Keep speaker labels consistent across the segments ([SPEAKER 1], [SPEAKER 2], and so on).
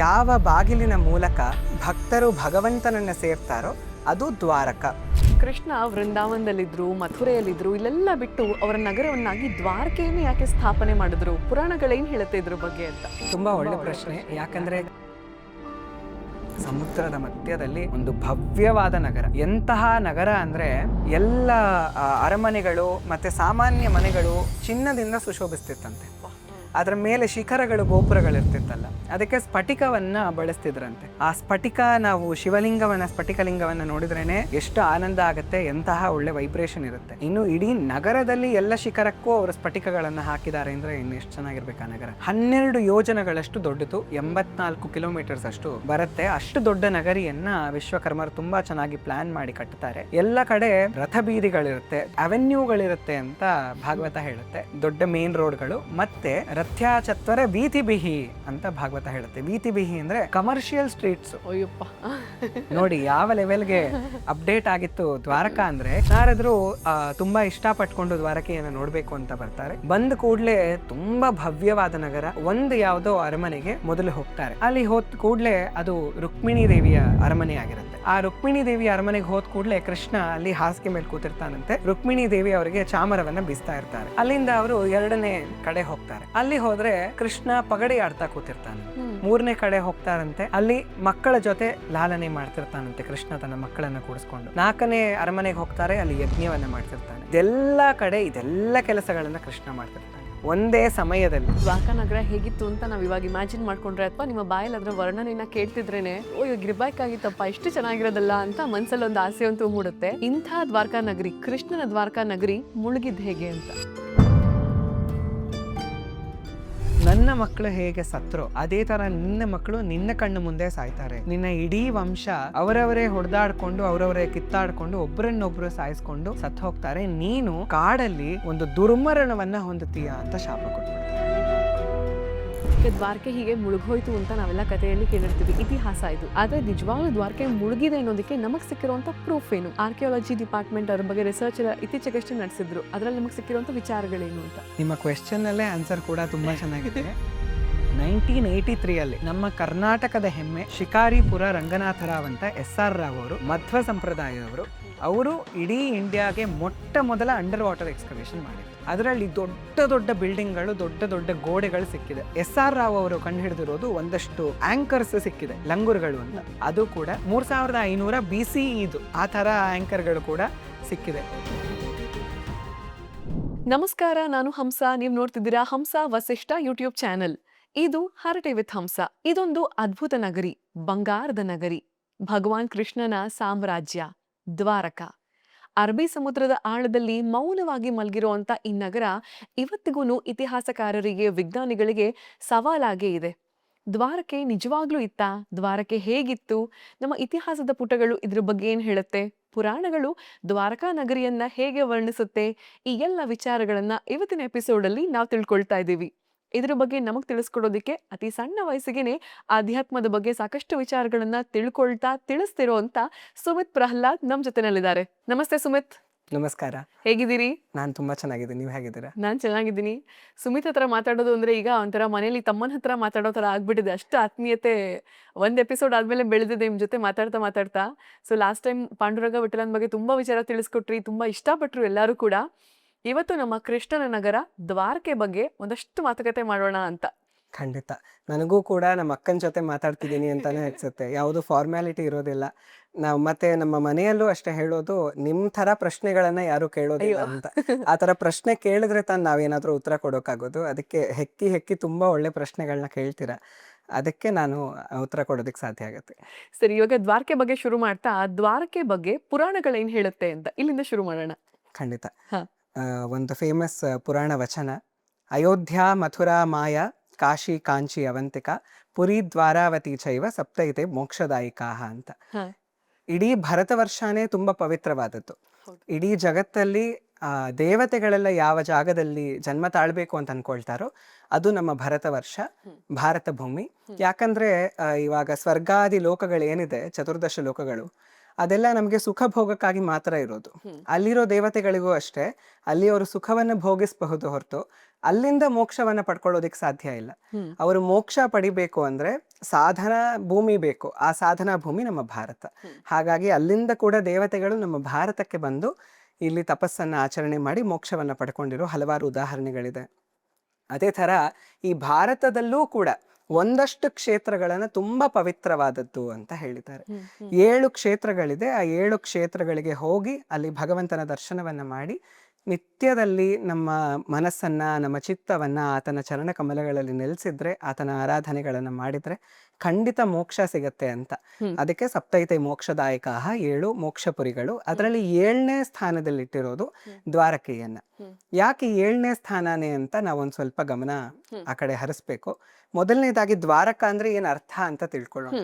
[SPEAKER 1] ಯಾವ ಬಾಗಿಲಿನ ಮೂಲಕ ಭಕ್ತರು ಭಗವಂತನನ್ನ ಸೇರ್ತಾರೋ ಅದು ದ್ವಾರಕ.
[SPEAKER 2] ಕೃಷ್ಣ ವೃಂದಾವನದಲ್ಲಿದ್ರು, ಮಥುರೆಯಲ್ಲಿದ್ರು, ಇಲ್ಲೆಲ್ಲ ಬಿಟ್ಟು ಅವರ ನಗರವನ್ನಾಗಿ ದ್ವಾರಕೆಯನ್ನು ಯಾಕೆ ಸ್ಥಾಪನೆ ಮಾಡಿದ್ರು? ಪುರಾಣಗಳೇನ್ ಹೇಳುತ್ತೆ ಇದ್ರ ಬಗ್ಗೆ ಅಂತ.
[SPEAKER 1] ತುಂಬಾ ಒಳ್ಳೆ ಪ್ರಶ್ನೆ. ಯಾಕಂದ್ರೆ ಸಮುದ್ರದ ಮಧ್ಯದಲ್ಲಿ ಒಂದು ಭವ್ಯವಾದ ನಗರ. ಎಂತಹ ನಗರ ಅಂದ್ರೆ ಎಲ್ಲ ಅರಮನೆಗಳು ಮತ್ತೆ ಸಾಮಾನ್ಯ ಮನೆಗಳು ಚಿನ್ನದಿಂದ ಸುಶೋಭಿಸ್ತಿತ್ತಂತೆ. ಅದರ ಮೇಲೆ ಶಿಖರಗಳು, ಗೋಪುರಗಳಿರ್ತಿತ್ತಲ್ಲ, ಅದಕ್ಕೆ ಸ್ಫಟಿಕವನ್ನ ಬಳಸ್ತಿದ್ರಂತೆ. ಆ ಸ್ಫಟಿಕ, ನಾವು ಸ್ಫಟಿಕಲಿಂಗವನ್ನ ನೋಡಿದ್ರೇನೆ ಎಷ್ಟು ಆನಂದ ಆಗತ್ತೆ, ಎಂತಹ ಒಳ್ಳೆ ವೈಬ್ರೇಷನ್ ಇರುತ್ತೆ. ಇನ್ನು ಇಡೀ ನಗರದಲ್ಲಿ ಎಲ್ಲ ಶಿಖರಕ್ಕೂ ಅವರು ಸ್ಫಟಿಕಗಳನ್ನ ಹಾಕಿದ್ದಾರೆ ಅಂದ್ರೆ ಇನ್ನು ಎಷ್ಟು ಚೆನ್ನಾಗಿರ್ಬೇಕು ಆ ನಗರ. 12 ಯೋಜನೆಗಳಷ್ಟು ದೊಡ್ಡದು, 84 ಕಿಲೋಮೀಟರ್ಸ್ ಅಷ್ಟು ಬರುತ್ತೆ. ಅಷ್ಟು ದೊಡ್ಡ ನಗರಿಯನ್ನ ವಿಶ್ವಕರ್ಮರು ತುಂಬಾ ಚೆನ್ನಾಗಿ ಪ್ಲಾನ್ ಮಾಡಿ ಕಟ್ಟುತ್ತಾರೆ. ಎಲ್ಲ ಕಡೆ ರಥ ಬೀದಿಗಳಿರುತ್ತೆ, ಅವೆನ್ಯೂಗಳಿರುತ್ತೆ ಅಂತ ಭಾಗವತ ಹೇಳುತ್ತೆ. ದೊಡ್ಡ ಮೇನ್ ರೋಡ್ಗಳು ಮತ್ತೆ ರಥ್ಯಾಚತ್ವರ ವೀತಿ ಬಿಹಿ ಅಂತ ಭಾಗವತ ಹೇಳುತ್ತೆ. ವೀತಿ ಬಿಹಿ ಅಂದ್ರೆ ಕಮರ್ಷಿಯಲ್ ಸ್ಟ್ರೀಟ್ಸ್.
[SPEAKER 2] ಅಯ್ಯಪ್ಪ,
[SPEAKER 1] ನೋಡಿ ಯಾವ ಲೆವೆಲ್ಗೆ ಅಪ್ಡೇಟ್ ಆಗಿತ್ತು ದ್ವಾರಕಾ ಅಂದ್ರೆ. ಯಾರಾದ್ರೂ ತುಂಬಾ ಇಷ್ಟಪಟ್ಕೊಂಡು ದ್ವಾರಕೆಯನ್ನು ನೋಡ್ಬೇಕು ಅಂತ ಬರ್ತಾರೆ, ಬಂದ ಕೂಡ್ಲೆ ತುಂಬಾ ಭವ್ಯವಾದ ನಗರ. ಒಂದು ಯಾವುದೋ ಅರಮನೆಗೆ ಮೊದಲು ಹೋಗ್ತಾರೆ. ಅಲ್ಲಿ ಹೋದ್ ಕೂಡ್ಲೆ ಅದು ರುಕ್ಮಿಣಿ ದೇವಿಯ ಅರಮನೆ ಆಗಿರುತ್ತೆ. ಆ ರುಕ್ಮಿಣಿ ದೇವಿ ಅರಮನೆಗೆ ಹೋದ್ ಕೂಡ್ಲೆ ಕೃಷ್ಣ ಅಲ್ಲಿ ಹಾಸಿಗೆ ಮೇಲೆ ಕೂತಿರ್ತಾನಂತೆ. ರುಕ್ಮಿಣಿ ದೇವಿ ಅವರಿಗೆ ಚಾಮರವನ್ನ ಬೀಸ್ತಾ ಇರ್ತಾರೆ. ಅಲ್ಲಿಂದ ಅವರು 2ನೇ ಕಡೆ ಹೋಗ್ತಾರೆ. ಅಲ್ಲಿ ಹೋದ್ರೆ ಕೃಷ್ಣ ಪಗಡಿ ಆಡ್ತಾ ಕೂತಿರ್ತಾನೆ. 3ನೇ ಕಡೆ ಹೋಗ್ತಾರಂತೆ, ಅಲ್ಲಿ ಮಕ್ಕಳ ಜೊತೆ ಲಾಲನೆ ಮಾಡ್ತಿರ್ತಾನಂತೆ ಕೃಷ್ಣ ತನ್ನ ಮಕ್ಕಳನ್ನ ಕೂಡಿಸ್ಕೊಂಡು. 4ನೇ ಅರಮನೆಗೆ ಹೋಗ್ತಾರೆ, ಅಲ್ಲಿ ಯಜ್ಞವನ್ನ ಮಾಡ್ತಿರ್ತಾನೆ. ಇದೆಲ್ಲ ಕೆಲಸಗಳನ್ನ ಕೃಷ್ಣ ಮಾಡ್ತಿರ್ತಾನೆ ಒಂದೇ ಸಮಯದಲ್ಲಿ.
[SPEAKER 2] ದ್ವಾರಕಾ ನಗರ ಹೇಗಿತ್ತು ಅಂತ ನಾವ್ ಇವಾಗ ಇಮ್ಯಾಜಿನ್ ಮಾಡ್ಕೊಂಡ್ರೆ, ಅಥವಾ ನಿಮ್ಮ ಬಾಯಲ್ಲಿ ಅದ್ರ ವರ್ಣನೆಯನ್ನ ಕೇಳ್ತಿದ್ರೇನೆ ಓ ಇವಾಗ ಇರ್ಬೇಕಾಗಿತ್ತಪ್ಪ, ಇಷ್ಟು ಚೆನ್ನಾಗಿರೋದಲ್ಲ ಅಂತ ಮನ್ಸಲ್ಲಿ ಒಂದು ಆಸೆ ಅಂತೂ ಮೂಡುತ್ತೆ. ಇಂಥ ದ್ವಾರಕಾ ನಗರಿ, ಕೃಷ್ಣನ ದ್ವಾರಕಾ ನಗರಿ ಮುಳುಗಿದ್ ಹೇಗೆ ಅಂತ.
[SPEAKER 1] ನನ್ನ ಮಕ್ಕಳು ಹೇಗೆ ಸತ್ರೋ ಅದೇ ತರ ನಿನ್ನ ಮಕ್ಕಳು ನಿನ್ನ ಕಣ್ಣು ಮುಂದೆ ಸಾಯ್ತಾರೆ. ನಿನ್ನ ಇಡೀ ವಂಶ ಅವರವರೇ ಹೊಡೆದಾಡ್ಕೊಂಡು, ಅವರವರೇ ಕಿತ್ತಾಡ್ಕೊಂಡು, ಒಬ್ಬರನ್ನೊಬ್ರು ಸಾಯಿಸ್ಕೊಂಡು ಸತ್ತು ಹೋಗ್ತಾರೆ. ನೀನು ಕಾಡಲ್ಲಿ ಒಂದು ದುರ್ಮರಣವನ್ನ ಹೊಂದುತ್ತೀಯಾ ಅಂತ ಶಾಪ ಕೊಟ್ಬಿಡ್ತಾರೆ.
[SPEAKER 2] ದ್ವಾರಕೆ ಹೀಗೆ ಮುಳುಗೋಯ್ತು ಅಂತ ನಾವೆಲ್ಲ ಕಥೆಯಲ್ಲಿ ಕೇಳಿರ್ತೀವಿ, ಇತಿಹಾಸ ಇದು. ಆದ್ರೆ ನಿಜವಾಗ್ಲೂ ದ್ವಾರಕೆ ಮುಳುಗಿದೆ ಅನ್ನೋದಕ್ಕೆ ನಮಗ್ ಸಿಕ್ಕಿರುವಂತ ಪ್ರೂಫ್ ಏನು? ಆರ್ಕಿಯಾಲಜಿ ಡಿಪಾರ್ಟ್ಮೆಂಟ್ ಅದ್ರ ಬಗ್ಗೆ ರಿಸರ್ಚ್ ಎಲ್ಲ ಇತ್ತೀಚೆಗಷ್ಟೇ ನಡೆಸಿದ್ರು. ಅದ್ರಲ್ಲಿ ನಮಗ್ ಸಿಕ್ಕಿರುವಂತ ವಿಚಾರಗಳೇನು ಅಂತ.
[SPEAKER 1] ನಿಮ್ಮ ಕ್ವೆಶ್ಚನ್ ಅಲ್ಲೇ ಆನ್ಸರ್ ಕೂಡ ತುಂಬಾ ಚೆನ್ನಾಗಿದೆ. 1983 ಅಲ್ಲಿ ನಮ್ಮ ಕರ್ನಾಟಕದ ಹೆಮ್ಮೆ ಶಿಕಾರಿಪುರ ರಂಗನಾಥರಾವ್ ಅಂತ SR ರಾವ್ ಅವರು, ಮಧ್ವ ಸಂಪ್ರದಾಯದವರು, ಅವರು ಇಡೀ ಇಂಡಿಯಾಗೆ ಮೊಟ್ಟ ಮೊದಲ ಅಂಡರ್ ವಾಟರ್ ಎಕ್ಸ್ಕವೇಷನ್ ಮಾಡಿದ್ರು. ಅದರಲ್ಲಿ ದೊಡ್ಡ ದೊಡ್ಡ ಬಿಲ್ಡಿಂಗ್ಗಳು, ದೊಡ್ಡ ದೊಡ್ಡ ಗೋಡೆಗಳು ಸಿಕ್ಕಿದೆ. SR ರಾವ್ ಅವರು ಕಂಡುಹಿಡಿದಿರೋದು ಒಂದಷ್ಟು ಆಂಕರ್ಸ್ ಸಿಕ್ಕಿದೆ, ಲಂಗೂರ್ಗಳು ಅಂತ. ಅದು ಕೂಡ 3500 BCE ಇದು. ಆ ತರ ಆಂಕರ್ಗಳು ಕೂಡ ಸಿಕ್ಕಿದೆ.
[SPEAKER 2] ನಮಸ್ಕಾರ, ನಾನು ಹಂಸ. ನೀವು ನೋಡ್ತಿದ್ದೀರಾ ಹಂಸ ವಸಿಷ್ಠ ಯೂಟ್ಯೂಬ್ ಚಾನೆಲ್. ಇದು ಹರಟೆ ವಿತ್ ಹಂಸ. ಇದೊಂದು ಅದ್ಭುತ ನಗರಿ, ಬಂಗಾರದ ನಗರಿ, ಭಗವಾನ್ ಕೃಷ್ಣನ ಸಾಮ್ರಾಜ್ಯ ದ್ವಾರಕಾ. ಅರಬ್ಬಿ ಸಮುದ್ರದ ಆಳದಲ್ಲಿ ಮೌನವಾಗಿ ಮಲಗಿರುವಂತ ಈ ನಗರ ಇವತ್ತಿಗೂ ಇತಿಹಾಸಕಾರರಿಗೆ, ವಿಜ್ಞಾನಿಗಳಿಗೆ ಸವಾಲಾಗೇ ಇದೆ. ದ್ವಾರಕೆ ನಿಜವಾಗ್ಲೂ ಇತ್ತಾ? ದ್ವಾರಕೆ ಹೇಗಿತ್ತು? ನಮ್ಮ ಇತಿಹಾಸದ ಪುಟಗಳು ಇದ್ರ ಬಗ್ಗೆ ಏನ್ ಹೇಳುತ್ತೆ? ಪುರಾಣಗಳು ದ್ವಾರಕಾ ನಗರಿಯನ್ನ ಹೇಗೆ ವರ್ಣಿಸುತ್ತೆ? ಈ ಎಲ್ಲ ವಿಚಾರಗಳನ್ನ ಇವತ್ತಿನ ಎಪಿಸೋಡ್ ಅಲ್ಲಿ ನಾವು ತಿಳ್ಕೊಳ್ತಾ ಇದ್ದೀವಿ. ಇದ್ರ ಬಗ್ಗೆ ನಮಗ್ ತಿಳಿಸ್ಕೊಡೋದಿಕ್ಕೆ ಅತಿ ಸಣ್ಣ ವಯಸ್ಸಿಗೆನೆ ಆಧ್ಯಾತ್ಮದ ಬಗ್ಗೆ ಸಾಕಷ್ಟು ವಿಚಾರಗಳನ್ನ ತಿಳಿಸ್ತಿರೋ ಅಂತ ಸುಮಿತ್ ಪ್ರಹ್ಲಾದ್ ನಮ್ ಜೊತೆನಲ್ಲಿದ್ದಾರೆ. ನಮಸ್ತೆ ಸುಮಿತ್.
[SPEAKER 1] ನಮಸ್ಕಾರ.
[SPEAKER 2] ಹೇಗಿದ್ದೀರಿ?
[SPEAKER 1] ನಾನು ತುಂಬಾ ಚೆನ್ನಾಗಿದ್ದೀನಿ, ನೀವು ಹೇಗಿದ್ದೀರಾ?
[SPEAKER 2] ನಾನ್ ಚೆನ್ನಾಗಿದ್ದೀನಿ. ಸುಮಿತ್ ಹತ್ರ ಮಾತಾಡೋದು ಅಂದ್ರೆ ಈಗ ಒಂಥರ ಮನೇಲಿ ತಮ್ಮನ ಹತ್ರ ಮಾತಾಡೋ ತರ ಆಗ್ಬಿಟ್ಟಿದೆ. ಅಷ್ಟು ಆತ್ಮೀಯತೆ ಒಂದ್ ಎಪಿಸೋಡ್ ಆದ್ಮೇಲೆ ಬೆಳೆದಿದೆ ನಿಮ್ ಜೊತೆ ಮಾತಾಡ್ತಾ. ಸೊ ಲಾಸ್ಟ್ ಟೈಮ್ ಪಾಂಡುರಂಗ ವಿಠಲನ್ ಬಗ್ಗೆ ತುಂಬಾ ವಿಚಾರ ತಿಳಿಸ್ಕೊಟ್ರಿ, ತುಂಬಾ ಇಷ್ಟಪಟ್ರು ಎಲ್ಲರೂ ಕೂಡ. ಇವತ್ತು ನಮ್ಮ ಕೃಷ್ಣನ ನಗರ ದ್ವಾರಕೆ ಬಗ್ಗೆ ಒಂದಷ್ಟು ಮಾತುಕತೆ ಮಾಡೋಣ ಅಂತ.
[SPEAKER 1] ಖಂಡಿತ. ನನಗೂ ಕೂಡ ನಮ್ಮ ಅಕ್ಕನ ಜೊತೆ ಮಾತಾಡ್ತಿದ್ದೀನಿ ಅಂತಾನೆ ಅನ್ಸುತ್ತೆ. ಯಾವುದು ಫಾರ್ಮ್ಯಾಲಿಟಿ ಇರೋದಿಲ್ಲ. ನಾವು ಮತ್ತೆ ನಮ್ಮ ಮನೆಯಲ್ಲೂ ಅಷ್ಟೇ ಹೇಳೋದು, ನಿಮ್ ತರ ಪ್ರಶ್ನೆಗಳನ್ನ ಯಾರು ಕೇಳೋದಿಲ್ಲ ಅಂತ. ಆ ತರ ಪ್ರಶ್ನೆ ಕೇಳಿದ್ರೆ ತಾನು ನಾವೇನಾದ್ರೂ ಉತ್ತರ ಕೊಡೋಕ್ಕಾಗೋದು. ಅದಕ್ಕೆ ಹೆಕ್ಕಿ ತುಂಬಾ ಒಳ್ಳೆ ಪ್ರಶ್ನೆಗಳನ್ನ ಕೇಳ್ತೀರಾ, ಅದಕ್ಕೆ ನಾನು ಉತ್ತರ ಕೊಡೋದಕ್ಕೆ ಸಾಧ್ಯ ಆಗುತ್ತೆ.
[SPEAKER 2] ಸರಿ, ಇವಾಗ ದ್ವಾರಕೆ ಬಗ್ಗೆ ಶುರು ಮಾಡ್ತಾ, ದ್ವಾರಕೆ ಬಗ್ಗೆ ಪುರಾಣಗಳೇನ್ ಹೇಳುತ್ತೆ ಅಂತ ಇಲ್ಲಿಂದ ಶುರು ಮಾಡೋಣ.
[SPEAKER 1] ಖಂಡಿತ. ಒಂದು ಫೇಮಸ್ ಪುರಾಣ ವಚನ, ಅಯೋಧ್ಯ ಮಥುರಾ ಮಾಯಾ ಕಾಶಿ ಕಾಂಚಿ ಅವಂತಿಕಾ ಪುರಿ ದ್ವಾರಾವತಿ ಚೈವ ಸಪ್ತೈತೆ ಮೋಕ್ಷದಾಯಿಕಾಹ ಅಂತ. ಇಡೀ ಭಾರತ ವರ್ಷನೇ ತುಂಬಾ ಪವಿತ್ರವಾದದ್ದು. ಇಡೀ ಜಗತ್ತಲ್ಲಿ ದೇವತೆಗಳೆಲ್ಲ ಯಾವ ಜಾಗದಲ್ಲಿ ಜನ್ಮ ತಾಳ್ಬೇಕು ಅಂತ ಅನ್ಕೊಳ್ತಾರೋ ಅದು ನಮ್ಮ ಭರತ ವರ್ಷ, ಭಾರತ ಭೂಮಿ. ಯಾಕಂದ್ರೆ ಇವಾಗ ಸ್ವರ್ಗಾದಿ ಲೋಕಗಳು ಏನಿದೆ, 14 ಲೋಕಗಳು, ಅದೆಲ್ಲ ನಮಗೆ ಸುಖ ಭೋಗಕ್ಕಾಗಿ ಮಾತ್ರ ಇರೋದು. ಅಲ್ಲಿರೋ ದೇವತೆಗಳಿಗೂ ಅಷ್ಟೇ, ಅಲ್ಲಿ ಅವರು ಸುಖವನ್ನು ಭೋಗಿಸಬಹುದು ಹೊರತು ಅಲ್ಲಿಂದ ಮೋಕ್ಷವನ್ನ ಪಡ್ಕೊಳ್ಳೋದಿಕ್ ಸಾಧ್ಯ ಇಲ್ಲ. ಅವರು ಮೋಕ್ಷ ಪಡಿಬೇಕು ಅಂದ್ರೆ ಸಾಧನಾ ಭೂಮಿ ಬೇಕು. ಆ ಸಾಧನಾ ಭೂಮಿ ನಮ್ಮ ಭಾರತ. ಹಾಗಾಗಿ ಅಲ್ಲಿಂದ ಕೂಡ ದೇವತೆಗಳು ನಮ್ಮ ಭಾರತಕ್ಕೆ ಬಂದು ಇಲ್ಲಿ ತಪಸ್ಸನ್ನ ಆಚರಣೆ ಮಾಡಿ ಮೋಕ್ಷವನ್ನ ಪಡ್ಕೊಂಡಿರೋ ಹಲವಾರು ಉದಾಹರಣೆಗಳಿದೆ. ಅದೇ ಥರ ಈ ಭಾರತದಲ್ಲೂ ಕೂಡ ಒಂದಷ್ಟು ಕ್ಷೇತ್ರಗಳನ್ನ ತುಂಬಾ ಪವಿತ್ರವಾದದ್ದು ಅಂತ ಹೇಳಿದ್ದಾರೆ. 7 ಕ್ಷೇತ್ರಗಳಿದೆ. ಆ 7 ಕ್ಷೇತ್ರಗಳಿಗೆ ಹೋಗಿ ಅಲ್ಲಿ ಭಗವಂತನ ದರ್ಶನವನ್ನ ಮಾಡಿ ನಿತ್ಯದಲ್ಲಿ ನಮ್ಮ ಮನಸ್ಸನ್ನ, ನಮ್ಮ ಚಿತ್ತವನ್ನ ಆತನ ಚರಣ ಕಮಲಗಳಲ್ಲಿ ನೆಲೆಸಿದ್ರೆ, ಆತನ ಆರಾಧನೆಗಳನ್ನ ಮಾಡಿದ್ರೆ ಖಂಡಿತ ಮೋಕ್ಷ ಸಿಗತ್ತೆ ಅಂತ. ಅದಕ್ಕೆ ಸಪ್ತೈತೆ ಮೋಕ್ಷದಾಯಕ 7 ಮೋಕ್ಷಪುರಿಗಳು. ಅದರಲ್ಲಿ 7ನೇ ಸ್ಥಾನದಲ್ಲಿಟ್ಟಿರೋದು ದ್ವಾರಕೆಯನ್ನ. ಯಾಕೆ 7ನೇ ಸ್ಥಾನನೇ ಅಂತ ನಾವೊಂದ್ ಸ್ವಲ್ಪ ಗಮನ ಆ ಕಡೆ ಹರಿಸ್ಬೇಕು. ಮೊದಲನೇದಾಗಿ ದ್ವಾರಕ ಅಂದ್ರೆ ಏನ್ ಅರ್ಥ ಅಂತ ತಿಳ್ಕೊಳ್ಳೋಣ.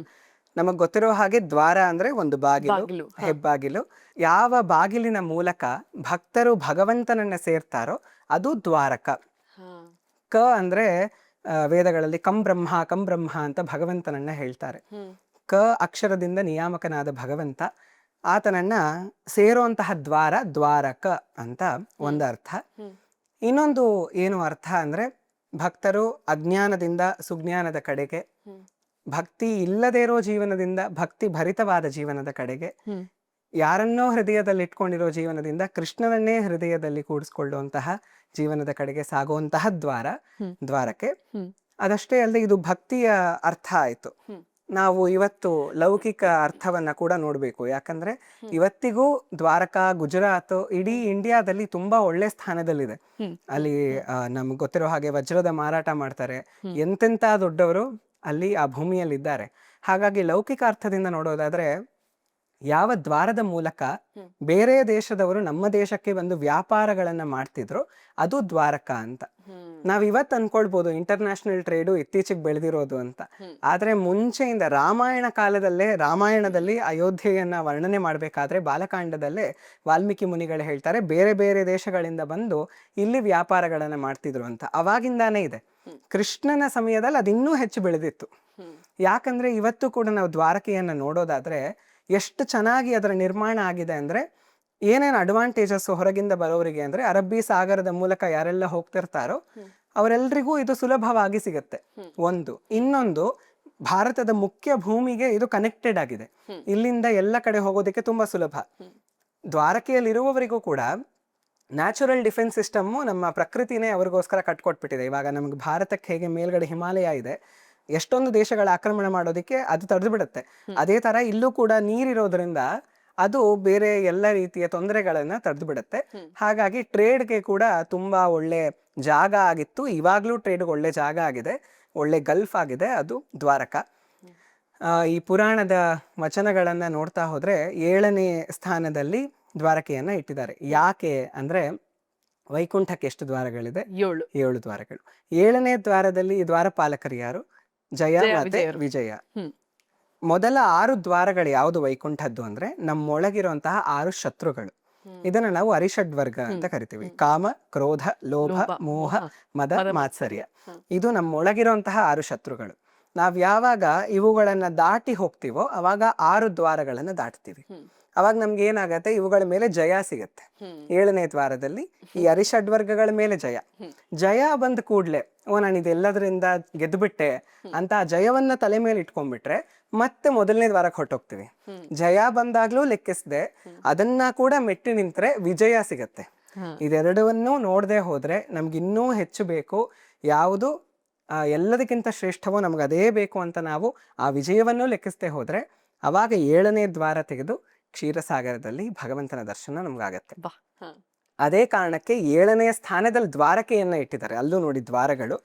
[SPEAKER 1] ನಮಗ್ ಗೊತ್ತಿರೋ ಹಾಗೆ ದ್ವಾರ ಅಂದ್ರೆ ಒಂದು ಬಾಗಿಲು, ಹೆಬ್ಬಾಗಿಲು. ಯಾವ ಬಾಗಿಲಿನ ಮೂಲಕ ಭಕ್ತರು ಭಗವಂತನನ್ನ ಸೇರ್ತಾರೋ ಅದು ದ್ವಾರಕ. ಕ ಅಂದ್ರೆ ವೇದಗಳಲ್ಲಿ ಕಂ ಬ್ರಹ್ಮ ಅಂತ ಭಗವಂತನನ್ನ ಹೇಳ್ತಾರೆ. ಕ ಅಕ್ಷರದಿಂದ ನಿಯಾಮಕನಾದ ಭಗವಂತ, ಆತನನ್ನ ಸೇರುವಂತಹ ದ್ವಾರ ದ್ವಾರಕ ಅಂತ ಒಂದು ಅರ್ಥ. ಇನ್ನೊಂದು ಏನು ಅರ್ಥ ಅಂದ್ರೆ ಭಕ್ತರು ಅಜ್ಞಾನದಿಂದ ಸುಜ್ಞಾನದ ಕಡೆಗೆ, ಭಕ್ತಿ ಇಲ್ಲದೇ ಇರೋ ಜೀವನದಿಂದ ಭಕ್ತಿ ಭರಿತವಾದ ಜೀವನದ ಕಡೆಗೆ, ಯಾರನ್ನೋ ಹೃದಯದಲ್ಲಿ ಇಟ್ಕೊಂಡಿರೋ ಜೀವನದಿಂದ ಕೃಷ್ಣನನ್ನೇ ಹೃದಯದಲ್ಲಿ ಕೂಡಿಸ್ಕೊಳ್ಳುವಂತಹ ಜೀವನದ ಕಡೆಗೆ ಸಾಗುವಂತಹ ದ್ವಾರ ದ್ವಾರಕೆ. ಅದಷ್ಟೇ ಅಲ್ಲದೆ ಇದು ಭಕ್ತಿಯ ಅರ್ಥ ಆಯ್ತು. ನಾವು ಇವತ್ತು ಲೌಕಿಕ ಅರ್ಥವನ್ನ ಕೂಡ ನೋಡ್ಬೇಕು. ಯಾಕಂದ್ರೆ ಇವತ್ತಿಗೂ ದ್ವಾರಕಾ, ಗುಜರಾತ್ ಇಡೀ ಇಂಡಿಯಾದಲ್ಲಿ ತುಂಬಾ ಒಳ್ಳೆ ಸ್ಥಾನದಲ್ಲಿದೆ. ಅಲ್ಲಿ ನಮ್ಗೆ ಗೊತ್ತಿರೋ ಹಾಗೆ ವಜ್ರದ ಮಾರಾಟ ಮಾಡ್ತಾರೆ. ಎಂತೆಂತ ದೊಡ್ಡವರು ಅಲ್ಲಿ ಆ ಭೂಮಿಯಲ್ಲಿದ್ದಾರೆ. ಹಾಗಾಗಿ ಲೌಕಿಕ ಅರ್ಥದಿಂದ ನೋಡೋದಾದ್ರೆ ಯಾವ ದ್ವಾರದ ಮೂಲಕ ಬೇರೆ ದೇಶದವರು ನಮ್ಮ ದೇಶಕ್ಕೆ ಬಂದು ವ್ಯಾಪಾರಗಳನ್ನ ಮಾಡ್ತಿದ್ರು ಅದು ದ್ವಾರಕ ಅಂತ. ನಾವ್ ಇವತ್ತು ಅನ್ಕೊಳ್ಬಹುದು ಇಂಟರ್ನ್ಯಾಷನಲ್ ಟ್ರೇಡು ಇತ್ತೀಚೆಗೆ ಬೆಳೆದಿರೋದು ಅಂತ. ಆದ್ರೆ ಮುಂಚೆಯಿಂದ ರಾಮಾಯಣ ಕಾಲದಲ್ಲೇ, ರಾಮಾಯಣದಲ್ಲಿ ಅಯೋಧ್ಯೆಯನ್ನ ವರ್ಣನೆ ಮಾಡ್ಬೇಕಾದ್ರೆ ಬಾಲಕಾಂಡದಲ್ಲೇ ವಾಲ್ಮೀಕಿ ಮುನಿಗಳು ಹೇಳ್ತಾರೆ ಬೇರೆ ಬೇರೆ ದೇಶಗಳಿಂದ ಬಂದು ಇಲ್ಲಿ ವ್ಯಾಪಾರಗಳನ್ನ ಮಾಡ್ತಿದ್ರು ಅಂತ. ಅವಾಗಿಂದಾನೇ ಇದೆ. ಕೃಷ್ಣನ ಸಮಯದಲ್ಲಿ ಅದಿನ್ನೂ ಹೆಚ್ಚು ಬೆಳೆದಿತ್ತು. ಯಾಕಂದ್ರೆ ಇವತ್ತು ಕೂಡ ನಾವು ದ್ವಾರಕೆಯನ್ನ ನೋಡೋದಾದ್ರೆ ಎಷ್ಟು ಚೆನ್ನಾಗಿ ಅದರ ನಿರ್ಮಾಣ ಆಗಿದೆ ಅಂದ್ರೆ, ಏನೇನು ಅಡ್ವಾಂಟೇಜಸ್ ಹೊರಗಿಂದ ಬರೋರಿಗೆ ಅಂದ್ರೆ, ಅರಬ್ಬಿ ಸಾಗರದ ಮೂಲಕ ಯಾರೆಲ್ಲ ಹೋಗ್ತಿರ್ತಾರೋ ಅವರೆಲ್ರಿಗೂ ಇದು ಸುಲಭವಾಗಿ ಸಿಗತ್ತೆ ಒಂದು. ಇನ್ನೊಂದು, ಭಾರತದ ಮುಖ್ಯ ಭೂಮಿಗೆ ಇದು ಕನೆಕ್ಟೆಡ್ ಆಗಿದೆ. ಇಲ್ಲಿಂದ ಎಲ್ಲ ಕಡೆ ಹೋಗೋದಕ್ಕೆ ತುಂಬಾ ಸುಲಭ. ದ್ವಾರಕೆಯಲ್ಲಿರುವವರಿಗೂ ಕೂಡ ನ್ಯಾಚುರಲ್ ಡಿಫೆನ್ಸ್ ಸಿಸ್ಟಮ್ಮು ನಮ್ಮ ಪ್ರಕೃತಿನೇ ಅವ್ರಿಗೋಸ್ಕರ ಕಟ್ಕೊಟ್ಬಿಟ್ಟಿದೆ. ಇವಾಗ ನಮ್ಗೆ ಭಾರತಕ್ಕೆ ಹೇಗೆ ಮೇಲ್ಗಡೆ ಹಿಮಾಲಯ ಇದೆ, ಎಷ್ಟೊಂದು ದೇಶಗಳ ಆಕ್ರಮಣ ಮಾಡೋದಕ್ಕೆ ಅದು ತಡೆದು ಬಿಡುತ್ತೆ. ಅದೇ ತರ ಇಲ್ಲೂ ಕೂಡ ನೀರಿರೋದ್ರಿಂದ ಅದು ಬೇರೆ ಎಲ್ಲ ರೀತಿಯ ತೊಂದರೆಗಳನ್ನ ತಡೆದು ಬಿಡುತ್ತೆ. ಹಾಗಾಗಿ ಟ್ರೇಡ್ಗೆ ಕೂಡ ತುಂಬಾ ಒಳ್ಳೆ ಜಾಗ ಆಗಿತ್ತು. ಇವಾಗ್ಲೂ ಟ್ರೇಡ್ಗೆ ಒಳ್ಳೆ ಜಾಗ ಆಗಿದೆ, ಒಳ್ಳೆ ಗಲ್ಫ್ ಆಗಿದೆ, ಅದು ದ್ವಾರಕ. ಈ ಪುರಾಣದ ವಚನಗಳನ್ನ ನೋಡ್ತಾ ಹೋದ್ರೆ 7ನೇ ಸ್ಥಾನದಲ್ಲಿ ದ್ವಾರಕೆಯನ್ನ ಇಟ್ಟಿದ್ದಾರೆ. ಯಾಕೆ ಅಂದ್ರೆ ವೈಕುಂಠಕ್ಕೆ ಎಷ್ಟು ದ್ವಾರಗಳಿದೆ? 7 ದ್ವಾರಗಳು. 7ನೇ ದ್ವಾರದಲ್ಲಿ ದ್ವಾರಪಾಲಕರು ಯಾರು? ಜಯ ಮತ್ತೆ ವಿಜಯ. ಮೊದಲ 6 ದ್ವಾರಗಳು ಯಾವುದು ವೈಕುಂಠದ್ದು ಅಂದ್ರೆ ನಮ್ಮೊಳಗಿರುವಂತಹ 6 ಶತ್ರುಗಳು. ಇದನ್ನ ನಾವು ಅರಿಷಡ್ವರ್ಗ ಅಂತ ಕರಿತೀವಿ. ಕಾಮ, ಕ್ರೋಧ, ಲೋಭ, ಮೋಹ, ಮದ, ಮಾತ್ಸರ್ಯ. ಇದು ನಮ್ಮೊಳಗಿರುವಂತಹ 6 ಶತ್ರುಗಳು. ನಾವ್ ಯಾವಾಗ ಇವುಗಳನ್ನ ದಾಟಿ ಹೋಗ್ತೀವೋ ಅವಾಗ 6 ದ್ವಾರಗಳನ್ನ ದಾಟ್ತೀವಿ. ಅವಾಗ ನಮ್ಗೆ ಏನಾಗತ್ತೆ, ಇವುಗಳ ಮೇಲೆ ಜಯ ಸಿಗತ್ತೆ. 7ನೇ ದ್ವಾರದಲ್ಲಿ ಈ ಅರಿಷಡ್ವರ್ಗಗಳ ಮೇಲೆ ಜಯ ಬಂದ ಕೂಡ್ಲೆ ನಾನು ಇದೆಲ್ಲದರಿಂದ ಗೆದ್ದುಬಿಟ್ಟೆ ಅಂತ ಆ ಜಯವನ್ನ ತಲೆ ಮೇಲೆ ಇಟ್ಕೊಂಡ್ಬಿಟ್ರೆ ಮತ್ತೆ ಮೊದಲನೇ ದ್ವಾರಕ್ಕೆ ಹೊಟ್ಟೋಗ್ತೀವಿ. ಜಯ ಬಂದಾಗ್ಲೂ ಲೆಕ್ಕಿಸದೆ ಅದನ್ನ ಕೂಡ ಮೆಟ್ಟಿ ನಿಂತ್ರೆ ವಿಜಯ ಸಿಗತ್ತೆ. ಇದೆರಡನ್ನೂ ನೋಡದೆ ಹೋದ್ರೆ ನಮ್ಗಿನ್ನೂ ಹೆಚ್ಚು ಬೇಕು. ಯಾವುದು ಎಲ್ಲದಕ್ಕಿಂತ ಶ್ರೇಷ್ಠವೋ ನಮ್ಗೆ ಅದೇ ಬೇಕು ಅಂತ ನಾವು ಆ ವಿಜಯವನ್ನೂ ಲೆಕ್ಕಿಸದೆ ಹೋದ್ರೆ ಅವಾಗ 7ನೇ ದ್ವಾರ ತೆಗೆದು ಕ್ಷೀರಸಾಗರದಲ್ಲಿ ಭಗವಂತನ ದರ್ಶನ ನಮ್ಗಾಗತ್ತೆ. ಅದೇ ಕಾರಣಕ್ಕೆ 7ನೇ ಸ್ಥಾನದಲ್ಲಿ ದ್ವಾರಕೆಯನ್ನ ಇಟ್ಟಿದ್ದಾರೆ. ಅಲ್ಲೂ ನೋಡಿ ದ್ವಾರಗಳು.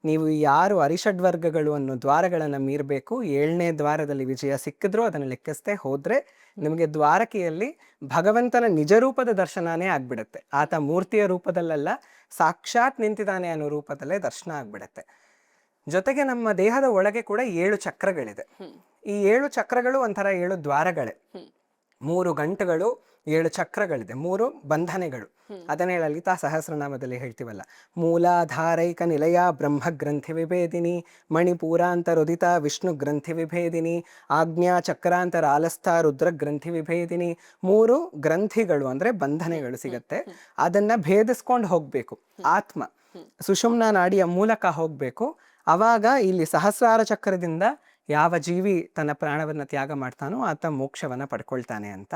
[SPEAKER 1] ನೀವು ಯಾರು ಅರಿಷಡ್ವರ್ಗಗಳು ಅನ್ನೋ ದ್ವಾರಗಳನ್ನ ಮೀರ್ಬೇಕು, 7ನೇ ದ್ವಾರದಲ್ಲಿ ವಿಜಯ ಸಿಕ್ಕಿದ್ರು ಅದನ್ನ ಲೆಕ್ಕಿಸದೆ ಹೋದ್ರೆ ನಿಮಗೆ ದ್ವಾರಕೆಯಲ್ಲಿ ಭಗವಂತನ ನಿಜ ರೂಪದ ದರ್ಶನನೇ ಆಗ್ಬಿಡತ್ತೆ. ಆತ ಮೂರ್ತಿಯ ರೂಪದಲ್ಲ, ಸಾಕ್ಷಾತ್ ನಿಂತಿದ್ದಾನೆ ಅನ್ನೋ ರೂಪದಲ್ಲೇ ದರ್ಶನ ಆಗ್ಬಿಡತ್ತೆ. ಜೊತೆಗೆ ನಮ್ಮ ದೇಹದ ಒಳಗೆ ಕೂಡ 7 ಚಕ್ರಗಳಿದೆ. ಈ 7 ಚಕ್ರಗಳು ಒಂಥರ 7 ದ್ವಾರಗಳೇ. 3 ಗಂಟುಗಳು 7 ಚಕ್ರಗಳಿದೆ, 3 ಬಂಧನೆಗಳು. ಅದನ್ನೇ ಲಲಿತಾ ಸಹಸ್ರನಾಮದಲ್ಲಿ ಹೇಳ್ತೀವಲ್ಲ, ಮೂಲಾಧಾರೈಕ ನಿಲಯ ಬ್ರಹ್ಮ ಗ್ರಂಥಿ ವಿಭೇದಿನಿ, ಮಣಿಪೂರಾಂತರುದಿತ ವಿಷ್ಣು ಗ್ರಂಥಿ ವಿಭೇದಿನಿ, ಆಜ್ಞಾ ಚಕ್ರಾಂತರ ಆಲಸ್ಥ ರುದ್ರ ಗ್ರಂಥಿ ವಿಭೇದಿನಿ. 3 ಗ್ರಂಥಿಗಳು ಅಂದ್ರೆ ಬಂಧನೆಗಳು ಸಿಗತ್ತೆ. ಅದನ್ನ ಭೇದಿಸ್ಕೊಂಡು ಹೋಗ್ಬೇಕು. ಆತ್ಮ ಸುಷುಮ್ನ ನಾಡಿಯ ಮೂಲಕ ಹೋಗ್ಬೇಕು. ಅವಾಗ ಇಲ್ಲಿ ಸಹಸ್ರಾರ ಚಕ್ರದಿಂದ ಯಾವ ಜೀವಿ ತನ್ನ ಪ್ರಾಣವನ್ನ ತ್ಯಾಗ ಮಾಡ್ತಾನೋ ಆತ ಮೋಕ್ಷವನ್ನ ಪಡ್ಕೊಳ್ತಾನೆ ಅಂತ.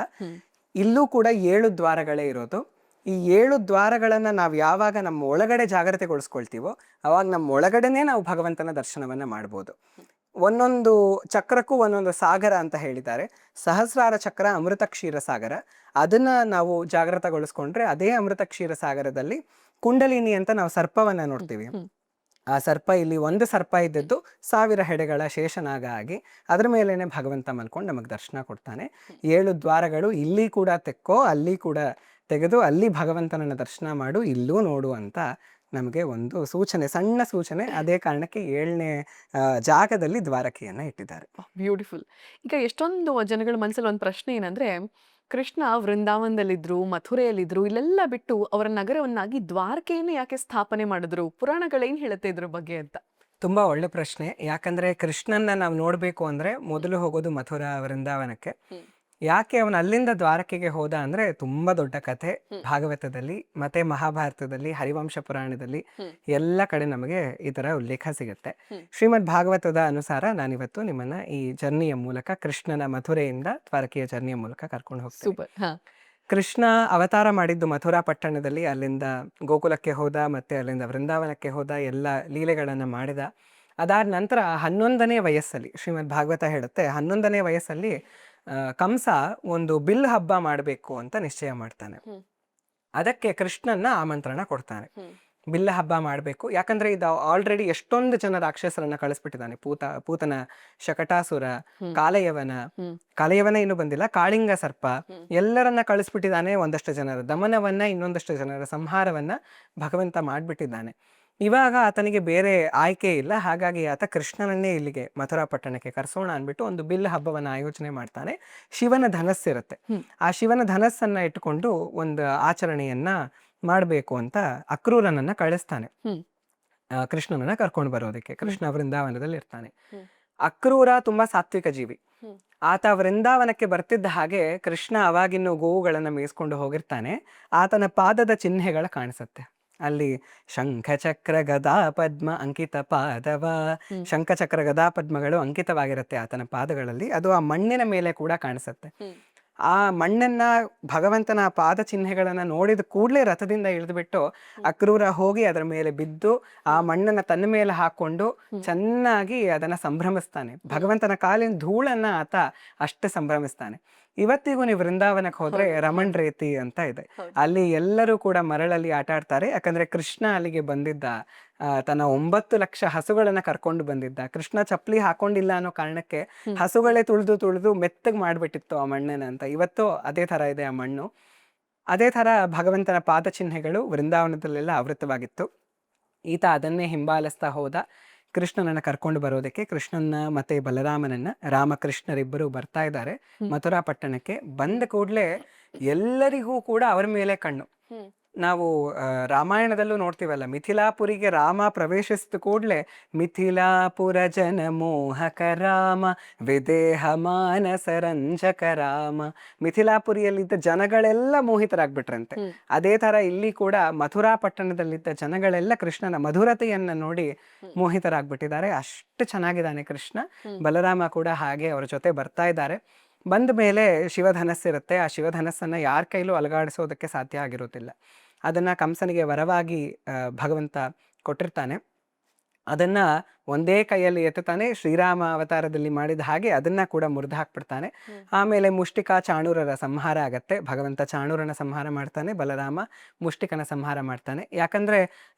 [SPEAKER 1] ಇಲ್ಲೂ ಕೂಡ 7 ದ್ವಾರಗಳೇ ಇರೋದು. ಈ 7 ದ್ವಾರಗಳನ್ನ ನಾವು ಯಾವಾಗ ನಮ್ಮ ಒಳಗಡೆ ಜಾಗ್ರತೆಗೊಳಿಸ್ಕೊಳ್ತೀವೋ ಅವಾಗ ನಮ್ಮ ಒಳಗಡೆನೆ ನಾವು ಭಗವಂತನ ದರ್ಶನವನ್ನ ಮಾಡ್ಬೋದು. ಒಂದೊಂದು ಚಕ್ರಕ್ಕೂ ಒಂದೊಂದು ಸಾಗರ ಅಂತ ಹೇಳಿದ್ದಾರೆ. ಸಹಸ್ರಾರ ಚಕ್ರ ಅಮೃತ ಕ್ಷೀರ ಸಾಗರ. ಅದನ್ನ ನಾವು ಜಾಗೃತಗೊಳಿಸ್ಕೊಂಡ್ರೆ ಅದೇ ಅಮೃತ ಕ್ಷೀರ ಸಾಗರದಲ್ಲಿ ಕುಂಡಲಿನಿ ಅಂತ ನಾವು ಸರ್ಪವನ್ನ ನೋಡ್ತೀವಿ. ಆ ಸರ್ಪ ಇಲ್ಲಿ ಒಂದು ಸರ್ಪ ಇದ್ದದ್ದು 1000 ಹೆಡೆಗಳ ಶೇಷನಾಗ ಆಗಿ ಅದ್ರ ಮೇಲೇನೆ ಭಗವಂತ ಮಲ್ಕೊಂಡು ನಮಗೆ ದರ್ಶನ ಕೊಡ್ತಾನೆ. 7 ದ್ವಾರಗಳು ಇಲ್ಲಿ ಕೂಡ ತೆಕ್ಕೋ, ಅಲ್ಲಿ ಕೂಡ ತೆಗೆದು ಅಲ್ಲಿ ಭಗವಂತನನ್ನ ದರ್ಶನ ಮಾಡು, ಇಲ್ಲೂ ನೋಡು ಅಂತ ನಮಗೆ ಒಂದು ಸೂಚನೆ, ಸಣ್ಣ ಸೂಚನೆ. ಅದೇ ಕಾರಣಕ್ಕೆ 7ನೇ ಜಾಗದಲ್ಲಿ ದ್ವಾರಕೆಯನ್ನ ಇಟ್ಟಿದ್ದಾರೆ.
[SPEAKER 2] ಬ್ಯೂಟಿಫುಲ್. ಈಗ ಎಷ್ಟೊಂದು ಜನಗಳ ಮನಸ್ಸಲ್ಲಿ ಒಂದು ಪ್ರಶ್ನೆ ಏನಂದ್ರೆ, ಕೃಷ್ಣ ವೃಂದಾವನದಲ್ಲಿದ್ರು, ಮಥುರೆಯಲ್ಲಿದ್ರು, ಇಲ್ಲೆಲ್ಲ ಬಿಟ್ಟು ಅವರ ನಗರವನ್ನಾಗಿ ದ್ವಾರಕೆಯನ್ನು ಯಾಕೆ ಸ್ಥಾಪನೆ ಮಾಡಿದ್ರು? ಪುರಾಣಗಳೇನ್ ಹೇಳುತ್ತೆ ಇದ್ರ ಬಗ್ಗೆ ಅಂತ?
[SPEAKER 1] ತುಂಬಾ ಒಳ್ಳೆ ಪ್ರಶ್ನೆ. ಯಾಕಂದ್ರೆ ಕೃಷ್ಣನ್ನ ನಾವು ನೋಡ್ಬೇಕು ಅಂದ್ರೆ ಮೊದಲು ಹೋಗೋದು ಮಥುರಾ ವೃಂದಾವನಕ್ಕೆ. ಯಾಕೆ ಅವನು ಅಲ್ಲಿಂದ ದ್ವಾರಕೆಗೆ ಹೋದ ಅಂದ್ರೆ ತುಂಬಾ ದೊಡ್ಡ ಕಥೆ. ಭಾಗವತದಲ್ಲಿ ಮತ್ತೆ ಮಹಾಭಾರತದಲ್ಲಿ, ಹರಿವಂಶ ಪುರಾಣದಲ್ಲಿ ಎಲ್ಲ ಕಡೆ ನಮಗೆ ಇದರ ಉಲ್ಲೇಖ ಸಿಗುತ್ತೆ. ಶ್ರೀಮದ್ ಭಾಗವತದ ಅನುಸಾರ ನಾನಿವತ್ತು ನಿಮ್ಮನ್ನ ಈ ಜರ್ನಿಯ ಮೂಲಕ, ಕೃಷ್ಣನ ಮಥುರೆಯಿಂದ ದ್ವಾರಕೆಯ ಜರ್ನಿಯ ಮೂಲಕ ಕರ್ಕೊಂಡು ಹೋಗ್ತೀನಿ.
[SPEAKER 2] ಸೂಪರ್.
[SPEAKER 1] ಕೃಷ್ಣ ಅವತಾರ ಮಾಡಿದ್ದು ಮಥುರಾ ಪಟ್ಟಣದಲ್ಲಿ. ಅಲ್ಲಿಂದ ಗೋಕುಲಕ್ಕೆ ಹೋದ, ಮತ್ತೆ ಅಲ್ಲಿಂದ ವೃಂದಾವನಕ್ಕೆ ಹೋದ, ಎಲ್ಲ ಲೀಲೆಗಳನ್ನ ಮಾಡಿದ. ಅದಾದ ನಂತರ 11ನೇ ವಯಸ್ಸಲ್ಲಿ, ಶ್ರೀಮದ್ ಭಾಗವತ ಹೇಳುತ್ತೆ, 11ನೇ ವಯಸ್ಸಲ್ಲಿ ಕಂಸ ಒಂದು ಬಿಲ್ ಹಬ್ಬ ಮಾಡಬೇಕು ಅಂತ ನಿಶ್ಚಯ ಮಾಡ್ತಾನೆ. ಅದಕ್ಕೆ ಕೃಷ್ಣನ್ನ ಆಮಂತ್ರಣ ಕೊಡ್ತಾನೆ. ಬಿಲ್ಲ ಹಬ್ಬ ಮಾಡಬೇಕು, ಯಾಕಂದ್ರೆ ಇದು ಆಲ್ರೆಡಿ ಎಷ್ಟೊಂದು ಜನ ರಾಕ್ಷಸರನ್ನ ಕಳಿಸ್ಬಿಟ್ಟಿದ್ದಾನೆ. ಪೂತನ, ಶಕಟಾಸುರ, ಕಾಲಯವನ ಇನ್ನೂ ಬಂದಿಲ್ಲ, ಕಾಳಿಂಗ ಸರ್ಪ, ಎಲ್ಲರನ್ನ ಕಳಿಸ್ಬಿಟ್ಟಿದ್ದಾನೆ. ಒಂದಷ್ಟು ಜನರ ದಮನವನ್ನ, ಇನ್ನೊಂದಷ್ಟು ಜನರ ಸಂಹಾರವನ್ನ ಭಗವಂತ ಮಾಡ್ಬಿಟ್ಟಿದ್ದಾನೆ. ಇವಾಗ ಆತನಿಗೆ ಬೇರೆ ಆಯ್ಕೆ ಇಲ್ಲ. ಹಾಗಾಗಿ ಆತ ಕೃಷ್ಣನನ್ನೇ ಇಲ್ಲಿಗೆ ಮಥುರಾ ಪಟ್ಟಣಕ್ಕೆ ಕರ್ಸೋಣ ಅನ್ಬಿಟ್ಟು ಒಂದು ಬಿಲ್ ಹಬ್ಬವನ್ನ ಆಯೋಜನೆ ಮಾಡ್ತಾನೆ. ಶಿವನ ಧನಸ್ಸಿರುತ್ತೆ. ಆ ಶಿವನ ಧನಸ್ಸನ್ನ ಇಟ್ಟುಕೊಂಡು ಒಂದು ಆಚರಣೆಯನ್ನ ಮಾಡಬೇಕು ಅಂತ ಅಕ್ರೂರನನ್ನ ಕಳಿಸ್ತಾನೆ ಕೃಷ್ಣನನ್ನ ಕರ್ಕೊಂಡು ಬರೋದಕ್ಕೆ. ಕೃಷ್ಣ ವೃಂದಾವನದಲ್ಲಿ ಇರ್ತಾನೆ. ಅಕ್ರೂರ ತುಂಬಾ ಸಾತ್ವಿಕ ಜೀವಿ. ಆತ ವೃಂದಾವನಕ್ಕೆ ಬರ್ತಿದ್ದ ಹಾಗೆ ಕೃಷ್ಣ ಅವಾಗಿನ್ನು ಗೋವುಗಳನ್ನ ಮೇಯಿಸ್ಕೊಂಡು ಹೋಗಿರ್ತಾನೆ. ಆತನ ಪಾದದ ಚಿಹ್ನೆಗಳು ಕಾಣಿಸುತ್ತೆ. ಅಲ್ಲಿ ಶಂಖಚಕ್ರ ಗದಾ ಪದ್ಮ ಅಂಕಿತ ಪಾದವ, ಶಂಖಚಕ್ರ ಗದಾ ಪದ್ಮಗಳು ಅಂಕಿತವಾಗಿರುತ್ತೆ ಆತನ ಪಾದಗಳಲ್ಲಿ. ಅದು ಆ ಮಣ್ಣಿನ ಮೇಲೆ ಕೂಡ ಕಾಣಿಸುತ್ತೆ. ಆ ಮಣ್ಣನ್ನ, ಭಗವಂತನ ಪಾದ ಚಿಹ್ನೆಗಳನ್ನ ನೋಡಿದ ಕೂಡಲೇ ರಥದಿಂದ ಇಳಿದುಬಿಟ್ಟು ಅಕ್ರೂರ ಹೋಗಿ ಅದರ ಮೇಲೆ ಬಿದ್ದು ಆ ಮಣ್ಣನ್ನ ತನ್ನ ಮೇಲೆ ಹಾಕೊಂಡು ಚೆನ್ನಾಗಿ ಅದನ್ನ ಸಂಭ್ರಮಿಸ್ತಾನೆ. ಭಗವಂತನ ಕಾಲಿನ ಧೂಳನ್ನ ಆತ ಅಷ್ಟೇ ಸಂಭ್ರಮಿಸ್ತಾನೆ. ಇವತ್ತಿಗೂ ನೀವು ವೃಂದಾವನಕ್ಕೆ ಹೋದ್ರೆ ರಮಣ್ ರೇತಿ ಅಂತ ಇದೆ. ಅಲ್ಲಿ ಎಲ್ಲರೂ ಕೂಡ ಮರಳಲ್ಲಿ ಆಟ ಆಡ್ತಾರೆ. ಯಾಕಂದ್ರೆ ಕೃಷ್ಣ ಅಲ್ಲಿಗೆ ಬಂದಿದ್ದ, ತನ್ನ 9 ಲಕ್ಷ ಹಸುಗಳನ್ನ ಕರ್ಕೊಂಡು ಬಂದಿದ್ದ. ಕೃಷ್ಣ ಚಪ್ಪಲಿ ಹಾಕೊಂಡಿಲ್ಲ ಅನ್ನೋ ಕಾರಣಕ್ಕೆ ಹಸುಗಳೇ ತುಳಿದು ಮೆತ್ತಗ್ ಮಾಡ್ಬಿಟ್ಟಿತ್ತು ಆ ಮಣ್ಣನ್ನ ಅಂತ. ಇವತ್ತು ಅದೇ ತರ ಇದೆ ಆ ಮಣ್ಣು. ಅದೇ ತರ ಭಗವಂತನ ಪಾದ ಚಿಹ್ನೆಗಳು ವೃಂದಾವನದಲ್ಲೆಲ್ಲ ಆವೃತವಾಗಿತ್ತು. ಈತ ಅದನ್ನೇ ಹಿಂಬಾಲಿಸ್ತಾ ಹೋದ. ಕೃಷ್ಣನನ್ನ ಕರ್ಕೊಂಡು ಬರೋದಕ್ಕೆ ಕೃಷ್ಣನ್ನ ಮತ್ತೆ ಬಲರಾಮನನ್ನ, ರಾಮಕೃಷ್ಣರಿಬ್ಬರು ಬರ್ತಾ ಇದ್ದಾರೆ ಮಥುರಾ ಪಟ್ಟಣಕ್ಕೆ. ಬಂದ ಕೂಡಲೇ ಎಲ್ಲರಿಗೂ ಕೂಡ ಅವರ ಮೇಲೆ ಕಣ್ಣು. ನಾವು ರಾಮಾಯಣದಲ್ಲೂ ನೋಡ್ತೀವಲ್ಲ, ಮಿಥಿಲಾಪುರಿಗೆ ರಾಮ ಪ್ರವೇಶಿಸಿದ ಕೂಡಲೇ ಮಿಥಿಲಾಪುರ ಜನ ಮೋಹಕ ರಾಮ ವಿದೇಹ ಮಾನಸ ರಂಜಕ ರಾಮ. ಮಿಥಿಲಾಪುರಿಯಲ್ಲಿದ್ದ ಜನಗಳೆಲ್ಲ ಮೋಹಿತರಾಗ್ಬಿಟ್ರಂತೆ. ಅದೇ ತರ ಇಲ್ಲಿ ಕೂಡ ಮಥುರಾ ಪಟ್ಟಣದಲ್ಲಿದ್ದ ಜನಗಳೆಲ್ಲ ಕೃಷ್ಣನ ಮಧುರತೆಯನ್ನ ನೋಡಿ ಮೋಹಿತರಾಗ್ಬಿಟ್ಟಿದ್ದಾರೆ. ಅಷ್ಟು ಚೆನ್ನಾಗಿದ್ದಾನೆ ಕೃಷ್ಣ. ಬಲರಾಮ ಕೂಡ ಹಾಗೆ ಅವರ ಜೊತೆ ಬರ್ತಾ ಇದ್ದಾರೆ. ಬಂದ ಮೇಲೆ ಶಿವಧನಸ್ಸಿರುತ್ತೆ. ಆ ಶಿವಧನಸ್ಸನ್ನ ಯಾರ ಕೈಲೂ ಅಲಗಾಡಿಸೋದಕ್ಕೆ ಸಾಧ್ಯ ಆಗಿರೋದಿಲ್ಲ. ಅದನ್ನ ಕಂಸನಿಗೆ ವರವಾಗಿ ಭಗವಂತ ಕೊಟ್ಟಿರ್ತಾನೆ. ಅದನ್ನ ಒಂದೇ ಕೈಯಲ್ಲಿ ಎತ್ತುತ್ತಾನೆ. ಶ್ರೀರಾಮ ಅವತಾರದಲ್ಲಿ ಮಾಡಿದ ಹಾಗೆ ಅದನ್ನ ಕೂಡ ಮುರಿದು ಹಾಕ್ಬಿಡ್ತಾನೆ. ಆಮೇಲೆ ಮುಷ್ಟಿಕಾ ಚಾಣೂರರ ಸಂಹಾರ ಆಗತ್ತೆ. ಭಗವಂತ ಚಾಣೂರನ ಸಂಹಾರ ಮಾಡ್ತಾನೆ, ಬಲರಾಮ ಮುಷ್ಟಿಕನ ಸಂಹಾರ ಮಾಡ್ತಾನೆ. ಯಾಕಂದ್ರೆ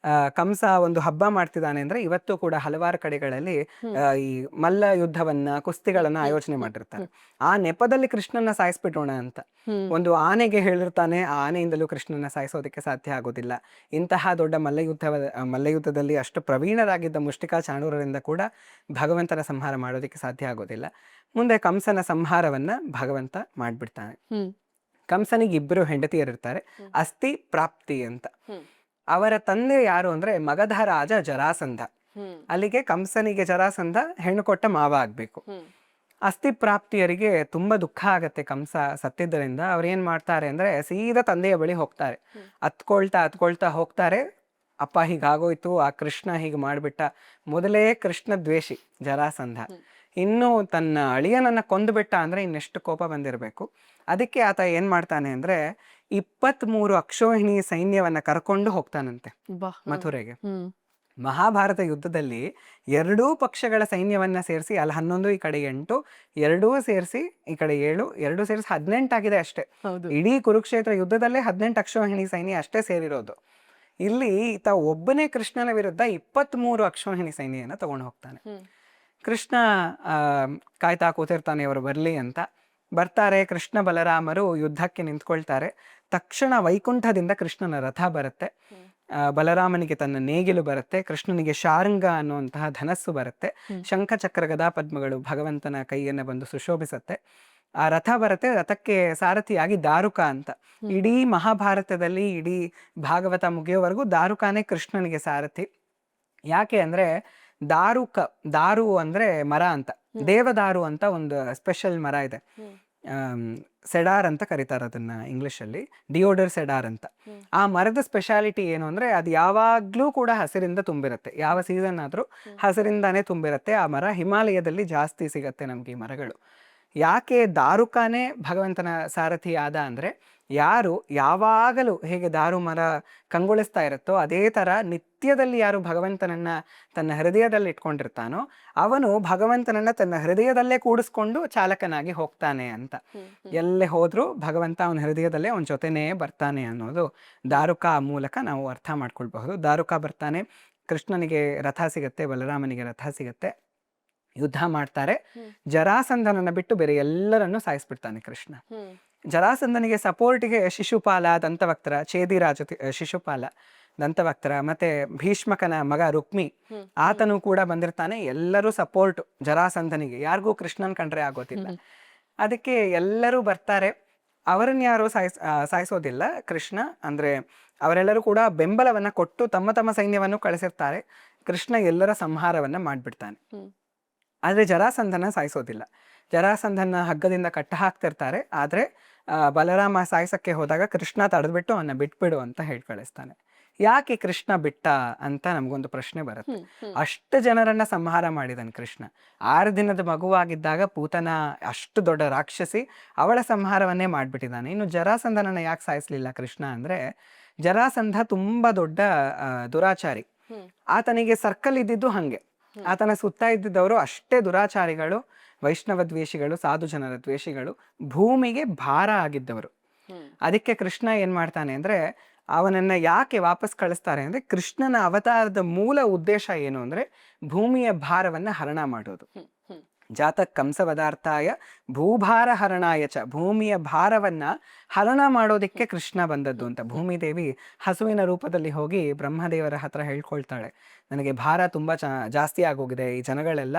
[SPEAKER 1] ಕಂಸ ಒಂದು ಹಬ್ಬ ಮಾಡ್ತಿದ್ದಾನೆ ಅಂದ್ರೆ ಇವತ್ತು ಕೂಡ ಹಲವಾರು ಕಡೆಗಳಲ್ಲಿ ಈ ಮಲ್ಲ ಯುದ್ಧವನ್ನ, ಕುಸ್ತಿಗಳನ್ನ ಆಯೋಜನೆ ಮಾಡಿರ್ತಾರೆ. ಆ ನೆಪದಲ್ಲಿ ಕೃಷ್ಣನ ಸಾಯಿಸ್ಬಿಡೋಣ ಅಂತ ಒಂದು ಆನೆಗೆ ಹೇಳಿರ್ತಾನೆ. ಆ ಆನೆಯಿಂದಲೂ ಕೃಷ್ಣನ ಸಾಯಿಸೋದಕ್ಕೆ ಸಾಧ್ಯ ಆಗೋದಿಲ್ಲ. ಇಂತಹ ದೊಡ್ಡ ಮಲ್ಲಯುದ್ಧದಲ್ಲಿ ಅಷ್ಟು ಪ್ರವೀಣರಾಗಿದ್ದ ಮುಷ್ಟಿಕಾ ಚಾಣೂರರಿಂದ ಕೂಡ ಭಗವಂತನ ಸಂಹಾರ ಮಾಡೋದಕ್ಕೆ ಸಾಧ್ಯ ಆಗೋದಿಲ್ಲ. ಮುಂದೆ ಕಂಸನ ಸಂಹಾರವನ್ನ ಭಗವಂತ ಮಾಡ್ಬಿಡ್ತಾನೆ. ಕಂಸನಿಗೆ ಇಬ್ಬರು ಹೆಂಡತಿಯರಿರ್ತಾರೆ, ಅಸ್ಥಿ ಪ್ರಾಪ್ತಿ ಅಂತ. ಅವರ ತಂದೆ ಯಾರು ಅಂದ್ರೆ ಮಗಧ ರಾಜ ಜರಾಸಂಧ. ಅಲ್ಲಿಗೆ ಕಂಸನಿಗೆ ಜರಾಸಂಧ ಹೆಣ್ಣು ಕೊಟ್ಟ ಮಾವ ಆಗ್ಬೇಕು. ಅಸ್ಥಿ ಪ್ರಾಪ್ತಿಯರಿಗೆ ತುಂಬಾ ದುಃಖ ಆಗತ್ತೆ ಕಂಸ ಸತ್ತಿದ್ದರಿಂದ. ಅವ್ರು ಏನ್ ಮಾಡ್ತಾರೆ ಅಂದ್ರೆ ಸೀದಾ ತಂದೆಯ ಬಳಿ ಹೋಗ್ತಾರೆ. ಅತ್ಕೊಳ್ತಾ ಹೋಗ್ತಾರೆ. ಅಪ್ಪ ಹೀಗಾಗೋಯ್ತು, ಆ ಕೃಷ್ಣ ಹೀಗೆ ಮಾಡ್ಬಿಟ್ಟ. ಮೊದಲೇ ಕೃಷ್ಣ ದ್ವೇಷಿ ಜರಾಸಂಧ, ಇನ್ನು ತನ್ನ ಅಳಿಯನನ್ನ ಕೊಂದುಬಿಟ್ಟ ಅಂದ್ರೆ ಇನ್ನೆಷ್ಟು ಕೋಪ ಬಂದಿರಬೇಕು. ಅದಕ್ಕೆ ಆತ ಏನ್ ಮಾಡ್ತಾನೆ ಅಂದ್ರೆ 23 ಅಕ್ಷೋಹಿಣಿ ಸೈನ್ಯವನ್ನ ಕರ್ಕೊಂಡು ಹೋಗ್ತಾನಂತೆ ಮಥುರೆಗೆ. ಮಹಾಭಾರತ ಯುದ್ಧದಲ್ಲಿ ಎರಡೂ ಪಕ್ಷಗಳ ಸೈನ್ಯವನ್ನ ಸೇರಿಸಿ, ಅಲ್ಲಿ 11 ಈ ಕಡೆ 8, ಎರಡೂ ಸೇರಿಸಿ ಈ ಕಡೆ 7, ಎರಡೂ ಸೇರಿಸಿ 18 ಆಗಿದೆ ಅಷ್ಟೇ. ಇಡೀ ಕುರುಕ್ಷೇತ್ರ ಯುದ್ಧದಲ್ಲೇ 18 ಅಕ್ಷೋಹಿಣಿ ಸೈನ್ಯ ಅಷ್ಟೇ ಸೇರಿರೋದು. ಇಲ್ಲಿ ಈತ ಒಬ್ಬನೇ ಕೃಷ್ಣನ ವಿರುದ್ಧ 23 ಅಕ್ಷೋಹಿಣಿ ಸೈನ್ಯನ ತಗೊಂಡು ಹೋಗ್ತಾನೆ. ಕೃಷ್ಣ ಕಾಯ್ತಾ ಕೂತಿರ್ತಾನೆ ಅವರು ಬರ್ಲಿ ಅಂತ. ಬರ್ತಾರೆ, ಕೃಷ್ಣ ಬಲರಾಮರು ಯುದ್ಧಕ್ಕೆ ನಿಂತ್ಕೊಳ್ತಾರೆ. ತಕ್ಷಣ ವೈಕುಂಠದಿಂದ ಕೃಷ್ಣನ ರಥ ಬರುತ್ತೆ. ಬಲರಾಮನಿಗೆ ತನ್ನ ನೇಗಿಲು ಬರುತ್ತೆ, ಕೃಷ್ಣನಿಗೆ ಶಾರಂಗ ಅನ್ನುವಂತಹ ಧನಸ್ಸು ಬರುತ್ತೆ, ಶಂಖ ಚಕ್ರ ಗದಾ ಪದ್ಮಗಳು ಭಗವಂತನ ಕೈಯನ್ನು ಬಂದು ಸುಶೋಭಿಸುತ್ತೆ. ಆ ರಥ ಬರುತ್ತೆ. ರಥಕ್ಕೆ ಸಾರಥಿಯಾಗಿ ದಾರುಕ ಅಂತ. ಇಡೀ ಮಹಾಭಾರತದಲ್ಲಿ ಇಡೀ ಭಾಗವತ ಮುಗಿಯೋವರೆಗೂ ದಾರುಕಾನೇ ಕೃಷ್ಣನಿಗೆ ಸಾರಥಿ. ಯಾಕೆ ಅಂದ್ರೆ ದಾರು ಅಂದ್ರೆ ಮರ ಅಂತ, ದೇವದಾರು ಅಂತ ಒಂದು ಸ್ಪೆಷಲ್ ಮರ ಇದೆ. ಸೆಡಾರ್ ಅಂತ ಕರೀತಾರೆ ಅದನ್ನ ಇಂಗ್ಲಿಷಲ್ಲಿ, ಡಿಯೋಡರ್ ಸೆಡಾರ್ ಅಂತ. ಆ ಮರದ ಸ್ಪೆಷಾಲಿಟಿ ಏನು ಅಂದ್ರೆ ಅದು ಯಾವಾಗ್ಲೂ ಕೂಡ ಹಸಿರಿಂದ ತುಂಬಿರುತ್ತೆ. ಯಾವ ಸೀಸನ್ ಆದ್ರೂ ಹಸಿರಿಂದಾನೇ ತುಂಬಿರುತ್ತೆ ಆ ಮರ. ಹಿಮಾಲಯದಲ್ಲಿ ಜಾಸ್ತಿ ಸಿಗತ್ತೆ ನಮ್ಗೆ ಈ ಮರಗಳು. ಯಾಕೆ ದಾರುಕಾನೇ ಭಗವಂತನ ಸಾರಥಿ ಆದ ಅಂದ್ರೆ, ಯಾರು ಯಾವಾಗಲೂ ಹೇಗೆ ದಾರು ಮರ ಕಂಗೊಳಿಸ್ತಾ ಇರುತ್ತೋ ಅದೇ ತರ ನಿತ್ಯದಲ್ಲಿ ಯಾರು ಭಗವಂತನನ್ನ ತನ್ನ ಹೃದಯದಲ್ಲಿ ಇಟ್ಕೊಂಡಿರ್ತಾನೋ ಅವನು ಭಗವಂತನನ್ನ ತನ್ನ ಹೃದಯದಲ್ಲೇ ಕೂಡಿಸ್ಕೊಂಡು ಚಾಲಕನಾಗಿ ಹೋಗ್ತಾನೆ ಅಂತ. ಎಲ್ಲೇ ಹೋದ್ರೂ ಭಗವಂತ ಅವನ ಹೃದಯದಲ್ಲೇ ಅವನ ಜೊತೆನೇ ಬರ್ತಾನೆ ಅನ್ನೋದು ದಾರುಕ ಮೂಲಕ ನಾವು ಅರ್ಥ ಮಾಡ್ಕೊಳ್ಬಹುದು. ದಾರುಕ ಬರ್ತಾನೆ, ಕೃಷ್ಣನಿಗೆ ರಥ ಸಿಗತ್ತೆ, ಬಲರಾಮನಿಗೆ ರಥ ಸಿಗತ್ತೆ, ಯುದ್ಧ ಮಾಡ್ತಾರೆ. ಜರಾಸಂಧನನ್ನ ಬಿಟ್ಟು ಬೇರೆ ಎಲ್ಲರನ್ನು ಸಾಯಿಸ್ಬಿಡ್ತಾನೆ ಕೃಷ್ಣ. ಜರಾಸಂಧನಿಗೆ ಸಪೋರ್ಟಿಗೆ ಶಿಶುಪಾಲ, ದಂತವಕ್ತರ, ಛೇದಿರಾಜ ಶಿಶುಪಾಲ, ದಂತವಕ್ತರ, ಮತ್ತೆ ಭೀಷ್ಮಕನ ಮಗ ರುಕ್ಮಿ ಆತನು ಕೂಡ ಬಂದಿರ್ತಾನೆ. ಎಲ್ಲರೂ ಸಪೋರ್ಟ್ ಜರಾಸಂಧನಿಗೆ. ಯಾರಿಗೂ ಕೃಷ್ಣನ್ ಕಂಡ್ರೆ ಆಗೋದಿಲ್ಲ. ಅದಕ್ಕೆ ಎಲ್ಲರೂ ಬರ್ತಾರೆ. ಅವರನ್ನ ಯಾರು ಸಾಯಿಸೋದಿಲ್ಲ ಕೃಷ್ಣ. ಅಂದ್ರೆ ಅವರೆಲ್ಲರೂ ಕೂಡ ಬೆಂಬಲವನ್ನ ಕೊಟ್ಟು ತಮ್ಮ ತಮ್ಮ ಸೈನ್ಯವನ್ನು ಕಳಿಸಿರ್ತಾರೆ. ಕೃಷ್ಣ ಎಲ್ಲರ ಸಂಹಾರವನ್ನ ಮಾಡ್ಬಿಡ್ತಾನೆ. ಆದ್ರೆ ಜರಾಸಂಧನ ಸಾಯಿಸೋದಿಲ್ಲ. ಜರಾಸಂಧನ ಹಗ್ಗದಿಂದ ಕಟ್ಟ ಹಾಕ್ತಿರ್ತಾರೆ. ಆದ್ರೆ ಬಲರಾಮ ಸಾಯಿಸಕ್ಕೆ ಹೋದಾಗ ಕೃಷ್ಣ ತಡೆದ್ಬಿಟ್ಟು ಅವನ್ನ ಬಿಟ್ಬಿಡು ಅಂತ ಹೇಳಿ ಕಳಿಸ್ತಾನೆ. ಯಾಕೆ ಕೃಷ್ಣ ಬಿಟ್ಟ ಅಂತ ನಮ್ಗೊಂದು ಪ್ರಶ್ನೆ ಬರುತ್ತೆ. ಅಷ್ಟು ಜನರನ್ನ ಸಂಹಾರ ಮಾಡಿದನ್ ಕೃಷ್ಣ. 6 ದಿನದ ಮಗುವಾಗಿದ್ದಾಗ ಪೂತನ ಅಷ್ಟು ದೊಡ್ಡ ರಾಕ್ಷಸಿ, ಅವಳ ಸಂಹಾರವನ್ನೇ ಮಾಡ್ಬಿಟ್ಟಿದ್ದಾನೆ. ಇನ್ನು ಜರಾಸಂಧನನ್ನ ಯಾಕೆ ಸಾಯಿಸ್ಲಿಲ್ಲ ಕೃಷ್ಣ ಅಂದ್ರೆ, ಜರಾಸಂಧ ತುಂಬಾ ದೊಡ್ಡ ದುರಾಚಾರಿ. ಆತನಿಗೆ ಸರ್ಕಲ್ ಇದ್ದಿದ್ದು ಹಂಗೆ. ಆತನ ಸುತ್ತ ಇದ್ದಿದ್ದವರು ಅಷ್ಟೇ ದುರಾಚಾರಿಗಳು, ವೈಷ್ಣವ ದ್ವೇಷಿಗಳು, ಸಾಧು ಜನರ ದ್ವೇಷಿಗಳು, ಭೂಮಿಗೆ ಭಾರ ಆಗಿದ್ದವರು. ಅದಕ್ಕೆ ಕೃಷ್ಣ ಏನ್ ಮಾಡ್ತಾನೆ ಅಂದ್ರೆ, ಅವನನ್ನ ಯಾಕೆ ವಾಪಸ್ ಕಳಿಸ್ತಾರೆ ಅಂದ್ರೆ, ಕೃಷ್ಣನ ಅವತಾರದ ಮೂಲ ಉದ್ದೇಶ ಏನು ಅಂದ್ರೆ ಭೂಮಿಯ ಭಾರವನ್ನ ಹರಣ ಮಾಡೋದು. ಜಾತ ಕಂಸವದಾರ್ಥಾಯ ಭೂಭಾರ ಹರಣಾಯ ಚ, ಭೂಮಿಯ ಭಾರವನ್ನ ಹರಣ ಮಾಡೋದಿಕ್ಕೆ ಕೃಷ್ಣ ಬಂದದ್ದು ಅಂತ. ಭೂಮಿದೇವಿ ಹಸುವಿನ ರೂಪದಲ್ಲಿ ಹೋಗಿ ಬ್ರಹ್ಮದೇವರ ಹತ್ರ ಹೇಳ್ಕೊಳ್ತಾಳೆ, ನನಗೆ ಭಾರ ತುಂಬಾ ಜಾಸ್ತಿ ಆಗೋಗಿದೆ, ಈ ಜನಗಳೆಲ್ಲ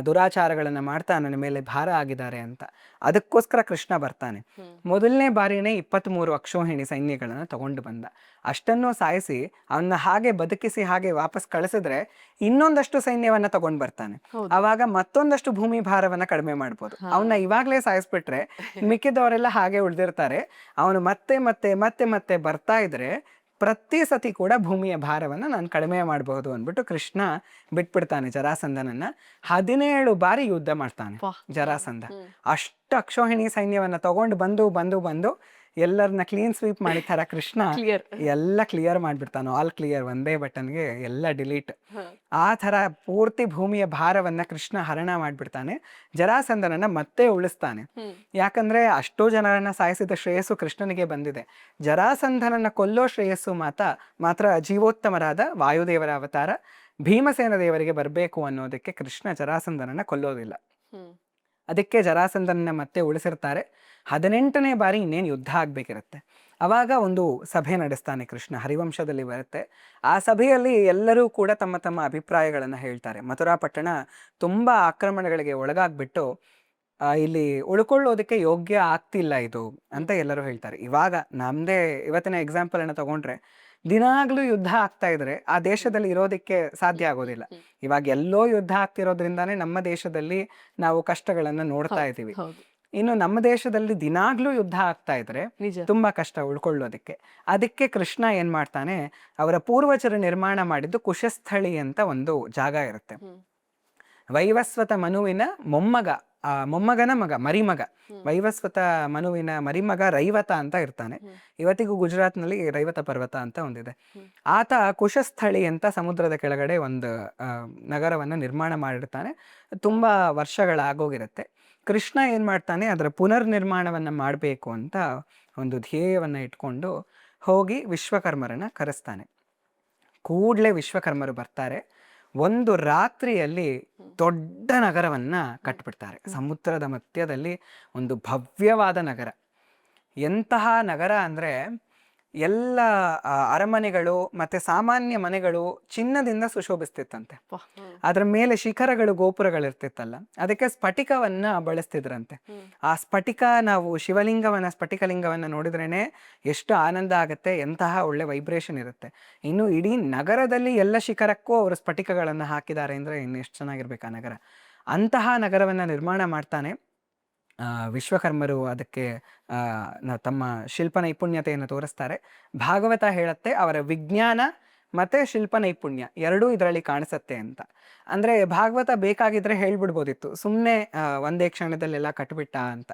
[SPEAKER 1] ದುರಾಚಾರಗಳನ್ನ ಮಾಡ್ತಾ ನನ್ನ ಮೇಲೆ ಭಾರ ಆಗಿದ್ದಾರೆ ಅಂತ. ಅದಕ್ಕೋಸ್ಕರ ಕೃಷ್ಣ ಬರ್ತಾನೆ. ಮೊದಲನೇ ಬಾರಿನೇ 23 ಅಕ್ಷೋಹಿಣಿ ಸೈನ್ಯಗಳನ್ನ ತಗೊಂಡು ಬಂದ. ಅಷ್ಟನ್ನು ಸಾಯಿಸಿ ಅವನ್ನ ಹಾಗೆ ಬದುಕಿಸಿ ಹಾಗೆ ವಾಪಸ್ ಕಳಿಸಿದ್ರೆ ಇನ್ನೊಂದಷ್ಟು ಸೈನ್ಯವನ್ನ ತಗೊಂಡ್ ಬರ್ತಾನೆ. ಅವಾಗ ಮತ್ತೊಂದಷ್ಟು ಭೂಮಿ ಭಾರವನ್ನ ಕಡಿಮೆ ಮಾಡ್ಬೋದು. ಅವನ್ನ ಇವಾಗ್ಲೇ ಸಾಯಿಸ್ಬಿಟ್ರೆ ಮಿಕ್ಕಿದವರೆಲ್ಲ ಹಾಗೆ ಉಳಿದಿರ್ತಾರೆ. ಅವನು ಮತ್ತೆ ಮತ್ತೆ ಮತ್ತೆ ಮತ್ತೆ ಬರ್ತಾ ಇದ್ರೆ ಪ್ರತಿ ಸತಿ ಕೂಡ ಭೂಮಿಯ ಭಾರವನ್ನ ನಾನು ಕಡಿಮೆ ಮಾಡಬಹುದು ಅಂದ್ಬಿಟ್ಟು ಕೃಷ್ಣ ಬಿಟ್ಬಿಡ್ತಾನೆ ಜರಾಸಂಧನನ್ನ. 17 ಬಾರಿ ಯುದ್ಧ ಮಾಡ್ತಾನೆ ಜರಾಸಂಧ. ಅಷ್ಟು ಅಕ್ಷೋಹಿಣಿ ಸೈನ್ಯವನ್ನ ತಗೊಂಡು ಬಂದು ಬಂದು ಬಂದು ಎಲ್ಲರನ್ನ ಕ್ಲೀನ್ ಸ್ವೀಪ್ ಮಾಡಿತಾರ ಕೃಷ್ಣ ಎಲ್ಲ ಕ್ಲಿಯರ್ ಮಾಡ್ಬಿಡ್ತಾನೆ. ಆಲ್ ಕ್ಲಿಯರ್, ಒಂದೇ ಬಟನ್ಗೆ ಎಲ್ಲ ಡಿಲೀಟ್. ಆ ತರ ಪೂರ್ತಿ ಭೂಮಿಯ ಭಾರವನ್ನ ಕೃಷ್ಣ ಹರಣ ಮಾಡ್ಬಿಡ್ತಾನೆ. ಜರಾಸಂಧನನ್ನ ಮತ್ತೆ ಉಳಿಸ್ತಾನೆ. ಯಾಕಂದ್ರೆ ಅಷ್ಟೋ ಜನರನ್ನ ಸಾಯಿಸಿದ ಶ್ರೇಯಸ್ಸು ಕೃಷ್ಣನಿಗೆ ಬಂದಿದೆ. ಜರಾಸಂಧನನ್ನ ಕೊಲ್ಲೋ ಶ್ರೇಯಸ್ಸು ಮಾತ್ರ ಜೀವೋತ್ತಮರಾದ ವಾಯುದೇವರ ಅವತಾರ ಭೀಮಸೇನ ದೇವರಿಗೆ ಬರಬೇಕು ಅನ್ನೋದಕ್ಕೆ ಕೃಷ್ಣ ಜರಾಸಂಧನನ್ನ ಕೊಲ್ಲೋದಿಲ್ಲ. ಅದಕ್ಕೆ ಜರಾಸಂಧನನ್ನ ಮತ್ತೆ ಉಳಿಸಿರ್ತಾರೆ. 18ನೇ ಬಾರಿ ಇನ್ನೇನು ಯುದ್ಧ ಆಗ್ಬೇಕಿರುತ್ತೆ. ಅವಾಗ ಒಂದು ಸಭೆ ನಡೆಸ್ತಾನೆ ಕೃಷ್ಣ, ಹರಿವಂಶದಲ್ಲಿ ಬರುತ್ತೆ. ಆ ಸಭೆಯಲ್ಲಿ ಎಲ್ಲರೂ ಕೂಡ ತಮ್ಮ ತಮ್ಮ ಅಭಿಪ್ರಾಯಗಳನ್ನು ಹೇಳ್ತಾರೆ. ಮಥುರಾ ಪಟ್ಟಣ ತುಂಬಾ ಆಕ್ರಮಣಗಳಿಗೆ ಒಳಗಾಗ್ಬಿಟ್ಟು ಇಲ್ಲಿ ಉಳ್ಕೊಳ್ಳೋದಕ್ಕೆ ಯೋಗ್ಯ ಆಗ್ತಿಲ್ಲ ಇದು ಅಂತ ಎಲ್ಲರೂ ಹೇಳ್ತಾರೆ. ಇವಾಗ ನಮ್ದೇ ಇವತ್ತಿನ ಎಕ್ಸಾಂಪಲ್ ಅನ್ನ ತಗೊಂಡ್ರೆ, ದಿನಾಗ್ಲೂ ಯುದ್ಧ ಆಗ್ತಾ ಇದ್ರೆ ಆ ದೇಶದಲ್ಲಿ ಇರೋದಕ್ಕೆ ಸಾಧ್ಯ ಆಗೋದಿಲ್ಲ. ಇವಾಗ ಎಲ್ಲೋ ಯುದ್ಧ ಆಗ್ತಿರೋದ್ರಿಂದಾನೇ ನಮ್ಮ ದೇಶದಲ್ಲಿ ನಾವು ಕಷ್ಟಗಳನ್ನ ನೋಡ್ತಾ ಇದ್ದೀವಿ.
[SPEAKER 2] ಹೌದು,
[SPEAKER 1] ಇನ್ನು ನಮ್ಮ ದೇಶದಲ್ಲಿ ದಿನಾಗ್ಲೂ ಯುದ್ಧ ಆಗ್ತಾ ಇದ್ರೆ
[SPEAKER 2] ನಿಜ.
[SPEAKER 1] ತುಂಬಾ ಕಷ್ಟ ಉಳ್ಕೊಳ್ಳೋದಕ್ಕೆ. ಅದಕ್ಕೆ ಕೃಷ್ಣ ಏನ್ ಮಾಡ್ತಾನೆ, ಅವರ ಪೂರ್ವಜರು ನಿರ್ಮಾಣ ಮಾಡಿದ್ದು ಕುಶಸ್ಥಳಿ ಅಂತ ಒಂದು ಜಾಗ ಇರುತ್ತೆ. ವೈವಸ್ವತ ಮನುವಿನ ಮೊಮ್ಮಗನ ಮಗ, ಮರಿಮಗ. ವೈವಸ್ವತ ಮನುವಿನ ಮರಿಮಗ ರೈವತ ಅಂತ ಇರ್ತಾನೆ. ಇವತ್ತಿಗೂ ಗುಜರಾತ್ನಲ್ಲಿ ರೈವತ ಪರ್ವತ ಅಂತ ಒಂದಿದೆ. ಆತ ಕುಶಸ್ಥಳಿ ಅಂತ ಸಮುದ್ರದ ಕೆಳಗಡೆ ಒಂದು ನಗರವನ್ನ ನಿರ್ಮಾಣ ಮಾಡಿರ್ತಾನೆ. ತುಂಬಾ ವರ್ಷಗಳಾಗೋಗಿರುತ್ತೆ. ಕೃಷ್ಣ ಏನ್ ಮಾಡ್ತಾನೆ, ಅದರ ಪುನರ್ ನಿರ್ಮಾಣವನ್ನ ಮಾಡಬೇಕು ಅಂತ ಒಂದು ಧ್ಯೇಯವನ್ನ ಇಟ್ಕೊಂಡು ಹೋಗಿ ವಿಶ್ವಕರ್ಮರನ್ನ ಕರೆಸ್ತಾನೆ. ಕೂಡ್ಲೆ ವಿಶ್ವಕರ್ಮರು ಬರ್ತಾರೆ. ಒಂದು ರಾತ್ರಿಯಲ್ಲಿ ದೊಡ್ಡ ನಗರವನ್ನ ಕಟ್ಬಿಡ್ತಾರೆ. ಸಮುದ್ರದ ಮಧ್ಯದಲ್ಲಿ ಒಂದು ಭವ್ಯವಾದ ನಗರ. ಎಂತಹ ನಗರ ಅಂದ್ರೆ ಎಲ್ಲ ಅರಮನೆಗಳು ಮತ್ತೆ ಸಾಮಾನ್ಯ ಮನೆಗಳು ಚಿನ್ನದಿಂದ ಸುಶೋಭಿಸ್ತಿತ್ತಂತೆ. ಅದ್ರ ಮೇಲೆ ಶಿಖರಗಳು, ಗೋಪುರಗಳಿರ್ತಿತ್ತಲ್ಲ, ಅದಕ್ಕೆ ಸ್ಫಟಿಕವನ್ನ ಬಳಸ್ತಿದ್ರಂತೆ. ಆ ಸ್ಫಟಿಕ, ನಾವು ಸ್ಫಟಿಕಲಿಂಗವನ್ನ ನೋಡಿದ್ರೇನೆ ಎಷ್ಟು ಆನಂದ ಆಗತ್ತೆ, ಎಂತಹ ಒಳ್ಳೆ ವೈಬ್ರೇಷನ್ ಇರುತ್ತೆ. ಇನ್ನು ಇಡೀ ನಗರದಲ್ಲಿ ಎಲ್ಲ ಶಿಖರಕ್ಕೂ ಅವರು ಸ್ಫಟಿಕಗಳನ್ನ ಹಾಕಿದ್ದಾರೆ ಅಂದ್ರೆ ಇನ್ನು ಎಷ್ಟು ಚೆನ್ನಾಗಿರ್ಬೇಕು ಆ ನಗರ. ಅಂತಹ ನಗರವನ್ನ ನಿರ್ಮಾಣ ಮಾಡ್ತಾನೆ ವಿಶ್ವಕರ್ಮರು. ಅದಕ್ಕೆ ತಮ್ಮ ಶಿಲ್ಪ ನೈಪುಣ್ಯತೆಯನ್ನು ತೋರಿಸ್ತಾರೆ. ಭಾಗವತ ಹೇಳುತ್ತೆ ಅವರ ವಿಜ್ಞಾನ ಮತ್ತೆ ಶಿಲ್ಪ ನೈಪುಣ್ಯ ಎರಡೂ ಇದರಲ್ಲಿ ಕಾಣಿಸುತ್ತೆ ಅಂತ. ಅಂದ್ರೆ ಭಾಗವತ ಬೇಕಾಗಿದ್ರೆ ಹೇಳ್ಬಿಡ್ಬೋದಿತ್ತು, ಸುಮ್ಮನೆ ಒಂದೇ ಕ್ಷಣದಲ್ಲೆಲ್ಲ ಕಟ್ಬಿಟ್ಟ ಅಂತ.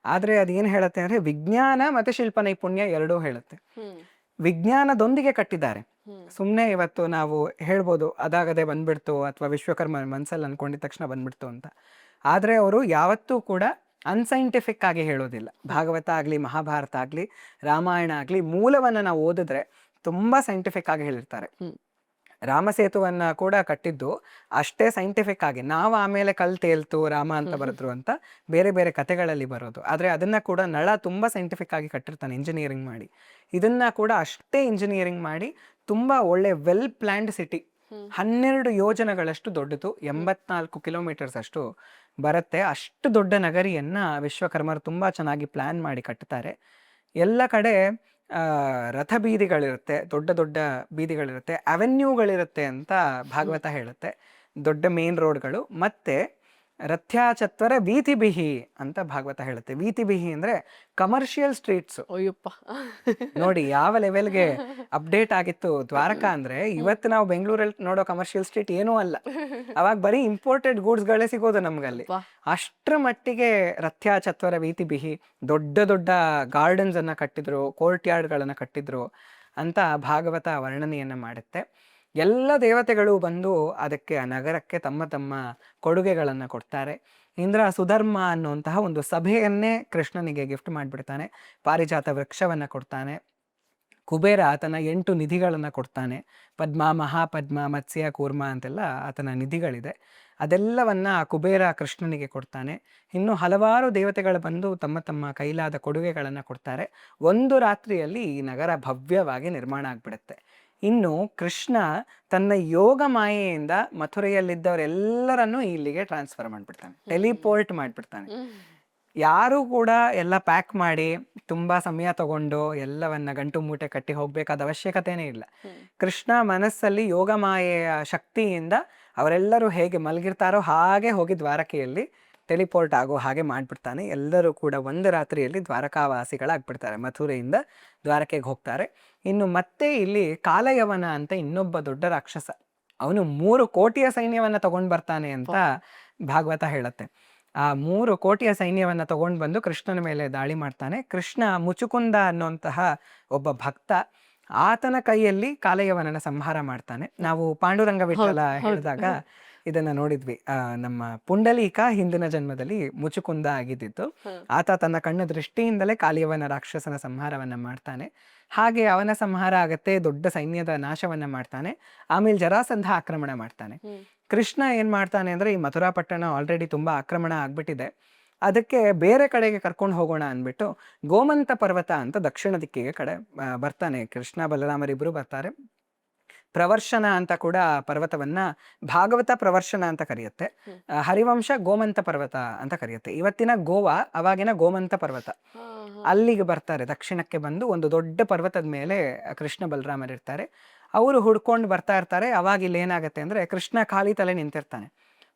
[SPEAKER 1] ಆದ್ರೆ ಅದೇನು ಹೇಳುತ್ತೆ ಅಂದ್ರೆ ವಿಜ್ಞಾನ ಮತ್ತೆ ಶಿಲ್ಪ ನೈಪುಣ್ಯ ಎರಡೂ ಹೇಳುತ್ತೆ. ವಿಜ್ಞಾನದೊಂದಿಗೆ ಕಟ್ಟಿದ್ದಾರೆ. ಸುಮ್ಮನೆ ಇವತ್ತು ನಾವು ಹೇಳ್ಬೋದು ಅದಾಗದೆ ಬಂದ್ಬಿಡ್ತು ಅಥವಾ ವಿಶ್ವಕರ್ಮ ಮನ್ಸಲ್ಲಿ ಅನ್ಕೊಂಡಿದ ತಕ್ಷಣ ಬಂದ್ಬಿಡ್ತು ಅಂತ. ಆದ್ರೆ ಅವರು ಯಾವತ್ತೂ ಕೂಡ ಅನ್ಸೈಂಟಿಫಿಕ್ ಆಗಿ ಹೇಳೋದಿಲ್ಲ. ಭಾಗವತ ಆಗ್ಲಿ, ಮಹಾಭಾರತ ಆಗ್ಲಿ, ರಾಮಾಯಣ ಆಗ್ಲಿ, ಮೂಲವನ್ನ ನಾವು ಓದಿದ್ರೆ ತುಂಬಾ ಸೈಂಟಿಫಿಕ್ ಆಗಿ ಹೇಳಿರ್ತಾರೆ. ರಾಮಸೇತುವನ್ನ ಕೂಡ ಕಟ್ಟಿದ್ದು ಅಷ್ಟೇ ಸೈಂಟಿಫಿಕ್ ಆಗಿ. ನಾವು ಆಮೇಲೆ ಕಲ್ ತೇಲ್ತು ರಾಮ ಅಂತ ಬರೆದ್ರು ಅಂತ ಬೇರೆ ಬೇರೆ ಕಥೆಗಳಲ್ಲಿ ಬರೋದು. ಆದ್ರೆ ಅದನ್ನ ಕೂಡ ನಳ ತುಂಬಾ ಸೈಂಟಿಫಿಕ್ ಆಗಿ ಕಟ್ಟಿರ್ತಾನೆ, ಇಂಜಿನಿಯರಿಂಗ್ ಮಾಡಿ. ಇದನ್ನ ಕೂಡ ಅಷ್ಟೇ ಇಂಜಿನಿಯರಿಂಗ್ ಮಾಡಿ ತುಂಬಾ ಒಳ್ಳೆ ವೆಲ್ ಪ್ಲಾನ್ಡ್ ಸಿಟಿ. 12 ಯೋಜನೆಗಳಷ್ಟು ದೊಡ್ಡದು, 84 ಕಿಲೋಮೀಟರ್ಸ್ ಅಷ್ಟು ಬರುತ್ತೆ. ಅಷ್ಟು ದೊಡ್ಡ ನಗರಿಯನ್ನ ವಿಶ್ವಕರ್ಮರು ತುಂಬಾ ಚೆನ್ನಾಗಿ ಪ್ಲಾನ್ ಮಾಡಿ ಕಟ್ಟುತ್ತಾರೆ. ಎಲ್ಲ ಕಡೆ ರಥ ಬೀದಿಗಳಿರುತ್ತೆ, ದೊಡ್ಡ ದೊಡ್ಡ ಬೀದಿಗಳಿರುತ್ತೆ, ಅವೆನ್ಯೂಗಳಿರುತ್ತೆ ಅಂತ ಭಾಗವತ ಹೇಳುತ್ತೆ. ದೊಡ್ಡ ಮೇನ್ ರೋಡ್ಗಳು. ಮತ್ತೆ ರಥ್ಯಾಚತ್ವರ ವೀತಿ ಬಿಹಿ ಅಂತ ಭಾಗವತ ಹೇಳುತ್ತೆ. ವೀತಿ ಬಿಹಿ ಅಂದ್ರೆ ಕಮರ್ಷಿಯಲ್ ಸ್ಟ್ರೀಟ್ಸ್.
[SPEAKER 2] ಅಯ್ಯಪ್ಪ,
[SPEAKER 1] ನೋಡಿ ಯಾವ ಲೆವೆಲ್ಗೆ ಅಪ್ಡೇಟ್ ಆಗಿತ್ತು ದ್ವಾರಕಾ ಅಂದ್ರೆ. ಇವತ್ತು ನಾವು ಬೆಂಗಳೂರಲ್ಲಿ ನೋಡೋ ಕಮರ್ಷಿಯಲ್ ಸ್ಟ್ರೀಟ್ ಏನೂ ಅಲ್ಲ. ಅವಾಗ ಬರೀ ಇಂಪೋರ್ಟೆಡ್ ಗೂಡ್ಸ್ ಗಳೇ ಸಿಗೋದು ನಮ್ಗಲ್ಲಿ. ಅಷ್ಟ್ರ ಮಟ್ಟಿಗೆ ರಥ್ಯಾಚತ್ವರ ವೀತಿ ಬಿಹಿ. ದೊಡ್ಡ ದೊಡ್ಡ ಗಾರ್ಡನ್ಸ್ ಅನ್ನ ಕಟ್ಟಿದ್ರು, ಕೋರ್ಟ್ ಯಾರ್ಡ್ ಗಳನ್ನ ಕಟ್ಟಿದ್ರು ಅಂತ ಭಾಗವತ ವರ್ಣನೆಯನ್ನ ಮಾಡುತ್ತೆ. ಎಲ್ಲ ದೇವತೆಗಳು ಬಂದು ಅದಕ್ಕೆ, ಆ ನಗರಕ್ಕೆ ತಮ್ಮ ತಮ್ಮ ಕೊಡುಗೆಗಳನ್ನು ಕೊಡ್ತಾರೆ. ಇಂದ್ರ ಸುಧರ್ಮ ಅನ್ನುವಂತಹ ಒಂದು ಸಭೆಯನ್ನೇ ಕೃಷ್ಣನಿಗೆ ಗಿಫ್ಟ್ ಮಾಡಿಬಿಡ್ತಾನೆ. ಪಾರಿಜಾತ ವೃಕ್ಷವನ್ನ ಕೊಡ್ತಾನೆ. ಕುಬೇರ ಆತನ 8 ನಿಧಿಗಳನ್ನು ಕೊಡ್ತಾನೆ. ಪದ್ಮ, ಮಹಾಪದ್ಮ, ಮತ್ಸ್ಯ, ಕೂರ್ಮ ಅಂತೆಲ್ಲ ಆತನ ನಿಧಿಗಳಿದೆ. ಅದೆಲ್ಲವನ್ನ ಕುಬೇರ ಕೃಷ್ಣನಿಗೆ ಕೊಡ್ತಾನೆ. ಇನ್ನು ಹಲವಾರು ದೇವತೆಗಳು ಬಂದು ತಮ್ಮ ತಮ್ಮ ಕೈಲಾದ ಕೊಡುಗೆಗಳನ್ನು ಕೊಡ್ತಾರೆ. ಒಂದು ರಾತ್ರಿಯಲ್ಲಿ ಈ ನಗರ ಭವ್ಯವಾಗಿ ನಿರ್ಮಾಣ ಆಗ್ಬಿಡುತ್ತೆ. ಇನ್ನು ಕೃಷ್ಣ ತನ್ನ ಯೋಗ ಮಾಯೆಯಿಂದ ಮಥುರೆಯಲ್ಲಿದ್ದವರೆಲ್ಲರನ್ನೂ ಇಲ್ಲಿಗೆ ಟ್ರಾನ್ಸ್ಫರ್ ಮಾಡ್ಬಿಡ್ತಾನೆ, ಟೆಲಿಪೋರ್ಟ್ ಮಾಡ್ಬಿಡ್ತಾನೆ. ಯಾರು ಕೂಡ ಎಲ್ಲ ಪ್ಯಾಕ್ ಮಾಡಿ ತುಂಬಾ ಸಮಯ ತಗೊಂಡು ಎಲ್ಲವನ್ನ ಗಂಟು ಮೂಟೆ ಕಟ್ಟಿ ಹೋಗ್ಬೇಕಾದ ಅವಶ್ಯಕತೆನೇ ಇಲ್ಲ. ಕೃಷ್ಣ ಮನಸ್ಸಲ್ಲಿ ಯೋಗ ಮಾಯೆಯ ಶಕ್ತಿಯಿಂದ ಅವರೆಲ್ಲರೂ ಹೇಗೆ ಮಲಗಿರ್ತಾರೋ ಹಾಗೆ ಹೋಗಿ ದ್ವಾರಕೆಯಲ್ಲಿ ಟೆಲಿಪೋರ್ಟ್ ಆಗೋ ಹಾಗೆ ಮಾಡ್ಬಿಡ್ತಾನೆ. ಎಲ್ಲರೂ ಕೂಡ ಒಂದು ರಾತ್ರಿಯಲ್ಲಿ ದ್ವಾರಕಾವಾಸಿಗಳಾಗ್ಬಿಡ್ತಾರೆ. ಮಥುರೆಯಿಂದ ದ್ವಾರಕೆಗೆ ಹೋಗ್ತಾರೆ. ಇನ್ನು ಮತ್ತೆ ಇಲ್ಲಿ ಕಾಲಯವನ ಅಂತ ಇನ್ನೊಬ್ಬ ದೊಡ್ಡ ರಾಕ್ಷಸ, ಅವನು 3 ಕೋಟಿಯ ಸೈನ್ಯವನ್ನ ತಗೊಂಡ್ ಬರ್ತಾನೆ ಅಂತ ಭಾಗವತ ಹೇಳುತ್ತೆ. ಆ 3 ಕೋಟಿಯ ಸೈನ್ಯವನ್ನ ತಗೊಂಡ್ ಬಂದು ಕೃಷ್ಣನ ಮೇಲೆ ದಾಳಿ ಮಾಡ್ತಾನೆ. ಕೃಷ್ಣ ಮುಚುಕುಂದ ಅನ್ನುವಂತಹ ಒಬ್ಬ ಭಕ್ತ, ಆತನ ಕೈಯಲ್ಲಿ ಕಾಲಯವನನ್ನ ಸಂಹಾರ ಮಾಡ್ತಾನೆ. ನಾವು ಪಾಂಡುರಂಗ ವಿಠಲ ಹೇಳಿದಾಗ ಇದನ್ನ ನೋಡಿದ್ವಿ. ನಮ್ಮ ಪುಂಡಲೀಕ ಹಿಂದಿನ ಜನ್ಮದಲ್ಲಿ ಮುಚುಕುಂದ ಆಗಿದ್ದಿತ್ತು. ಆತ ತನ್ನ ಕಣ್ಣ ದೃಷ್ಟಿಯಿಂದಲೇ ಕಾಲಯವನ ರಾಕ್ಷಸನ ಸಂಹಾರವನ್ನ ಮಾಡ್ತಾನೆ. ಹಾಗೆ ಅವನ ಸಂಹಾರ ಆಗತ್ತೆ, ದೊಡ್ಡ ಸೈನ್ಯದ ನಾಶವನ್ನ ಮಾಡ್ತಾನೆ. ಆಮೇಲೆ ಜರಾಸಂಧ ಆಕ್ರಮಣ ಮಾಡ್ತಾನೆ. ಕೃಷ್ಣ ಏನ್ ಮಾಡ್ತಾನೆ ಅಂದ್ರೆ, ಈ ಮಥುರಾ ಪಟ್ಟಣ ಆಲ್ರೆಡಿ ತುಂಬಾ ಆಕ್ರಮಣ ಆಗ್ಬಿಟ್ಟಿದೆ, ಅದಕ್ಕೆ ಬೇರೆ ಕಡೆಗೆ ಕರ್ಕೊಂಡು ಹೋಗೋಣ ಅಂದ್ಬಿಟ್ಟು ಗೋಮಂತ ಪರ್ವತ ಅಂತ ದಕ್ಷಿಣ ದಿಕ್ಕಿಗೆ ಕಡೆ ಬರ್ತಾನೆ. ಕೃಷ್ಣ ಬಲರಾಮರಿಬ್ರು ಬರ್ತಾರೆ. ಪ್ರವರ್ಶನ ಅಂತ ಕೂಡ ಪರ್ವತವನ್ನ ಭಾಗವತ ಪ್ರವರ್ಶನ ಅಂತ ಕರೆಯುತ್ತೆ. ಹರಿವಂಶ ಗೋಮಂತ ಪರ್ವತ ಅಂತ ಕರೆಯುತ್ತೆ. ಇವತ್ತಿನ ಗೋವಾ ಅವಾಗಿನ ಗೋಮಂತ ಪರ್ವತ. ಅಲ್ಲಿಗೆ ಬರ್ತಾರೆ, ದಕ್ಷಿಣಕ್ಕೆ ಬಂದು ಒಂದು ದೊಡ್ಡ ಪರ್ವತದ ಮೇಲೆ ಕೃಷ್ಣ ಬಲರಾಮರಿರ್ತಾರೆ. ಅವರು ಹುಡ್ಕೊಂಡು ಬರ್ತಾ ಇರ್ತಾರೆ. ಅವಾಗ ಇಲ್ಲಿ ಏನಾಗುತ್ತೆ ಅಂದ್ರೆ ಕೃಷ್ಣ ಖಾಲಿ ತಲೆ ನಿಂತಿರ್ತಾನೆ.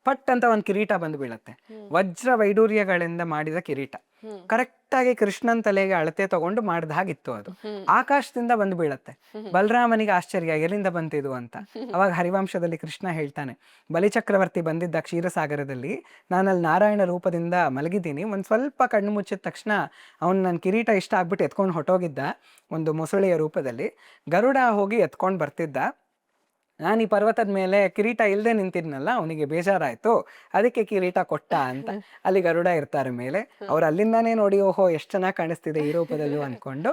[SPEAKER 1] ಪಟ್ ಅಂತ ಒಂದು ಕಿರೀಟ ಬಂದು ಬೀಳತ್ತೆ, ವಜ್ರ ವೈಡೂರ್ಯಗಳಿಂದ ಮಾಡಿದ ಕಿರೀಟ. ಕರೆಕ್ಟ್ ಆಗಿ ಕೃಷ್ಣನ್ ತಲೆಗೆ ಅಳತೆ ತಗೊಂಡು ಮಾಡಿದ ಹಾಗಿತ್ತು ಅದು. ಆಕಾಶದಿಂದ ಬಂದು ಬೀಳತ್ತೆ. ಬಲರಾಮನಿಗೆ ಆಶ್ಚರ್ಯ, ಎಲ್ಲಿಂದ ಬಂತಿದು ಅಂತ. ಅವಾಗ ಹರಿವಂಶದಲ್ಲಿ ಕೃಷ್ಣ ಹೇಳ್ತಾನೆ, ಬಲಿಚಕ್ರವರ್ತಿ ಬಂದಿದ್ದ ಕ್ಷೀರಸಾಗರದಲ್ಲಿ ನಾನಲ್ಲಿ ನಾರಾಯಣ ರೂಪದಿಂದ ಮಲಗಿದ್ದೀನಿ. ಒಂದ್ ಸ್ವಲ್ಪ ಕಣ್ಣು ಮುಚ್ಚಿದ ತಕ್ಷಣ ಅವ್ನು ನನ್ನ ಕಿರೀಟ ಇಷ್ಟ ಆಗ್ಬಿಟ್ಟು ಎತ್ಕೊಂಡು ಹೊಟ್ಟೋಗಿದ್ದ, ಒಂದು ಮೊಸಳೆಯ ರೂಪದಲ್ಲಿ. ಗರುಡ ಹೋಗಿ ಎತ್ಕೊಂಡು ಬರ್ತಿದ್ದ. ನಾನು ಈ ಪರ್ವತದ ಮೇಲೆ ಕಿರೀಟ ಇಲ್ಲದೆ ನಿಂತಿದ್ನಲ್ಲ, ಅವನಿಗೆ ಬೇಜಾರಾಯ್ತು, ಅದಕ್ಕೆ ಕಿರೀಟ ಕೊಟ್ಟ ಅಂತ. ಅಲ್ಲಿ ಗರುಡ ಇರ್ತಾರೆ ಮೇಲೆ. ಅವ್ರು ಅಲ್ಲಿಂದಾನೇ ನೋಡಿ, ಓಹೋ ಎಷ್ಟು ಚೆನ್ನಾಗಿ ಕಾಣಿಸ್ತಿದೆ ಈ ರೂಪದಲ್ಲೂ ಅನ್ಕೊಂಡು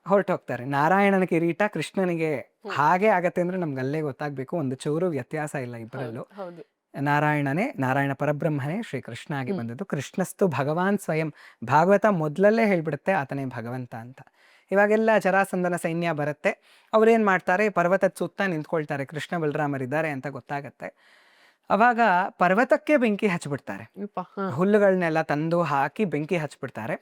[SPEAKER 1] ಹೊರಟೋಗ್ತಾರೆ. ನಾರಾಯಣನ ಕಿರೀಟ ಕೃಷ್ಣನಿಗೆ ಹಾಗೆ ಆಗತ್ತೆ ಅಂದ್ರೆ ನಮ್ಗೆ ಅಲ್ಲೇ ಗೊತ್ತಾಗ್ಬೇಕು, ಒಂದು ಚೂರು ವ್ಯತ್ಯಾಸ ಇಲ್ಲ ಇಬ್ಬರಲ್ಲೂ. ನಾರಾಯಣ ಪರಬ್ರಹ್ಮನೇ ಶ್ರೀಕೃಷ್ಣ ಆಗಿ ಬಂದದ್ದು. ಕೃಷ್ಣಸ್ತು ಭಗವಾನ್ ಸ್ವಯಂ. ಭಾಗವತ ಮೊದಲಲ್ಲೇ ಹೇಳ್ಬಿಡುತ್ತೆ ಆತನೇ ಭಗವಂತ ಅಂತ. ಇವಾಗೆಲ್ಲ ಜರಾಸಂಧನ ಸೈನ್ಯ ಬರುತ್ತೆ. ಅವ್ರೇನ್ ಮಾಡ್ತಾರೆ, ಪರ್ವತದ ಸುತ್ತ ನಿಂತ್ಕೊಳ್ತಾರೆ, ಕೃಷ್ಣ ಬಲರಾಮರಿದ್ದಾರೆ ಅಂತ ಗೊತ್ತಾಗತ್ತೆ. ಅವಾಗ ಪರ್ವತಕ್ಕೆ ಬೆಂಕಿ ಹಚ್ಬಿಡ್ತಾರೆ. ಹುಲ್ಲುಗಳನ್ನೆಲ್ಲ ತಂದು ಹಾಕಿ ಬೆಂಕಿ ಹಚ್ಬಿಡ್ತಾರೆ.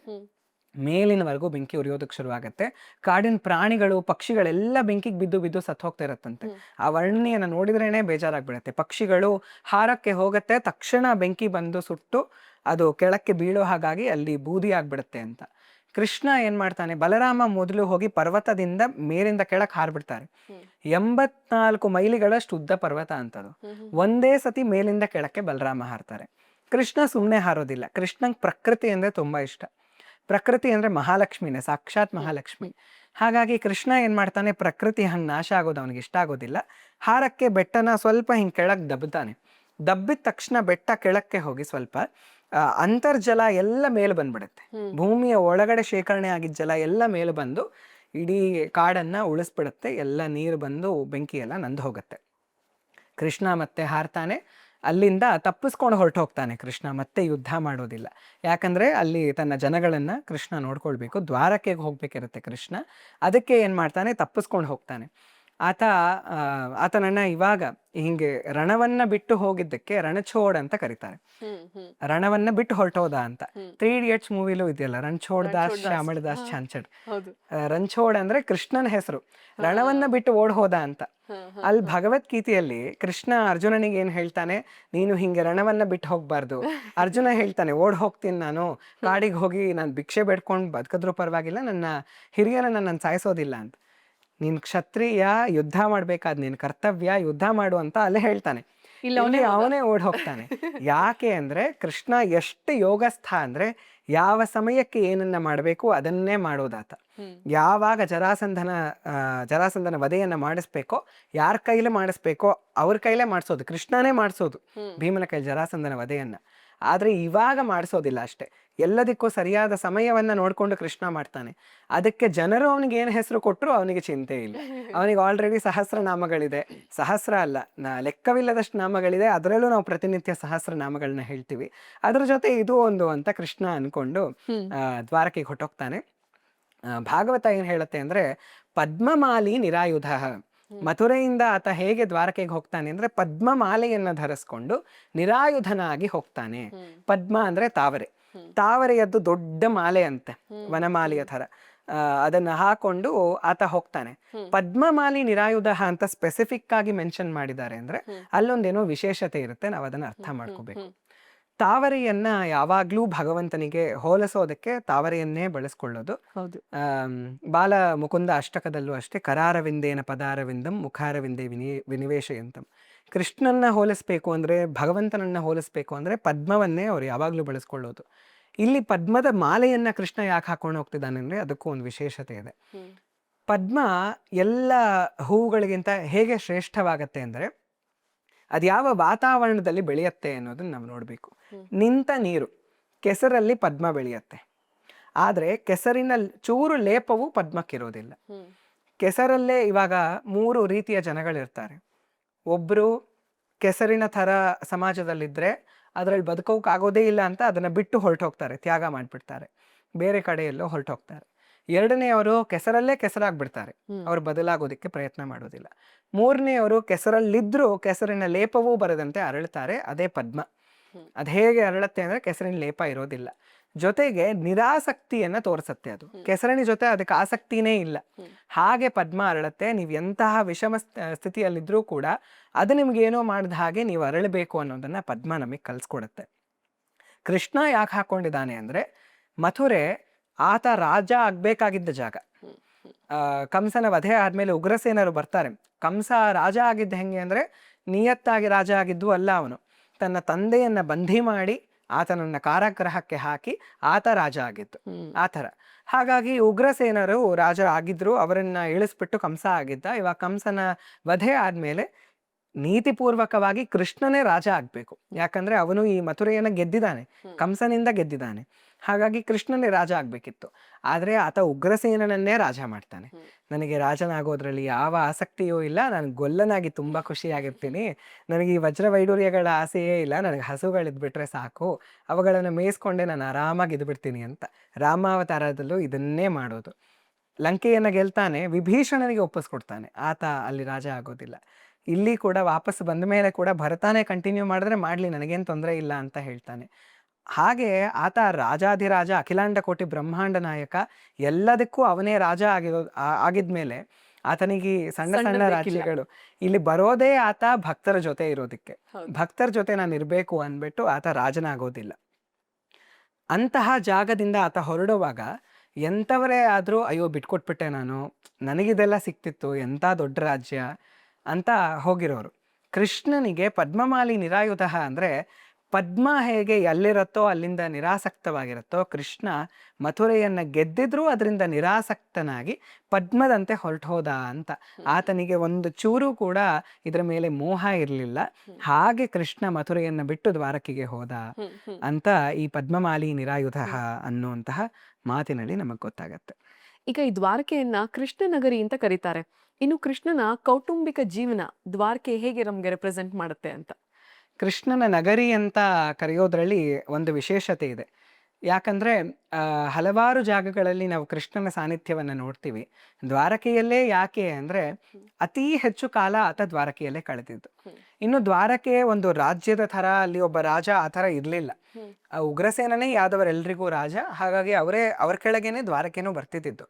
[SPEAKER 1] ಮೇಲಿನವರೆಗೂ ಬೆಂಕಿ ಉರಿಯೋದಕ್ಕೆ ಶುರುವಾಗತ್ತೆ. ಕಾಡಿನ ಪ್ರಾಣಿಗಳು ಪಕ್ಷಿಗಳೆಲ್ಲ ಬೆಂಕಿಗೆ ಬಿದ್ದು ಬಿದ್ದು ಸತ್ತು ಹೋಗ್ತಾ ಇರತ್ತಂತೆ. ಆ ವರ್ಣನೆಯನ್ನು ನೋಡಿದ್ರೇನೆ ಬೇಜಾರಾಗ್ಬಿಡತ್ತೆ. ಪಕ್ಷಿಗಳು ಹಾರಕ್ಕೆ ಹೋಗತ್ತೆ, ತಕ್ಷಣ ಬೆಂಕಿ ಬಂದು ಸುಟ್ಟು ಅದು ಕೆಳಕ್ಕೆ ಬೀಳೋ ಹಾಗಾಗಿ ಅಲ್ಲಿ ಬೂದಿ ಆಗ್ಬಿಡುತ್ತೆ ಅಂತ. ಕೃಷ್ಣ ಏನ್ ಮಾಡ್ತಾನೆ, ಬಲರಾಮ ಮೊದಲು ಹೋಗಿ ಪರ್ವತದಿಂದ ಮೇಲಿಂದ ಕೆಳಕ್ಕೆ ಹಾರ್ಬಿಡ್ತಾರೆ. 84 ಮೈಲಿಗಳಷ್ಟು ಉದ್ದ ಪರ್ವತ ಅಂತದು. ಒಂದೇ ಸತಿ ಮೇಲಿಂದ ಕೆಳಕ್ಕೆ ಬಲರಾಮ ಹಾರ್ತಾರೆ. ಕೃಷ್ಣ ಸುಮ್ಮನೆ ಹಾರೋದಿಲ್ಲ. ಕೃಷ್ಣಂಗೆ ಪ್ರಕೃತಿ ಅಂದ್ರೆ ತುಂಬಾ ಇಷ್ಟ. ಪ್ರಕೃತಿ ಅಂದ್ರೆ ಮಹಾಲಕ್ಷ್ಮಿನೇ, ಸಾಕ್ಷಾತ್ ಮಹಾಲಕ್ಷ್ಮಿ. ಹಾಗಾಗಿ ಕೃಷ್ಣ ಏನ್ ಮಾಡ್ತಾನೆ, ಪ್ರಕೃತಿ ಹಂಗೆ ನಾಶ ಆಗೋದು ಅವನಿಗೆ ಇಷ್ಟ ಆಗೋದಿಲ್ಲ. ಹಾರಕ್ಕೆ ಬೆಟ್ಟನ ಸ್ವಲ್ಪ ಹಿಂಗೆ ಕೆಳಗೆ ದಬ್ಬತಾನೆ. ದಬ್ಬಿದ ತಕ್ಷಣ ಬೆಟ್ಟ ಕೆಳಕ್ಕೆ ಹೋಗಿ ಸ್ವಲ್ಪ ಅಂತರ್ಜಲ ಎಲ್ಲ ಮೇಲೆ ಬಂದ್ಬಿಡುತ್ತೆ. ಭೂಮಿಯ ಒಳಗಡೆ ಶೇಖರಣೆ ಆಗಿದ್ದ ಜಲ ಎಲ್ಲ ಮೇಲೆ ಬಂದು ಇಡೀ ಕಾಡನ್ನ ಉಳಿಸ್ಬಿಡುತ್ತೆ. ಎಲ್ಲ ನೀರು ಬಂದು ಬೆಂಕಿ ಎಲ್ಲ ನಂದು ಹೋಗುತ್ತೆ. ಕೃಷ್ಣ ಮತ್ತೆ ಹಾರ್ತಾನೆ. ಅಲ್ಲಿಂದ ತಪ್ಪಿಸ್ಕೊಂಡು ಹೊರಟು ಹೋಗ್ತಾನೆ ಕೃಷ್ಣ. ಮತ್ತೆ ಯುದ್ಧ ಮಾಡೋದಿಲ್ಲ. ಯಾಕಂದ್ರೆ ಅಲ್ಲಿ ತನ್ನ ಜನಗಳನ್ನ ಕೃಷ್ಣ ನೋಡ್ಕೊಳ್ಬೇಕು. ದ್ವಾರಕೆಗೆ ಹೋಗ್ಬೇಕಿರುತ್ತೆ ಕೃಷ್ಣ. ಅದಕ್ಕೆ ಏನ್ ಮಾಡ್ತಾನೆ, ತಪ್ಪಿಸ್ಕೊಂಡು ಹೋಗ್ತಾನೆ. ಆತನನ್ನ ಇವಾಗ ಹಿಂಗೆ ರಣವನ್ನ ಬಿಟ್ಟು ಹೋಗಿದ್ದಕ್ಕೆ ರಣಛೋಡ್ ಅಂತ ಕರೀತಾರೆ. ರಣವನ್ನ ಬಿಟ್ಟು ಹೊರಟೋದ ಅಂತ. 3 Idiots ಮೂವಿಲೂ ಇದೆಯಲ್ಲ, ರಣಛೋಡ್ ದಾಸ್ ಶ್ಯಾಮಳ ದಾಸ್ ಚಾಂಚಡ್. ರಣಛೋಡ್ ಅಂದ್ರೆ ಕೃಷ್ಣನ ಹೆಸರು, ರಣವನ್ನ ಬಿಟ್ಟು ಓಡ್ ಹೋದ ಅಂತ. ಅಲ್ಲಿ ಭಗವದ್ಗೀತೆಯಲ್ಲಿ ಕೃಷ್ಣ ಅರ್ಜುನನಿಗೆ ಏನ್ ಹೇಳ್ತಾನೆ, ನೀನು ಹಿಂಗೆ ರಣವನ್ನ ಬಿಟ್ಟು ಹೋಗ್ಬಾರ್ದು. ಅರ್ಜುನ ಹೇಳ್ತಾನೆ, ಓಡ್ ಹೋಗ್ತೀನಿ ನಾನು, ಕಾಡಿಗೆ ಹೋಗಿ ನಾನು ಭಿಕ್ಷೆ ಬೇಡ್ಕೊಂಡು ಬದುಕಿದ್ರು ಪರವಾಗಿಲ್ಲ, ನನ್ನ ಹಿರಿಯರನ್ನ ನಾನು ಸಾಯಿಸೋದಿಲ್ಲ ಅಂತ. ನೀನ್ ಕ್ಷತ್ರಿಯ, ಯುದ್ಧ ಮಾಡ್ಬೇಕಾದ್ ನಿನ್ ಕರ್ತವ್ಯ, ಯುದ್ಧ ಮಾಡು ಅಂತ ಅಲ್ಲೇ ಹೇಳ್ತಾನೆ. ಇಲ್ಲಿ ಅವನೇ ಓಡ್ ಹೋಗ್ತಾನೆ. ಯಾಕೆ ಅಂದ್ರೆ ಕೃಷ್ಣ ಎಷ್ಟು ಯೋಗಸ್ಥ ಅಂದ್ರೆ ಯಾವ ಸಮಯಕ್ಕೆ ಏನನ್ನ ಮಾಡಬೇಕು ಅದನ್ನೇ ಮಾಡೋದಾತ. ಯಾವಾಗ ಜರಾಸಂಧನ ವಧೆಯನ್ನ ಮಾಡಿಸ್ಬೇಕೋ, ಯಾರ ಕೈಲೇ ಮಾಡಿಸ್ಬೇಕೋ ಅವ್ರ ಕೈಲೇ ಮಾಡಿಸೋದು. ಕೃಷ್ಣನೇ ಮಾಡಿಸೋದು ಭೀಮನ ಕೈ ಜರಾಸಂಧನ ವಧೆಯನ್ನ. ಆದ್ರೆ ಇವಾಗ ಮಾಡಿಸೋದಿಲ್ಲ ಅಷ್ಟೇ. ಎಲ್ಲದಕ್ಕೂ ಸರಿಯಾದ ಸಮಯವನ್ನ ನೋಡ್ಕೊಂಡು ಕೃಷ್ಣ ಮಾಡ್ತಾನೆ. ಅದಕ್ಕೆ ಜನರು ಅವನಿಗೆ ಏನು ಹೆಸರು ಕೊಟ್ಟರು ಅವನಿಗೆ ಚಿಂತೆ ಇಲ್ಲ. ಅವನಿಗೆ ಆಲ್ರೆಡಿ ಸಹಸ್ರನಾಮಗಳಿದೆ. ಸಹಸ್ರ ಅಲ್ಲ, ಲೆಕ್ಕವಿಲ್ಲದಷ್ಟು ನಾಮಗಳಿದೆ. ಅದರಲ್ಲೂ ನಾವು ಪ್ರತಿನಿತ್ಯ ಸಹಸ್ರನಾಮಗಳನ್ನ ಹೇಳ್ತೀವಿ. ಅದ್ರ ಜೊತೆ ಇದು ಒಂದು ಅಂತ ಕೃಷ್ಣ ಅನ್ಕೊಂಡು ದ್ವಾರಕೆಗೆ ಹೊಟ್ಟೋಗ್ತಾನೆ. ಭಾಗವತ ಏನ್ ಹೇಳುತ್ತೆ ಅಂದ್ರೆ, ಪದ್ಮಮಾಲಿ ನಿರಾಯುಧ. ಮಥುರೆಯಿಂದ ಆತ ಹೇಗೆ ದ್ವಾರಕೆಗೆ ಹೋಗ್ತಾನೆ ಅಂದ್ರೆ ಪದ್ಮಮಾಲೆಯನ್ನ ಧರಿಸ್ಕೊಂಡು ನಿರಾಯುಧನಾಗಿ ಹೋಗ್ತಾನೆ. ಪದ್ಮ ಅಂದ್ರೆ ತಾವರೆ. ತಾವರೆಯದ್ದು ದೊಡ್ಡ ಮಾಲೆ ಅಂತೆ, ವನಮಾಲೆಯ ತರ. ಅದನ್ನ ಹಾಕೊಂಡು ಆತ ಹೋಗ್ತಾನೆ. ಪದ್ಮಮಾಲಿ ನಿರಾಯುಧ ಅಂತ ಸ್ಪೆಸಿಫಿಕ್ ಆಗಿ ಮೆನ್ಷನ್ ಮಾಡಿದ್ದಾರೆ ಅಂದ್ರೆ ಅಲ್ಲೊಂದೇನೋ ವಿಶೇಷತೆ ಇರುತ್ತೆ. ನಾವು ಅದನ್ನ ಅರ್ಥ ಮಾಡ್ಕೋಬೇಕು. ತಾವರೆಯನ್ನ ಯಾವಾಗ್ಲೂ ಭಗವಂತನಿಗೆ ಹೋಲಿಸೋದಕ್ಕೆ ತಾವರೆಯನ್ನೇ ಬಳಸ್ಕೊಳ್ಳೋದು. ಬಾಲ ಮುಕುಂದ ಅಷ್ಟಕದಲ್ಲೂ ಅಷ್ಟೇ, ಕರಾರವಿಂದೇನ ಪದಾರವಿಂದಂ ಮುಖಾರವಿಂದೇ ವಿನಿವೇಶಯಂತಂ. ಕೃಷ್ಣನ್ನ ಹೋಲಿಸ್ಬೇಕು ಅಂದ್ರೆ, ಭಗವಂತನನ್ನ ಹೋಲಿಸ್ಬೇಕು ಅಂದ್ರೆ ಪದ್ಮವನ್ನೇ ಅವ್ರು ಯಾವಾಗ್ಲೂ ಬಳಸ್ಕೊಳ್ಳೋದು. ಇಲ್ಲಿ ಪದ್ಮದ ಮಾಲೆಯನ್ನ ಕೃಷ್ಣ ಯಾಕೆ ಹಾಕೊಂಡು ಹೋಗ್ತಿದ್ದಾನೆ ಅಂದ್ರೆ ಅದಕ್ಕೂ ಒಂದು ವಿಶೇಷತೆ ಇದೆ. ಪದ್ಮ ಎಲ್ಲ ಹೂವುಗಳಿಗಿಂತ ಹೇಗೆ ಶ್ರೇಷ್ಠವಾಗತ್ತೆ ಅಂದ್ರೆ ಅದ್ಯಾವ ವಾತಾವರಣದಲ್ಲಿ ಬೆಳೆಯತ್ತೆ ಅನ್ನೋದನ್ನ ನಾವು ನೋಡ್ಬೇಕು. ನಿಂತ ನೀರು, ಕೆಸರಲ್ಲಿ ಪದ್ಮ ಬೆಳೆಯತ್ತೆ. ಆದ್ರೆ ಕೆಸರಿನ ಚೂರು ಲೇಪವು ಪದ್ಮಕ್ಕಿರೋದಿಲ್ಲ. ಕೆಸರಲ್ಲೇ ಇವಾಗ 3 ರೀತಿಯ ಜನಗಳಿರ್ತಾರೆ. ಒಬ್ರು ಕೆಸರಿನ ಥರ ಸಮಾಜದಲ್ಲಿದ್ರೆ ಅದ್ರಲ್ಲಿ ಬದುಕೋಕ್ ಆಗೋದೇ ಇಲ್ಲ ಅಂತ ಅದನ್ನ ಬಿಟ್ಟು ಹೊರಟೋಗ್ತಾರೆ, ತ್ಯಾಗ ಮಾಡ್ಬಿಡ್ತಾರೆ, ಬೇರೆ ಕಡೆ ಎಲ್ಲೋ ಹೊರಟೋಗ್ತಾರೆ. ಎರಡನೆಯವರು ಕೆಸರಲ್ಲೇ ಕೆಸರಾಗ್ಬಿಡ್ತಾರೆ, ಅವ್ರು ಬದಲಾಗೋದಕ್ಕೆ ಪ್ರಯತ್ನ ಮಾಡೋದಿಲ್ಲ. ಮೂರನೆಯವರು ಕೆಸರಲ್ಲಿದ್ರೂ ಕೆಸರಿನ ಲೇಪವೂ ಬರದಂತೆ ಅರಳ್ತಾರೆ, ಅದೇ ಪದ್ಮ. ಅದು ಹೇಗೆ ಅರಳುತ್ತೆ ಅಂದರೆ ಕೆಸರಿನ ಲೇಪ ಇರೋದಿಲ್ಲ, ಜೊತೆಗೆ ನಿರಾಸಕ್ತಿಯನ್ನು ತೋರಿಸುತ್ತೆ. ಅದು ಕೆಸರಿನ ಜೊತೆ ಅದಕ್ಕೆ ಆಸಕ್ತಿನೇ ಇಲ್ಲ, ಹಾಗೆ ಪದ್ಮ ಅರಳುತ್ತೆ. ನೀವು ಎಂತಹ ವಿಷಮ ಸ್ಥಿತಿಯಲ್ಲಿದ್ದರೂ ಕೂಡ ಅದು ನಿಮ್ಗೇನೋ ಮಾಡಿದ ಹಾಗೆ ನೀವು ಅರಳಬೇಕು ಅನ್ನೋದನ್ನು ಪದ್ಮ ನಮಗೆ ಕಲಿಸ್ಕೊಡುತ್ತೆ. ಕೃಷ್ಣ ಯಾಕೆ ಹಾಕ್ಕೊಂಡಿದ್ದಾನೆ ಅಂದರೆ, ಮಥುರೆ ಆತ ರಾಜ ಆಗಬೇಕಾಗಿದ್ದ ಜಾಗ. ಕಂಸನ ವಧೆ ಆದಮೇಲೆ ಉಗ್ರಸೇನರು ಬರ್ತಾರೆ. ಕಂಸ ರಾಜ ಆಗಿದ್ದ ಹೆಂಗೆ ಅಂದರೆ, ನಿಯತ್ತಾಗಿ ರಾಜ ಆಗಿದ್ದು ಅಲ್ಲ, ಅವನು ತನ್ನ ತಂದೆಯನ್ನು ಬಂಧಿ ಮಾಡಿ ಆತನನ್ನು ಕಾರಾಗೃಹಕ್ಕೆ ಹಾಕಿ ಆತ ರಾಜ ಆಗಿತ್ತು, ಆ ಥರ. ಹಾಗಾಗಿ ಉಗ್ರಸೇನರು ರಾಜ ಆಗಿದ್ರು, ಅವರನ್ನು ಇಳಿಸ್ಬಿಟ್ಟು ಕಂಸ ಆಗಿದ್ದ. ಇವಾಗ ಕಂಸನ ವಧೆ ಆದಮೇಲೆ ನೀತಿಪೂರ್ವಕವಾಗಿ ಕೃಷ್ಣನೇ ರಾಜ ಆಗಬೇಕು, ಯಾಕಂದರೆ ಅವನು ಈ ಮಥುರೆಯನ್ನು ಗೆದ್ದಿದ್ದಾನೆ, ಕಂಸನಿಂದ ಗೆದ್ದಿದ್ದಾನೆ. ಹಾಗಾಗಿ ಕೃಷ್ಣನೇ ರಾಜ ಆಗಬೇಕಿತ್ತು. ಆದರೆ ಆತ ಉಗ್ರಸೇನನ್ನೇ ರಾಜ ಮಾಡ್ತಾನೆ. ನನಗೆ ರಾಜನಾಗೋದ್ರಲ್ಲಿ ಯಾವ ಆಸಕ್ತಿಯೂ ಇಲ್ಲ, ನಾನು ಗೊಲ್ಲನಾಗಿ ತುಂಬ ಖುಷಿಯಾಗಿರ್ತೀನಿ, ನನಗೆ ಈ ವಜ್ರವೈಡೂರ್ಯಗಳ ಆಸೆಯೇ ಇಲ್ಲ, ನನಗೆ ಹಸುಗಳಿದ್ಬಿಟ್ರೆ ಸಾಕು, ಅವುಗಳನ್ನು ಮೇಯಿಸ್ಕೊಂಡೆ ನಾನು ಆರಾಮಾಗಿ ಇದ್ಬಿಡ್ತೀನಿ ಅಂತ. ರಾಮಾವತಾರದಲ್ಲೂ ಇದನ್ನೇ ಮಾಡೋದು. ಲಂಕೆಯನ್ನು ಗೆಲ್ತಾನೆ, ವಿಭೀಷಣನಿಗೆ ಒಪ್ಪಿಸ್ಕೊಡ್ತಾನೆ, ಆತ ಅಲ್ಲಿ ರಾಜ ಆಗೋದಿಲ್ಲ. ಇಲ್ಲಿ ಕೂಡ ವಾಪಸ್ ಬಂದ ಮೇಲೆ ಕೂಡ ಭರತಾನೇ ಕಂಟಿನ್ಯೂ ಮಾಡಿದ್ರೆ ಮಾಡಲಿ, ನನಗೇನು ತೊಂದರೆ ಇಲ್ಲ ಅಂತ ಹೇಳ್ತಾನೆ. ಹಾಗೆ ಆತ ರಾಜಾಧಿರಾಜ, ಅಖಿಲಾಂಡ ಕೋಟಿ ಬ್ರಹ್ಮಾಂಡ ನಾಯಕ, ಎಲ್ಲದಕ್ಕೂ ಅವನೇ ರಾಜ ಆಗಿದ್ಮೇಲೆ ಆತನಿಗೆ ಸಣ್ಣ ಸಣ್ಣ ರಾಜ್ಯಗಳು ಇಲ್ಲಿ ಬರೋದೇ ಆತ ಭಕ್ತರ ಜೊತೆ ಇರೋದಕ್ಕೆ. ಭಕ್ತರ ಜೊತೆ ನಾನು ಇರಬೇಕು ಅಂದ್ಬಿಟ್ಟು ಆತ ರಾಜನಾಗೋದಿಲ್ಲ. ಅಂತಹ ಜಾಗದಿಂದ ಆತ ಹೊರಡುವಾಗ ಎಂಥವರೇ ಆದರೂ ಅಯ್ಯೋ ಬಿಟ್ಕೊಟ್ಬಿಟ್ಟೆ ನಾನು, ನನಗಿದೆಲ್ಲ ಸಿಕ್ತಿತ್ತು, ಎಂಥ ದೊಡ್ಡ ರಾಜ್ಯ ಅಂತ ಹೋಗಿರೋರು. ಕೃಷ್ಣನಿಗೆ ಪದ್ಮಮಾಲಿ ನಿರಾಯುಧ ಅಂದರೆ, ಪದ್ಮ ಹೇಗೆ ಎಲ್ಲಿರುತ್ತೋ ಅಲ್ಲಿಂದ ನಿರಾಸಕ್ತವಾಗಿರುತ್ತೋ, ಕೃಷ್ಣ ಮಥುರೆಯನ್ನು ಗೆದ್ದಿದ್ರೂ ಅದರಿಂದ ನಿರಾಸಕ್ತನಾಗಿ ಪದ್ಮದಂತೆ ಹೊರಟೋದ ಅಂತ. ಆತನಿಗೆ ಒಂದು ಚೂರು ಕೂಡ ಇದರ ಮೇಲೆ ಮೋಹ ಇರಲಿಲ್ಲ, ಹಾಗೆ ಕೃಷ್ಣ ಮಥುರೆಯನ್ನು ಬಿಟ್ಟು ದ್ವಾರಕೆಗೆ ಹೋದ ಅಂತ ಈ ಪದ್ಮಮಾಲಿ ನಿರಾಯುಧ ಅನ್ನುವಂತಹ ಮಾತಿನಲ್ಲಿ ನಮಗೆ ಗೊತ್ತಾಗತ್ತೆ.
[SPEAKER 2] ಈಗ ಈ ದ್ವಾರಕೆಯನ್ನ ಕೃಷ್ಣ ನಗರಿ ಅಂತ ಕರೀತಾರೆ. ಇನ್ನು ಕೃಷ್ಣನ ಕೌಟುಂಬಿಕ ಜೀವನ ದ್ವಾರಕೆ ಹೇಗೆ ನಮ್ಗೆ ರೆಪ್ರೆಸೆಂಟ್ ಮಾಡುತ್ತೆ ಅಂತ?
[SPEAKER 1] ಕೃಷ್ಣನ ನಗರಿ ಅಂತ ಕರೆಯೋದ್ರಲ್ಲಿ ಒಂದು ವಿಶೇಷತೆ ಇದೆ. ಯಾಕಂದರೆ ಹಲವಾರು ಜಾಗಗಳಲ್ಲಿ ನಾವು ಕೃಷ್ಣನ ಸಾನ್ನಿಧ್ಯವನ್ನು ನೋಡ್ತೀವಿ. ದ್ವಾರಕೆಯಲ್ಲೇ ಯಾಕೆ ಅಂದರೆ, ಅತೀ ಹೆಚ್ಚು ಕಾಲ ಆತ ದ್ವಾರಕೆಯಲ್ಲೇ ಕಳೆದಿದ್ದು. ಇನ್ನು ದ್ವಾರಕೆ ಒಂದು ರಾಜ್ಯದ ಥರ, ಅಲ್ಲಿ ಒಬ್ಬ ರಾಜ ಆ ಥರ ಇರಲಿಲ್ಲ. ಉಗ್ರಸೇನನೇ ಯಾದವರೆಲ್ಲರಿಗೂ ರಾಜ, ಹಾಗಾಗಿ ಅವ್ರ ಕೆಳಗೇನೆ ದ್ವಾರಕೆನೂ ಬರ್ತಿದ್ದಿದ್ದು.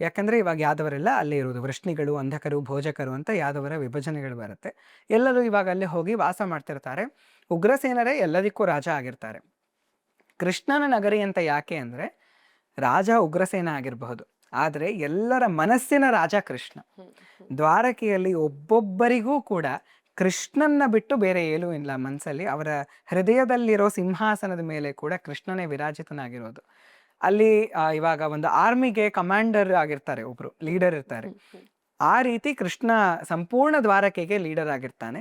[SPEAKER 1] ಯಾಕಂದರೆ ಇವಾಗ ಯಾದವರೆಲ್ಲ ಅಲ್ಲೇ ಇರೋದು, ವೃಷ್ಣಿಗಳು, ಅಂಧಕರು, ಭೋಜಕರು ಅಂತ ಯಾದವರ ವಿಭಜನೆಗಳು ಬರುತ್ತೆ. ಎಲ್ಲರೂ ಇವಾಗ ಅಲ್ಲೇ ಹೋಗಿ ವಾಸ ಮಾಡ್ತಿರ್ತಾರೆ. ಉಗ್ರಸೇನರೇ ಎಲ್ಲದಕ್ಕೂ ರಾಜ ಆಗಿರ್ತಾರೆ. ಕೃಷ್ಣನ ನಗರಿ ಅಂತ ಯಾಕೆ ಅಂದರೆ, ರಾಜ ಉಗ್ರಸೇನ ಆಗಿರಬಹುದು, ಆದರೆ ಎಲ್ಲರ ಮನಸ್ಸಿನ ರಾಜ ಕೃಷ್ಣ. ದ್ವಾರಕೆಯಲ್ಲಿ ಒಬ್ಬೊಬ್ಬರಿಗೂ ಕೂಡ ಕೃಷ್ಣನ್ನ ಬಿಟ್ಟು ಬೇರೆ ಏನೂ ಇಲ್ಲ ಮನಸ್ಸಲ್ಲಿ. ಅವರ ಹೃದಯದಲ್ಲಿರೋ ಸಿಂಹಾಸನದ ಮೇಲೆ ಕೂಡ ಕೃಷ್ಣನೇ ವಿರಾಜಿತನಾಗಿರೋದು. ಅಲ್ಲಿ ಇವಾಗ ಒಂದು ಆರ್ಮಿಗೆ ಕಮಾಂಡರ್ ಆಗಿರ್ತಾರೆ, ಒಬ್ರು ಲೀಡರ್ ಇರ್ತಾರೆ, ಆ ರೀತಿ ಕೃಷ್ಣ ಸಂಪೂರ್ಣ ದ್ವಾರಕೆಗೆ ಲೀಡರ್ ಆಗಿರ್ತಾನೆ.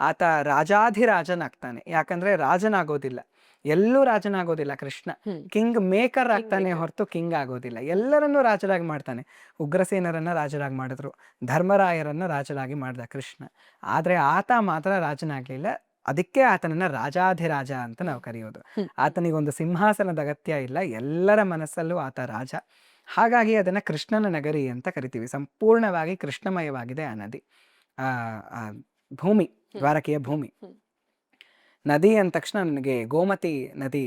[SPEAKER 1] ಆತ ರಾಜಾಧಿರಾಜನಾಗ್ತಾನೆ, ಯಾಕಂದ್ರೆ ರಾಜನಾಗೋದಿಲ್ಲ, ಎಲ್ಲೂ ರಾಜನಾಗೋದಿಲ್ಲ ಕೃಷ್ಣ. ಕಿಂಗ್ ಮೇಕರ್ ಆಗ್ತಾನೆ ಹೊರತು ಕಿಂಗ್ ಆಗೋದಿಲ್ಲ. ಎಲ್ಲರನ್ನೂ ರಾಜರಾಗಿ ಮಾಡ್ತಾನೆ. ಉಗ್ರಸೇನರನ್ನ ರಾಜರಾಗಿ ಮಾಡಿದ್ರು, ಧರ್ಮರಾಯರನ್ನ ರಾಜರಾಗಿ ಮಾಡ್ದ ಕೃಷ್ಣ. ಆದ್ರೆ ಆತ ಮಾತ್ರ ರಾಜನಾಗ್ಲಿಲ್ಲ. ಅದಕ್ಕೆ ಆತನನ್ನ ರಾಜಾಧಿರಾಜ ಅಂತ ನಾವು ಕರೆಯೋದು. ಆತನಿಗೊಂದು ಸಿಂಹಾಸನದ ಅಗತ್ಯ ಇಲ್ಲ, ಎಲ್ಲರ ಮನಸ್ಸಲ್ಲೂ ಆತ ರಾಜ. ಹಾಗಾಗಿ ಅದನ್ನ ಕೃಷ್ಣನ ನಗರಿ ಅಂತ ಕರಿತೀವಿ. ಸಂಪೂರ್ಣವಾಗಿ ಕೃಷ್ಣಮಯವಾಗಿದೆ ಆ ನದಿ, ಆ ಭೂಮಿ, ದ್ವಾರಕೆಯ ಭೂಮಿ. ನದಿ ಅಂದ ತಕ್ಷಣ ನನಗೆ ಗೋಮತಿ ನದಿ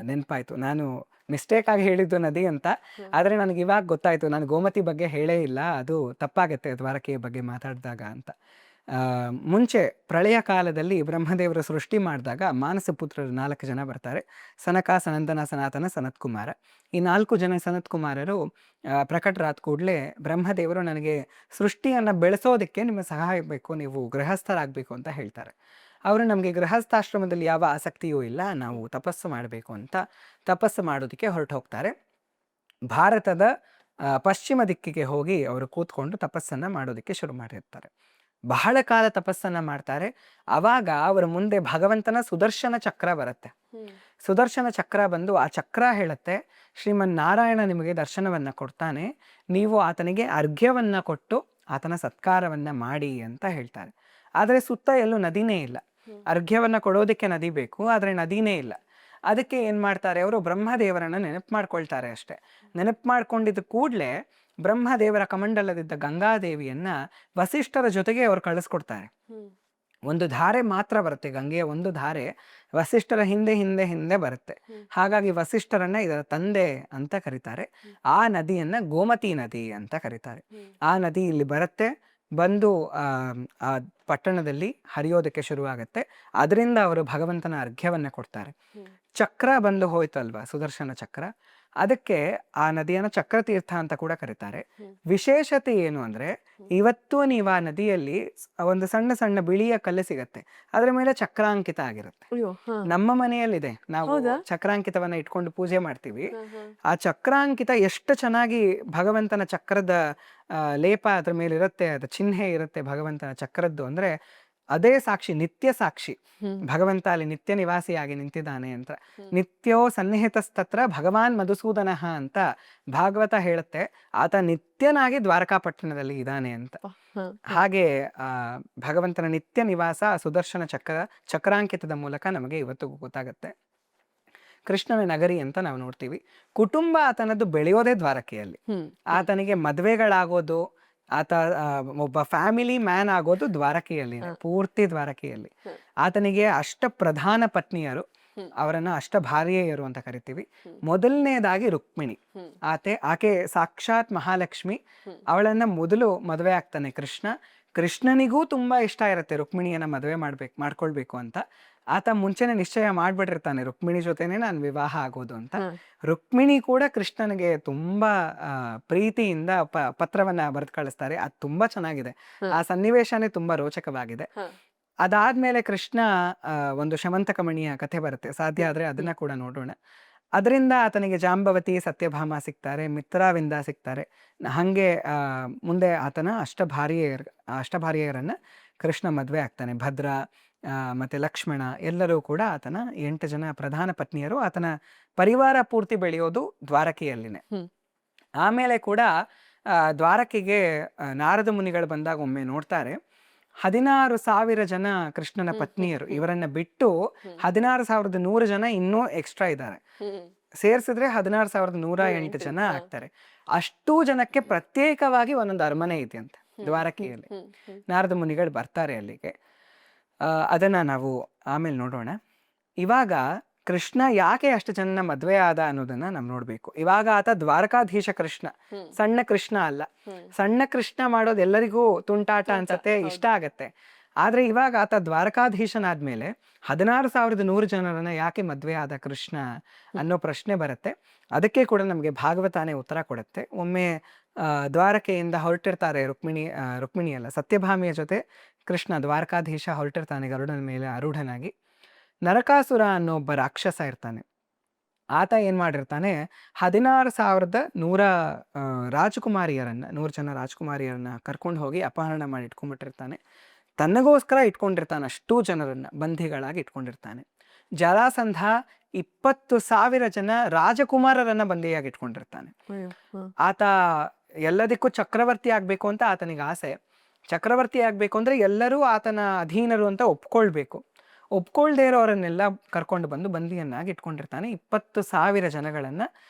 [SPEAKER 1] ನೆನಪಾಯ್ತು. ನಾನು ಮಿಸ್ಟೇಕ್ ಆಗಿ ಹೇಳಿದ್ದು ನದಿ ಅಂತ, ಆದರೆ ನನಗೆ ಇವಾಗ ಗೊತ್ತಾಯ್ತು, ನಾನು ಗೋಮತಿ ಬಗ್ಗೆ ಹೇಳೇ ಇಲ್ಲ, ಅದು ತಪ್ಪಾಗತ್ತೆ ದ್ವಾರಕೆಯ ಬಗ್ಗೆ ಮಾತಾಡಿದಾಗ ಅಂತ. ಮುಂಚೆ ಪ್ರಳಯ ಕಾಲದಲ್ಲಿ ಬ್ರಹ್ಮದೇವರು ಸೃಷ್ಟಿ ಮಾಡಿದಾಗ ಮಾನಸ ಪುತ್ರರು 4 ಜನ ಬರ್ತಾರೆ, ಸನಕ, ಸನಂದನ, ಸನಾತನ, ಸನತ್ಕುಮಾರ. ಈ 4 ಜನ ಸನತ್ಕುಮಾರರು ಪ್ರಕಟರಾದ ಕೂಡಲೇ ಬ್ರಹ್ಮದೇವರು ನನಗೆ ಸೃಷ್ಟಿಯನ್ನು ಬೆಳೆಸೋದಕ್ಕೆ ನಿಮ್ಮ ಸಹಾಯ ಬೇಕು, ನೀವು ಗೃಹಸ್ಥರಾಗಬೇಕು ಅಂತ ಹೇಳ್ತಾರೆ. ಅವರು ನಮಗೆ ಗೃಹಸ್ಥಾಶ್ರಮದಲ್ಲಿ ಯಾವ ಆಸಕ್ತಿಯೂ ಇಲ್ಲ, ನಾವು ತಪಸ್ಸು ಮಾಡಬೇಕು ಅಂತ ತಪಸ್ಸು ಮಾಡೋದಕ್ಕೆ ಹೊರಟು ಹೋಗ್ತಾರೆ. ಭಾರತದ ಪಶ್ಚಿಮ ದಿಕ್ಕಿಗೆ ಹೋಗಿ ಅವರು ಕೂತ್ಕೊಂಡು ತಪಸ್ಸನ್ನು ಮಾಡೋದಕ್ಕೆ ಶುರು ಮಾಡಿರ್ತಾರೆ. ಬಹಳ ಕಾಲ ತಪಸ್ಸನ್ನು ಮಾಡ್ತಾರೆ. ಆವಾಗ ಅವರ ಮುಂದೆ ಭಗವಂತನ ಸುದರ್ಶನ ಚಕ್ರ ಬರುತ್ತೆ. ಸುದರ್ಶನ ಚಕ್ರ ಬಂದು ಆ ಚಕ್ರ ಹೇಳುತ್ತೆ, ಶ್ರೀಮನ್ ನಾರಾಯಣ ನಿಮಗೆ ದರ್ಶನವನ್ನು ಕೊಡ್ತಾನೆ, ನೀವು ಆತನಿಗೆ ಅರ್ಘ್ಯವನ್ನು ಕೊಟ್ಟು ಆತನ ಸತ್ಕಾರವನ್ನು ಮಾಡಿ ಅಂತ ಹೇಳ್ತಾರೆ. ಆದರೆ ಸುತ್ತ ಎಲ್ಲೂ ನದಿನೇ ಇಲ್ಲ. ಅರ್ಘ್ಯವನ್ನು ಕೊಡೋದಕ್ಕೆ ನದಿ ಬೇಕು, ಆದರೆ ನದಿನೇ ಇಲ್ಲ. ಅದಕ್ಕೆ ಏನು ಮಾಡ್ತಾರೆ ಅವರು, ಬ್ರಹ್ಮದೇವರನ್ನ ನೆನಪು ಮಾಡ್ಕೊಳ್ತಾರೆ ಅಷ್ಟೆ. ನೆನಪು ಮಾಡ್ಕೊಂಡಿದ್ದ ಕೂಡಲೇ ಬ್ರಹ್ಮದೇವರ ಕಮಂಡಲದಿದ್ದ ಗಂಗಾದೇವಿಯನ್ನ ವಸಿಷ್ಠರ ಜೊತೆಗೆ ಅವ್ರು ಕಳಿಸ್ಕೊಡ್ತಾರೆ. ಒಂದು ಧಾರೆ ಮಾತ್ರ ಬರುತ್ತೆ, ಗಂಗೆಯ ಒಂದು ಧಾರೆ ವಸಿಷ್ಠರ ಹಿಂದೆ ಹಿಂದೆ ಹಿಂದೆ ಬರುತ್ತೆ. ಹಾಗಾಗಿ ವಸಿಷ್ಠರನ್ನ ಇದರ ತಂದೆ ಅಂತ ಕರೀತಾರೆ. ಆ ನದಿಯನ್ನ ಗೋಮತಿ ನದಿ ಅಂತ ಕರೀತಾರೆ. ಆ ನದಿ ಇಲ್ಲಿ ಬರುತ್ತೆ, ಬಂದು ಆ ಪಟ್ಟಣದಲ್ಲಿ ಹರಿಯೋದಕ್ಕೆ ಶುರುವಾಗತ್ತೆ. ಅದರಿಂದ ಅವರು ಭಗವಂತನ ಅರ್ಘ್ಯವನ್ನ ಕೊಡ್ತಾರೆ. ಚಕ್ರ ಬಂದು ಹೋಯ್ತಲ್ವಾ, ಸುದರ್ಶನ ಚಕ್ರ, ಅದಕ್ಕೆ ಆ ನದಿಯನ್ನು ಚಕ್ರತೀರ್ಥ ಅಂತ ಕೂಡ ಕರೀತಾರೆ. ವಿಶೇಷತೆ ಏನು ಅಂದ್ರೆ, ಇವತ್ತು ನೀವು ಆ ನದಿಯಲ್ಲಿ ಒಂದು ಸಣ್ಣ ಸಣ್ಣ ಬಿಳಿಯ ಕಲ್ಲು ಸಿಗತ್ತೆ, ಅದ್ರ ಮೇಲೆ ಚಕ್ರಾಂಕಿತ ಆಗಿರುತ್ತೆ. ನಮ್ಮ ಮನೆಯಲ್ಲಿದೆ, ನಾವು ಚಕ್ರಾಂಕಿತವನ್ನ ಇಟ್ಕೊಂಡು ಪೂಜೆ ಮಾಡ್ತೀವಿ. ಆ ಚಕ್ರಾಂಕಿತ ಎಷ್ಟು ಚೆನ್ನಾಗಿ ಭಗವಂತನ ಚಕ್ರದ ಲೇಪ ಅದ್ರ ಮೇಲೆ ಇರುತ್ತೆ, ಅದ ಚಿಹ್ನೆ ಇರುತ್ತೆ ಭಗವಂತನ ಚಕ್ರದ್ದು. ಅಂದ್ರೆ ಅದೇ ಸಾಕ್ಷಿ, ನಿತ್ಯ ಸಾಕ್ಷಿ. ಭಗವಂತ ಅಲ್ಲಿ ನಿತ್ಯ ನಿವಾಸಿಯಾಗಿ ನಿಂತಿದ್ದಾನೆ ಅಂತ. ನಿತ್ಯೋ ಸನ್ನಿಹಿತಸ್ತತ್ರ ಭಗವಾನ್ ಮಧುಸೂದನ ಅಂತ ಭಾಗವತ ಹೇಳುತ್ತೆ. ಆತ ನಿತ್ಯನಾಗಿ ದ್ವಾರಕಾಪಟ್ಟಣದಲ್ಲಿ ಇದ್ದಾನೆ ಅಂತ. ಹಾಗೆ ಭಗವಂತನ ನಿತ್ಯ ನಿವಾಸ ಸುದರ್ಶನ ಚಕ್ರಾಂಕಿತದ ಮೂಲಕ ನಮಗೆ ಇವತ್ತು ಗೊತ್ತಾಗತ್ತೆ. ಕೃಷ್ಣನ ನಗರಿ ಅಂತ ನಾವು ನೋಡ್ತೀವಿ. ಕುಟುಂಬ ಆತನದ್ದು ಬೆಳೆಯೋದೇ ದ್ವಾರಕೆಯಲ್ಲಿ. ಆತನಿಗೆ ಮದುವೆಗಳಾಗೋದು, ಆತ ಒಬ್ಬ ಫ್ಯಾಮಿಲಿ ಮ್ಯಾನ್ ಆಗೋದು ದ್ವಾರಕೆಯಲ್ಲಿ, ಪೂರ್ತಿ ದ್ವಾರಕೆಯಲ್ಲಿ. ಆತನಿಗೆ ಅಷ್ಟ ಪ್ರಧಾನ ಪತ್ನಿಯರು, ಅವರನ್ನ ಅಷ್ಟ ಭಾರ್ಯೆಯರು ಅಂತ ಕರಿತೀವಿ. ಮೊದಲನೇದಾಗಿ ರುಕ್ಮಿಣಿ, ಆಕೆ ಸಾಕ್ಷಾತ್ ಮಹಾಲಕ್ಷ್ಮಿ. ಅವಳನ್ನ ಮೊದಲು ಮದುವೆ ಆಗ್ತಾನೆ ಕೃಷ್ಣ. ಕೃಷ್ಣನಿಗೂ ತುಂಬಾ ಇಷ್ಟ ಇರುತ್ತೆ ರುಕ್ಮಿಣಿಯನ್ನ ಮದುವೆ ಮಾಡ್ಕೊಳ್ಬೇಕು ಅಂತ. ಆತ ಮುಂಚೆನೆ ನಿಶ್ಚಯ ಮಾಡ್ಬಿಟ್ಟಿರ್ತಾನೆ, ರುಕ್ಮಿಣಿ ಜೊತೆನೆ ನಾನು ವಿವಾಹ ಆಗೋದು ಅಂತ. ರುಕ್ಮಿಣಿ ಕೂಡ ಕೃಷ್ಣನಿಗೆ ತುಂಬಾ ಪ್ರೀತಿಯಿಂದ ಪತ್ರವನ್ನ ಬರೆದು ಕಳಿಸ್ತಾರೆ. ಅದು ತುಂಬಾ ಚೆನ್ನಾಗಿದೆ, ಆ ಸನ್ನಿವೇಶನೇ ತುಂಬಾ ರೋಚಕವಾಗಿದೆ. ಅದಾದ್ಮೇಲೆ ಕೃಷ್ಣ ಒಂದು ಶಮಂತಕಮಣಿಯ ಕಥೆ ಬರುತ್ತೆ, ಸಾಧ್ಯ ಆದ್ರೆ ಅದನ್ನ ಕೂಡ ನೋಡೋಣ. ಅದರಿಂದ ಆತನಿಗೆ ಜಾಂಬವತಿ, ಸತ್ಯಭಾಮ ಸಿಗ್ತಾರೆ, ಮಿತ್ರಾವಿಂದ ಸಿಗ್ತಾರೆ. ಹಂಗೆ ಮುಂದೆ ಆತನ ಅಷ್ಟಭಾರ್ಯೆಯರನ್ನ ಕೃಷ್ಣ ಮದ್ವೆ ಆಗ್ತಾನೆ. ಭದ್ರ ಮತ್ತೆ ಲಕ್ಷ್ಮಣ ಎಲ್ಲರೂ ಕೂಡ ಆತನ 8 ಜನ ಪ್ರಧಾನ ಪತ್ನಿಯರು. ಆತನ ಪರಿವಾರ ಪೂರ್ತಿ ಬೆಳೆಯೋದು ದ್ವಾರಕೆಯಲ್ಲಿನೇ. ಆಮೇಲೆ ಕೂಡ ದ್ವಾರಕೆಗೆ ನಾರದ ಮುನಿಗಳು ಬಂದಾಗ ಒಮ್ಮೆ ನೋಡ್ತಾರೆ, 16,000 ಜನ ಕೃಷ್ಣನ ಪತ್ನಿಯರು. ಇವರನ್ನ ಬಿಟ್ಟು 16,100 ಜನ ಇನ್ನೂ ಎಕ್ಸ್ಟ್ರಾ ಇದ್ದಾರೆ. ಸೇರ್ಸಿದ್ರೆ 16,108 ಜನ ಆಗ್ತಾರೆ. ಅಷ್ಟೂ ಜನಕ್ಕೆ ಪ್ರತ್ಯೇಕವಾಗಿ ಒಂದೊಂದು ಅರಮನೆ ಇದೆ ಅಂತ ದ್ವಾರಕೆಯಲ್ಲಿ. ನಾರದ ಮುನಿಗಳು ಬರ್ತಾರೆ ಅಲ್ಲಿಗೆ. ಅದನ್ನ ನಾವು ಆಮೇಲೆ ನೋಡೋಣ. ಇವಾಗ ಕೃಷ್ಣ ಯಾಕೆ ಅಷ್ಟು ಜನ ಮದ್ವೆ ಆದ ಅನ್ನೋದನ್ನ ನಾವು ನೋಡ್ಬೇಕು. ಇವಾಗ ಆತ ದ್ವಾರಕಾಧೀಶ ಕೃಷ್ಣ, ಸಣ್ಣ ಕೃಷ್ಣ ಅಲ್ಲ. ಸಣ್ಣ ಕೃಷ್ಣ ಮಾಡೋದು ಎಲ್ಲರಿಗೂ ತುಂಟಾಟ ಅನ್ಸತ್ತೆ, ಇಷ್ಟ ಆಗತ್ತೆ. ಆದ್ರೆ ಇವಾಗ ಆತ ದ್ವಾರಕಾಧೀಶನಾದ್ಮೇಲೆ 16,100 ಜನರನ್ನ ಯಾಕೆ ಮದ್ವೆ ಆದ ಕೃಷ್ಣ ಅನ್ನೋ ಪ್ರಶ್ನೆ ಬರುತ್ತೆ. ಅದಕ್ಕೆ ಕೂಡ ನಮ್ಗೆ ಭಾಗವತಾನೇ ಉತ್ತರ ಕೊಡುತ್ತೆ. ಒಮ್ಮೆ ದ್ವಾರಕೆಯಿಂದ ಹೊರಟಿರ್ತಾರೆ ರುಕ್ಮಿಣಿ ಅಲ್ಲ, ಸತ್ಯಭಾಮಿಯ ಜೊತೆ ಕೃಷ್ಣ ದ್ವಾರಕಾಧೀಶ ಹೊರಟಿರ್ತಾನೆ ಗರುಡನ ಮೇಲೆ ಆರೂಢನಾಗಿ. ನರಕಾಸುರ ಅನ್ನೋ ಒಬ್ಬ ರಾಕ್ಷಸ ಇರ್ತಾನೆ. ಆತ ಏನ್ ಮಾಡಿರ್ತಾನೆ, 16,100 ರಾಜಕುಮಾರಿಯರನ್ನ, 100 ಜನ ರಾಜಕುಮಾರಿಯರನ್ನ ಕರ್ಕೊಂಡು ಹೋಗಿ ಅಪಹರಣ ಮಾಡಿ ಇಟ್ಕೊಂಡ್ಬಿಟ್ಟಿರ್ತಾನೆ. ತನ್ನಗೋಸ್ಕರ ಇಟ್ಕೊಂಡಿರ್ತಾನೆ, ಅಷ್ಟೂ ಜನರನ್ನ ಬಂಧಿಗಳಾಗಿ ಇಟ್ಕೊಂಡಿರ್ತಾನೆ. ಜರಾಸಂಧ 20,000 ಜನ ರಾಜಕುಮಾರರನ್ನ ಬಂದಿಯಾಗಿ ಇಟ್ಕೊಂಡಿರ್ತಾನೆ. ಆತ ಎಲ್ಲದಕ್ಕೂ ಚಕ್ರವರ್ತಿ ಆಗ್ಬೇಕು ಅಂತ ಆತನಿಗೆ ಆಸೆ. ಚಕ್ರವರ್ತಿ ಆಗ್ಬೇಕು ಅಂದ್ರೆ ಎಲ್ಲರೂ ಆತನ ಅಧೀನರು ಅಂತ ಒಪ್ಕೊಳ್ಬೇಕು. ಒಪ್ಕೊಳ್ದೇ ಇರೋರನ್ನೆಲ್ಲ ಕರ್ಕೊಂಡು ಬಂದು ಬಂದಿಯನ್ನಾಗಿ ಇಟ್ಕೊಂಡಿರ್ತಾನೆ. 20,000 ಜನಗಳನ್ನ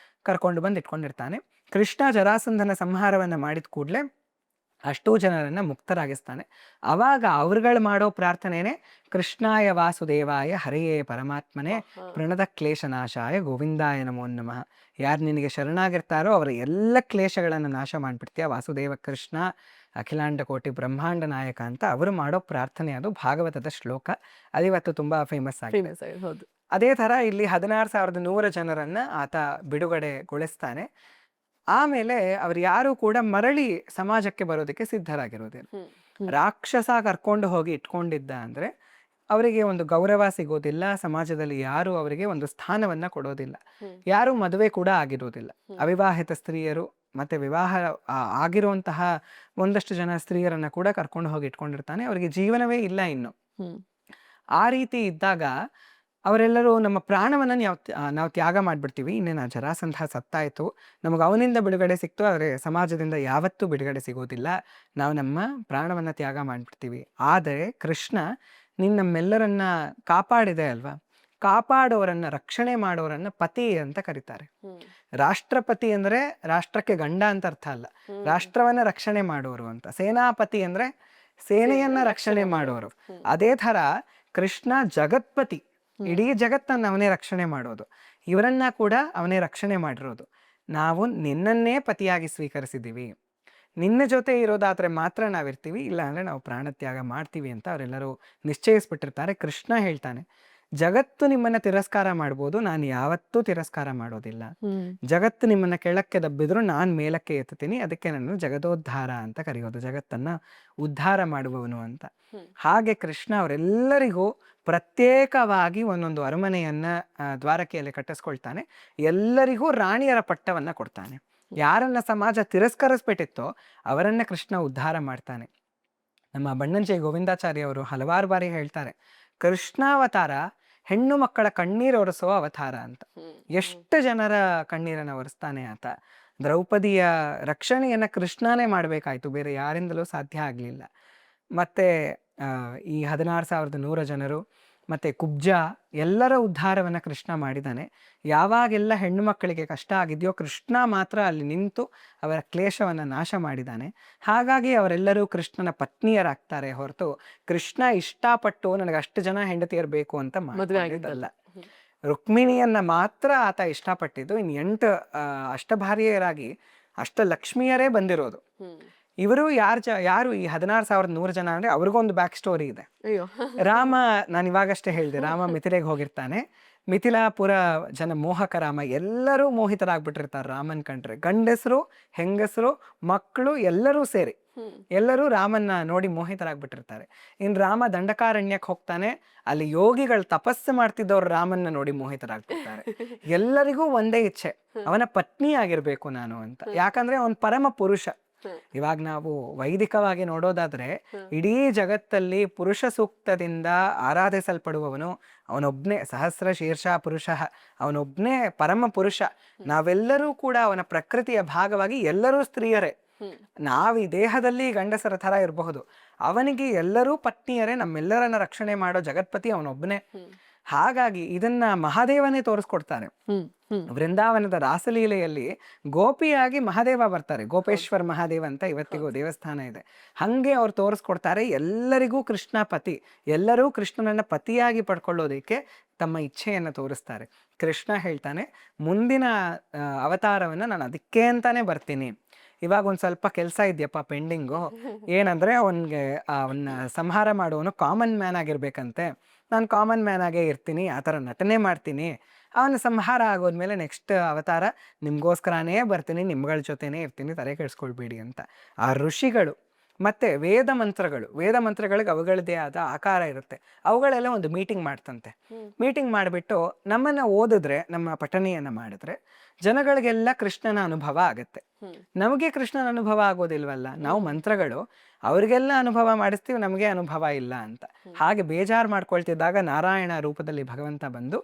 [SPEAKER 1] ಕರ್ಕೊಂಡು ಬಂದು ಇಟ್ಕೊಂಡಿರ್ತಾನೆ. ಕೃಷ್ಣ ಜರಾಸಂಧನ ಸಂಹಾರವನ್ನ ಮಾಡಿದ ಕೂಡಲೇ ಅಷ್ಟೂ ಜನರನ್ನ ಮುಕ್ತರಾಗಿಸ್ತಾನೆ. ಅವಾಗ ಅವ್ರುಗಳು ಮಾಡೋ ಪ್ರಾರ್ಥನೆನೇ ಕೃಷ್ಣಾಯ ವಾಸುದೇವಾಯ ಹರೆಯೇ ಪರಮಾತ್ಮನೇ ಪ್ರಣದ ಕ್ಲೇಶನಾಶಾಯ ಗೋವಿಂದಾಯ ನಮೋ ನಮಃ. ಯಾರು ನಿನಗೆ ಶರಣಾಗಿರ್ತಾರೋ ಅವರ ಎಲ್ಲ ಕ್ಲೇಶಗಳನ್ನು ನಾಶ ಮಾಡಿಬಿಡ್ತೀಯ ವಾಸುದೇವ ಕೃಷ್ಣ ಅಖಿಲಾಂಡ ಕೋಟಿ ಬ್ರಹ್ಮಾಂಡ ನಾಯಕ ಅಂತ ಅವರು ಮಾಡೋ ಪ್ರಾರ್ಥನೆ. ಅದು ಭಾಗವತದ ಶ್ಲೋಕ, ಅದಿವತ್ತು ತುಂಬಾ ಫೇಮಸ್ ಆಗಿದೆ. ಅದೇ ತರ ಇಲ್ಲಿ 16,100 ಜನರನ್ನ ಆತ ಬಿಡುಗಡೆಗೊಳಿಸ್ತಾನೆ. ಆಮೇಲೆ ಅವ್ರು ಯಾರು ಕೂಡ ಮರಳಿ ಸಮಾಜಕ್ಕೆ ಬರೋದಕ್ಕೆ ಸಿದ್ಧರಾಗಿರೋದಿಲ್ಲ. ರಾಕ್ಷಸ ಕರ್ಕೊಂಡು ಹೋಗಿ ಇಟ್ಕೊಂಡಿದ್ದ ಅಂದ್ರೆ ಅವರಿಗೆ ಒಂದು ಗೌರವ ಸಿಗೋದಿಲ್ಲ, ಸಮಾಜದಲ್ಲಿ ಯಾರು ಅವರಿಗೆ ಒಂದು ಸ್ಥಾನವನ್ನ ಕೊಡೋದಿಲ್ಲ, ಯಾರು ಮದುವೆ ಕೂಡ ಆಗಿರೋದಿಲ್ಲ. ಅವಿವಾಹಿತ ಸ್ತ್ರೀಯರು ಮತ್ತೆ ವಿವಾಹ ಆಗಿರುವಂತಹ ಒಂದಷ್ಟು ಜನ ಸ್ತ್ರೀಯರನ್ನ ಕೂಡ ಕರ್ಕೊಂಡು ಹೋಗಿ ಇಟ್ಕೊಂಡಿರ್ತಾನೆ. ಅವರಿಗೆ ಜೀವನವೇ ಇಲ್ಲ ಇನ್ನು. ಆ ರೀತಿ ಇದ್ದಾಗ ಅವರೆಲ್ಲರೂ ನಮ್ಮ ಪ್ರಾಣವನ್ನ ನಾವು ತ್ಯಾಗ ಮಾಡ್ಬಿಡ್ತೀವಿ, ಇನ್ನೇನು ಜರಾಸಂಧ ಸತ್ತಾಯ್ತು, ನಮಗೆ ಅವನಿಂದ ಬಿಡುಗಡೆ ಸಿಕ್ತು, ಆದರೆ ಸಮಾಜದಿಂದ ಯಾವತ್ತೂ ಬಿಡುಗಡೆ ಸಿಗೋದಿಲ್ಲ, ನಾವು ನಮ್ಮ ಪ್ರಾಣವನ್ನ ತ್ಯಾಗ ಮಾಡ್ಬಿಡ್ತೀವಿ. ಆದರೆ ಕೃಷ್ಣ ನಮ್ಮೆಲ್ಲರನ್ನ ಕಾಪಾಡಿದೆ ಅಲ್ವಾ, ಕಾಪಾಡೋರನ್ನ, ರಕ್ಷಣೆ ಮಾಡೋರನ್ನ ಪತಿ ಅಂತ ಕರೀತಾರೆ. ರಾಷ್ಟ್ರಪತಿ ಅಂದ್ರೆ ರಾಷ್ಟ್ರಕ್ಕೆ ಗಂಡ ಅಂತ ಅರ್ಥ ಅಲ್ಲ, ರಾಷ್ಟ್ರವನ್ನ ರಕ್ಷಣೆ ಮಾಡೋರು ಅಂತ. ಸೇನಾಪತಿ ಅಂದ್ರೆ ಸೇನೆಯನ್ನ ರಕ್ಷಣೆ ಮಾಡೋರು. ಅದೇ ಥರ ಕೃಷ್ಣ ಜಗತ್ಪತಿ, ಇಡೀ ಜಗತ್ತನ್ನು ಅವನೇ ರಕ್ಷಣೆ ಮಾಡೋದು. ಇವರನ್ನ ಕೂಡ ಅವನೇ ರಕ್ಷಣೆ ಮಾಡಿರೋದು. ನಾವು ನಿನ್ನನ್ನೇ ಪತಿಯಾಗಿ ಸ್ವೀಕರಿಸಿದ್ದೀವಿ, ನಿನ್ನ ಜೊತೆ ಇರೋದಾದ್ರೆ ಮಾತ್ರ ನಾವಿರ್ತೀವಿ, ಇಲ್ಲ ಅಂದ್ರೆ ನಾವು ಪ್ರಾಣತ್ಯಾಗ ಮಾಡ್ತೀವಿ ಅಂತ ಅವರೆಲ್ಲರೂ ನಿಶ್ಚಯಿಸ್ಬಿಟ್ಟಿರ್ತಾರೆ. ಕೃಷ್ಣ ಹೇಳ್ತಾನೆ, ಜಗತ್ತು ನಿಮ್ಮನ್ನ ತಿರಸ್ಕಾರ ಮಾಡ್ಬೋದು, ನಾನು ಯಾವತ್ತೂ ತಿರಸ್ಕಾರ ಮಾಡೋದಿಲ್ಲ. ಜಗತ್ತು ನಿಮ್ಮನ್ನ ಕೆಳಕ್ಕೆ ದಬ್ಬಿದ್ರು ನಾನು ಮೇಲಕ್ಕೆ ಎತ್ತುತ್ತೀನಿ. ಅದಕ್ಕೆ ನಾನು ಜಗದೋದ್ಧಾರ ಅಂತ ಕರೆಯೋದು, ಜಗತ್ತನ್ನ ಉದ್ಧಾರ ಮಾಡುವವನು ಅಂತ. ಹಾಗೆ ಕೃಷ್ಣ ಅವರೆಲ್ಲರಿಗೂ ಪ್ರತ್ಯೇಕವಾಗಿ ಒಂದೊಂದು ಅರಮನೆಯನ್ನ ದ್ವಾರಕೆಯಲ್ಲಿ ಕಟ್ಟಿಸ್ಕೊಳ್ತಾನೆ. ಎಲ್ಲರಿಗೂ ರಾಣಿಯರ ಪಟ್ಟವನ್ನ ಕೊಡ್ತಾನೆ. ಯಾರನ್ನ ಸಮಾಜ ತಿರಸ್ಕರಿಸ್ಬಿಟ್ಟಿತ್ತೋ ಅವರನ್ನ ಕೃಷ್ಣ ಉದ್ಧಾರ ಮಾಡ್ತಾನೆ. ನಮ್ಮ ಬಣ್ಣಂಜೆ ಗೋವಿಂದಾಚಾರ್ಯ ಅವರು ಹಲವಾರು ಬಾರಿ ಹೇಳ್ತಾರೆ, ಕೃಷ್ಣಾವತಾರ ಹೆಣ್ಣು ಮಕ್ಕಳ ಕಣ್ಣೀರು ಒರೆಸೋ ಅವತಾರ ಅಂತ. ಎಷ್ಟು ಜನರ ಕಣ್ಣೀರನ್ನು ಒರೆಸ್ತಾನೆ ಆತ. ದ್ರೌಪದಿಯ ರಕ್ಷಣೆಯನ್ನ ಕೃಷ್ಣನೇ ಮಾಡಬೇಕಾಯ್ತು, ಬೇರೆ ಯಾರಿಂದಲೂ ಸಾಧ್ಯ ಆಗಲಿಲ್ಲ. ಮತ್ತೆ ಈ 16,100 ಜನರು ಮತ್ತೆ ಕುಬ್ಜ ಎಲ್ಲರ ಉದ್ಧಾರವನ್ನ ಕೃಷ್ಣ ಮಾಡಿದ್ದಾನೆ. ಯಾವಾಗೆಲ್ಲ ಹೆಣ್ಣು ಮಕ್ಕಳಿಗೆ ಕಷ್ಟ ಆಗಿದೆಯೋ ಕೃಷ್ಣ ಮಾತ್ರ ಅಲ್ಲಿ ನಿಂತು ಅವರ ಕ್ಲೇಶವನ್ನ ನಾಶ ಮಾಡಿದ್ದಾನೆ. ಹಾಗಾಗಿ ಅವರೆಲ್ಲರೂ ಕೃಷ್ಣನ ಪತ್ನಿಯರಾಗ್ತಾರೆ ಹೊರತು ಕೃಷ್ಣ ಇಷ್ಟಪಟ್ಟು ನನಗೆ ಅಷ್ಟು ಜನ ಹೆಂಡತಿಯರು ಬೇಕು ಅಂತ ಮಾಡಿದ್ದಲ್ಲ. ರುಕ್ಮಿಣಿಯನ್ನ ಮಾತ್ರ ಆತ ಇಷ್ಟಪಟ್ಟಿದ್ದು. ಇನ್ನು 8 ಅಷ್ಟಭಾರ್ಯರಾಗಿ ಅಷ್ಟಲಕ್ಷ್ಮಿಯರೇ ಬಂದಿರೋದು. ಇವರು ಯಾರು ಈ 16,100 ಜನ ಅಂದ್ರೆ ಅವ್ರಿಗೊಂದು ಬ್ಯಾಕ್ ಸ್ಟೋರಿ ಇದೆ. ರಾಮ, ನಾನು ಇವಾಗಷ್ಟೇ ಹೇಳಿದೆ, ರಾಮ ಮಿಥಿಲೆಗೆ ಹೋಗಿರ್ತಾನೆ. ಮಿಥಿಲಾಪುರ ಜನ ಮೋಹಕ ರಾಮ, ಎಲ್ಲರೂ ಮೋಹಿತರಾಗ್ಬಿಟ್ಟಿರ್ತಾರೆ ರಾಮನ್ ಕಂಡ್ರೆ. ಗಂಡಸರು, ಹೆಂಗಸರು, ಮಕ್ಕಳು ಎಲ್ಲರೂ ಸೇರಿ ಎಲ್ಲರೂ ರಾಮನ್ನ ನೋಡಿ ಮೋಹಿತರಾಗ್ಬಿಟ್ಟಿರ್ತಾರೆ. ಇನ್ ರಾಮ ದಂಡಕಾರಣ್ಯಕ್ಕೆ ಹೋಗ್ತಾನೆ, ಅಲ್ಲಿ ಯೋಗಿಗಳು ತಪಸ್ಸು ಮಾಡ್ತಿದ್ದವ್ರು ರಾಮನ್ನ ನೋಡಿ ಮೋಹಿತರಾಗ್ಬಿಡ್ತಾರೆ. ಎಲ್ಲರಿಗೂ ಒಂದೇ ಇಚ್ಛೆ, ಅವನ ಪತ್ನಿ ಆಗಿರ್ಬೇಕು ನಾನು ಅಂತ. ಯಾಕಂದ್ರೆ ಅವನ್ ಪರಮ ಪುರುಷ. ಇವಾಗ ನಾವು ವೈದಿಕವಾಗಿ ನೋಡೋದಾದ್ರೆ ಇಡೀ ಜಗತ್ತಲ್ಲಿ ಪುರುಷ ಸೂಕ್ತದಿಂದ ಆರಾಧಿಸಲ್ಪಡುವವನು ಅವನೊಬ್ನೇ, ಸಹಸ್ರ ಶೀರ್ಷ ಪುರುಷ, ಅವನೊಬ್ನೇ ಪರಮ ಪುರುಷ. ನಾವೆಲ್ಲರೂ ಕೂಡ ಅವನ ಪ್ರಕೃತಿಯ ಭಾಗವಾಗಿ ಎಲ್ಲರೂ ಸ್ತ್ರೀಯರೇ. ನಾವು ಈ ದೇಹದಲ್ಲಿ ಗಂಡಸರ ಥರ ಇರಬಹುದು, ಅವನಿಗೆ ಎಲ್ಲರೂ ಪತ್ನಿಯರೇ. ನಮ್ಮೆಲ್ಲರನ್ನ ರಕ್ಷಣೆ ಮಾಡೋ ಜಗತ್ಪತಿ ಅವನೊಬ್ಬನೇ. ಹಾಗಾಗಿ ಇದನ್ನ ಮಹಾದೇವನೇ ತೋರಿಸ್ಕೊಡ್ತಾನೆ. ವೃಂದಾವನದ ರಾಸಲೀಲೆಯಲ್ಲಿ ಗೋಪಿಯಾಗಿ ಮಹಾದೇವ ಬರ್ತಾರೆ. ಗೋಪೇಶ್ವರ ಮಹಾದೇವ ಅಂತ ಇವತ್ತಿಗೂ ದೇವಸ್ಥಾನ ಇದೆ. ಹಂಗೆ ಅವ್ರು ತೋರಿಸ್ಕೊಡ್ತಾರೆ, ಎಲ್ಲರಿಗೂ ಕೃಷ್ಣ ಪತಿ, ಎಲ್ಲರೂ ಕೃಷ್ಣನನ್ನ ಪತಿಯಾಗಿ ಪಡ್ಕೊಳ್ಳೋದಕ್ಕೆ ತಮ್ಮ ಇಚ್ಛೆಯನ್ನು ತೋರಿಸ್ತಾರೆ. ಕೃಷ್ಣ ಹೇಳ್ತಾನೆ, ಮುಂದಿನ ಅವತಾರವನ್ನ ನಾನು ಅದಕ್ಕೆ ಅಂತಾನೆ ಬರ್ತೀನಿ. ಇವಾಗ ಒಂದ್ ಸ್ವಲ್ಪ ಕೆಲಸ ಇದೆಯಪ್ಪ ಪೆಂಡಿಂಗು. ಏನಂದ್ರೆ ಅವನ್ನ ಸಂಹಾರ ಮಾಡುವವನು ಕಾಮನ್ ಮ್ಯಾನ್ ಆಗಿರ್ಬೇಕಂತೆ. ನಾನು ಕಾಮನ್ ಮ್ಯಾನ್ ಆಗೇ ಇರ್ತೀನಿ, ಆ ಥರ ನಟನೆ ಮಾಡ್ತೀನಿ. ಅವನ ಸಂಹಾರ ಆಗೋದ್ಮೇಲೆ ನೆಕ್ಸ್ಟ್ ಅವತಾರ ನಿಮ್ಗೋಸ್ಕರನೇ ಬರ್ತೀನಿ, ನಿಮ್ಗಳ ಜೊತೆನೇ ಇರ್ತೀನಿ, ತಲೆ ಕೆಡಿಸ್ಕೊಳ್ಬೇಡಿ ಅಂತ. ಆ ಋಷಿಗಳು ಮತ್ತೆ ವೇದ ಮಂತ್ರಗಳಿಗೆ ಅವುಗಳದೇ ಆದ ಆಕಾರ ಇರುತ್ತೆ. ಅವುಗಳೆಲ್ಲ ಒಂದು ಮೀಟಿಂಗ್ ಮಾಡ್ತಂತೆ. ಮೀಟಿಂಗ್ ಮಾಡಿಬಿಟ್ಟು ನಮ್ಮನ್ನ ಓದಿದ್ರೆ, ನಮ್ಮ ಪಠನೆಯನ್ನ ಮಾಡಿದ್ರೆ ಜನಗಳಿಗೆಲ್ಲ ಕೃಷ್ಣನ ಅನುಭವ ಆಗತ್ತೆ. ನಮಗೆ ಕೃಷ್ಣನ ಅನುಭವ ಆಗೋದಿಲ್ವಲ್ಲ, ನಾವು ಮಂತ್ರಗಳು ಅವ್ರಿಗೆಲ್ಲ ಅನುಭವ ಮಾಡಿಸ್ತೀವಿ, ನಮಗೆ ಅನುಭವ ಇಲ್ಲ ಅಂತ. ಹಾಗೆ ಬೇಜಾರು ಮಾಡ್ಕೊಳ್ತಿದ್ದಾಗ ನಾರಾಯಣ ರೂಪದಲ್ಲಿ ಭಗವಂತ ಬಂದು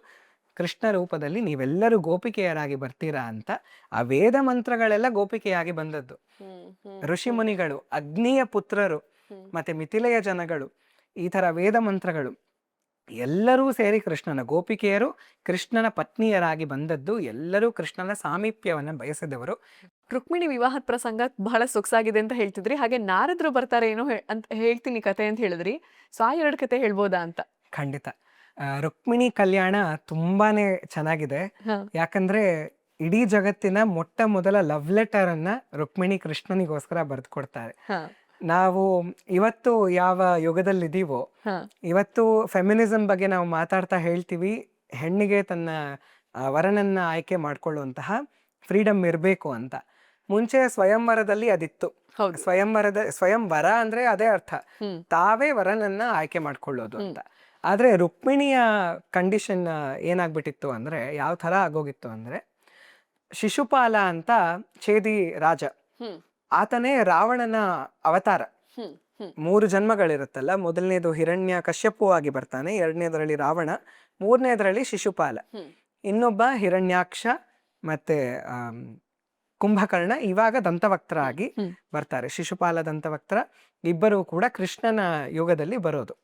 [SPEAKER 1] ಕೃಷ್ಣ ರೂಪದಲ್ಲಿ ನೀವೆಲ್ಲರೂ ಗೋಪಿಕೆಯರಾಗಿ ಬರ್ತೀರಾ ಅಂತ ಆ ವೇದ ಮಂತ್ರಗಳೆಲ್ಲ ಗೋಪಿಕೆಯಾಗಿ ಬಂದದ್ದು. ಋಷಿ ಮುನಿಗಳು, ಅಗ್ನಿಯ ಪುತ್ರರು, ಮತ್ತೆ ಮಿಥಿಲೆಯ ಜನಗಳು, ಈ ತರ ವೇದ ಮಂತ್ರಗಳು ಎಲ್ಲರೂ ಸೇರಿ ಕೃಷ್ಣನ, ಗೋಪಿಕೆಯರು ಕೃಷ್ಣನ ಪತ್ನಿಯರಾಗಿ ಬಂದದ್ದು. ಎಲ್ಲರೂ ಕೃಷ್ಣನ ಸಾಮೀಪ್ಯವನ್ನ ಬಯಸಿದವರು.
[SPEAKER 2] ರುಕ್ಮಿಣಿ ವಿವಾಹದ ಪ್ರಸಂಗ ಬಹಳ ಸೊಗಸಾಗಿದೆ ಅಂತ ಹೇಳ್ತಿದ್ರಿ. ಹಾಗೆ ನಾರದ್ರು ಬರ್ತಾರೆ ಏನೋ ಅಂತ ಹೇಳ್ತೀನಿ ಕತೆ ಅಂತ ಹೇಳಿದ್ರಿ. ಸೊ ಆ 2 ಕತೆ ಹೇಳ್ಬೋದಾ ಅಂತ?
[SPEAKER 1] ಖಂಡಿತ. ರುಕ್ಮಿಣಿ ಕಲ್ಯಾಣ ತುಂಬಾನೇ ಚೆನ್ನಾಗಿದೆ. ಯಾಕಂದ್ರೆ ಇಡೀ ಜಗತ್ತಿನ ಮೊಟ್ಟ ಮೊದಲ ಲವ್ ಲೆಟರ್ ಅನ್ನ ರುಕ್ಮಿಣಿ ಕೃಷ್ಣನಿಗೋಸ್ಕರ ಬರೆದು ಕೊಡ್ತಾರೆ. ನಾವು ಇವತ್ತು ಯಾವ ಯುಗದಲ್ಲಿದ್ದೀವೋ, ಇವತ್ತು ಫೆಮಿನಿಸಂ ಬಗ್ಗೆ ನಾವು ಮಾತಾಡ್ತಾ ಹೇಳ್ತೀವಿ, ಹೆಣ್ಣಿಗೆ ತನ್ನ ವರನನ್ನ ಆಯ್ಕೆ ಮಾಡ್ಕೊಳ್ಳುವಂತಹ ಫ್ರೀಡಮ್ ಇರಬೇಕು ಅಂತ. ಮುಂಚೆ ಸ್ವಯಂವರದಲ್ಲಿ ಅದಿತ್ತು. ಸ್ವಯಂವರ ಅಂದ್ರೆ ಅದೇ ಅರ್ಥ, ತಾವೇ ವರನನ್ನ ಆಯ್ಕೆ ಮಾಡ್ಕೊಳ್ಳೋದು ಅಂತ. ಆದ್ರೆ ರುಕ್ಮಿಣಿಯ ಕಂಡೀಷನ್ ಏನಾಗ್ಬಿಟ್ಟಿತ್ತು ಅಂದ್ರೆ, ಯಾವ ತರ ಆಗೋಗಿತ್ತು ಅಂದ್ರೆ, ಶಿಶುಪಾಲ ಅಂತ ಛೇದಿ ರಾಜ, ಆತನೇ ರಾವಣನ ಅವತಾರ. 3 ಜನ್ಮಗಳಿರುತ್ತಲ್ಲ, ಮೊದಲನೇದು ಹಿರಣ್ಯ ಕಶ್ಯಪು ಆಗಿ ಬರ್ತಾನೆ, 2ನೇದರಲ್ಲಿ ರಾವಣ, 3ನೇದರಲ್ಲಿ ಶಿಶುಪಾಲ, ಇನ್ನೊಬ್ಬ ಹಿರಣ್ಯಾಕ್ಷ ಮತ್ತೆ ಕುಂಭಕರ್ಣ, ಇವಾಗ ದಂತವಕ್ತ್ರ ಆಗಿ ಬರ್ತಾರೆ. ಶಿಶುಪಾಲ ದಂತವಕ್ತ್ರ ಇಬ್ಬರು ಕೂಡ ಕೃಷ್ಣನ ಯುಗದಲ್ಲಿ ಬರೋದು.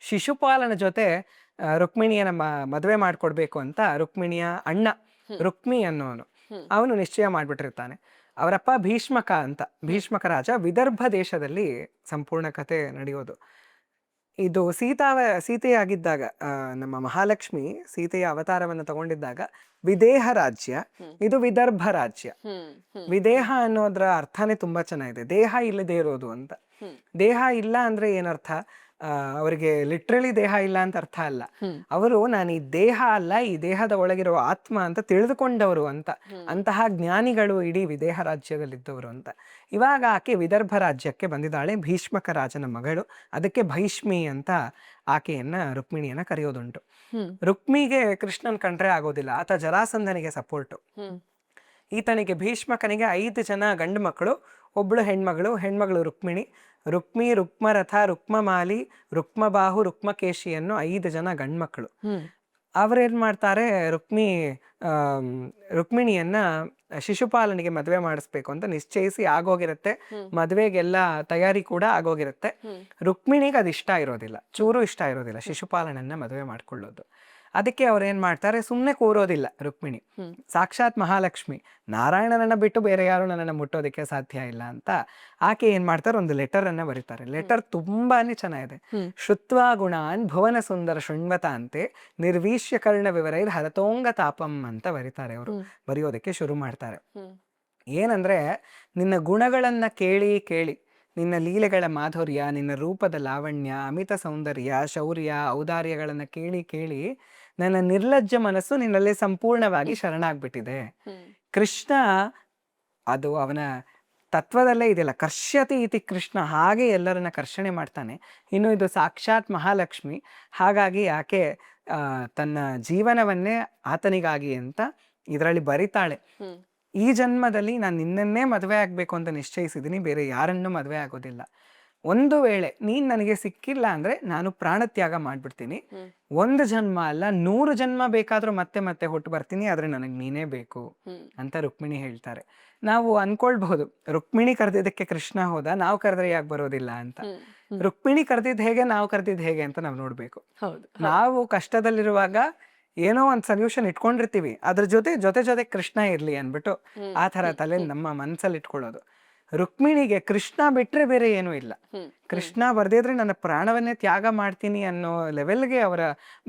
[SPEAKER 1] ಶಿಶುಪಾಲನ ಜೊತೆ ರುಕ್ಮಿಣಿಯನ್ನ ಮದುವೆ ಮಾಡ್ಕೊಡ್ಬೇಕು ಅಂತ ರುಕ್ಮಿಣಿಯ ಅಣ್ಣ ರುಕ್ಮಿ ಅನ್ನೋನು ಅವನು ನಿಶ್ಚಯ ಮಾಡ್ಬಿಟ್ಟಿರ್ತಾನೆ. ಅವರಪ್ಪ ಭೀಷ್ಮಕ ಅಂತ, ಭೀಷ್ಮಕ ರಾಜ. ವಿದರ್ಭ ದೇಶದಲ್ಲಿ ಸಂಪೂರ್ಣ ಕತೆ ನಡೆಯೋದು. ಇದು ಸೀತೆಯಾಗಿದ್ದಾಗ ನಮ್ಮ ಮಹಾಲಕ್ಷ್ಮಿ ಸೀತೆಯ ಅವತಾರವನ್ನು ತಗೊಂಡಿದ್ದಾಗ ವಿದೇಹ ರಾಜ್ಯ, ಇದು ವಿದರ್ಭ ರಾಜ್ಯ. ವಿದೇಹ ಅನ್ನೋದ್ರ ಅರ್ಥನೇ ತುಂಬಾ ಚೆನ್ನಾಗಿದೆ, ದೇಹ ಇಲ್ಲದೆ ಇರೋದು ಅಂತ. ದೇಹ ಇಲ್ಲ ಅಂದ್ರೆ ಏನರ್ಥ? ಅವರಿಗೆ ಲಿಟ್ರಲಿ ದೇಹ ಇಲ್ಲ ಅಂತ ಅರ್ಥ ಅಲ್ಲ. ಅವರು ನಾನು ಈ ದೇಹ ಅಲ್ಲ, ಈ ದೇಹದ ಒಳಗಿರುವ ಆತ್ಮ ಅಂತ ತಿಳಿದುಕೊಂಡವರು ಅಂತ, ಅಂತಹ ಜ್ಞಾನಿಗಳು ಇಡೀ ವಿದೇಹ ರಾಜ್ಯದಲ್ಲಿದ್ದವರು ಅಂತ. ಇವಾಗ ಆಕೆ ವಿದರ್ಭ ರಾಜ್ಯಕ್ಕೆ ಬಂದಿದ್ದಾಳೆ, ಭೀಷ್ಮಕ ರಾಜನ ಮಗಳು. ಅದಕ್ಕೆ ಭೈಷ್ಮಿ ಅಂತ ಆಕೆಯನ್ನ ರುಕ್ಮಿಣಿಯನ್ನ ಕರೆಯೋದುಂಟು. ರುಕ್ಮಿಗೆ ಕೃಷ್ಣನ್ ಕಂಡ್ರೆ ಆಗೋದಿಲ್ಲ, ಆತ ಜರಾಸಂಧನಿಗೆ ಸಪೋರ್ಟು. ಈತನಿಗೆ ಭೀಷ್ಮಕನಿಗೆ 5 ಜನ ಗಂಡು ಮಕ್ಕಳು, ಒಬ್ಳು ಹೆಣ್ಮಗಳು ರುಕ್ಮಿಣಿ. ರುಕ್ಮಿ, ರುಕ್ಮರಥ, ರುಕ್ಮಮಾಲಿ, ರುಕ್ಮಬಾಹು, ರುಕ್ಮಕೇಶಿ ಅನ್ನೋ 5 ಜನ ಗಂಡ್ಮಕ್ಳು. ಅವ್ರೇನ್ ಮಾಡ್ತಾರೆ, ರುಕ್ಮಿಣಿಯನ್ನ ಶಿಶುಪಾಲನಿಗೆ ಮದುವೆ ಮಾಡಿಸ್ಬೇಕು ಅಂತ ನಿಶ್ಚಯಿಸಿ ಆಗೋಗಿರುತ್ತೆ. ಮದುವೆಗೆಲ್ಲ ತಯಾರಿ ಕೂಡ ಆಗೋಗಿರುತ್ತೆ. ರುಕ್ಮಿಣಿಗೆ ಅದು ಇಷ್ಟ ಇರೋದಿಲ್ಲ, ಚೂರು ಇಷ್ಟ ಇರೋದಿಲ್ಲ ಶಿಶುಪಾಲನನ್ನ ಮದುವೆ ಮಾಡ್ಕೊಳ್ಳೋದು. ಅದಕ್ಕೆ ಅವ್ರೇನ್ ಮಾಡ್ತಾರೆ, ಸುಮ್ಮನೆ ಕೂರೋದಿಲ್ಲ ರುಕ್ಮಿಣಿ. ಸಾಕ್ಷಾತ್ ಮಹಾಲಕ್ಷ್ಮಿ, ನಾರಾಯಣನನ್ನ ಬಿಟ್ಟು ಬೇರೆ ಯಾರು ನನ್ನನ್ನು ಮುಟ್ಟೋದಕ್ಕೆ ಸಾಧ್ಯ ಇಲ್ಲ ಅಂತ ಆಕೆ ಏನ್ ಮಾಡ್ತಾರೆ, ಒಂದು ಲೆಟರ್ ಅನ್ನ ಬರೀತಾರೆ. ಲೆಟರ್ ತುಂಬಾನೇ ಚೆನ್ನಾಗಿದೆ. ಶ್ರುತ್ವಾ ಗುಣಾನ್ ಭುವನ ಸುಂದರ ಶೃಣ್ವತ ಅಂತೆ ನಿರ್ವೀಶ್ಯ ಕರ್ಣ ವಿವರೈರ್ ಹರತೋಂಗ ತಾಪಂ ಅಂತ ಬರೀತಾರೆ. ಅವರು ಬರೆಯೋದಕ್ಕೆ ಶುರು ಮಾಡ್ತಾರೆ. ಏನಂದ್ರೆ, ನಿನ್ನ ಗುಣಗಳನ್ನ ಕೇಳಿ ಕೇಳಿ, ನಿನ್ನ ಲೀಲೆಗಳ ಮಾಧುರ್ಯ, ನಿನ್ನ ರೂಪದ ಲಾವಣ್ಯ, ಅಮಿತ ಸೌಂದರ್ಯ, ಶೌರ್ಯ, ಔದಾರ್ಯಗಳನ್ನ ಕೇಳಿ ಕೇಳಿ ನನ್ನ ನಿರ್ಲಜ್ಜ ಮನಸ್ಸು ನಿನ್ನಲ್ಲಿ ಸಂಪೂರ್ಣವಾಗಿ ಶರಣಾಗ್ಬಿಟ್ಟಿದೆ. ಕೃಷ್ಣ ಅದು ಅವನ ತತ್ವದಲ್ಲೇ ಇದೆಯಲ್ಲ, ಕರ್ಷ್ಯತಿ ಇತಿ ಕೃಷ್ಣ, ಹಾಗೆ ಎಲ್ಲರನ್ನ ಕರ್ಷಣೆ ಮಾಡ್ತಾನೆ. ಇನ್ನು ಇದು ಸಾಕ್ಷಾತ್ ಮಹಾಲಕ್ಷ್ಮಿ, ಹಾಗಾಗಿ ಆಕೆ ತನ್ನ ಜೀವನವನ್ನೇ ಆತನಿಗಾಗಿ ಅಂತ ಇದರಲ್ಲಿ ಬರಿತಾಳೆ. ಈ ಜನ್ಮದಲ್ಲಿ ನಾನು ನಿನ್ನನ್ನೇ ಮದುವೆ ಆಗ್ಬೇಕು ಅಂತ ನಿಶ್ಚಯಿಸಿದ್ದೀನಿ, ಬೇರೆ ಯಾರನ್ನೂ ಮದುವೆ ಆಗೋದಿಲ್ಲ. ಒಂದು ವೇಳೆ ನೀನ್ ನನಗೆ ಸಿಕ್ಕಿಲ್ಲ ಅಂದ್ರೆ ನಾನು ಪ್ರಾಣತ್ಯಾಗ ಮಾಡ್ಬಿಡ್ತೀನಿ. 1 ಜನ್ಮ ಅಲ್ಲ, 100 ಜನ್ಮ ಬೇಕಾದ್ರೂ ಮತ್ತೆ ಮತ್ತೆ ಹುಟ್ಟು ಬರ್ತೀನಿ, ಆದ್ರೆ ನನಗೆ ನೀನೇ ಬೇಕು ಅಂತ ರುಕ್ಮಿಣಿ ಹೇಳ್ತಾರೆ. ನಾವು ಅನ್ಕೊಳ್ಬಹುದು, ರುಕ್ಮಿಣಿ ಕರೆದಿದ್ದಕ್ಕೆ ಕೃಷ್ಣ ಹೋದ, ನಾವು ಕರೆದ್ರೆ ಯಾಕೆ ಬರೋದಿಲ್ಲ ಅಂತ. ರುಕ್ಮಿಣಿ ಕರೆದಿದ್ ಹೇಗೆ, ನಾವು ಕರೆದಿದ್ ಹೇಗೆ ಅಂತ ನಾವು ನೋಡ್ಬೇಕು. ನಾವು ಕಷ್ಟದಲ್ಲಿರುವಾಗ ಏನೋ ಒಂದು ಸೊಲ್ಯೂಷನ್ ಇಟ್ಕೊಂಡಿರ್ತೀವಿ, ಅದ್ರ ಜೊತೆ ಕೃಷ್ಣ ಇರ್ಲಿ ಅನ್ಬಿಟ್ಟು ಆ ತರ ತಲೆ ನಮ್ಮ ಮನ್ಸಲ್ಲಿ ಇಟ್ಕೊಳ್ಳೋದು. ರುಕ್ಮಿಣಿಗೆ ಕೃಷ್ಣ ಬಿಟ್ರೆ ಬೇರೆ ಏನೂ ಇಲ್ಲ. ಕೃಷ್ಣ ಬರ್ದಿದ್ರೆ ನನ್ನ ಪ್ರಾಣವನ್ನೇ ತ್ಯಾಗ ಮಾಡ್ತೀನಿ ಅನ್ನೋ ಲೆವೆಲ್ಗೆ ಅವರ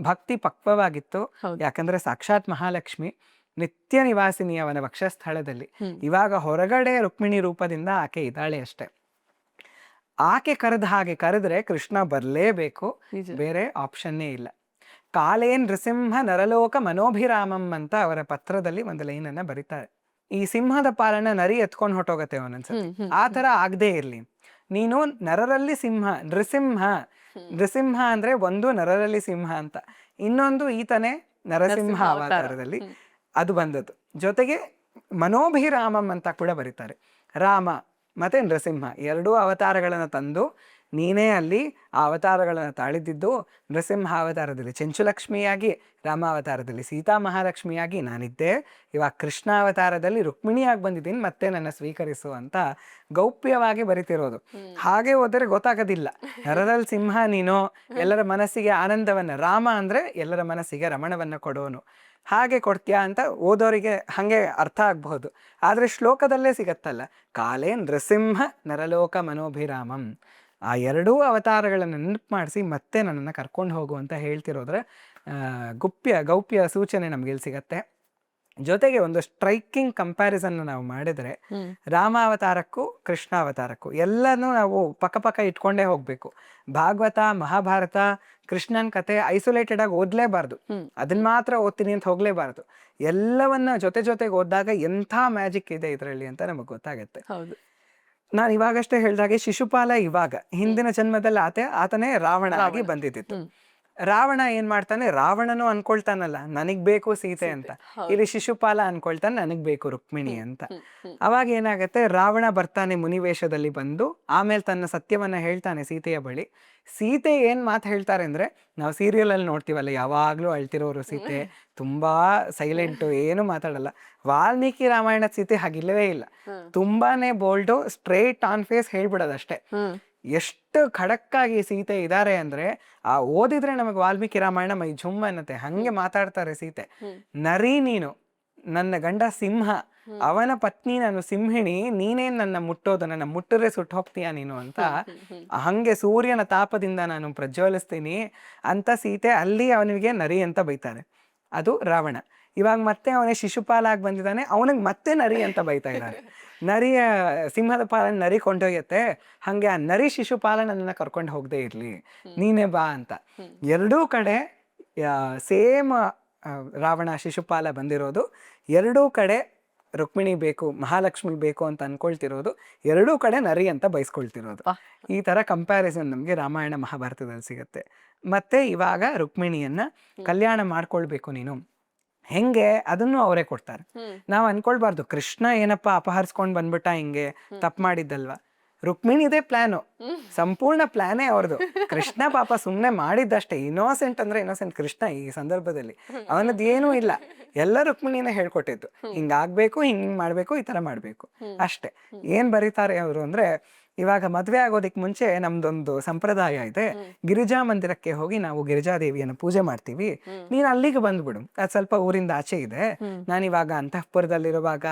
[SPEAKER 1] ಭಕ್ತಿ ಪಕ್ವವಾಗಿತ್ತು. ಯಾಕಂದ್ರೆ ಸಾಕ್ಷಾತ್ ಮಹಾಲಕ್ಷ್ಮಿ ನಿತ್ಯ ನಿವಾಸಿನಿ ಅವನ ವಕ್ಷಸ್ಥಳದಲ್ಲಿ. ಇವಾಗ ಹೊರಗಡೆ ರುಕ್ಮಿಣಿ ರೂಪದಿಂದ ಆಕೆ ಇದ್ದಾಳೆ ಅಷ್ಟೆ. ಆಕೆ ಕರೆದ್ರೆ ಕೃಷ್ಣ ಬರ್ಲೇಬೇಕು, ಬೇರೆ ಆಪ್ಷನ್ನೇ ಇಲ್ಲ. ಕಾಲೇನ್ ನೃಸಿಂಹ ನರಲೋಕ ಮನೋಭಿರಾಮಂ ಅಂತ ಅವರ ಪತ್ರದಲ್ಲಿ ಒಂದು ಲೈನ್ ಅನ್ನ ಬರೀತಾರೆ. ಈ ಸಿಂಹದ ಪಾಲನ ನರಿ ಎತ್ಕೊಂಡು ಹೊಟ್ಟೋಗತ್ತೆ ಒಂದೊಂದ್ಸತಿ, ಆ ತರ ಆಗದೆ ಇರ್ಲಿ. ನೀನು ನರರಲ್ಲಿ ಸಿಂಹ, ನೃಸಿಂಹ ಅಂದ್ರೆ ಒಂದು ನರರಲ್ಲಿ ಸಿಂಹ ಅಂತ, ಇನ್ನೊಂದು ಈತನೇ ನರಸಿಂಹ ಅವತಾರದಲ್ಲಿ ಅದು ಬಂದದ್ದು. ಜೊತೆಗೆ ಮನೋಭಿರಾಮಂ ಅಂತ ಕೂಡ ಬರೀತಾರೆ. ರಾಮ ಮತ್ತೆ ನೃಸಿಂಹ 2 ಅವತಾರಗಳನ್ನ ತಂದು ನೀನೇ ಅಲ್ಲಿ ಆ ಅವತಾರಗಳನ್ನು ತಾಳಿದ್ದು. ನೃಸಿಂಹ ಅವತಾರದಲ್ಲಿ ಚೆಂಚುಲಕ್ಷ್ಮಿಯಾಗಿ, ರಾಮಾವತಾರದಲ್ಲಿ ಸೀತಾ ಮಹಾಲಕ್ಷ್ಮಿಯಾಗಿ ನಾನಿದ್ದೆ. ಇವಾಗ ಕೃಷ್ಣ ಅವತಾರದಲ್ಲಿ ರುಕ್ಮಿಣಿಯಾಗಿ ಬಂದಿದ್ದೀನಿ, ಮತ್ತೆ ನನ್ನ ಸ್ವೀಕರಿಸು ಅಂತ ಗೌಪ್ಯವಾಗಿ ಬರಿತಿರೋದು. ಹಾಗೆ ಹೋದರೆ ಗೊತ್ತಾಗೋದಿಲ್ಲ, ನರದಲ್ಲಿ ಸಿಂಹ ನೀನು, ಎಲ್ಲರ ಮನಸ್ಸಿಗೆ ಆನಂದವನ್ನ, ರಾಮ ಅಂದ್ರೆ ಎಲ್ಲರ ಮನಸ್ಸಿಗೆ ರಮಣವನ್ನ ಕೊಡೋನು, ಹಾಗೆ ಕೊಡ್ತೀಯಾ ಅಂತ ಓದೋರಿಗೆ ಹಂಗೆ ಅರ್ಥ ಆಗ್ಬಹುದು. ಆದ್ರೆ ಶ್ಲೋಕದಲ್ಲೇ ಸಿಗತ್ತಲ್ಲ, ಕಾಲೇ ನೃಸಿಂಹ ನರಲೋಕ ಮನೋಭಿರಾಮಂ, ಆ 2 ಅವತಾರಗಳನ್ನು ನೆನಪು ಮಾಡಿಸಿ ಮತ್ತೆ ನನ್ನನ್ನು ಕರ್ಕೊಂಡು ಹೋಗು ಅಂತ ಹೇಳ್ತಿರೋದ್ರೆ ಗೌಪ್ಯ ಸೂಚನೆ ನಮ್ಗೆ ಇಲ್ಲಿ ಸಿಗತ್ತೆ. ಜೊತೆಗೆ ಒಂದು ಸ್ಟ್ರೈಕಿಂಗ್ ಕಂಪ್ಯಾರಿಸನ್ ನಾವು ಮಾಡಿದ್ರೆ, ರಾಮಾವತಾರಕ್ಕೂ ಕೃಷ್ಣಾವತಾರಕ್ಕೂ ಎಲ್ಲನೂ ನಾವು ಪಕ್ಕ ಇಟ್ಕೊಂಡೇ ಹೋಗ್ಬೇಕು. ಭಾಗವತ, ಮಹಾಭಾರತ, ಕೃಷ್ಣನ್ ಕತೆ ಐಸೋಲೇಟೆಡ್ ಆಗಿ ಓದ್ಲೇಬಾರ್ದು, ಅದನ್ನ ಮಾತ್ರ ಓದ್ತೀನಿ ಅಂತ ಹೋಗ್ಲೇಬಾರ್ದು. ಎಲ್ಲವನ್ನ ಜೊತೆಗೆ ಓದಿದಾಗ ಎಂಥ ಮ್ಯಾಜಿಕ್ ಇದೆ ಇದರಲ್ಲಿ ಅಂತ ನಮಗೆ ಗೊತ್ತಾಗತ್ತೆ. ನಾನು ಇವಾಗಷ್ಟೇ ಹೇಳ್ದಾಗೆ ಶಿಶುಪಾಲ ಇವಾಗ, ಹಿಂದಿನ ಜನ್ಮದಲ್ಲಿ ಆತನೇ ರಾವಣ ಆಗಿ ಬಂದಿದ್ದಿತ್ತು. ರಾವಣ ಏನ್ ಮಾಡ್ತಾನೆ, ರಾವಣನು ಅನ್ಕೊಳ್ತಾನಲ್ಲ ನನಗ್ ಬೇಕು ಸೀತೆ ಅಂತ, ಇಲ್ಲಿ ಶಿಶುಪಾಲ ಅನ್ಕೊಳ್ತಾನೆ ನನಗ್ ಬೇಕು ರುಕ್ಮಿಣಿ ಅಂತ. ಅವಾಗ ಏನಾಗತ್ತೆ, ರಾವಣ ಬರ್ತಾನೆ ಮುನಿವೇಶದಲ್ಲಿ ಬಂದು, ಆಮೇಲೆ ತನ್ನ ಸತ್ಯವನ್ನ ಹೇಳ್ತಾನೆ ಸೀತೆಯ ಬಳಿ. ಸೀತೆ ಏನ್ ಮಾತು ಹೇಳ್ತಾರೆ ಅಂದ್ರೆ, ನಾವು ಸೀರಿಯಲ್ ಅಲ್ಲಿ ನೋಡ್ತೀವಲ್ಲ, ಯಾವಾಗ್ಲೂ ಅಳ್ತಿರೋರು ಸೀತೆ, ತುಂಬಾ ಸೈಲೆಂಟು, ಏನು ಮಾತಾಡಲ್ಲ. ವಾಲ್ಮೀಕಿ ರಾಮಾಯಣದ ಸೀತೆ ಹಾಗಿಲ್ಲವೇ ಇಲ್ಲ, ತುಂಬಾನೇ ಬೋಲ್ಡು, ಸ್ಟ್ರೇಟ್ ಆನ್ ಫೇಸ್ ಹೇಳ್ಬಿಡೋದಷ್ಟೇ. ಎಷ್ಟು ಖಡಕ್ಕಾಗಿ ಸೀತೆ ಇದ್ದಾರೆ ಅಂದ್ರೆ ಆ ಓದಿದ್ರೆ ನಮಗೆ ವಾಲ್ಮೀಕಿ ರಾಮಾಯಣ ಮೈ ಝುಮ್ ಅನ್ನತ್ತೆ, ಹಂಗೆ ಮಾತಾಡ್ತಾರೆ ಸೀತೆ. ನರಿ ನೀನು, ನನ್ನ ಗಂಡ ಸಿಂಹ, ಅವನ ಪತ್ನಿ ನಾನು ಸಿಂಹಿಣಿ, ನೀನೇನ್ ನನ್ನ ಮುಟ್ಟೋದು, ನನ್ನ ಮುಟ್ಟರೆ ಸುಟ್ಟು ಹೋಗ್ತೀಯ ನೀನು ಅಂತ, ಹಂಗೆ ಸೂರ್ಯನ ತಾಪದಿಂದ ನಾನು ಪ್ರಜ್ವಲಿಸ್ತೀನಿ ಅಂತ ಸೀತೆ ಅಲ್ಲಿ ಅವನಿಗೆ ನರಿ ಅಂತ ಬೈತಾರೆ. ಅದು ರಾವಣ. ಇವಾಗ ಮತ್ತೆ ಅವನೇ ಶಿಶುಪಾಲಾಗಿ ಬಂದಿದ್ದಾನೆ, ಅವನಿಗೆ ಮತ್ತೆ ನರಿ ಅಂತ ಬೈತಾ ಇದ್ದಾರೆ. ನರಿಯ ಸಿಂಹದ ಪಾಲನ ನರಿ ಕೊಂಡೊಯ್ಯತ್ತೆ, ಹಂಗೆ ಆ ನರಿ ಶಿಶುಪಾಲ ನನ್ನನ್ನು ಕರ್ಕೊಂಡು ಹೋಗದೆ ಇರಲಿ, ನೀನೇ ಬಾ ಅಂತ. ಎರಡೂ ಕಡೆ ಸೇಮ್ ರಾವಣ ಶಿಶುಪಾಲ ಬಂದಿರೋದು, ಎರಡೂ ಕಡೆ ರುಕ್ಮಿಣಿ ಬೇಕು, ಮಹಾಲಕ್ಷ್ಮಿ ಬೇಕು ಅಂತ ಅನ್ಕೊಳ್ತಿರೋದು, ಎರಡೂ ಕಡೆ ನರಿ ಅಂತ ಬಯಸ್ಕೊಳ್ತಿರೋದು. ಈ ಥರ ಕಂಪ್ಯಾರಿಸನ್ ನಮಗೆ ರಾಮಾಯಣ ಮಹಾಭಾರತದಲ್ಲಿ ಸಿಗುತ್ತೆ. ಮತ್ತೆ ಇವಾಗ ರುಕ್ಮಿಣಿಯನ್ನ ಕಲ್ಯಾಣ ಮಾಡ್ಕೊಳ್ಬೇಕು ನೀನು, ಹೆಂಗೆ ಅದನ್ನು ಅವರೇ ಕೊಡ್ತಾರೆ. ನಾವು ಅನ್ಕೊಳ್ಬಾರ್ದು ಕೃಷ್ಣ ಏನಪ್ಪ ಅಪಹರಿಸ್ಕೊಂಡು ಬಂದ್ಬಿಟ್ಟ, ಹಿಂಗೆ ತಪ್ಪು ಮಾಡಿದ್ದಲ್ವಾ. ರುಕ್ಮಿಣಿದೇ ಪ್ಲಾನು, ಸಂಪೂರ್ಣ ಪ್ಲಾನೇ ಅವ್ರದ್ದು. ಕೃಷ್ಣ ಪಾಪ ಸುಮ್ಮನೆ ಮಾಡಿದ್ದಷ್ಟೇ, ಇನ್ನೋಸೆಂಟ್ ಅಂದ್ರೆ ಇನ್ನೋಸೆಂಟ್ ಕೃಷ್ಣ ಈ ಸಂದರ್ಭದಲ್ಲಿ, ಅವನದ್ದು ಏನೂ ಇಲ್ಲ, ಎಲ್ಲ ರುಕ್ಮಿಣಿನೇ ಹೇಳ್ಕೊಟ್ಟಿದ್ದು, ಹಿಂಗಾಗ್ಬೇಕು, ಹಿಂಗ್ ಮಾಡ್ಬೇಕು, ಈ ತರ ಮಾಡ್ಬೇಕು ಅಷ್ಟೇ. ಏನ್ ಬರೀತಾರೆ ಅವರು ಅಂದ್ರೆ, ಇವಾಗ ಮದ್ವೆ ಆಗೋದಿಕ್ ಮುಂಚೆ ನಮ್ದೊಂದು ಸಂಪ್ರದಾಯ ಇದೆ, ಗಿರಿಜಾ ಮಂದಿರಕ್ಕೆ ಹೋಗಿ ನಾವು ಗಿರಿಜಾದೇವಿಯನ್ನು ಪೂಜೆ ಮಾಡ್ತೀವಿ, ನೀನ್ ಅಲ್ಲಿಗೆ ಬಂದ್ಬಿಡು, ಅದು ಸ್ವಲ್ಪ ಊರಿಂದ ಆಚೆ ಇದೆ, ನಾನಿವಾಗ ಅಂತಃಪುರದಲ್ಲಿರುವಾಗ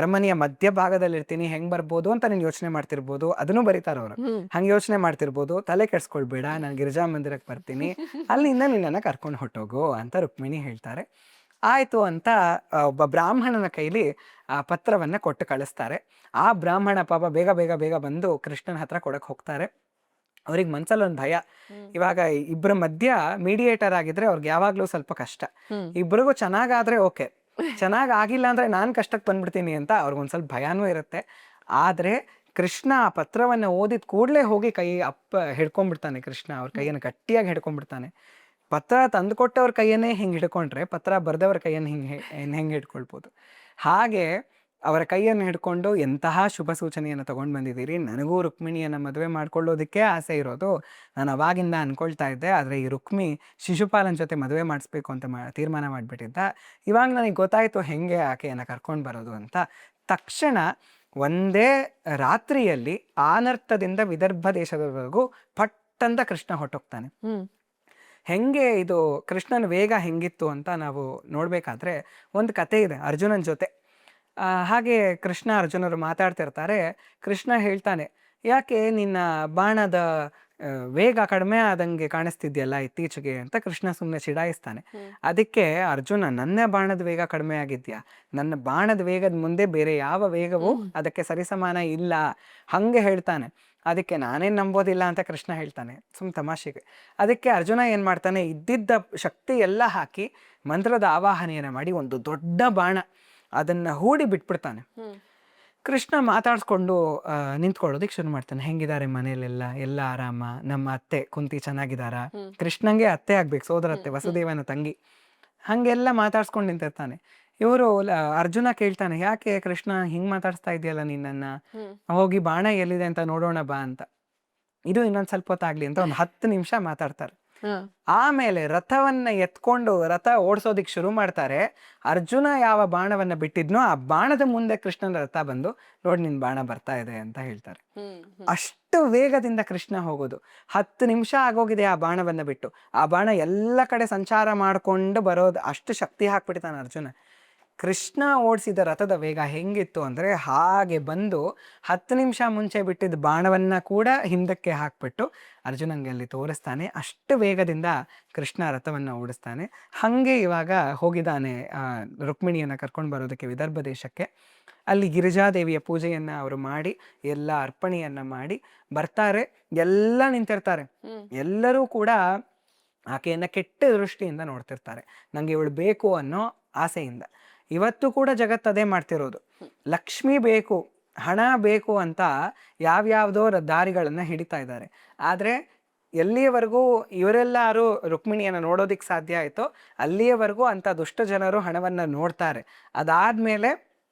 [SPEAKER 1] ಅರಮನೆಯ ಮಧ್ಯ ಭಾಗದಲ್ಲಿ ಇರ್ತೀನಿ, ಹೆಂಗ್ ಬರ್ಬೋದು ಅಂತ ನೀನ್ ಯೋಚನೆ ಮಾಡ್ತಿರ್ಬೋದು, ಅದನ್ನು ಬರೀತಾರ ಅವ್ರು. ಹಂಗೆ ಯೋಚನೆ ಮಾಡ್ತಿರ್ಬೋದು, ತಲೆ ಕೆಡ್ಸ್ಕೊಳ್ಬೇಡ, ನಾನು ಗಿರಿಜಾ ಮಂದಿರಕ್ಕೆ ಬರ್ತೀನಿ, ಅಲ್ಲಿಂದ ನಿನ್ನನ್ನು ಕರ್ಕೊಂಡು ಹೊಟ್ಟೋಗು ಅಂತ ರುಕ್ಮಿಣಿ ಹೇಳ್ತಾರೆ. ಆಯ್ತು ಅಂತ ಒಬ್ಬ ಬ್ರಾಹ್ಮಣನ ಕೈಲಿ ಆ ಪತ್ರವನ್ನ ಕೊಟ್ಟು ಕಳಿಸ್ತಾರೆ. ಆ ಬ್ರಾಹ್ಮಣ ಪಾಪ ಬೇಗ ಬೇಗ ಬೇಗ ಬಂದು ಕೃಷ್ಣನ ಹತ್ರ ಕೊಡಕ್ ಹೋಗ್ತಾರೆ. ಅವ್ರಿಗೆ ಮನ್ಸಲ್ಲಿ ಒಂದು ಭಯ, ಇವಾಗ ಇಬ್ಬರ ಮಧ್ಯ ಮೀಡಿಯೇಟರ್ ಆಗಿದ್ರೆ ಅವ್ರಿಗೆ ಯಾವಾಗ್ಲೂ ಸ್ವಲ್ಪ ಕಷ್ಟ, ಇಬ್ರಿಗೂ ಚೆನ್ನಾಗಾದ್ರೆ ಓಕೆ, ಚೆನ್ನಾಗ್ ಆಗಿಲ್ಲ ಅಂದ್ರೆ ನಾನ್ ಕಷ್ಟಕ್ಕೆ ಬಂದ್ಬಿಡ್ತೀನಿ ಅಂತ ಅವ್ರಿಗೊಂದ್ ಸ್ವಲ್ಪ ಭಯಾನೂ ಇರುತ್ತೆ. ಆದ್ರೆ ಕೃಷ್ಣ ಆ ಪತ್ರವನ್ನ ಓದಿದ ಕೂಡಲೇ ಹೋಗಿ ಕೈ ಹಿಡ್ಕೊಂಡ್ಬಿಡ್ತಾನೆ. ಕೃಷ್ಣ ಅವ್ರ ಕೈಯನ್ನು ಗಟ್ಟಿಯಾಗಿ ಹಿಡ್ಕೊಂಡ್ಬಿಡ್ತಾನೆ. ಪತ್ರ ತಂದುಕೊಟ್ಟವ್ರ ಕೈಯನ್ನೇ ಹಿಂಗೆ ಹಿಡ್ಕೊಂಡ್ರೆ ಪತ್ರ ಬರೆದವ್ರ ಕೈಯನ್ನು ಹೆಂಗೆ ಹಿಡ್ಕೊಳ್ಬೋದು. ಹಾಗೆ ಅವರ ಕೈಯನ್ನು ಹಿಡ್ಕೊಂಡು ಎಂತಹ ಶುಭ ಸೂಚನೆಯನ್ನು ತಗೊಂಡು ಬಂದಿದ್ದೀರಿ, ನನಗೂ ರುಕ್ಮಿಣಿಯನ್ನು ಮದುವೆ ಮಾಡ್ಕೊಳ್ಳೋದಕ್ಕೆ ಆಸೆ ಇರೋದು, ನಾನು ಅವಾಗಿಂದ ಅನ್ಕೊಳ್ತಾ ಇದ್ದೆ, ಆದರೆ ಈ ರುಕ್ಮಿ ಶಿಶುಪಾಲನ ಜೊತೆ ಮದುವೆ ಮಾಡಿಸ್ಬೇಕು ಅಂತ ತೀರ್ಮಾನ ಮಾಡಿಬಿಟ್ಟಿದ್ದ, ಇವಾಗ ನನಗೆ ಗೊತ್ತಾಯಿತು ಹೆಂಗೆ ಆಕೆಯನ್ನು ಕರ್ಕೊಂಡು ಬರೋದು ಅಂತ. ತಕ್ಷಣ ಒಂದೇ ರಾತ್ರಿಯಲ್ಲಿ ಆನರ್ತದಿಂದ ವಿದರ್ಭ ದೇಶದವರೆಗೂ ಪಟ್ಟಂತ ಕೃಷ್ಣ ಹೊಟ್ಟೋಗ್ತಾನೆ. ಹೆಂಗೆ ಇದು ಕೃಷ್ಣನ ವೇಗ ಹೆಂಗಿತ್ತು ಅಂತ ನಾವು ನೋಡ್ಬೇಕಾದ್ರೆ ಒಂದು ಕತೆ ಇದೆ ಅರ್ಜುನನ ಜೊತೆ. ಹಾಗೆ ಕೃಷ್ಣ ಅರ್ಜುನರು ಮಾತಾಡ್ತಿರ್ತಾರೆ. ಕೃಷ್ಣ ಹೇಳ್ತಾನೆ, ಯಾಕೆ ನಿನ್ನ ಬಾಣದ ವೇಗ ಕಡಿಮೆ ಆದಂಗೆ ಕಾಣಿಸ್ತಿದ್ಯಲ್ಲ ಇತ್ತೀಚೆಗೆ ಅಂತ ಕೃಷ್ಣ ಸುಮ್ಮನೆ ಚಿಡಾಯಿಸ್ತಾನೆ. ಅದಕ್ಕೆ ಅರ್ಜುನ, ನನ್ನ ಬಾಣದ ವೇಗ ಕಡಿಮೆ ಆಗಿದ್ಯಾ, ನನ್ನ ಬಾಣದ ವೇಗದ ಮುಂದೆ ಬೇರೆ ಯಾವ ವೇಗವೂ ಅದಕ್ಕೆ ಸರಿಸಮಾನ ಇಲ್ಲ, ಹಂಗೆ ಹೇಳ್ತಾನೆ. ಅದಕ್ಕೆ ನಾನೇನು ನಂಬೋದಿಲ್ಲ ಅಂತ ಕೃಷ್ಣ ಹೇಳ್ತಾನೆ ತಮಾಷೆಗೆ. ಅದಕ್ಕೆ ಅರ್ಜುನ ಏನು ಮಾಡ್ತಾನೆ, ಇದ್ದಿದ್ದ ಶಕ್ತಿ ಎಲ್ಲ ಹಾಕಿ ಮಂತ್ರದ ಆವಾಹನೆಯನ್ನು ಮಾಡಿ ಒಂದು ದೊಡ್ಡ ಬಾಣ ಅದನ್ನು ಹೂಡಿ ಬಿಟ್ಬಿಡ್ತಾನೆ. ಕೃಷ್ಣ ಮಾತಾಡ್ಸ್ಕೊಂಡು ನಿಂತ್ಕೊಳ್ಳೋದಿಕ್ ಶುರು ಮಾಡ್ತಾನೆ. ಹೆಂಗಿದ್ದಾರೆ ಮನೇಲೆಲ್ಲ, ಎಲ್ಲ ಆರಾಮ, ನಮ್ಮ ಅತ್ತೆ ಕುಂತಿ ಚೆನ್ನಾಗಿದ್ದಾರ, ಕೃಷ್ಣಂಗೆ ಅತ್ತೆ ಆಗ್ಬೇಕು, ಸೋದರತ್ತೆ, ವಸುದೇವನ ತಂಗಿ, ಹಂಗೆಲ್ಲ ಮಾತಾಡ್ಸ್ಕೊಂಡು ನಿಂತಿರ್ತಾನೆ. ಇವರು ಅರ್ಜುನ ಕೇಳ್ತಾನೆ, ಯಾಕೆ ಕೃಷ್ಣ ಹಿಂಗ್ ಮಾತಾಡ್ಸ್ತಾ ಇದೆಯಲ್ಲ ನಿನ್ನನ್ನ, ಹೋಗಿ ಬಾಣ ಎಲ್ಲಿದೆ ಅಂತ ನೋಡೋಣ ಬಾ ಅಂತ. ಇದು ಇನ್ನೊಂದ್ ಸ್ವಲ್ಪ ಹೊತ್ತಾಗ್ಲಿ ಅಂತ ಒಂದು 10 ನಿಮಿಷ ಮಾತಾಡ್ತಾರೆ. ಆಮೇಲೆ ರಥವನ್ನ ಎತ್ಕೊಂಡು ರಥ ಓಡಿಸೋದಿಕ್ ಶುರು ಮಾಡ್ತಾರೆ. ಅರ್ಜುನ ಯಾವ ಬಾಣವನ್ನ ಬಿಟ್ಟಿದ್ನೋ ಆ ಬಾಣದ ಮುಂದೆ ಕೃಷ್ಣನ ರಥ ಬಂದು, ನೋಡಿ ನಿನ್ ಬಾಣ ಬರ್ತಾ ಇದೆ ಅಂತ ಹೇಳ್ತಾರೆ. ಅಷ್ಟು ವೇಗದಿಂದ ಕೃಷ್ಣ ಹೋಗೋದು. 10 ನಿಮಿಷ ಆಗೋಗಿದೆ ಆ ಬಾಣವನ್ನ ಬಿಟ್ಟು. ಆ ಬಾಣ ಎಲ್ಲ ಕಡೆ ಸಂಚಾರ ಮಾಡ್ಕೊಂಡು ಬರೋದು, ಅಷ್ಟು ಶಕ್ತಿ ಹಾಕ್ಬಿಡ್ತಾನೆ ಅರ್ಜುನ. ಕೃಷ್ಣ ಓಡಿಸಿದ ರಥದ ವೇಗ ಹೆಂಗಿತ್ತು ಅಂದರೆ, ಹಾಗೆ ಬಂದು 10 ನಿಮಿಷ ಮುಂಚೆ ಬಿಟ್ಟಿದ್ದ ಬಾಣವನ್ನ ಕೂಡ ಹಿಂದಕ್ಕೆ ಹಾಕ್ಬಿಟ್ಟು ಅರ್ಜುನಂಗೆ ಅಲ್ಲಿ ತೋರಿಸ್ತಾನೆ. ಅಷ್ಟು ವೇಗದಿಂದ ಕೃಷ್ಣ ರಥವನ್ನು ಓಡಿಸ್ತಾನೆ. ಹಾಗೆ ಇವಾಗ ಹೋಗಿದ್ದಾನೆ ರುಕ್ಮಿಣಿಯನ್ನು ಕರ್ಕೊಂಡು ಬರೋದಕ್ಕೆ ವಿದರ್ಭ ದೇಶಕ್ಕೆ. ಅಲ್ಲಿ ಗಿರಿಜಾದೇವಿಯ ಪೂಜೆಯನ್ನು ಅವರು ಮಾಡಿ ಎಲ್ಲ ಅರ್ಪಣೆಯನ್ನು ಮಾಡಿ ಬರ್ತಾರೆ. ಎಲ್ಲ ನಿಂತಿರ್ತಾರೆ. ಎಲ್ಲರೂ ಕೂಡ ಆಕೆಯನ್ನು ಕೆಟ್ಟ ದೃಷ್ಟಿಯಿಂದ ನೋಡ್ತಿರ್ತಾರೆ, ನನಗೆ ಇವಳು ಬೇಕು ಅನ್ನೋ ಆಸೆಯಿಂದ. ಇವತ್ತು ಕೂಡ ಜಗತ್ತದೇ ಮಾಡ್ತಿರೋದು. ಲಕ್ಷ್ಮಿ ಬೇಕು, ಹಣ ಬೇಕು ಅಂತ ಯಾವ್ಯಾವ್ದೋ ದಾರಿಗಳನ್ನು ಹಿಡಿತಾ ಇದ್ದಾರೆ. ಆದರೆ ಎಲ್ಲಿಯವರೆಗೂ ಇವರೆಲ್ಲರೂ ರುಕ್ಮಿಣಿಯನ್ನು ನೋಡೋದಿಕ್ಕೆ ಸಾಧ್ಯ ಆಯಿತೋ ಅಲ್ಲಿಯವರೆಗೂ ಅಂಥ ದುಷ್ಟ ಜನರು ಹಣವನ್ನು ನೋಡ್ತಾರೆ. ಅದಾದಮೇಲೆ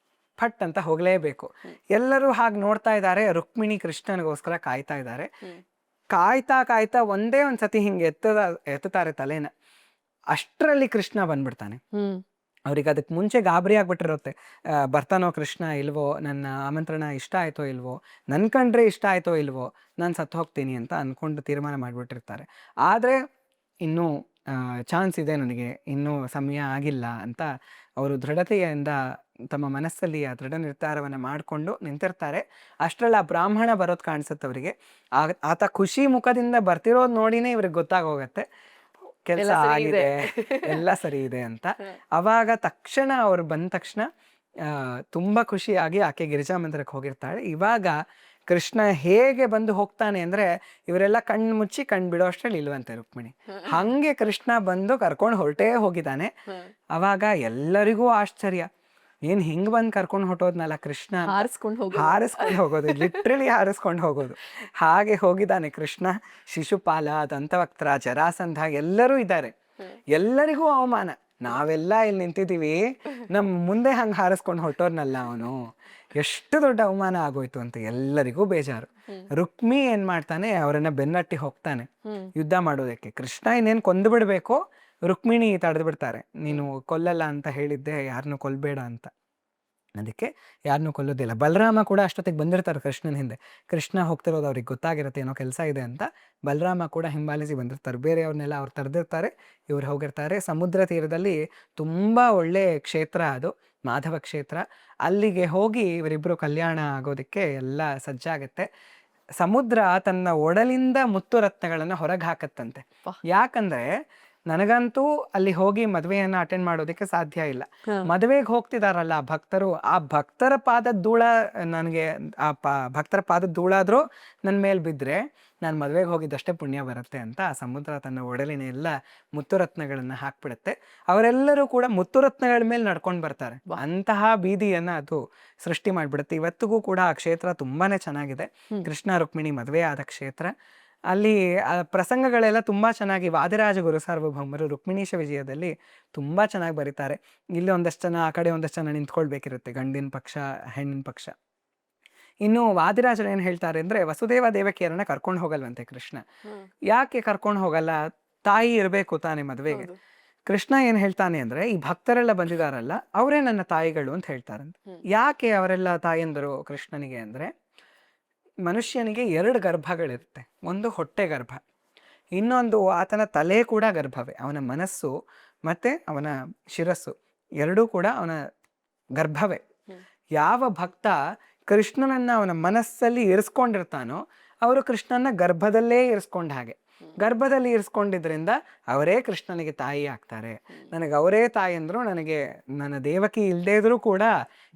[SPEAKER 1] ಫಟ್ ಅಂತ ಹೋಗಲೇಬೇಕು. ಎಲ್ಲರೂ ಹಾಗೆ ನೋಡ್ತಾ ಇದ್ದಾರೆ. ರುಕ್ಮಿಣಿ ಕೃಷ್ಣನಿಗೋಸ್ಕರ ಕಾಯ್ತಾ ಇದ್ದಾರೆ. ಕಾಯ್ತಾ ಕಾಯ್ತಾ ಒಂದೇ ಒಂದು ಸತಿ ಹಿಂಗೆ ಎತ್ತುತ್ತಾರೆ ತಲೆನ. ಅಷ್ಟರಲ್ಲಿ ಕೃಷ್ಣ ಬಂದ್ಬಿಡ್ತಾನೆ. ಅವ್ರಿಗೆ ಅದಕ್ಕೆ ಮುಂಚೆ ಗಾಬರಿ ಆಗ್ಬಿಟ್ಟಿರುತ್ತೆ, ಬರ್ತಾನೋ ಕೃಷ್ಣ ಇಲ್ವೋ, ನನ್ನ ಆಮಂತ್ರಣ ಇಷ್ಟ ಆಯಿತೋ ಇಲ್ವೋ, ನನ್ನ ಕಂಡ್ರೆ ಇಷ್ಟ ಆಯಿತೋ ಇಲ್ವೋ, ನಾನು ಸತ್ತು ಹೋಗ್ತೀನಿ ಅಂತ ಅಂದ್ಕೊಂಡು ತೀರ್ಮಾನ ಮಾಡಿಬಿಟ್ಟಿರ್ತಾರೆ. ಆದರೆ ಇನ್ನೂ ಚಾನ್ಸ್ ಇದೆ ನನಗೆ, ಇನ್ನೂ ಸಮಯ ಆಗಿಲ್ಲ ಅಂತ ಅವರು ದೃಢತೆಯಿಂದ ತಮ್ಮ ಮನಸ್ಸಲ್ಲಿ ಆ ದೃಢ ನಿರ್ಧಾರವನ್ನು ಮಾಡಿಕೊಂಡು ನಿಂತಿರ್ತಾರೆ. ಅಷ್ಟರಲ್ಲಿ ಆ ಬ್ರಾಹ್ಮಣ ಬರೋದು ಕಾಣಿಸುತ್ತೆ ಅವರಿಗೆ. ಆತ ಖುಷಿ ಮುಖದಿಂದ ಬರ್ತಿರೋದು ನೋಡಿನೇ ಇವ್ರಿಗೆ ಗೊತ್ತಾಗೋಗತ್ತೆ ಕೆಲಸ ಆಗಿದೆ, ಎಲ್ಲ ಸರಿ ಇದೆ ಅಂತ. ಅವಾಗ ತಕ್ಷಣ ಅವ್ರು ಬಂದ ತಕ್ಷಣ ತುಂಬ ಖುಷಿಯಾಗಿ ಆಕೆ ಗಿರಿಜಾ ಮಂದಿರಕ್ಕೆ ಹೋಗಿರ್ತಾಳೆ. ಇವಾಗ ಕೃಷ್ಣ ಹೇಗೆ ಬಂದು ಹೋಗ್ತಾನೆ ಅಂದರೆ ಇವರೆಲ್ಲ ಕಣ್ಣು ಮುಚ್ಚಿ ಕಣ್ಣು ಬಿಡೋ ಅಷ್ಟರಲ್ಲಿ ಇಲ್ವಂತೆ ರುಕ್ಮಿಣಿ. ಹಾಗೆ ಕೃಷ್ಣ ಬಂದು ಕರ್ಕೊಂಡು ಹೊರಟೇ ಹೋಗಿದ್ದಾನೆ. ಅವಾಗ ಎಲ್ಲರಿಗೂ ಆಶ್ಚರ್ಯ, ಏನು ಹಿಂಗೆ ಬಂದು ಕರ್ಕೊಂಡು ಹೊಟ್ಟೋದ್ನಲ್ಲ ಕೃಷ್ಣ, ಹಾರಿಸ್ಕೊಂಡು ಹೋಗೋದು, ಲಿಟ್ರಲಿ ಹಾರಿಸ್ಕೊಂಡು ಹೋಗೋದು. ಹಾಗೆ ಹೋಗಿದ್ದಾನೆ ಕೃಷ್ಣ. ಶಿಶುಪಾಲ, ದಂತವಕ್ತ್ರ, ಜರಾಸಂಧ ಎಲ್ಲರೂ ಇದ್ದಾರೆ. ಎಲ್ಲರಿಗೂ ಅವಮಾನ, ನಾವೆಲ್ಲ ಇಲ್ಲಿ ನಿಂತಿದ್ದೀವಿ, ನಮ್ಮ ಮುಂದೆ ಹಂಗೆ ಹಾರಿಸ್ಕೊಂಡು ಹೊಟ್ಟೋರ್ನಲ್ಲ ಅವನು, ಎಷ್ಟು ದೊಡ್ಡ ಅವಮಾನ ಆಗೋಯ್ತು ಅಂತ ಎಲ್ಲರಿಗೂ ಬೇಜಾರು. ರುಕ್ಮಿ ಏನ್ ಮಾಡ್ತಾನೆ, ಅವರನ್ನ ಬೆನ್ನಟ್ಟಿ ಹೋಗ್ತಾನೆ ಯುದ್ಧ ಮಾಡೋದಕ್ಕೆ. ಕೃಷ್ಣ ಇನ್ನೇನು ಕೊಂದು ಬಿಡಬೇಕು, ರುಕ್ಮಿಣಿ ತಡೆದು ಬಿಡ್ತಾರೆ. ನೀನು ಕೊಲ್ಲಲ್ಲ ಅಂತ ಹೇಳಿದ್ದೆ, ಯಾರನ್ನೂ ಕೊಲ್ಬೇಡ ಅಂತ. ಅದಕ್ಕೆ ಯಾರನ್ನೂ ಕೊಲ್ಲೋದಿಲ್ಲ. ಬಲರಾಮ ಕೂಡ ಅಷ್ಟೊತ್ತಿಗೆ ಬಂದಿರ್ತಾರೆ ಕೃಷ್ಣನ ಹಿಂದೆ. ಕೃಷ್ಣ ಹೋಗ್ತಿರೋದು ಅವ್ರಿಗೆ ಗೊತ್ತಾಗಿರುತ್ತೆ, ಏನೋ ಕೆಲಸ ಇದೆ ಅಂತ. ಬಲರಾಮ ಕೂಡ ಹಿಂಬಾಲಿಸಿ ಬಂದಿರ್ತಾರೆ. ಬೇರೆಯವ್ರನ್ನೆಲ್ಲ ಅವ್ರು ತಡೆದಿರ್ತಾರೆ, ಇವ್ರು ಹೋಗಿರ್ತಾರೆ. ಸಮುದ್ರ ತೀರದಲ್ಲಿ ತುಂಬ ಒಳ್ಳೆ ಕ್ಷೇತ್ರ ಅದು, ಮಾಧವ ಕ್ಷೇತ್ರ. ಅಲ್ಲಿಗೆ ಹೋಗಿ ಇವರಿಬ್ಬರು ಕಲ್ಯಾಣ ಆಗೋದಕ್ಕೆ ಎಲ್ಲ ಸಜ್ಜಾಗತ್ತೆ. ಸಮುದ್ರ ತನ್ನ ಒಡಲಿಂದ ಮುತ್ತು ರತ್ನಗಳನ್ನು ಹೊರಗೆ ಹಾಕತ್ತಂತೆ. ಯಾಕಂದ್ರೆ ನನಗಂತೂ ಅಲ್ಲಿ ಹೋಗಿ ಮದುವೆಯನ್ನ ಅಟೆಂಡ್ ಮಾಡೋದಕ್ಕೆ ಸಾಧ್ಯ ಇಲ್ಲ. ಮದುವೆಗೆ ಹೋಗ್ತಿದಾರಲ್ಲ ಭಕ್ತರು, ಆ ಭಕ್ತರ ಪಾದದ ಧೂಳ ನನಗೆ, ಆ ಭಕ್ತರ ಪಾದದ ಧೂಳಾದ್ರೂ ನನ್ನ ಮೇಲೆ ಬಿದ್ದರೆ ನಾನು ಮದುವೆಗೆ ಹೋಗಿದ್ದಷ್ಟೇ ಪುಣ್ಯ ಬರುತ್ತೆ ಅಂತ ಆ ಸಮುದ್ರ ತನ್ನ ಒಡಲಿನ ಎಲ್ಲ ಮುತ್ತುರತ್ನಗಳನ್ನ ಹಾಕ್ಬಿಡುತ್ತೆ. ಅವರೆಲ್ಲರೂ ಕೂಡ ಮುತ್ತುರತ್ನಗಳ ಮೇಲೆ ನಡ್ಕೊಂಡು ಬರ್ತಾರೆ. ಅಂತಹ ಬೀದಿಯನ್ನ ಅದು ಸೃಷ್ಟಿ ಮಾಡಿಬಿಡುತ್ತೆ. ಇವತ್ತಿಗೂ ಕೂಡ ಆ ಕ್ಷೇತ್ರ ತುಂಬಾನೇ ಚೆನ್ನಾಗಿದೆ. ಕೃಷ್ಣ ರುಕ್ಮಿಣಿ ಮದುವೆ ಆದ ಕ್ಷೇತ್ರ. ಅಲ್ಲಿ ಪ್ರಸಂಗಗಳೆಲ್ಲ ತುಂಬಾ ಚೆನ್ನಾಗಿ ವಾದಿರಾಜ ಗುರು ಸಾರ್ವಭೌಮರು ರುಕ್ಮಿಣೀಶ ವಿಜಯದಲ್ಲಿ ತುಂಬಾ ಚೆನ್ನಾಗಿ ಬರೀತಾರೆ. ಇಲ್ಲಿ ಒಂದಷ್ಟು ಜನ, ಆ ಕಡೆ ಒಂದಷ್ಟು ಜನ ನಿಂತ್ಕೊಳ್ಬೇಕಿರುತ್ತೆ, ಗಂಡಿನ ಪಕ್ಷ ಹೆಣ್ಣಿನ ಪಕ್ಷ. ಇನ್ನು ವಾದಿರಾಜರು ಏನ್ ಹೇಳ್ತಾರೆ ಅಂದ್ರೆ, ವಸುದೇವ ದೇವಕಿಯರನ್ನ ಕರ್ಕೊಂಡು ಹೋಗಲ್ವಂತೆ ಕೃಷ್ಣ. ಯಾಕೆ ಕರ್ಕೊಂಡು ಹೋಗಲ್ಲ? ತಾಯಿ ಇರಬೇಕು ತಾನೇ ಮದುವೆಗೆ. ಕೃಷ್ಣ ಏನ್ ಹೇಳ್ತಾನೆ ಅಂದ್ರೆ, ಈ ಭಕ್ತರೆಲ್ಲ ಬಂದಿದಾರಲ್ಲ ಅವರೇ ನನ್ನ ತಾಯಿಗಳು ಅಂತ ಹೇಳ್ತಾರಂತೆ. ಯಾಕೆ ಅವರೆಲ್ಲ ತಾಯಂದರು ಕೃಷ್ಣನಿಗೆ ಅಂದ್ರೆ, ಮನುಷ್ಯನಿಗೆ 2 ಗರ್ಭಗಳಿರುತ್ತೆ. ಒಂದು ಹೊಟ್ಟೆ ಗರ್ಭ, ಇನ್ನೊಂದು ಆತನ ತಲೆ ಕೂಡ ಗರ್ಭವೇ. ಅವನ ಮನಸ್ಸು ಮತ್ತೆ ಅವನ ಶಿರಸ್ಸು ಎರಡೂ ಕೂಡ ಅವನ ಗರ್ಭವೇ. ಯಾವ ಭಕ್ತ ಕೃಷ್ಣನನ್ನ ಅವನ ಮನಸ್ಸಲ್ಲಿ ಇರಿಸ್ಕೊಂಡಿರ್ತಾನೋ ಅವರು ಕೃಷ್ಣನ ಗರ್ಭದಲ್ಲೇ ಇರಿಸ್ಕೊಂಡ ಹಾಗೆ. ಗರ್ಭದಲ್ಲಿ ಇರಿಸ್ಕೊಂಡಿದ್ರಿಂದ ಅವರೇ ಕೃಷ್ಣನಿಗೆ ತಾಯಿ ಆಗ್ತಾರೆ. ನನಗೆ ಅವರೇ ತಾಯಂದ್ರು, ನನಗೆ ನನ್ನ ದೇವಕಿ ಇಲ್ಲದೇ ಇದ್ರೂ ಕೂಡ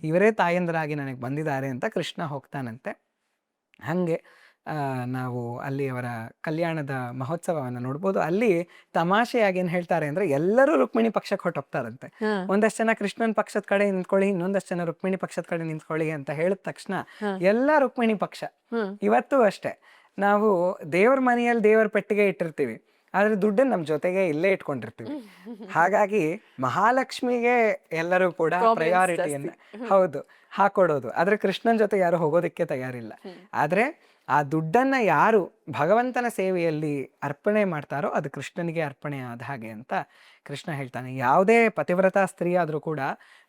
[SPEAKER 1] ಇವರೇ ತಾಯಂದ್ರಾಗಿ ನನಗೆ ಬಂದಿದ್ದಾರೆ ಅಂತ ಕೃಷ್ಣ ಹೋಗ್ತಾನಂತೆ. ಹಾಗೆ ನಾವು ಅಲ್ಲಿ ಅವರ ಕಲ್ಯಾಣದ ಮಹೋತ್ಸವವನ್ನು ನೋಡ್ಬೋದು. ಅಲ್ಲಿ ತಮಾಷೆಯಾಗಿ ಏನ್ ಹೇಳ್ತಾರೆ ಅಂದ್ರೆ, ಎಲ್ಲರೂ ರುಕ್ಮಿಣಿ ಪಕ್ಷಕ್ಕೆ ಹೊರಟೋಗ್ತಾರಂತೆ. ಒಂದಷ್ಟು ಜನ ಕೃಷ್ಣನ್ ಪಕ್ಷದ ಕಡೆ ನಿಂತ್ಕೊಳ್ಳಿ, ಇನ್ನೊಂದಷ್ಟು ಜನ ರುಕ್ಮಿಣಿ ಪಕ್ಷದ ಕಡೆ ನಿಂತ್ಕೊಳ್ಳಿ ಅಂತ ಹೇಳಿದ ತಕ್ಷಣ ಎಲ್ಲ ರುಕ್ಮಿಣಿ ಪಕ್ಷ. ಇವತ್ತು ಅಷ್ಟೇ, ನಾವು ದೇವ್ರ ಮನೆಯಲ್ಲಿ ದೇವರ ಪೆಟ್ಟಿಗೆ ಇಟ್ಟಿರ್ತೀವಿ, ಆದ್ರೆ ದುಡ್ಡನ್ನು ನಮ್ಮ ಜೊತೆಗೆ ಇಲ್ಲೇ ಇಟ್ಕೊಂಡಿರ್ತೀವಿ. ಹಾಗಾಗಿ ಮಹಾಲಕ್ಷ್ಮಿಗೆ ಎಲ್ಲರೂ ಕೂಡ ಪ್ರಯಾರಿಟಿಯನ್ನ ಹೌದು ಹಾಕೊಡೋದು. ಆದ್ರೆ ಕೃಷ್ಣನ್ ಜೊತೆ ಯಾರು ಹೋಗೋದಕ್ಕೆ ತಯಾರಿಲ್ಲ. ಆದ್ರೆ ಆ ದುಡ್ಡನ್ನ ಯಾರು ಭಗವಂತನ ಸೇವೆಯಲ್ಲಿ ಅರ್ಪಣೆ ಮಾಡ್ತಾರೋ ಅದು ಕೃಷ್ಣನಿಗೆ ಅರ್ಪಣೆ ಆದ ಹಾಗೆ ಅಂತ ಕೃಷ್ಣ ಹೇಳ್ತಾನೆ. ಯಾವುದೇ ಪತಿವ್ರತ ಸ್ತ್ರೀ ಆದ್ರೂ ಕೂಡ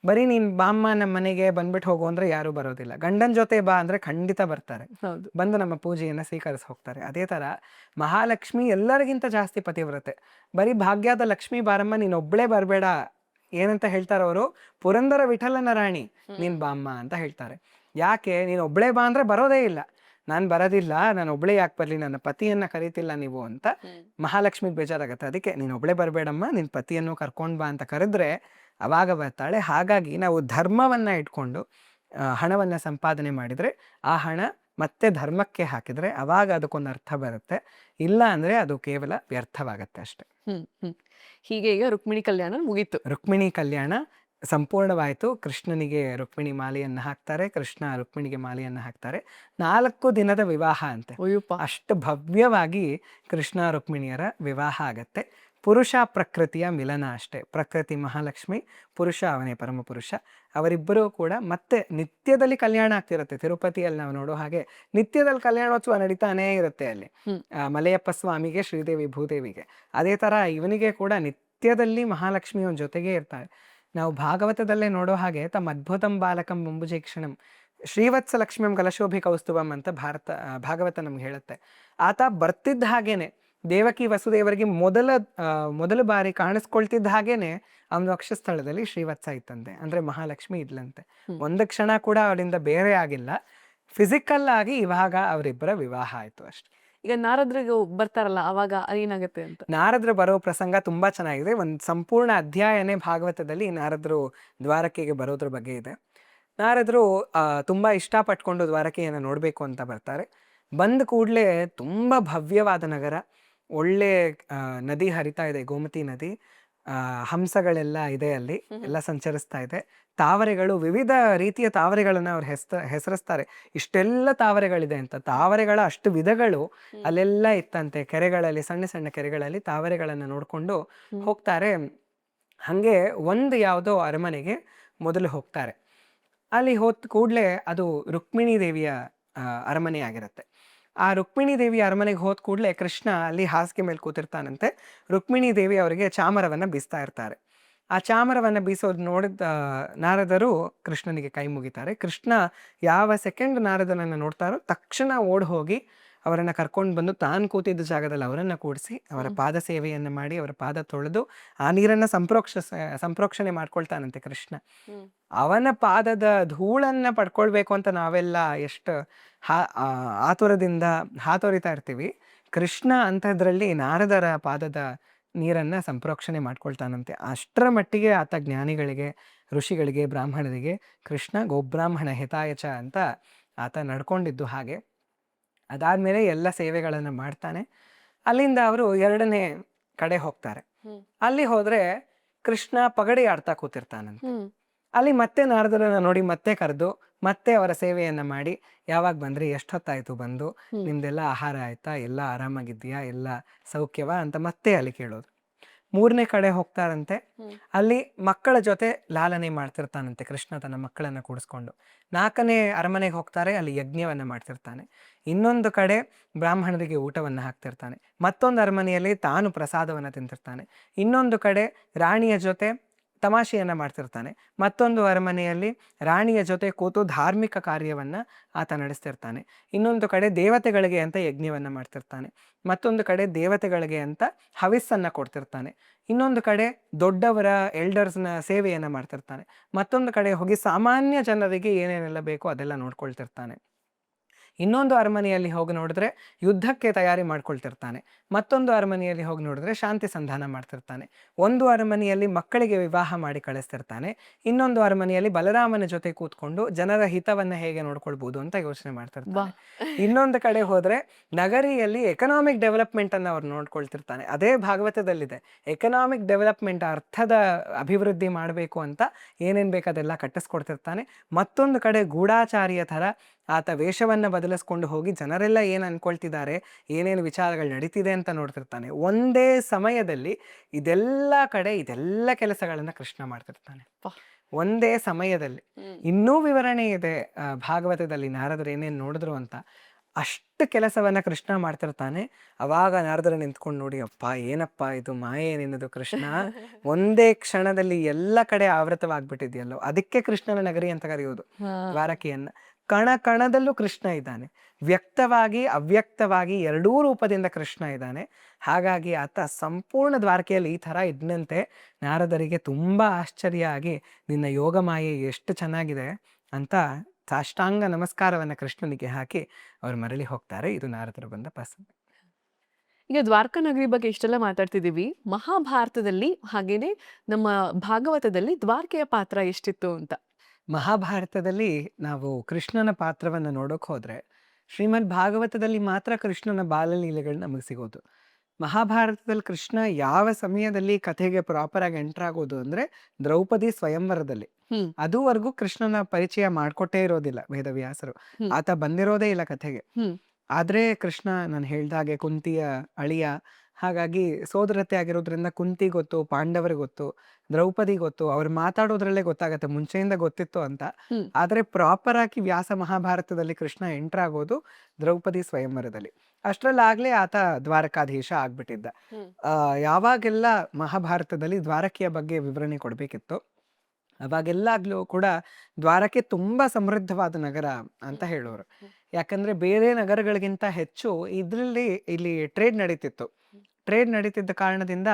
[SPEAKER 1] ಬರೀ ನೀನ್ ಬಾಮ್ಮ ನಮ್ಮ ಮನೆಗೆ ಬಂದ್ಬಿಟ್ಟು ಹೋಗು ಅಂದ್ರೆ ಯಾರು ಬರೋದಿಲ್ಲ. ಗಂಡನ ಜೊತೆ ಬಾ ಅಂದ್ರೆ ಖಂಡಿತ ಬರ್ತಾರೆ, ಬಂದು ನಮ್ಮ ಪೂಜೆಯನ್ನ ಸ್ವೀಕರಿಸಿ ಹೋಗ್ತಾರೆ. ಅದೇ ತರ ಮಹಾಲಕ್ಷ್ಮಿ ಎಲ್ಲರಿಗಿಂತ ಜಾಸ್ತಿ ಪತಿವ್ರತೆ. ಬರೀ ಭಾಗ್ಯದ ಲಕ್ಷ್ಮೀ ಬಾರಮ್ಮ, ನೀನ್ ಒಬ್ಳೇ ಬರ್ಬೇಡ, ಏನಂತ ಹೇಳ್ತಾರೆ ಅವರು, ಪುರಂದರ ವಿಠಲನ ರಾಣಿ ನೀನ್ ಬಾಮ್ಮ ಅಂತ ಹೇಳ್ತಾರೆ. ಯಾಕೆ? ನೀನ್ ಒಬ್ಳೇ ಬಾ ಅಂದ್ರೆ ಬರೋದೇ ಇಲ್ಲ. ನಾನು ಬರೋದಿಲ್ಲ, ನಾನು ಒಬ್ಳೇ ಯಾಕೆ ಬರ್ಲಿ, ನನ್ನ ಪತಿಯನ್ನ ಕರೀತಿಲ್ಲ ನೀವು ಅಂತ ಮಹಾಲಕ್ಷ್ಮಿಗೆ ಬೇಜಾರಾಗತ್ತೆ. ಅದಕ್ಕೆ ನೀನು ಒಬ್ಳೇ ಬರಬೇಡಮ್ಮ, ನಿನ್ನ ಪತಿಯನ್ನು ಕರ್ಕೊಂಡ್ ಬಾ ಅಂತ ಕರೆದ್ರೆ ಅವಾಗ ಬರ್ತಾಳೆ. ಹಾಗಾಗಿ ನಾವು ಧರ್ಮವನ್ನ ಇಟ್ಕೊಂಡು ಹಣವನ್ನ ಸಂಪಾದನೆ ಮಾಡಿದ್ರೆ, ಆ ಹಣ ಮತ್ತೆ ಧರ್ಮಕ್ಕೆ ಹಾಕಿದ್ರೆ ಅವಾಗ ಅದಕ್ಕೊಂದು ಅರ್ಥ ಬರುತ್ತೆ. ಇಲ್ಲ ಅಂದ್ರೆ ಅದು ಕೇವಲ ವ್ಯರ್ಥವಾಗತ್ತೆ ಅಷ್ಟೆ.
[SPEAKER 2] ಹೀಗೆ ಈಗ ರುಕ್ಮಿಣಿ ಕಲ್ಯಾಣ ಮುಗೀತು.
[SPEAKER 1] ರುಕ್ಮಿಣಿ ಕಲ್ಯಾಣ ಸಂಪೂರ್ಣವಾಯಿತು. ಕೃಷ್ಣನಿಗೆ ರುಕ್ಮಿಣಿ ಮಾಲೆಯನ್ನ ಹಾಕ್ತಾರೆ, ಕೃಷ್ಣ ರುಕ್ಮಿಣಿಗೆ ಮಾಲೆಯನ್ನ ಹಾಕ್ತಾರೆ. 4 ದಿನದ ವಿವಾಹ ಅಂತೆ. ಅಷ್ಟು ಭವ್ಯವಾಗಿ ಕೃಷ್ಣ ರುಕ್ಮಿಣಿಯರ ವಿವಾಹ ಆಗತ್ತೆ. ಪುರುಷ ಪ್ರಕೃತಿಯ ಮಿಲನ ಅಷ್ಟೇ. ಪ್ರಕೃತಿ ಮಹಾಲಕ್ಷ್ಮಿ, ಪುರುಷ ಅವನೇ ಪರಮ ಪುರುಷ. ಅವರಿಬ್ಬರೂ ಕೂಡ ಮತ್ತೆ ನಿತ್ಯದಲ್ಲಿ ಕಲ್ಯಾಣ ಆಗ್ತಿರುತ್ತೆ. ತಿರುಪತಿಯಲ್ಲಿ ನಾವು ನೋಡೋ ಹಾಗೆ ನಿತ್ಯದಲ್ಲಿ ಕಲ್ಯಾಣೋತ್ಸವ ನಡೀತಾನೇ ಇರುತ್ತೆ ಅಲ್ಲಿ, ಮಲಯಪ್ಪ ಸ್ವಾಮಿಗೆ, ಶ್ರೀದೇವಿ ಭೂದೇವಿಗೆ. ಅದೇ ತರ ಇವನಿಗೆ ಕೂಡ ನಿತ್ಯದಲ್ಲಿ ಮಹಾಲಕ್ಷ್ಮಿಯ ಜೊತೆಗೆ ಇರ್ತಾಳೆ. ನಾವು ಭಾಗವತದಲ್ಲೇ ನೋಡೋ ಹಾಗೆ ತಮ್ಮ ಅದ್ಭುತಂ ಬಾಲಕಂ ಮುಂಬುಜೇಕ್ಷಣಂ ಶ್ರೀವತ್ಸ ಲಕ್ಷ್ಮಿಂ ಕಲಶೋಭಿ ಕೌಸ್ತುಭಂ ಅಂತ ಭಾಗವತ ನಮ್ಗೆ ಹೇಳುತ್ತೆ. ಆತ ಬರ್ತಿದ್ದ ಹಾಗೇನೆ ದೇವಕಿ ವಸುದೇವರಿಗೆ ಮೊದಲ ಬಾರಿ ಕಾಣಿಸ್ಕೊಳ್ತಿದ್ದ ಹಾಗೇನೆ ಅವನ ವಕ್ಷಸ್ಥಳದಲ್ಲಿ ಶ್ರೀವತ್ಸ ಇತ್ತಂತೆ, ಅಂದ್ರೆ ಮಹಾಲಕ್ಷ್ಮಿ ಇದ್ಲಂತೆ. ಒಂದು ಕ್ಷಣ ಕೂಡ ಅವರಿಂದ ಬೇರೆ ಆಗಿಲ್ಲ. ಫಿಸಿಕಲ್ ಆಗಿ ಇವಾಗ ಅವರಿಬ್ಬರ ವಿವಾಹ ಆಯ್ತು ಅಷ್ಟೇ.
[SPEAKER 2] ಈಗ ನಾರದ್ರಿಗೆ ಬರ್ತಾರಲ್ಲ ಅವಾಗ ಏನಾಗುತ್ತೆ ಅಂತ.
[SPEAKER 1] ನಾರದ್ರು ಬರೋ ಪ್ರಸಂಗ ತುಂಬಾ ಚೆನ್ನಾಗಿದೆ. ಒಂದು ಸಂಪೂರ್ಣ ಅಧ್ಯಾಯನೇ ಭಾಗವತದಲ್ಲಿ ನಾರದ್ರು ದ್ವಾರಕೆಗೆ ಬರೋದ್ರ ಬಗ್ಗೆ ಇದೆ. ನಾರದ್ರು ತುಂಬಾ ಇಷ್ಟಪಟ್ಕೊಂಡು ದ್ವಾರಕೆಯನ್ನು ನೋಡಬೇಕು ಅಂತ ಬರ್ತಾರೆ. ಬಂದ ಕೂಡಲೇ ತುಂಬಾ ಭವ್ಯವಾದ ನಗರ, ಒಳ್ಳೆ ನದಿ ಹರಿತಾ ಇದೆ, ಗೋಮತಿ ನದಿ. ಹಂಸಗಳೆಲ್ಲ ಇದೆ, ಅಲ್ಲಿ ಎಲ್ಲ ಸಂಚರಿಸ್ತಾ ಇದೆ. ತಾವರೆಗಳು, ವಿವಿಧ ರೀತಿಯ ತಾವರೆಗಳನ್ನ ಅವ್ರು ಹೆಸರಿಸ್ತಾರೆ. ಇಷ್ಟೆಲ್ಲ ತಾವರೆಗಳಿದೆ ಅಂತ. ತಾವರೆಗಳ ಅಷ್ಟು ವಿಧಗಳು ಅಲ್ಲೆಲ್ಲ ಇತ್ತಂತೆ. ಕೆರೆಗಳಲ್ಲಿ, ಸಣ್ಣ ಸಣ್ಣ ಕೆರೆಗಳಲ್ಲಿ ತಾವರೆಗಳನ್ನ ನೋಡ್ಕೊಂಡು ಹೋಗ್ತಾರೆ. ಹಂಗೆ ಒಂದು ಯಾವುದೋ ಅರಮನೆಗೆ ಮೊದಲು ಹೋಗ್ತಾರೆ. ಅಲ್ಲಿ ಹೋದ ಕೂಡಲೇ ಅದು ರುಕ್ಮಿಣಿ ದೇವಿಯ ಅರಮನೆ ಆಗಿರುತ್ತೆ. ಆ ರುಕ್ಮಿಣಿ ದೇವಿ ಅರಮನೆಗೆ ಹೋದ ಕೂಡಲೇ ಕೃಷ್ಣ ಅಲ್ಲಿ ಹಾಸಿಗೆ ಮೇಲೆ ಕೂತಿರ್ತಾನಂತೆ. ರುಕ್ಮಿಣಿ ದೇವಿ ಅವರಿಗೆ ಚಾಮರವನ್ನು ಬೀಸ್ತಾ ಇರ್ತಾರೆ. ಆ ಚಾಮರವನ್ನು ಬೀಸೋದು ನೋಡಿದ ನಾರದರು ಕೃಷ್ಣನಿಗೆ ಕೈ ಮುಗಿತಾರೆ. ಕೃಷ್ಣ ಯಾವ ಸೆಕೆಂಡ್ ನಾರದನನ್ನು ನೋಡ್ತಾರೋ ತಕ್ಷಣ ಓಡ್ ಹೋಗಿ ಅವರನ್ನು ಕರ್ಕೊಂಡು ಬಂದು ತಾನು ಕೂತಿದ್ದ ಜಾಗದಲ್ಲಿ ಅವರನ್ನು ಕೂಡಿಸಿ ಅವರ ಪಾದ ಸೇವೆಯನ್ನು ಮಾಡಿ ಅವರ ಪಾದ ತೊಳೆದು ಆ ನೀರನ್ನು ಸಂಪ್ರೋಕ್ಷಣೆ ಮಾಡ್ಕೊಳ್ತಾನಂತೆ ಕೃಷ್ಣ. ಅವನ ಪಾದದ ಧೂಳನ್ನ ಪಡ್ಕೊಳ್ಬೇಕು ಅಂತ ನಾವೆಲ್ಲ ಎಷ್ಟು ಆತುರದಿಂದ ಹಾತೊರಿತಾ ಇರ್ತೀವಿ. ಕೃಷ್ಣ ಅಂಥದ್ರಲ್ಲಿ ನಾರದರ ಪಾದದ ನೀರನ್ನ ಸಂಪ್ರೋಕ್ಷಣೆ ಮಾಡ್ಕೊಳ್ತಾನಂತೆ. ಅಷ್ಟರ ಮಟ್ಟಿಗೆ ಆತ ಜ್ಞಾನಿಗಳಿಗೆ, ಋಷಿಗಳಿಗೆ, ಬ್ರಾಹ್ಮಣರಿಗೆ ಕೃಷ್ಣ ಗೋಬ್ರಾಹ್ಮಣ ಹಿತಾಯಚ ಅಂತ ಆತ ನಡ್ಕೊಂಡಿದ್ದು ಹಾಗೆ. ಅದಾದ್ಮೇಲೆ ಎಲ್ಲ ಸೇವೆಗಳನ್ನು ಮಾಡ್ತಾನೆ. ಅಲ್ಲಿಂದ ಅವರು ಎರಡನೇ ಕಡೆ ಹೋಗ್ತಾರೆ. ಅಲ್ಲಿ ಹೋದ್ರೆ ಕೃಷ್ಣ ಪಗಡೆ ಆಡ್ತಾ ಕೂತಿರ್ತಾನಂತೆ. ಅಲ್ಲಿ ಮತ್ತೆ ನಾರದರನ್ನ ನೋಡಿ ಮತ್ತೆ ಕರೆದು ಮತ್ತೆ ಅವರ ಸೇವೆಯನ್ನ ಮಾಡಿ, ಯಾವಾಗ ಬಂದ್ರಿ, ಎಷ್ಟೊತ್ತಾಯ್ತು ಬಂದು, ನಿಮ್ದೆಲ್ಲ ಆಹಾರ ಆಯ್ತಾ, ಎಲ್ಲ ಆರಾಮಾಗಿದ್ಯಾ, ಎಲ್ಲ ಸೌಖ್ಯವಾ ಅಂತ ಮತ್ತೆ ಅಲ್ಲಿ ಕೇಳೋದು. ಮೂರನೇ ಕಡೆ ಹೋಗ್ತಾರಂತೆ. ಅಲ್ಲಿ ಮಕ್ಕಳ ಜೊತೆ ಲಾಲನೆ ಮಾಡ್ತಿರ್ತಾನಂತೆ ಕೃಷ್ಣ, ತನ್ನ ಮಕ್ಕಳನ್ನ ಕೂಡಿಸ್ಕೊಂಡು. ನಾಲ್ಕನೇ ಅರಮನೆಗೆ ಹೋಗ್ತಾರೆ. ಅಲ್ಲಿ ಯಜ್ಞವನ್ನ ಮಾಡ್ತಿರ್ತಾನೆ. ಇನ್ನೊಂದು ಕಡೆ ಬ್ರಾಹ್ಮಣರಿಗೆ ಊಟವನ್ನ ಹಾಕ್ತಿರ್ತಾನೆ. ಮತ್ತೊಂದು ಅರಮನೆಯಲ್ಲಿ ತಾನು ಪ್ರಸಾದವನ್ನ ತಿಂತಿರ್ತಾನೆ. ಇನ್ನೊಂದು ಕಡೆ ರಾಣಿಯ ಜೊತೆ ತಮಾಷೆಯನ್ನ ಮಾಡ್ತಿರ್ತಾನೆ. ಮತ್ತೊಂದು ಅರಮನೆಯಲ್ಲಿ ರಾಣಿಯ ಜೊತೆ ಕೂತು ಧಾರ್ಮಿಕ ಕಾರ್ಯವನ್ನ ಆತ ನಡೆಸ್ತಿರ್ತಾನೆ. ಇನ್ನೊಂದು ಕಡೆ ದೇವತೆಗಳಿಗೆ ಅಂತ ಯಜ್ಞವನ್ನ ಮಾಡ್ತಿರ್ತಾನೆ. ಮತ್ತೊಂದು ಕಡೆ ದೇವತೆಗಳಿಗೆ ಅಂತ ಹವಿಸ್ಸನ್ನ ಕೊಡ್ತಿರ್ತಾನೆ. ಇನ್ನೊಂದು ಕಡೆ ದೊಡ್ಡವರ ಎಲ್ಡರ್ಸ್ನ ಸೇವೆಯನ್ನ ಮಾಡ್ತಿರ್ತಾನೆ. ಮತ್ತೊಂದು ಕಡೆ ಹೋಗಿ ಸಾಮಾನ್ಯ ಜನರಿಗೆ ಏನೇನೆಲ್ಲ ಬೇಕೋ ಅದೆಲ್ಲ ನೋಡ್ಕೊಳ್ತಿರ್ತಾನೆ. ಇನ್ನೊಂದು ಅರಮನೆಯಲ್ಲಿ ಹೋಗಿ ನೋಡಿದ್ರೆ ಯುದ್ಧಕ್ಕೆ ತಯಾರಿ ಮಾಡ್ಕೊಳ್ತಿರ್ತಾನೆ. ಮತ್ತೊಂದು ಅರಮನೆಯಲ್ಲಿ ಹೋಗಿ ನೋಡಿದ್ರೆ ಶಾಂತಿ ಸಂಧಾನ ಮಾಡ್ತಿರ್ತಾನೆ. ಒಂದು ಅರಮನೆಯಲ್ಲಿ ಮಕ್ಕಳಿಗೆ ವಿವಾಹ ಮಾಡಿ ಕಳಿಸ್ತಿರ್ತಾನೆ. ಇನ್ನೊಂದು ಅರಮನೆಯಲ್ಲಿ ಬಲರಾಮನ ಜೊತೆ ಕೂತ್ಕೊಂಡು ಜನರ ಹಿತವನ್ನ ಹೇಗೆ ನೋಡ್ಕೊಳ್ಬಹುದು ಅಂತ ಯೋಚನೆ ಮಾಡ್ತಿರ್ತಾನೆ. ಇನ್ನೊಂದು ಕಡೆ ಹೋದ್ರೆ ನಗರಿಯಲ್ಲಿ ಎಕನಾಮಿಕ್ ಡೆವಲಪ್ಮೆಂಟ್ ಅನ್ನ ಅವ್ರು ನೋಡ್ಕೊಳ್ತಿರ್ತಾನೆ. ಅದೇ ಭಾಗವತದಲ್ಲಿದೆ. ಎಕನಾಮಿಕ್ ಡೆವಲಪ್ಮೆಂಟ್, ಅರ್ಥದ ಅಭಿವೃದ್ಧಿ ಮಾಡಬೇಕು ಅಂತ ಏನೇನ್ ಬೇಕಾದೆಲ್ಲ ಕಟ್ಟಿಸ್ಕೊಡ್ತಿರ್ತಾನೆ. ಮತ್ತೊಂದು ಕಡೆ ಗೂಢಾಚಾರಿಯ ತರ ಆತ ವೇಷವನ್ನ ಬದಲಿಸ್ಕೊಂಡು ಹೋಗಿ ಜನರೆಲ್ಲ ಏನು ಅನ್ಕೊಳ್ತಿದ್ದಾರೆ, ಏನೇನು ವಿಚಾರಗಳು ನಡೀತಿದೆ ಅಂತ ನೋಡ್ತಿರ್ತಾನೆ. ಒಂದೇ ಸಮಯದಲ್ಲಿ ಇದೆಲ್ಲ ಕಡೆ ಇದೆಲ್ಲ ಕೆಲಸಗಳನ್ನ ಕೃಷ್ಣ ಮಾಡ್ತಿರ್ತಾನೆ ಒಂದೇ ಸಮಯದಲ್ಲಿ. ಇನ್ನೂ ವಿವರಣೆ ಇದೆ ಭಾಗವತದಲ್ಲಿ ನಾರದರು ಏನೇನು ನೋಡಿದ್ರು ಅಂತ. ಅಷ್ಟು ಕೆಲಸವನ್ನ ಕೃಷ್ಣ ಮಾಡ್ತಿರ್ತಾನೆ. ಅವಾಗ ನಾರದರು ನಿಂತ್ಕೊಂಡು ನೋಡಿ, ಅಪ್ಪ ಏನಪ್ಪ ಇದು ಮಾಯೆ ಏನೇನದು ಕೃಷ್ಣ, ಒಂದೇ ಕ್ಷಣದಲ್ಲಿ ಎಲ್ಲ ಕಡೆ ಆವೃತವಾಗ್ಬಿಟ್ಟಿದ್ಯಲ್ಲೋ. ಅದಕ್ಕೆ ಕೃಷ್ಣನ ನಗರಿ ಅಂತ ಕರೆಯೋದು ದ್ವಾರಕೆಯನ್ನ. ಕಣ ಕಣದಲ್ಲೂ ಕೃಷ್ಣ ಇದ್ದಾನೆ. ವ್ಯಕ್ತವಾಗಿ ಅವ್ಯಕ್ತವಾಗಿ ಎರಡೂ ರೂಪದಿಂದ ಕೃಷ್ಣ ಇದ್ದಾನೆ. ಹಾಗಾಗಿ ಆತ ಸಂಪೂರ್ಣ ದ್ವಾರಕೆಯಲ್ಲಿ ಈ ಥರ ಇದ್ನಂತೆ. ನಾರದರಿಗೆ ತುಂಬಾ ಆಶ್ಚರ್ಯ ಆಗಿ, ನಿನ್ನ ಯೋಗ ಮಾಯೆ ಎಷ್ಟು ಚೆನ್ನಾಗಿದೆ ಅಂತ ಸಾಷ್ಟಾಂಗ ನಮಸ್ಕಾರವನ್ನ ಕೃಷ್ಣನಿಗೆ ಹಾಕಿ ಅವ್ರು ಮರಳಿ ಹೋಗ್ತಾರೆ. ಇದು ನಾರದರು ಬಂದ ಪ್ರಸಂಗ.
[SPEAKER 2] ಈಗ ದ್ವಾರಕಾ ನಗರಿ ಬಗ್ಗೆ ಇಷ್ಟೆಲ್ಲ ಮಾತಾಡ್ತಿದ್ದೀವಿ. ಮಹಾಭಾರತದಲ್ಲಿ ಹಾಗೇನೆ ನಮ್ಮ ಭಾಗವತದಲ್ಲಿ ದ್ವಾರಕೆಯ ಪಾತ್ರ ಎಷ್ಟಿತ್ತು ಅಂತ.
[SPEAKER 1] ಮಹಾಭಾರತದಲ್ಲಿ ನಾವು ಕೃಷ್ಣನ ಪಾತ್ರವನ್ನು ನೋಡೋಕೆ ಹೋದ್ರೆ ಶ್ರೀಮದ್ ಭಾಗವತದಲ್ಲಿ ಮಾತ್ರ ಕೃಷ್ಣನ ಬಾಲಲೀಲೆಗಳು ನಮಗೆ ಸಿಗೋದು. ಮಹಾಭಾರತದಲ್ಲಿ ಕೃಷ್ಣ ಯಾವ ಸಮಯದಲ್ಲಿ ಕಥೆಗೆ ಪ್ರಾಪರ್ ಆಗಿ ಎಂಟರ್ ಆಗೋದು ಅಂದ್ರೆ ದ್ರೌಪದಿ ಸ್ವಯಂವರದಲ್ಲಿ. ಅದುವರೆಗೂ ಕೃಷ್ಣನ ಪರಿಚಯ ಮಾಡ್ಕೊಟ್ಟೇ ಇರೋದಿಲ್ಲ ವೇದವ್ಯಾಸರು. ಆತ ಬಂದಿರೋದೇ ಇಲ್ಲ ಕಥೆಗೆ. ಆದ್ರೆ ಕೃಷ್ಣ, ನಾನು ಹೇಳ್ದಾಗೆ ಕುಂತಿಯ ಅಳಿಯ, ಹಾಗಾಗಿ ಸೋದರತೆ ಆಗಿರೋದ್ರಿಂದ ಕುಂತಿ ಗೊತ್ತು, ಪಾಂಡವರಿಗೆ ಗೊತ್ತು, ದ್ರೌಪದಿ ಗೊತ್ತು. ಅವ್ರು ಮಾತಾಡೋದ್ರಲ್ಲೇ ಗೊತ್ತಾಗತ್ತೆ ಮುಂಚೆಯಿಂದ ಗೊತ್ತಿತ್ತು ಅಂತ. ಆದ್ರೆ ಪ್ರಾಪರ್ ಆಗಿ ವ್ಯಾಸ ಮಹಾಭಾರತದಲ್ಲಿ ಕೃಷ್ಣ ಎಂಟರ್ ಆಗೋದು ದ್ರೌಪದಿ ಸ್ವಯಂವರದಲ್ಲಿ. ಅಷ್ಟ್ರಲ್ಲಾಗ್ಲೇ ಆತ ದ್ವಾರಕಾಧೀಶ ಆಗ್ಬಿಟ್ಟಿದ್ದ. ಯಾವಾಗೆಲ್ಲ ಮಹಾಭಾರತದಲ್ಲಿ ದ್ವಾರಕೆಯ ಬಗ್ಗೆ ವಿವರಣೆ ಕೊಡ್ಬೇಕಿತ್ತು, ಅವಾಗೆಲ್ಲಾಗ್ಲೂ ಕೂಡ ದ್ವಾರಕೆ ತುಂಬಾ ಸಮೃದ್ಧವಾದ ನಗರ ಅಂತ ಹೇಳೋರು. ಯಾಕಂದ್ರೆ ಬೇರೆ ನಗರಗಳಿಗಿಂತ ಹೆಚ್ಚು ಇದರಲ್ಲಿ ಇಲ್ಲಿ ಟ್ರೇಡ್ ನಡೀತಿತ್ತು. ಟ್ರೇಡ್ ನಡೀತಿದ್ದ ಕಾರಣದಿಂದ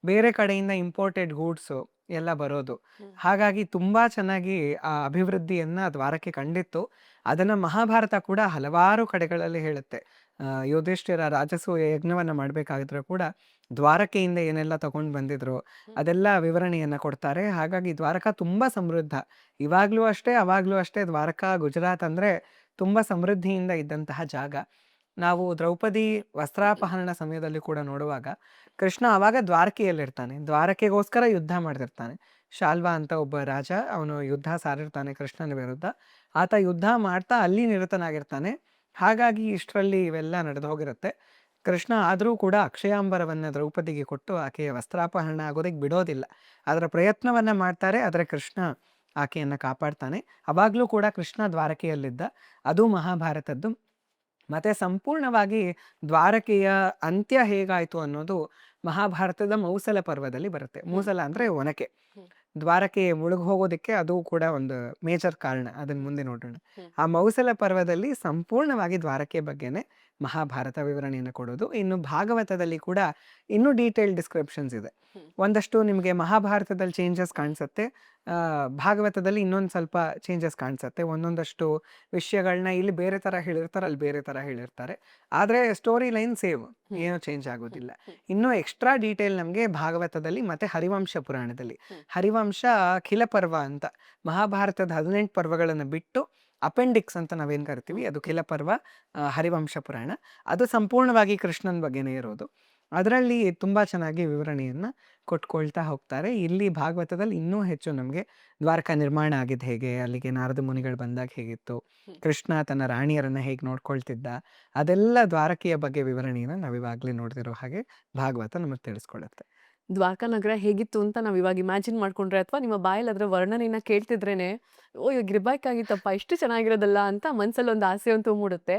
[SPEAKER 1] ಬೇರೆ ಕಡೆಯಿಂದ ಇಂಪೋರ್ಟೆಡ್ ಗೂಡ್ಸು ಎಲ್ಲ ಬರೋದು. ಹಾಗಾಗಿ ತುಂಬಾ ಚೆನ್ನಾಗಿ ಆ ಅಭಿವೃದ್ಧಿಯನ್ನ ದ್ವಾರಕೆ ಕಂಡಿತ್ತು. ಅದನ್ನ ಮಹಾಭಾರತ ಕೂಡ ಹಲವಾರು ಕಡೆಗಳಲ್ಲಿ ಹೇಳುತ್ತೆ. ಯುಧಿಷ್ಠಿರ ರಾಜಸೂಯ ಯಜ್ಞವನ್ನ ಮಾಡ್ಬೇಕಾಗಿದ್ರು ಕೂಡ ದ್ವಾರಕೆಯಿಂದ ಏನೆಲ್ಲ ತಗೊಂಡು ಬಂದಿದ್ರು ಅದೆಲ್ಲ ವಿವರಣೆಯನ್ನ ಕೊಡ್ತಾರೆ. ಹಾಗಾಗಿ ದ್ವಾರಕಾ ತುಂಬಾ ಸಮೃದ್ಧ. ಇವಾಗ್ಲೂ ಅಷ್ಟೇ, ಅವಾಗ್ಲೂ ಅಷ್ಟೇ. ದ್ವಾರಕಾ, ಗುಜರಾತ್ ಅಂದ್ರೆ ತುಂಬಾ ಸಮೃದ್ಧಿಯಿಂದ ಇದ್ದಂತಹ ಜಾಗ. ನಾವು ದ್ರೌಪದಿ ವಸ್ತ್ರಾಪಹರಣ ಸಮಯದಲ್ಲಿ ಕೂಡ ನೋಡುವಾಗ ಕೃಷ್ಣ ಅವಾಗ ದ್ವಾರಕೆಯಲ್ಲಿರ್ತಾನೆ. ದ್ವಾರಕೆಗೋಸ್ಕರ ಯುದ್ಧ ಮಾಡ್ತಿರ್ತಾನೆ. ಶಾಲ್ವ ಅಂತ ಒಬ್ಬ ರಾಜ, ಅವನು ಯುದ್ಧ ಸಾರಿರ್ತಾನೆ ಕೃಷ್ಣನ ವಿರುದ್ಧ. ಆತ ಯುದ್ಧ ಮಾಡ್ತಾ ಅಲ್ಲಿ ನಿರತನಾಗಿರ್ತಾನೆ. ಹಾಗಾಗಿ ಇಷ್ಟರಲ್ಲಿ ಇವೆಲ್ಲ ನಡೆದು ಹೋಗಿರುತ್ತೆ. ಕೃಷ್ಣ ಆದರೂ ಕೂಡ ಅಕ್ಷಯಾಂಬರವನ್ನ ದ್ರೌಪದಿಗೆ ಕೊಟ್ಟು ಆಕೆಯ ವಸ್ತ್ರಾಪಹರಣ ಆಗೋದಕ್ಕೆ ಬಿಡೋದಿಲ್ಲ. ಅದರ ಪ್ರಯತ್ನವನ್ನ ಮಾಡ್ತಾರೆ, ಆದರೆ ಕೃಷ್ಣ ಆಕೆಯನ್ನ ಕಾಪಾಡ್ತಾನೆ. ಅವಾಗ್ಲೂ ಕೂಡ ಕೃಷ್ಣ ದ್ವಾರಕೆಯಲ್ಲಿದ್ದ. ಅದು ಮಹಾಭಾರತದ್ದು. ಮತ್ತೆ ಸಂಪೂರ್ಣವಾಗಿ ದ್ವಾರಕೆಯ ಅಂತ್ಯ ಹೇಗಾಯ್ತು ಅನ್ನೋದು ಮಹಾಭಾರತದ ಮೌಸಲ ಪರ್ವದಲ್ಲಿ ಬರುತ್ತೆ. ಮೂಸಲ ಅಂದ್ರೆ ಒನಕೆ. ದ್ವಾರಕೆ ಮುಳುಗ್ ಹೋಗೋದಕ್ಕೆ ಅದು ಕೂಡ ಒಂದು ಮೇಜರ್ ಕಾರಣ. ಅದನ್ನ ಮುಂದೆ ನೋಡೋಣ. ಆ ಮೌಸಲ ಪರ್ವದಲ್ಲಿ ಸಂಪೂರ್ಣವಾಗಿ ದ್ವಾರಕೆ ಬಗ್ಗೆನೆ ಮಹಾಭಾರತ ವಿವರಣೆಯನ್ನು ಕೊಡೋದು. ಇನ್ನು ಭಾಗವತದಲ್ಲಿ ಕೂಡ ಇನ್ನೂ ಡೀಟೇಲ್ ಡಿಸ್ಕ್ರಿಪ್ಷನ್ಸ್ ಇದೆ. ಒಂದಷ್ಟು ನಿಮಗೆ ಮಹಾಭಾರತದಲ್ಲಿ ಚೇಂಜಸ್ ಕಾಣಿಸುತ್ತೆ, ಭಾಗವತದಲ್ಲಿ ಇನ್ನೊಂದು ಸ್ವಲ್ಪ ಚೇಂಜಸ್ ಕಾಣಿಸುತ್ತೆ. ಒಂದೊಂದಷ್ಟು ವಿಷಯಗಳನ್ನ ಇಲ್ಲಿ ಬೇರೆ ತರ ಹೇಳಿರ್ತಾರೆ, ಅಲ್ಲಿ ಬೇರೆ ತರ ಹೇಳಿರ್ತಾರೆ. ಆದ್ರೆ ಸ್ಟೋರಿ ಲೈನ್ ಸೇಮ್, ಏನೂ ಚೇಂಜ್ ಆಗೋದಿಲ್ಲ. ಇನ್ನೂ ಎಕ್ಸ್ಟ್ರಾ ಡೀಟೇಲ್ ನಮಗೆ ಭಾಗವತದಲ್ಲಿ ಮತ್ತೆ ಹರಿವಂಶ ಪುರಾಣದಲ್ಲಿ. ಹರಿವಂಶ ಖಿಲ ಪರ್ವ ಅಂತ, ಮಹಾಭಾರತದ 18 ಪರ್ವಗಳನ್ನು ಬಿಟ್ಟು ಅಪೆಂಡಿಕ್ಸ್ ಅಂತ ನಾವೇನು ಕರಿತೀವಿ, ಅದು ಖಿಲ ಪರ್ವ, ಹರಿವಂಶ ಪುರಾಣ. ಅದು ಸಂಪೂರ್ಣವಾಗಿ ಕೃಷ್ಣನ ಬಗ್ಗೆನೇ ಇರೋದು. ಅದರಲ್ಲಿ ತುಂಬಾ ಚೆನ್ನಾಗಿ ವಿವರಣೆಯನ್ನ ಕೊಟ್ಕೊಳ್ತಾ ಹೋಗ್ತಾರೆ. ಇಲ್ಲಿ ಭಾಗವತದಲ್ಲಿ ಇನ್ನೂ ಹೆಚ್ಚು ನಮಗೆ ದ್ವಾರಕಾ ನಿರ್ಮಾಣ ಆಗಿದ್ದು ಹೇಗೆ, ಅಲ್ಲಿಗೆ ನಾರದ ಮುನಿಗಳು ಬಂದಾಗ ಹೇಗಿತ್ತು, ಕೃಷ್ಣ ತನ್ನ ರಾಣಿಯರನ್ನ ಹೇಗೆ ನೋಡ್ಕೊಳ್ತಿದ್ದ, ಅದೆಲ್ಲ ದ್ವಾರಕೆಯ ಬಗ್ಗೆ ವಿವರಣೆಯನ್ನ ನಾವಿವಾಗಲೇ ನೋಡ್ತಿರೋ ಹಾಗೆ ಭಾಗವತ ನಮಗೆ ತಿಳಿಸ್ಕೊಡುತ್ತೆ.
[SPEAKER 2] ದ್ವಾರಕಾ ನಗರ ಹೇಗಿತ್ತು ಅಂತ ನಾವು ಇವಾಗ ಇಮ್ಯಾಜಿನ್ ಮಾಡ್ಕೊಂಡ್ರೆ ಅಥವಾ ನಿಮ್ಮ ಬಾಯಲ್ಲಿ ಅದರ ವರ್ಣನೆಯನ್ನ ಕೇಳ್ತಿದ್ರೇನೆ, ಓ ಇವಾಗ ಇರ್ಬೇಕಾಗಿತ್ತಪ್ಪ ಇಷ್ಟು ಚೆನ್ನಾಗಿರೋದಲ್ಲ ಅಂತ ಮನ್ಸಲ್ಲಿ ಒಂದು ಆಸೆ ಅಂತೂ ಮೂಡುತ್ತೆ.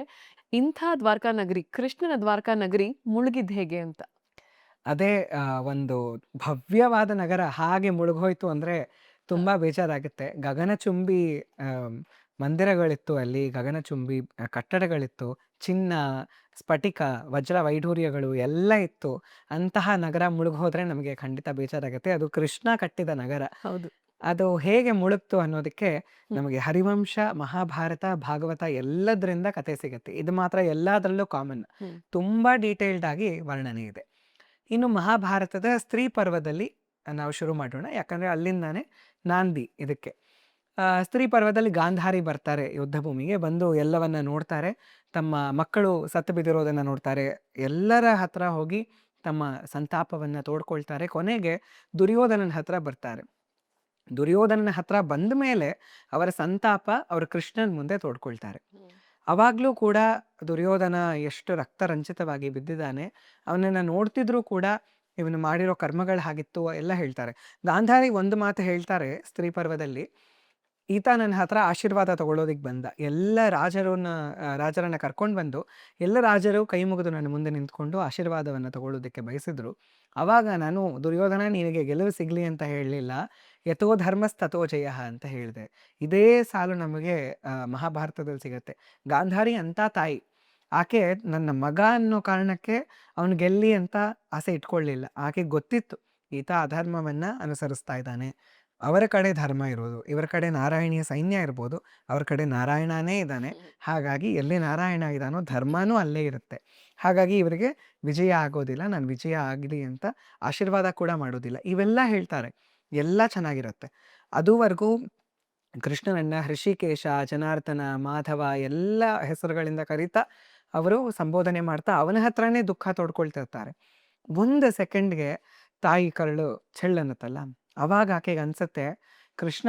[SPEAKER 2] ಇಂಥ ದ್ವಾರಕಾ ನಗರಿ, ಕೃಷ್ಣನ ದ್ವಾರಕಾ ನಗರಿ ಮುಳುಗಿದ್ ಹೇಗೆ ಅಂತ?
[SPEAKER 1] ಅದೇ ಒಂದು ಭವ್ಯವಾದ ನಗರ ಹಾಗೆ ಮುಳುಗೋಯ್ತು ಅಂದ್ರೆ ತುಂಬಾ ಬೇಜಾರಾಗುತ್ತೆ. ಗಗನಚುಂಬಿ ಮಂದಿರಗಳಿತ್ತು ಅಲ್ಲಿ, ಗಗನಚುಂಬಿ ಕಟ್ಟಡಗಳಿತ್ತು, ಚಿನ್ನ, ಸ್ಫಟಿಕ, ವಜ್ರ ವೈಢೂರ್ಯಗಳು ಎಲ್ಲ ಇತ್ತು. ಅಂತಹ ನಗರ ಮುಳುಗೋದ್ರೆ ನಮಗೆ ಖಂಡಿತ ಬೇಜಾರಾಗುತ್ತೆ. ಅದು ಕೃಷ್ಣ ಕಟ್ಟಿದ ನಗರ.
[SPEAKER 2] ಹೌದು.
[SPEAKER 1] ಅದು ಹೇಗೆ ಮುಳುಗ್ತು ಅನ್ನೋದಕ್ಕೆ ನಮಗೆ ಹರಿವಂಶ, ಮಹಾಭಾರತ, ಭಾಗವತ ಎಲ್ಲದರಿಂದ ಕತೆ ಸಿಗುತ್ತೆ. ಇದು ಮಾತ್ರ ಎಲ್ಲದರಲ್ಲೂ ಕಾಮನ್. ತುಂಬಾ ಡೀಟೇಲ್ಡ್ ಆಗಿ ವರ್ಣನೆ ಇದೆ. ಇನ್ನು ಮಹಾಭಾರತದ ಸ್ತ್ರೀ ಪರ್ವದಲ್ಲಿ ನಾವು ಶುರು ಮಾಡೋಣ. ಯಾಕಂದ್ರೆ ಅಲ್ಲಿಂದಾನೆ ನಾಂದಿ ಇದಕ್ಕೆ. ಸ್ತ್ರೀ ಪರ್ವದಲ್ಲಿ ಗಾಂಧಾರಿ ಬರ್ತಾರೆ ಯುದ್ಧ ಭೂಮಿಗೆ. ಬಂದು ಎಲ್ಲವನ್ನ ನೋಡ್ತಾರೆ, ತಮ್ಮ ಮಕ್ಕಳು ಸತ್ತು ಬಿದ್ದಿರೋದನ್ನ ನೋಡ್ತಾರೆ, ಎಲ್ಲರ ಹತ್ರ ಹೋಗಿ ತಮ್ಮ ಸಂತಾಪವನ್ನ ತೋಡ್ಕೊಳ್ತಾರೆ. ಕೊನೆಗೆ ದುರ್ಯೋಧನನ ಹತ್ರ ಬರ್ತಾರೆ. ದುರ್ಯೋಧನನ ಹತ್ರ ಬಂದ ಮೇಲೆ ಅವರ ಸಂತಾಪ ಅವರು ಕೃಷ್ಣನ್ ಮುಂದೆ ತೋಡ್ಕೊಳ್ತಾರೆ. ಅವಾಗ್ಲೂ ಕೂಡ ದುರ್ಯೋಧನ ಎಷ್ಟು ರಕ್ತರಂಜಿತವಾಗಿ ಬಿದ್ದಿದ್ದಾನೆ, ಅವನನ್ನ ನೋಡ್ತಿದ್ರು ಕೂಡ ಇವನು ಮಾಡಿರೋ ಕರ್ಮಗಳು ಹಾಗಿತ್ತು ಎಲ್ಲ ಹೇಳ್ತಾರೆ. ಗಾಂಧಾರಿ ಒಂದು ಮಾತು ಹೇಳ್ತಾರೆ ಸ್ತ್ರೀ ಪರ್ವದಲ್ಲಿ, ಈತ ನನ್ನ ಹತ್ರ ಆಶೀರ್ವಾದ ತಗೊಳ್ಳೋದಿಕ್ ಬಂದ. ಎಲ್ಲ ರಾಜರನ್ನ ಕರ್ಕೊಂಡು ಬಂದು ಎಲ್ಲ ರಾಜರು ಕೈ ಮುಗಿದು ನನ್ನ ಮುಂದೆ ನಿಂತ್ಕೊಂಡು ಆಶೀರ್ವಾದವನ್ನ ತಗೊಳ್ಳೋದಕ್ಕೆ ಬಯಸಿದ್ರು. ಅವಾಗ ನಾನು ದುರ್ಯೋಧನ ನಿನಗೆ ಗೆಲುವು ಸಿಗ್ಲಿ ಅಂತ ಹೇಳಲಿಲ್ಲ, ಯಥೋ ಧರ್ಮಸ್ತಥೋ ಜಯ ಅಂತ ಹೇಳಿದೆ. ಇದೇ ಸಾಲು ನಮಗೆ ಮಹಾಭಾರತದಲ್ಲಿ ಸಿಗತ್ತೆ. ಗಾಂಧಾರಿ ಅಂತ ತಾಯಿ, ಆಕೆ ನನ್ನ ಮಗ ಅನ್ನೋ ಕಾರಣಕ್ಕೆ ಅವನು ಗೆಲ್ಲಿ ಅಂತ ಆಸೆ ಇಟ್ಕೊಳ್ಳಿಲ್ಲ. ಆಕೆ ಗೊತ್ತಿತ್ತು ಈತ ಅಧರ್ಮವನ್ನ ಅನುಸರಿಸ್ತಾ ಇದ್ದಾನೆ, ಅವರ ಕಡೆ ಧರ್ಮ ಇರೋದು, ಇವರ ಕಡೆ ನಾರಾಯಣಿಯ ಸೈನ್ಯ ಇರ್ಬೋದು, ಅವ್ರ ಕಡೆ ನಾರಾಯಣನೇ ಇದ್ದಾನೆ. ಹಾಗಾಗಿ ಎಲ್ಲಿ ನಾರಾಯಣ ಇದ್ದಾನೋ ಧರ್ಮನೂ ಅಲ್ಲೇ ಇರುತ್ತೆ. ಹಾಗಾಗಿ ಇವರಿಗೆ ವಿಜಯ ಆಗೋದಿಲ್ಲ, ನಾನು ವಿಜಯ ಆಗಲಿ ಅಂತ ಆಶೀರ್ವಾದ ಕೂಡ ಮಾಡೋದಿಲ್ಲ. ಇವೆಲ್ಲ ಹೇಳ್ತಾರೆ, ಎಲ್ಲ ಚೆನ್ನಾಗಿರುತ್ತೆ. ಅದುವರೆಗೂ ಕೃಷ್ಣನನ್ನ ಹೃಷಿಕೇಶ, ಜನಾರ್ದನ, ಮಾಧವ ಎಲ್ಲ ಹೆಸರುಗಳಿಂದ ಕರೀತಾ ಅವರು ಸಂಬೋಧನೆ ಮಾಡ್ತಾ ಅವನ ಹತ್ರನೇ ದುಃಖ ತೋಡ್ಕೊಳ್ತಿರ್ತಾರೆ. ಒಂದು ಸೆಕೆಂಡ್ಗೆ ತಾಯಿ ಕರಳು ಚೆಳ್ಳನ್ನತ್ತಲ್ಲ, ಅವಾಗ ಆಕೆಗೆ ಅನ್ಸತ್ತೆ, ಕೃಷ್ಣ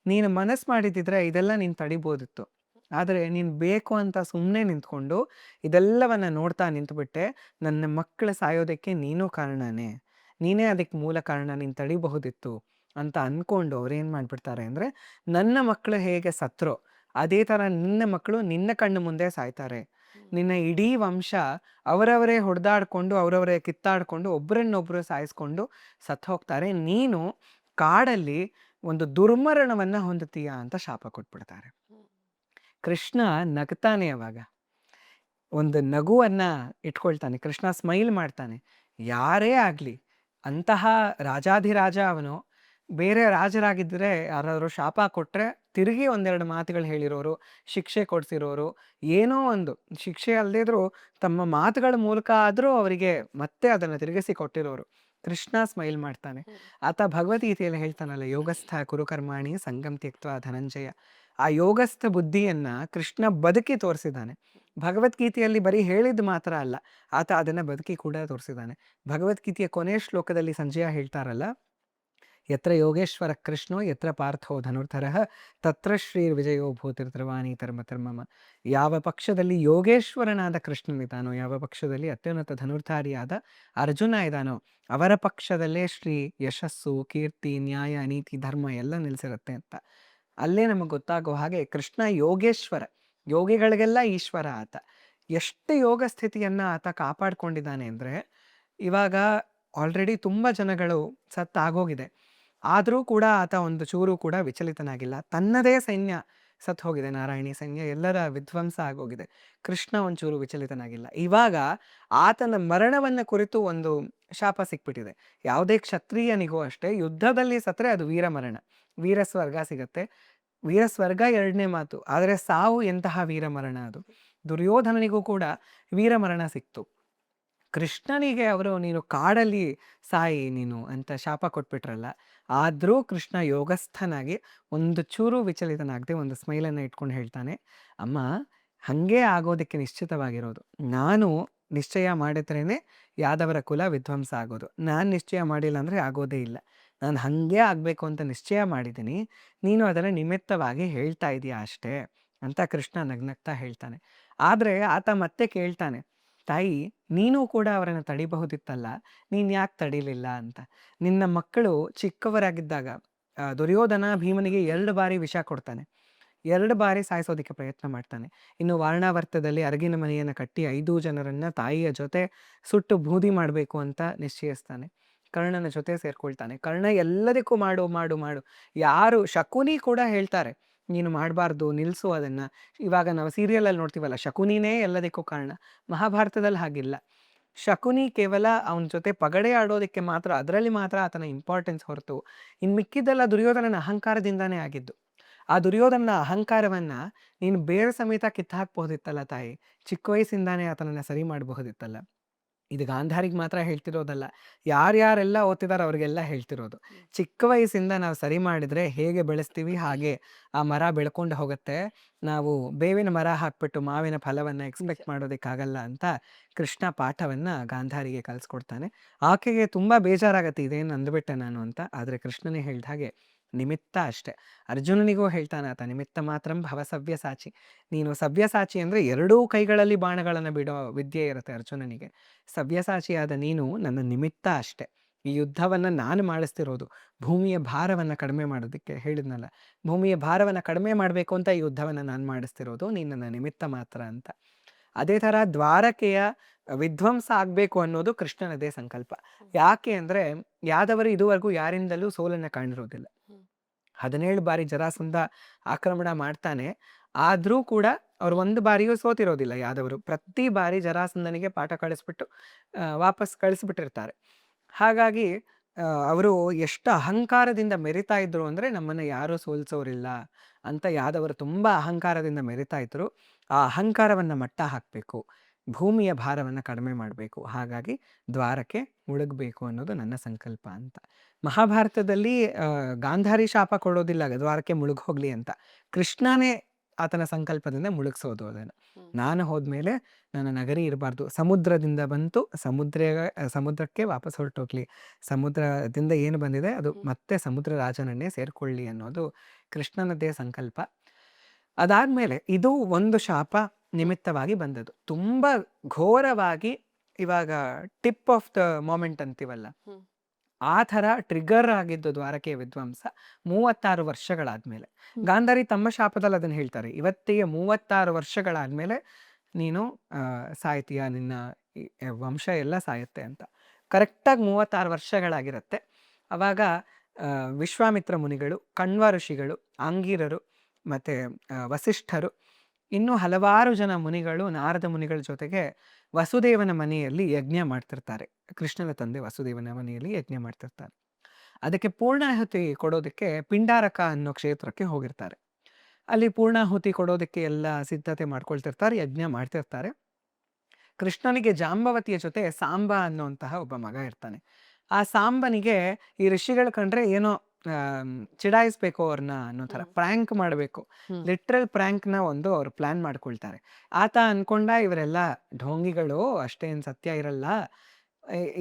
[SPEAKER 1] ನೀನು ಮನಸ್ಸು ಮಾಡಿದಿದ್ರೆ ಇದೆಲ್ಲ ನೀನು ತಡಿಬೋದಿತ್ತು, ಆದರೆ ನೀನು ಬೇಕು ಅಂತ ಸುಮ್ಮನೆ ನಿಂತ್ಕೊಂಡು ಇದೆಲ್ಲವನ್ನ ನೋಡ್ತಾ ನಿಂತುಬಿಟ್ಟೆ. ನನ್ನ ಮಕ್ಕಳು ಸಾಯೋದಕ್ಕೆ ನೀನು ಕಾರಣನೇ, ನೀನೇ ಅದಕ್ಕೆ ಮೂಲ ಕಾರಣ, ನೀನು ತಡಿಬಹುದಿತ್ತು ಅಂತ ಅಂದ್ಕೊಂಡು ಅವ್ರೇನು ಮಾಡಿಬಿಡ್ತಾರೆ ಅಂದರೆ, ನನ್ನ ಮಕ್ಕಳು ಹೇಗೆ ಸತ್ರೋ ಅದೇ ಥರ ನಿನ್ನ ಮಕ್ಕಳು ನಿನ್ನ ಕಣ್ಣು ಮುಂದೆ ಸಾಯ್ತಾರೆ. ನಿನ್ನ ಇಡೀ ವಂಶ ಅವರವರೇ ಹೊಡೆದಾಡ್ಕೊಂಡು ಅವರವರೇ ಕಿತ್ತಾಡ್ಕೊಂಡು ಒಬ್ಬರನ್ನೊಬ್ಬರು ಸಾಯಿಸ್ಕೊಂಡು ಸತ್ತು ಹೋಗ್ತಾರೆ. ನೀನು ಕಾಡಲ್ಲಿ ಒಂದು ದುರ್ಮರಣವನ್ನ ಹೊಂದುತ್ತೀಯಾ ಅಂತ ಶಾಪ ಕೊಟ್ಬಿಡ್ತಾರೆ. ಕೃಷ್ಣ ನಗ್ತಾನೆ ಅವಾಗ. ಒಂದು ನಗುವನ್ನ ಇಟ್ಕೊಳ್ತಾನೆ. ಕೃಷ್ಣ ಸ್ಮೈಲ್ ಮಾಡ್ತಾನೆ. ಯಾರೇ ಆಗ್ಲಿ, ಅಂತಹ ರಾಜಾಧಿರಾಜ ಅವನು. ಬೇರೆ ರಾಜರಾಗಿದ್ದರೆ ಯಾರಾದರೂ ಶಾಪ ಕೊಟ್ರೆ ತಿರುಗಿ ಒಂದೆರಡು ಮಾತುಗಳು ಹೇಳಿರೋರು, ಶಿಕ್ಷೆ ಕೊಡ್ಸಿರೋರು, ಏನೋ ಒಂದು ಶಿಕ್ಷೆ ಅಲ್ಲದೇ ಇದ್ರೂ ತಮ್ಮ ಮಾತುಗಳ ಮೂಲಕ ಆದರೂ ಅವರಿಗೆ ಮತ್ತೆ ಅದನ್ನು ತಿರುಗಿಸಿ ಕೊಟ್ಟಿರೋರು. ಕೃಷ್ಣ ಸ್ಮೈಲ್ ಮಾಡ್ತಾನೆ. ಆತ ಭಗವದ್ಗೀತೆಯಲ್ಲಿ ಹೇಳ್ತಾನಲ್ಲ, ಯೋಗಸ್ಥ ಕುರುಕರ್ಮಾಣಿ ಸಂಗಂ ತ್ಯಕ್ತ್ವಾ ಧನಂಜಯ. ಆ ಯೋಗಸ್ಥ ಬುದ್ಧಿಯನ್ನ ಕೃಷ್ಣ ಬದುಕಿ ತೋರಿಸಿದ್ದಾನೆ. ಭಗವದ್ಗೀತೆಯಲ್ಲಿ ಬರೀ ಹೇಳಿದ್ದು ಮಾತ್ರ ಅಲ್ಲ, ಆತ ಅದನ್ನ ಬದುಕಿ ಕೂಡ ತೋರಿಸಿದ್ದಾನೆ. ಭಗವದ್ಗೀತೆಯ ಕೊನೆಯ ಶ್ಲೋಕದಲ್ಲಿ ಸಂಜಯ ಹೇಳ್ತಾರಲ್ಲ, ಯತ್ರ ಯೋಗೇಶ್ವರ ಕೃಷ್ಣೋ ಯತ್ರ ಪಾರ್ಥೋ ಧನುರ್ಧರಃ ತತ್ರ ಶ್ರೀರ್ ವಿಜಯೋ ಭೂತಿರ್ದ್ರವಾಣಿ ಧರ್ಮಧರ್ಮಮ. ಯಾವ ಪಕ್ಷದಲ್ಲಿ ಯೋಗೇಶ್ವರನಾದ ಕೃಷ್ಣನಿದ್ದಾನೋ, ಯಾವ ಪಕ್ಷದಲ್ಲಿ ಅತ್ಯುನ್ನತ ಧನುರ್ಧಾರಿಯಾದ ಅರ್ಜುನ ಇದ್ದಾನೋ, ಅವರ ಪಕ್ಷದಲ್ಲೇ ಶ್ರೀ, ಯಶಸ್ಸು, ಕೀರ್ತಿ, ನ್ಯಾಯ, ನೀತಿ, ಧರ್ಮ ಎಲ್ಲ ನಿಲ್ಲಿಸಿರುತ್ತೆ ಅಂತ. ಅಲ್ಲೇ ನಮಗೆ ಗೊತ್ತಾಗೋ ಹಾಗೆ ಕೃಷ್ಣ ಯೋಗೇಶ್ವರ, ಯೋಗಿಗಳಿಗೆಲ್ಲ ಈಶ್ವರ ಆತ. ಎಷ್ಟು ಯೋಗ ಸ್ಥಿತಿಯನ್ನ ಆತ ಕಾಪಾಡ್ಕೊಂಡಿದ್ದಾನೆ ಅಂದರೆ, ಇವಾಗ ಆಲ್ರೆಡಿ ತುಂಬ ಜನಗಳು ಸತ್ತಾಗೋಗಿದೆ, ಆದರೂ ಕೂಡ ಆತ ಒಂದು ಚೂರು ಕೂಡ ವಿಚಲಿತನಾಗಿಲ್ಲ. ತನ್ನದೇ ಸೈನ್ಯ ಸತ್ತು ಹೋಗಿದೆ, ನಾರಾಯಣಿ ಸೈನ್ಯ ಎಲ್ಲರ ವಿಧ್ವಂಸ ಆಗೋಗಿದೆ, ಕೃಷ್ಣ ಒಂಚೂರು ವಿಚಲಿತನಾಗಿಲ್ಲ. ಇವಾಗ ಆತನ ಮರಣವನ್ನು ಕುರಿತು ಒಂದು ಶಾಪ ಸಿಕ್ಬಿಟ್ಟಿದೆ. ಯಾವುದೇ ಕ್ಷತ್ರಿಯನಿಗೂ ಅಷ್ಟೇ, ಯುದ್ಧದಲ್ಲಿ ಸತ್ತರೆ ಅದು ವೀರಮರಣ, ವೀರಸ್ವರ್ಗ ಸಿಗತ್ತೆ. ವೀರಸ್ವರ್ಗ ಎರಡನೇ ಮಾತು, ಆದರೆ ಸಾವು ಎಂತಹ ವೀರಮರಣ ಅದು. ದುರ್ಯೋಧನನಿಗೂ ಕೂಡ ವೀರಮರಣ ಸಿಕ್ತು. ಕೃಷ್ಣನಿಗೆ ಅವರು ನೀನು ಕಾಡಲ್ಲಿ ಸಾಯಿ ನೀನು ಅಂತ ಶಾಪ ಕೊಟ್ಬಿಟ್ರಲ್ಲ, ಆದರೂ ಕೃಷ್ಣ ಯೋಗಸ್ಥನಾಗಿ ಒಂದು ಚೂರು ವಿಚಲಿತನಾಗದೆ ಒಂದು ಸ್ಮೈಲನ್ನು ಇಟ್ಕೊಂಡು ಹೇಳ್ತಾನೆ, ಅಮ್ಮ ಹಾಗೆ ಆಗೋದಕ್ಕೆ ನಿಶ್ಚಿತವಾಗಿರೋದು. ನಾನು ನಿಶ್ಚಯ ಮಾಡಿದ್ರೇ ಯಾದವರ ಕುಲ ವಿಧ್ವಂಸ ಆಗೋದು. ನಾನು ನಿಶ್ಚಯ ಮಾಡಿಲ್ಲ ಅಂದರೆ ಆಗೋದೇ ಇಲ್ಲ. ನಾನು ಹಾಗೆ ಆಗಬೇಕು ಅಂತ ನಿಶ್ಚಯ ಮಾಡಿದ್ದೀನಿ, ನೀನು ಅದರ ನಿಮಿತ್ತವಾಗಿ ಹೇಳ್ತಾ ಇದೀಯಾ ಅಷ್ಟೇ ಅಂತ ಕೃಷ್ಣ ನಗ್ನಗ್ತಾ ಹೇಳ್ತಾನೆ. ಆದರೆ ಆತ ಮತ್ತೆ ಕೇಳ್ತಾನೆ, ತಾಯಿ ನೀನು ಕೂಡ ಅವರನ್ನು ತಡಿಬಹುದಿತ್ತಲ್ಲ, ನೀನು ಯಾಕೆ ತಡಿಲಿಲ್ಲ ಅಂತ. ನಿನ್ನ ಮಕ್ಕಳು ಚಿಕ್ಕವರಾಗಿದ್ದಾಗ ದುರ್ಯೋಧನ ಭೀಮನಿಗೆ 2 ಬಾರಿ ವಿಷ ಕೊಡ್ತಾನೆ, 2 ಬಾರಿ ಸಾಯಿಸೋದಕ್ಕೆ ಪ್ರಯತ್ನ ಮಾಡ್ತಾನೆ. ಇನ್ನು ವಾರಣಾವರ್ತದಲ್ಲಿ ಅರಗಿನ ಮನೆಯನ್ನು ಕಟ್ಟಿ 5 ಜನರನ್ನ ತಾಯಿಯ ಜೊತೆ ಸುಟ್ಟು ಬೂದಿ ಮಾಡಬೇಕು ಅಂತ ನಿಶ್ಚಯಿಸ್ತಾನೆ. ಕರ್ಣನ ಜೊತೆ ಸೇರ್ಕೊಳ್ತಾನೆ. ಕರ್ಣ ಎಲ್ಲದಕ್ಕೂ ಮಾಡು ಮಾಡು ಮಾಡು. ಯಾರು ಶಕುನಿ ಕೂಡ ಹೇಳ್ತಾರೆ ನೀನು ಮಾಡಬಾರ್ದು, ನಿಲ್ಲಿಸು ಅದನ್ನು. ಇವಾಗ ನಾವು ಸೀರಿಯಲಲ್ಲಿ ನೋಡ್ತೀವಲ್ಲ, ಶಕುನಿನೇ ಎಲ್ಲದಕ್ಕೂ ಕಾರಣ. ಮಹಾಭಾರತದಲ್ಲಿ ಹಾಗಿಲ್ಲ. ಶಕುನಿ ಕೇವಲ ಅವನ ಜೊತೆ ಪಗಡೆ ಆಡೋದಕ್ಕೆ ಮಾತ್ರ, ಅದರಲ್ಲಿ ಮಾತ್ರ ಆತನ ಇಂಪಾರ್ಟೆನ್ಸ್ ಹೊರತು ಇನ್ನು ಮಿಕ್ಕಿದ್ದೆಲ್ಲ ದುರ್ಯೋಧನನ ಅಹಂಕಾರದಿಂದಾನೇ ಆಗಿದ್ದು. ಆ ದುರ್ಯೋಧನನ ಅಹಂಕಾರವನ್ನ ನೀನು ಬೇರೆ ಸಮೇತ ಕಿತ್ತಾಕ್ಬಹುದಿತ್ತಲ್ಲ ತಾಯಿ, ಚಿಕ್ಕ ವಯಸ್ಸಿಂದಾನೇ ಆತನನ್ನು ಸರಿ ಮಾಡಬಹುದಿತ್ತಲ್ಲ. ಇದು ಗಾಂಧಾರಿಗೆ ಮಾತ್ರ ಹೇಳ್ತಿರೋದಲ್ಲ, ಯಾರ್ಯಾರೆಲ್ಲ ಓದ್ತಿದಾರೋ ಅವ್ರಿಗೆಲ್ಲ ಹೇಳ್ತಿರೋದು. ಚಿಕ್ಕ ವಯಸ್ಸಿಂದ ನಾವು ಸರಿ ಮಾಡಿದರೆ ಹೇಗೆ ಬೆಳೆಸ್ತೀವಿ ಹಾಗೆ ಆ ಮರ ಬೆಳ್ಕೊಂಡು ಹೋಗುತ್ತೆ. ನಾವು ಬೇವಿನ ಮರ ಹಾಕ್ಬಿಟ್ಟು ಮಾವಿನ ಫಲವನ್ನು ಎಕ್ಸ್ಪೆಕ್ಟ್ ಮಾಡೋದಕ್ಕಾಗಲ್ಲ ಅಂತ ಕೃಷ್ಣ ಪಾಠವನ್ನು ಗಾಂಧಾರಿಗೆ ಕಲಿಸ್ಕೊಡ್ತಾನೆ. ಆಕೆಗೆ ತುಂಬ ಬೇಜಾರಾಗತ್ತೆ, ಇದೇನು ಅಂದ್ಬಿಟ್ಟೆ ನಾನು ಅಂತ. ಆದರೆ ಕೃಷ್ಣನೇ ಹೇಳ್ದ ಹಾಗೆ ನಿಮಿತ್ತ ಅಷ್ಟೆ. ಅರ್ಜುನನಿಗೂ ಹೇಳ್ತಾನೆ ಆತ, ನಿಮಿತ್ತ ಮಾತ್ರಂ ಭವ ಸವ್ಯಸಾಚಿ. ನೀನು ಸವ್ಯಸಾಚಿ ಅಂದರೆ 2 ಕೈಗಳಲ್ಲಿ ಬಾಣಗಳನ್ನು ಬಿಡೋ ವಿದ್ಯೆ ಇರುತ್ತೆ ಅರ್ಜುನನಿಗೆ. ಸವ್ಯಸಾಚಿಯಾದ ನೀನು ನನ್ನ ನಿಮಿತ್ತ ಅಷ್ಟೆ. ಈ ಯುದ್ಧವನ್ನು ನಾನು ಮಾಡಿಸ್ತಿರೋದು ಭೂಮಿಯ ಭಾರವನ್ನು ಕಡಿಮೆ ಮಾಡೋದಕ್ಕೆ. ಹೇಳಿದ್ನಲ್ಲ, ಭೂಮಿಯ ಭಾರವನ್ನು ಕಡಿಮೆ ಮಾಡಬೇಕು ಅಂತ ಈ ಯುದ್ಧವನ್ನು ನಾನು ಮಾಡಿಸ್ತಿರೋದು, ನೀನು ನನ್ನ ನಿಮಿತ್ತ ಮಾತ್ರ ಅಂತ. ಅದೇ ಥರ ದ್ವಾರಕೆಯ ವಿಧ್ವಂಸ ಆಗಬೇಕು ಅನ್ನೋದು ಕೃಷ್ಣನದೇ ಸಂಕಲ್ಪ. ಯಾಕೆ ಅಂದರೆ ಯಾದವರು ಇದುವರೆಗೂ ಯಾರಿಂದಲೂ ಸೋಲನ್ನು ಕಾಣಿರೋದಿಲ್ಲ. 17 ಬಾರಿ ಜರಾಸಂಧ ಆಕ್ರಮಣ ಮಾಡ್ತಾನೆ, ಆದರೂ ಕೂಡ ಅವರು 1 ಬಾರಿಯೂ ಸೋತಿರೋದಿಲ್ಲ ಯಾದವರು. ಪ್ರತಿ ಬಾರಿ ಜರಾಸಂಧನಿಗೆ ಪಾಠ ಕಳಿಸ್ಬಿಟ್ಟು ವಾಪಸ್ ಕಳಿಸ್ಬಿಟ್ಟಿರ್ತಾರೆ. ಹಾಗಾಗಿ ಅವರು ಎಷ್ಟು ಅಹಂಕಾರದಿಂದ ಮೆರಿತಾ ಇದ್ರು ಅಂದರೆ, ನಮ್ಮನ್ನು ಯಾರೂ ಸೋಲಿಸೋರಿಲ್ಲ ಅಂತ ಯಾದವರು ತುಂಬ ಅಹಂಕಾರದಿಂದ ಮೆರಿತಾ ಇದ್ರು. ಆ ಅಹಂಕಾರವನ್ನು ಮಟ್ಟ ಹಾಕಬೇಕು, ಭೂಮಿಯ ಭಾರವನ್ನು ಕಡಿಮೆ ಮಾಡಬೇಕು, ಹಾಗಾಗಿ ದ್ವಾರಕ್ಕೆ ಮುಳುಗಬೇಕು ಅನ್ನೋದು ನನ್ನ ಸಂಕಲ್ಪ ಅಂತ. ಮಹಾಭಾರತದಲ್ಲಿ ಗಾಂಧಾರಿ ಶಾಪ ಕೊಡೋದಿಲ್ಲ ದ್ವಾರಕ್ಕೆ ಮುಳುಗ್ ಹೋಗ್ಲಿ ಅಂತ, ಕೃಷ್ಣನೇ ಆತನ ಸಂಕಲ್ಪದಿಂದ ಮುಳುಗಿಸೋದು ಅದನ್ನು. ನಾನು ಹೋದ್ಮೇಲೆ ನನ್ನ ನಗರಿ ಇರಬಾರ್ದು, ಸಮುದ್ರದಿಂದ ಬಂತು ಸಮುದ್ರಕ್ಕೆ ವಾಪಸ್ ಹೊರಟೋಗ್ಲಿ, ಸಮುದ್ರದಿಂದ ಏನು ಬಂದಿದೆ ಅದು ಮತ್ತೆ ಸಮುದ್ರ ರಾಜನನ್ನೇ ಸೇರ್ಕೊಳ್ಳಿ ಅನ್ನೋದು ಕೃಷ್ಣನದ್ದೇ ಸಂಕಲ್ಪ. ಅದಾದ್ಮೇಲೆ ಇದು ಒಂದು ಶಾಪ ನಿಮಿತ್ತವಾಗಿ ಬಂದದ್ದು. ತುಂಬ ಘೋರವಾಗಿ ಇವಾಗ ಟಿಪ್ ಆಫ್ ದ ಮೊಮೆಂಟ್ ಅಂತೀವಲ್ಲ, ಆ ಥರ ಟ್ರಿಗರ್ ಆಗಿದ್ದು ದ್ವಾರಕೆಯ ವಿಧ್ವಂಸ 36 ವರ್ಷಗಳಾದ್ಮೇಲೆ. ಗಾಂಧಾರಿ ತಮ್ಮ ಶಾಪದಲ್ಲಿ ಅದನ್ನು ಹೇಳ್ತಾರೆ, ಇವತ್ತಿಗೆ 36 ವರ್ಷಗಳಾದ್ಮೇಲೆ ನೀನು ಸಾಯ್ತೀಯ, ನಿನ್ನ ವಂಶ ಎಲ್ಲ ಸಾಯುತ್ತೆ ಅಂತ. ಕರೆಕ್ಟಾಗಿ 36 ವರ್ಷಗಳಾಗಿರುತ್ತೆ. ಅವಾಗ ವಿಶ್ವಾಮಿತ್ರ ಮುನಿಗಳು, ಕಣ್ವ ಋಷಿಗಳು, ಆಂಗೀರರು ಮತ್ತು ವಸಿಷ್ಠರು, ಇನ್ನೂ ಹಲವಾರು ಜನ ಮುನಿಗಳು ನಾರದ ಮುನಿಗಳ ಜೊತೆಗೆ ವಸುದೇವನ ಮನೆಯಲ್ಲಿ ಯಜ್ಞ ಮಾಡ್ತಿರ್ತಾರೆ. ಕೃಷ್ಣನ ತಂದೆ ವಸುದೇವನ ಮನೆಯಲ್ಲಿ ಯಜ್ಞ ಮಾಡ್ತಿರ್ತಾರೆ. ಅದಕ್ಕೆ ಪೂರ್ಣಾಹುತಿ ಕೊಡೋದಕ್ಕೆ ಪಿಂಡಾರಕ ಅನ್ನೋ ಕ್ಷೇತ್ರಕ್ಕೆ ಹೋಗಿರ್ತಾರೆ. ಅಲ್ಲಿ ಪೂರ್ಣಾಹುತಿ ಕೊಡೋದಕ್ಕೆ ಎಲ್ಲ ಸಿದ್ಧತೆ ಮಾಡ್ಕೊಳ್ತಿರ್ತಾರೆ, ಯಜ್ಞ ಮಾಡ್ತಿರ್ತಾರೆ. ಕೃಷ್ಣನಿಗೆ ಜಾಂಬವತಿಯ ಜೊತೆ ಸಾಂಬ ಅನ್ನುವಂತಹ ಒಬ್ಬ ಮಗ ಇರ್ತಾನೆ. ಆ ಸಾಂಬನಿಗೆ ಈ ಋಷಿಗಳು ಕಂಡ್ರೆ ಏನೋ ಚಿಡಾಯಿಸ್ಬೇಕು ಅವ್ರನ್ನ ಅನ್ನೋ ಥರ ಪ್ರ್ಯಾಂಕ್ ಮಾಡಬೇಕು, ಲಿಟ್ರಲ್ ಪ್ರ್ಯಾಂಕ್ನ ಒಂದು ಅವ್ರು ಪ್ಲ್ಯಾನ್ ಮಾಡ್ಕೊಳ್ತಾರೆ. ಆತ ಅನ್ಕೊಂಡ ಇವರೆಲ್ಲ ಢೋಂಗಿಗಳು, ಅಷ್ಟೇನು ಸತ್ಯ ಇರಲ್ಲ,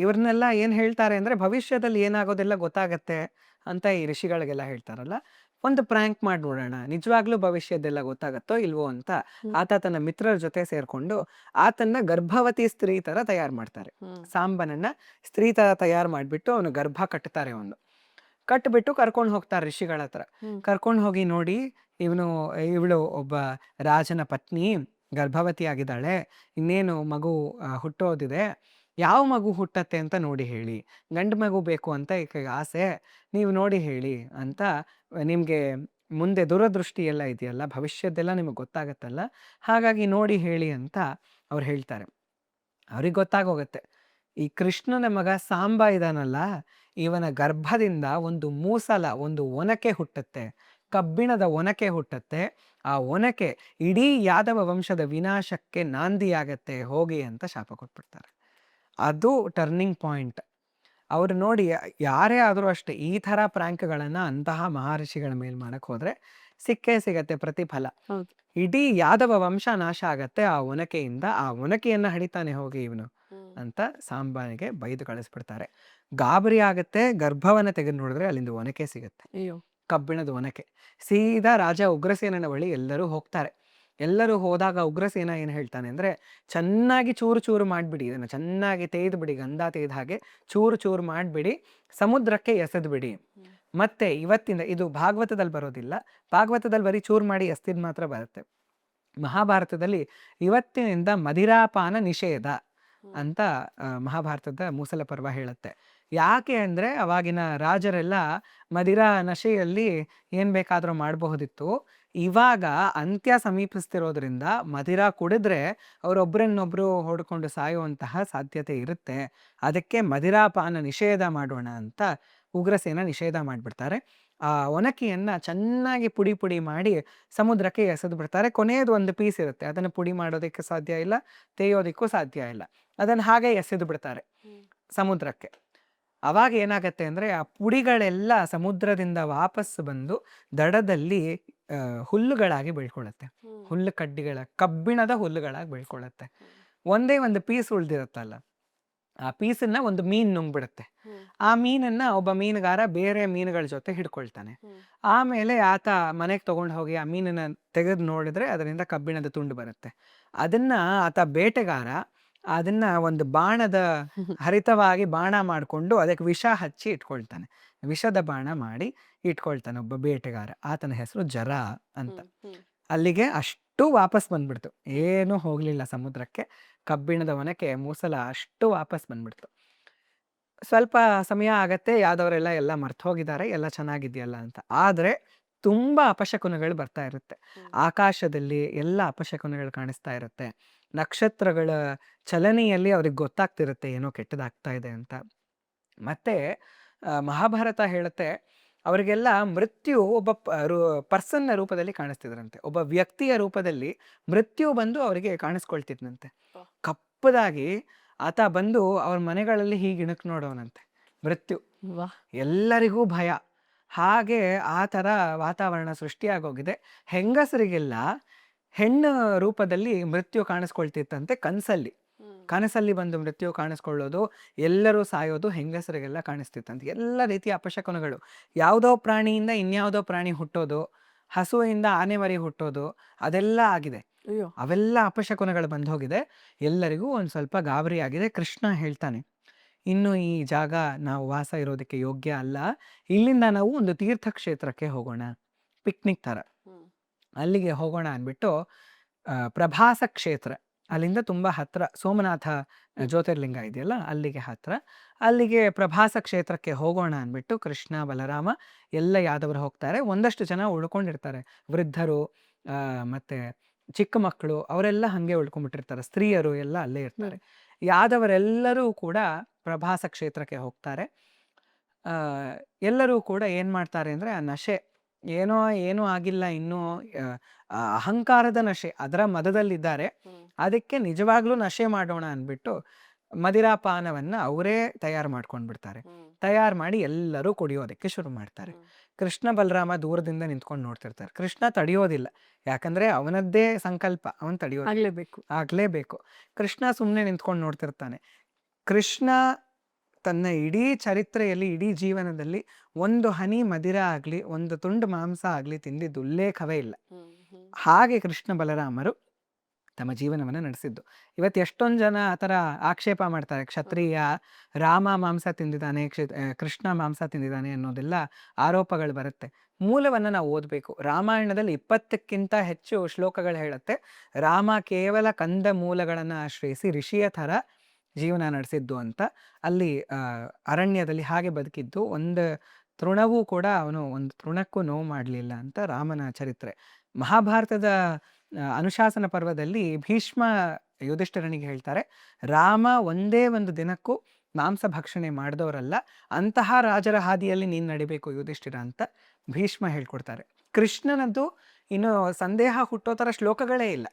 [SPEAKER 1] ಇವ್ರನ್ನೆಲ್ಲ ಏನು ಹೇಳ್ತಾರೆ ಅಂದರೆ ಭವಿಷ್ಯದಲ್ಲಿ ಏನಾಗೋದೆಲ್ಲ ಗೊತ್ತಾಗತ್ತೆ ಅಂತ ಈ ಋಷಿಗಳಿಗೆಲ್ಲ ಹೇಳ್ತಾರಲ್ಲ, ಒಂದು ಪ್ರ್ಯಾಂಕ್ ಮಾಡಿ ನೋಡೋಣ, ನಿಜವಾಗ್ಲೂ ಭವಿಷ್ಯದೆಲ್ಲ ಗೊತ್ತಾಗತ್ತೋ ಇಲ್ವೋ ಅಂತ ಆತ ತನ್ನ ಮಿತ್ರರ ಜೊತೆ ಸೇರಿಕೊಂಡು ಆತನ್ನ ಗರ್ಭವತಿ ಸ್ತ್ರೀ ಥರ ತಯಾರು ಮಾಡ್ತಾರೆ. ಸಾಂಬನನ್ನ ಸ್ತ್ರೀ ಥರ ತಯಾರು ಮಾಡಿಬಿಟ್ಟು ಅವನು ಗರ್ಭ ಕಟ್ತಾರೆ. ಕಟ್ಬಿಟ್ಟು ಕರ್ಕೊಂಡು ಹೋಗ್ತಾರೆ ಋಷಿಗಳ ಹತ್ರ. ಕರ್ಕೊಂಡು ಹೋಗಿ ನೋಡಿ, ಇವಳು ಒಬ್ಬ ರಾಜನ ಪತ್ನಿ, ಗರ್ಭವತಿ ಆಗಿದ್ದಾಳೆ, ಇನ್ನೇನು ಮಗು ಹುಟ್ಟೋದಿದೆ, ಯಾವ ಮಗು ಹುಟ್ಟತ್ತೆ ಅಂತ ನೋಡಿ ಹೇಳಿ, ಗಂಡು ಮಗು ಬೇಕು ಅಂತ ಈಕೆಗೆ ಆಸೆ, ನೀವು ನೋಡಿ ಹೇಳಿ ಅಂತ, ನಿಮಗೆ ಮುಂದೆ ದೂರದೃಷ್ಟಿ ಎಲ್ಲ ಇದೆಯಲ್ಲ, ಭವಿಷ್ಯದ್ದೆಲ್ಲ ನಿಮಗೆ ಗೊತ್ತಾಗತ್ತಲ್ಲ, ಹಾಗಾಗಿ ನೋಡಿ ಹೇಳಿ ಅಂತ ಅವ್ರು ಹೇಳ್ತಾರೆ. ಅವ್ರಿಗೆ ಗೊತ್ತಾಗೋಗತ್ತೆ, ಈ ಕೃಷ್ಣನ ಮಗ ಸಾಂಬ ಇದಾನಲ್ಲ, ಇವನ ಗರ್ಭದಿಂದ ಒಂದು ಮೂಸಲ, ಒಂದು ಒನಕೆ ಹುಟ್ಟತ್ತೆ, ಕಬ್ಬಿಣದ ಒನಕೆ ಹುಟ್ಟತ್ತೆ. ಆ ಒನಕೆ ಇಡೀ ಯಾದವ ವಂಶದ ವಿನಾಶಕ್ಕೆ ನಾಂದಿಯಾಗತ್ತೆ, ಹೋಗಿ ಅಂತ ಶಾಪ ಕೊಟ್ಬಿಡ್ತಾರೆ. ಅದು ಟರ್ನಿಂಗ್ ಪಾಯಿಂಟ್. ಅವರು ನೋಡಿ, ಯಾರೇ ಆದರೂ ಅಷ್ಟೇ ಈ ಥರ ಪ್ರ್ಯಾಂಕ್ಗಳನ್ನು ಅಂತಹ ಮಹರ್ಷಿಗಳ ಮೇಲೆ ಮಾಡಕ್ಕೆ ಹೋದರೆ ಸಿಕ್ಕೇ ಸಿಗತ್ತೆ ಪ್ರತಿಫಲ. ಇಡೀ ಯಾದವ ವಂಶ ನಾಶ ಆಗತ್ತೆ ಆ ಒನಕೆಯಿಂದ. ಆ ಒನಕೆಯನ್ನು ಹಡಿತಾನೆ ಹೋಗಿ ಇವನು ಅಂತ ಸಾಂಬನಿಗೆ ಬೈದು ಕಳಿಸ್ಬಿಡ್ತಾರೆ. ಗಾಬರಿ ಆಗತ್ತೆ, ಗರ್ಭವನ್ನು ತೆಗೆದು ನೋಡಿದ್ರೆ ಅಲ್ಲಿಂದ ಒನಕೆ ಸಿಗತ್ತೆ, ಕಬ್ಬಿಣದ ಒನಕೆ. ಸೀದಾ ರಾಜ ಉಗ್ರಸೇನನ ಬಳಿ ಎಲ್ಲರೂ ಹೋಗ್ತಾರೆ. ಎಲ್ಲರೂ ಹೋದಾಗ ಉಗ್ರಸೇನ ಏನು ಹೇಳ್ತಾನೆ ಅಂದರೆ, ಚೆನ್ನಾಗಿ ಚೂರು ಚೂರು ಮಾಡಿಬಿಡಿ, ಇದನ್ನು ಚೆನ್ನಾಗಿ ತೆಗೆದುಬಿಡಿ, ಗಂಧ ತೆಗೆದ ಹಾಗೆ ಚೂರು ಚೂರು ಮಾಡಿಬಿಡಿ, ಸಮುದ್ರಕ್ಕೆ ಎಸೆದುಬಿಡಿ. ಮತ್ತೆ ಇವತ್ತಿಂದ, ಇದು ಭಾಗವತದಲ್ಲಿ ಬರೋದಿಲ್ಲ, ಭಾಗವತದಲ್ಲಿ ಬರೀ ಚೂರು ಮಾಡಿ ಎಸ್ತಿದ್ ಮಾತ್ರ ಬರುತ್ತೆ. ಮಹಾಭಾರತದಲ್ಲಿ ಇವತ್ತಿನಿಂದ ಮದಿರಾಪಾನ ನಿಷೇಧ ಅಂತ ಮಹಾಭಾರತದ ಮೂಸಲ ಪರ್ವ ಹೇಳುತ್ತೆ. ಯಾಕೆ ಅಂದರೆ ಅವಾಗಿನ ರಾಜರೆಲ್ಲ ಮದಿರಾ ನಶೆಯಲ್ಲಿ ಏನು ಬೇಕಾದರೂ ಮಾಡಬಹುದಿತ್ತು. ಇವಾಗ ಅಂತ್ಯ ಸಮೀಪಿಸ್ತಿರೋದ್ರಿಂದ ಮದಿರಾ ಕುಡಿದ್ರೆ ಅವರೊಬ್ಬರನ್ನೊಬ್ಬರು ಹೊಡ್ಕೊಂಡು ಸಾಯುವಂತಹ ಸಾಧ್ಯತೆ ಇರುತ್ತೆ. ಅದಕ್ಕೆ ಮದಿರಾಪಾನ ನಿಷೇಧ ಮಾಡೋಣ ಅಂತ ಉಗ್ರಸೇನ ನಿಷೇಧ ಮಾಡಿಬಿಡ್ತಾರೆ. ಆ ಒನಕೆಯನ್ನು ಚೆನ್ನಾಗಿ ಪುಡಿ ಪುಡಿ ಮಾಡಿ ಸಮುದ್ರಕ್ಕೆ ಎಸೆದು ಬಿಡ್ತಾರೆ. ಕೊನೆಯದು ಒಂದು ಪೀಸ್ ಇರುತ್ತೆ, ಅದನ್ನು ಪುಡಿ ಮಾಡೋದಕ್ಕೆ ಸಾಧ್ಯ ಇಲ್ಲ, ತೆಗೆಯೋದಕ್ಕೂ ಸಾಧ್ಯ ಇಲ್ಲ, ಅದನ್ನು ಹಾಗೆ ಎಸೆದು ಬಿಡ್ತಾರೆ ಸಮುದ್ರಕ್ಕೆ. ಅವಾಗ ಏನಾಗತ್ತೆ ಅಂದರೆ ಆ ಪುಡಿಗಳೆಲ್ಲ ಸಮುದ್ರದಿಂದ ವಾಪಸ್ ಬಂದು ದಡದಲ್ಲಿ ಹುಲ್ಲುಗಳಾಗಿ ಬೆಳ್ಕೊಳ್ಳುತ್ತೆ, ಹುಲ್ಲು ಕಡ್ಡಿಗಳ, ಕಬ್ಬಿಣದ ಹುಲ್ಲುಗಳಾಗಿ ಬೆಳ್ಕೊಳ್ಳುತ್ತೆ. ಒಂದೇ ಒಂದು ಪೀಸ್ ಉಳ್ದಿರುತ್ತಲ್ಲ, ಆ ಪೀಸನ್ನ ಒಂದು ಮೀನು ನುಂಗ್ಬಿಡುತ್ತೆ. ಆ ಮೀನನ್ನು ಒಬ್ಬ ಮೀನುಗಾರ ಬೇರೆ ಮೀನುಗಳ ಜೊತೆ ಹಿಡ್ಕೊಳ್ತಾನೆ. ಆಮೇಲೆ ಆತ ಮನೆಗೆ ತೊಗೊಂಡು ಹೋಗಿ ಆ ಮೀನನ್ನು ತೆಗೆದು ನೋಡಿದ್ರೆ ಅದರಿಂದ ಕಬ್ಬಿಣದ ತುಂಡು ಬರುತ್ತೆ. ಅದನ್ನು ಆತ ಬೇಟೆಗಾರ ಅದನ್ನು ಒಂದು ಬಾಣದ ಹರಿತವಾಗಿ ಬಾಣ ಮಾಡಿಕೊಂಡು ಅದಕ್ಕೆ ವಿಷ ಹಚ್ಚಿ ಇಟ್ಕೊಳ್ತಾನೆ, ವಿಷದ ಬಾಣ ಮಾಡಿ ಇಟ್ಕೊಳ್ತಾನೆ ಒಬ್ಬ ಬೇಟೆಗಾರ. ಆತನ ಹೆಸರು ಜರ ಅಂತ. ಅಲ್ಲಿಗೆ ಅಷ್ಟು ವಾಪಸ್ ಬಂದ್ಬಿಡ್ತು, ಏನೂ ಹೋಗಲಿಲ್ಲ ಸಮುದ್ರಕ್ಕೆ. ಕಬ್ಬಿಣದ ಒನಕೆ ಮೂಸಲ ಅಷ್ಟು ವಾಪಸ್ ಬಂದ್ಬಿಡ್ತು. ಸ್ವಲ್ಪ ಸಮಯ ಆಗತ್ತೆ, ಯಾದವರೆಲ್ಲ ಎಲ್ಲ ಮರ್ತು ಹೋಗಿದ್ದಾರೆ, ಎಲ್ಲ ಚೆನ್ನಾಗಿದೆಯಲ್ಲ ಅಂತ. ಆದರೆ ತುಂಬ ಅಪಶಕುನಗಳು ಬರ್ತಾ ಇರುತ್ತೆ. ಆಕಾಶದಲ್ಲಿ ಎಲ್ಲ ಅಪಶಕುನಗಳು ಕಾಣಿಸ್ತಾ ಇರುತ್ತೆ. ನಕ್ಷತ್ರಗಳ ಚಲನೆಯಲ್ಲಿ ಅವ್ರಿಗೆ ಗೊತ್ತಾಗ್ತಿರುತ್ತೆ ಏನೋ ಕೆಟ್ಟದಾಗ್ತಾ ಇದೆ ಅಂತ. ಮತ್ತು ಮಹಾಭಾರತ ಹೇಳುತ್ತೆ, ಅವರಿಗೆಲ್ಲ ಮೃತ್ಯು ಒಬ್ಬ ಪರ್ಸನ್ನ ರೂಪದಲ್ಲಿ ಕಾಣಿಸ್ತಿದ್ರಂತೆ, ಒಬ್ಬ ವ್ಯಕ್ತಿಯ ರೂಪದಲ್ಲಿ ಮೃತ್ಯು ಬಂದು ಅವರಿಗೆ ಕಾಣಿಸ್ಕೊಳ್ತಿದ್ನಂತೆ. ಕಪ್ಪದಾಗಿ ಆತ ಬಂದು ಅವ್ರ ಮನೆಗಳಲ್ಲಿ ಹೀಗೆ ಇಣಕ್ ನೋಡೋನಂತೆ ಮೃತ್ಯು. ಎಲ್ಲರಿಗೂ ಭಯ. ಹಾಗೆ ಆ ಥರ ವಾತಾವರಣ ಸೃಷ್ಟಿಯಾಗೋಗಿದೆ. ಹೆಂಗಸರಿಗೆಲ್ಲ ಹೆಣ್ಣು ರೂಪದಲ್ಲಿ ಮೃತ್ಯು ಕಾಣಿಸ್ಕೊಳ್ತಿತ್ತಂತೆ ಕನಸಲ್ಲಿ ಬಂದು ಮೃತ್ಯು ಕಾಣಿಸ್ಕೊಳ್ಳೋದು, ಎಲ್ಲರೂ ಸಾಯೋದು ಹೆಂಗಸರಿಗೆಲ್ಲ ಕಾಣಿಸ್ತಿತ್ತಂತೆ. ಎಲ್ಲ ರೀತಿಯ ಅಪಶಕುನಗಳು, ಯಾವುದೋ ಪ್ರಾಣಿಯಿಂದ ಇನ್ಯಾವುದೋ ಪ್ರಾಣಿ ಹುಟ್ಟೋದು, ಹಸುವಿಂದ ಆನೆ ಮರಿ ಹುಟ್ಟೋದು, ಅದೆಲ್ಲ ಆಗಿದೆ. ಅವೆಲ್ಲ ಅಪಶಕುನಗಳು ಬಂದು ಹೋಗಿದೆ. ಎಲ್ಲರಿಗೂ ಒಂದು ಸ್ವಲ್ಪ ಗಾಬರಿ ಆಗಿದೆ. ಕೃಷ್ಣ ಹೇಳ್ತಾನೆ, ಇನ್ನು ಈ ಜಾಗ ನಾವು ವಾಸ ಇರೋದಕ್ಕೆ ಯೋಗ್ಯ ಅಲ್ಲ, ಇಲ್ಲಿಂದ ನಾವು ಒಂದು ತೀರ್ಥಕ್ಷೇತ್ರಕ್ಕೆ ಹೋಗೋಣ, ಪಿಕ್ನಿಕ್ ಥರ ಅಲ್ಲಿಗೆ ಹೋಗೋಣ ಅಂದ್ಬಿಟ್ಟು ಪ್ರಭಾಸ ಕ್ಷೇತ್ರ ಅಲ್ಲಿಂದ ತುಂಬ ಹತ್ರ ಸೋಮನಾಥ ಜ್ಯೋತಿರ್ಲಿಂಗ ಇದೆಯಲ್ಲ ಅಲ್ಲಿಗೆ ಹತ್ರ. ಅಲ್ಲಿಗೆ ಪ್ರಭಾಸ ಕ್ಷೇತ್ರಕ್ಕೆ ಹೋಗೋಣ ಅಂದ್ಬಿಟ್ಟು ಕೃಷ್ಣ ಬಲರಾಮ ಎಲ್ಲ ಯಾದವರು ಹೋಗ್ತಾರೆ. ಒಂದಷ್ಟು ಜನ ಉಳ್ಕೊಂಡಿರ್ತಾರೆ, ವೃದ್ಧರು ಮತ್ತೆ ಚಿಕ್ಕ ಮಕ್ಕಳು ಅವರೆಲ್ಲ ಹಾಗೆ ಉಳ್ಕೊಂಡ್ಬಿಟ್ಟಿರ್ತಾರೆ, ಸ್ತ್ರೀಯರು ಎಲ್ಲ ಅಲ್ಲೇ ಇರ್ತಾರೆ. ಯಾದವರೆಲ್ಲರೂ ಕೂಡ ಪ್ರಭಾಸ ಕ್ಷೇತ್ರಕ್ಕೆ ಹೋಗ್ತಾರೆ. ಎಲ್ಲರೂ ಕೂಡ ಏನು ಮಾಡ್ತಾರೆ ಅಂದರೆ ಆ ನಶೆ ಏನೂ ಆಗಿಲ್ಲ ಇನ್ನೂ, ಅಹಂಕಾರದ ನಶೆ ಅದರ ಮದದಲ್ಲಿದ್ದಾರೆ. ಅದಕ್ಕೆ ನಿಜವಾಗ್ಲೂ ನಶೆ ಮಾಡೋಣ ಅಂದ್ಬಿಟ್ಟು ಮದಿರಾಪಾನವನ್ನು ಅವರೇ ತಯಾರು ಮಾಡ್ಕೊಂಡ್ಬಿಡ್ತಾರೆ. ತಯಾರು ಮಾಡಿ ಎಲ್ಲರೂ ಕುಡಿಯೋದಕ್ಕೆ ಶುರು ಮಾಡ್ತಾರೆ. ಕೃಷ್ಣ ಬಲರಾಮ ದೂರದಿಂದ ನಿಂತ್ಕೊಂಡು ನೋಡ್ತಿರ್ತಾರೆ. ಕೃಷ್ಣ ತಡೆಯೋದಿಲ್ಲ, ಯಾಕಂದ್ರೆ ಅವನದ್ದೇ ಸಂಕಲ್ಪ, ಅವನು ಆಗ್ಲೇಬೇಕು. ಕೃಷ್ಣ ಸುಮ್ಮನೆ ನಿಂತ್ಕೊಂಡು ನೋಡ್ತಿರ್ತಾನೆ. ಕೃಷ್ಣ ತನ್ನ ಇಡೀ ಚರಿತ್ರೆಯಲ್ಲಿ, ಇಡೀ ಜೀವನದಲ್ಲಿ ಒಂದು ಹನಿ ಮದಿರ ಆಗಲಿ, ಒಂದು ತುಂಡು ಮಾಂಸ ಆಗಲಿ ತಿಂದಿದ್ದು ಉಲ್ಲೇಖವೇ ಇಲ್ಲ. ಹಾಗೆ ಕೃಷ್ಣ ಬಲರಾಮರು ತಮ್ಮ ಜೀವನವನ್ನು ನಡೆಸಿದ್ದು. ಇವತ್ತು ಎಷ್ಟೊಂದು ಜನ ಆ ಥರ ಆಕ್ಷೇಪ ಮಾಡ್ತಾರೆ, ಕ್ಷತ್ರಿಯ ರಾಮ ಮಾಂಸ ತಿಂದಿದ್ದಾನೆ, ಕೃಷ್ಣ ಮಾಂಸ ತಿಂದಿದ್ದಾನೆ ಅನ್ನೋದೆಲ್ಲ ಆರೋಪಗಳು ಬರುತ್ತೆ. ಮೂಲವನ್ನು ನಾವು ಓದಬೇಕು. ರಾಮಾಯಣದಲ್ಲಿ 20ಕ್ಕಿಂತ ಹೆಚ್ಚು ಶ್ಲೋಕಗಳು ಹೇಳುತ್ತೆ ರಾಮ ಕೇವಲ ಕಂದ ಮೂಲಗಳನ್ನು ಆಶ್ರಯಿಸಿ ಋಷಿಯ ಥರ ಜೀವನ ನಡೆಸಿದ್ದು ಅಂತ. ಅಲ್ಲಿ ಅರಣ್ಯದಲ್ಲಿ ಹಾಗೆ ಬದುಕಿದ್ದು, ಒಂದು ತೃಣವೂ ಕೂಡ ಅವನು ಒಂದು ತೃಣಕ್ಕೂ ನೋವು ಮಾಡಲಿಲ್ಲ ಅಂತ ರಾಮನ ಚರಿತ್ರೆ. ಮಹಾಭಾರತದ ಅನುಶಾಸನ ಪರ್ವದಲ್ಲಿ ಭೀಷ್ಮ ಯುಧಿಷ್ಠಿರನಿಗೆ ಹೇಳ್ತಾರೆ, ರಾಮ ಒಂದೇ ಒಂದು ದಿನಕ್ಕೂ ಮಾಂಸ ಭಕ್ಷಣೆ ಮಾಡಿದವರಲ್ಲ, ಅಂತಹ ರಾಜರ ಹಾದಿಯಲ್ಲಿ ನೀನು ನಡಿಬೇಕು ಯುಧಿಷ್ಠಿರ ಅಂತ ಭೀಷ್ಮ ಹೇಳ್ಕೊಡ್ತಾರೆ. ಕೃಷ್ಣನದ್ದು ಇನ್ನು ಸಂದೇಹ ಹುಟ್ಟೋ ಥರ ಶ್ಲೋಕಗಳೇ ಇಲ್ಲ.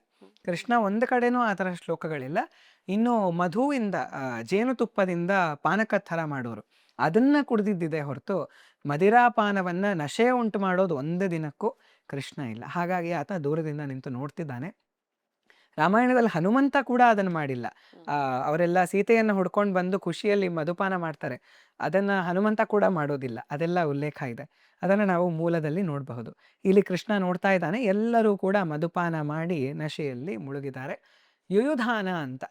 [SPEAKER 1] ಕೃಷ್ಣ ಒಂದು ಕಡೆನೂ ಆ ಥರ ಶ್ಲೋಕಗಳಿಲ್ಲ. ಇನ್ನು ಮಧುವಿಂದ ಜೇನುತುಪ್ಪದಿಂದ ಪಾನಕ ಥರ ಮಾಡೋರು ಅದನ್ನು ಕುಡಿದಿದ್ದಿದೆ ಹೊರತು ಮದಿರಾಪಾನವನ್ನು ನಶೆ ಉಂಟು ಮಾಡೋದು ಒಂದು ದಿನಕ್ಕೂ ಕೃಷ್ಣ ಇಲ್ಲ. ಹಾಗಾಗಿ ಆತ ದೂರದಿಂದ ನಿಂತು ನೋಡ್ತಿದ್ದಾನೆ. ರಾಮಾಯಣದಲ್ಲಿ ಹನುಮಂತ ಕೂಡ ಅದನ್ನು ಮಾಡಿಲ್ಲ. ಅವರೆಲ್ಲ ಸೀತೆಯನ್ನು ಹುಡ್ಕೊಂಡು ಬಂದು ಖುಷಿಯಲ್ಲಿ ಮಧುಪಾನ ಮಾಡ್ತಾರೆ, ಅದನ್ನು ಹನುಮಂತ ಕೂಡ ಮಾಡೋದಿಲ್ಲ. ಅದೆಲ್ಲ ಉಲ್ಲೇಖ ಇದೆ, ಅದನ್ನು ನಾವು ಮೂಲದಲ್ಲಿ ನೋಡಬಹುದು. ಇಲ್ಲಿ ಕೃಷ್ಣ ನೋಡ್ತಾ ಇದ್ದಾನೆ, ಎಲ್ಲರೂ ಕೂಡ ಮಧುಪಾನ ಮಾಡಿ ನಶೆಯಲ್ಲಿ ಮುಳುಗಿದ್ದಾರೆ. ಯುಯುಧಾನ ಅಂತ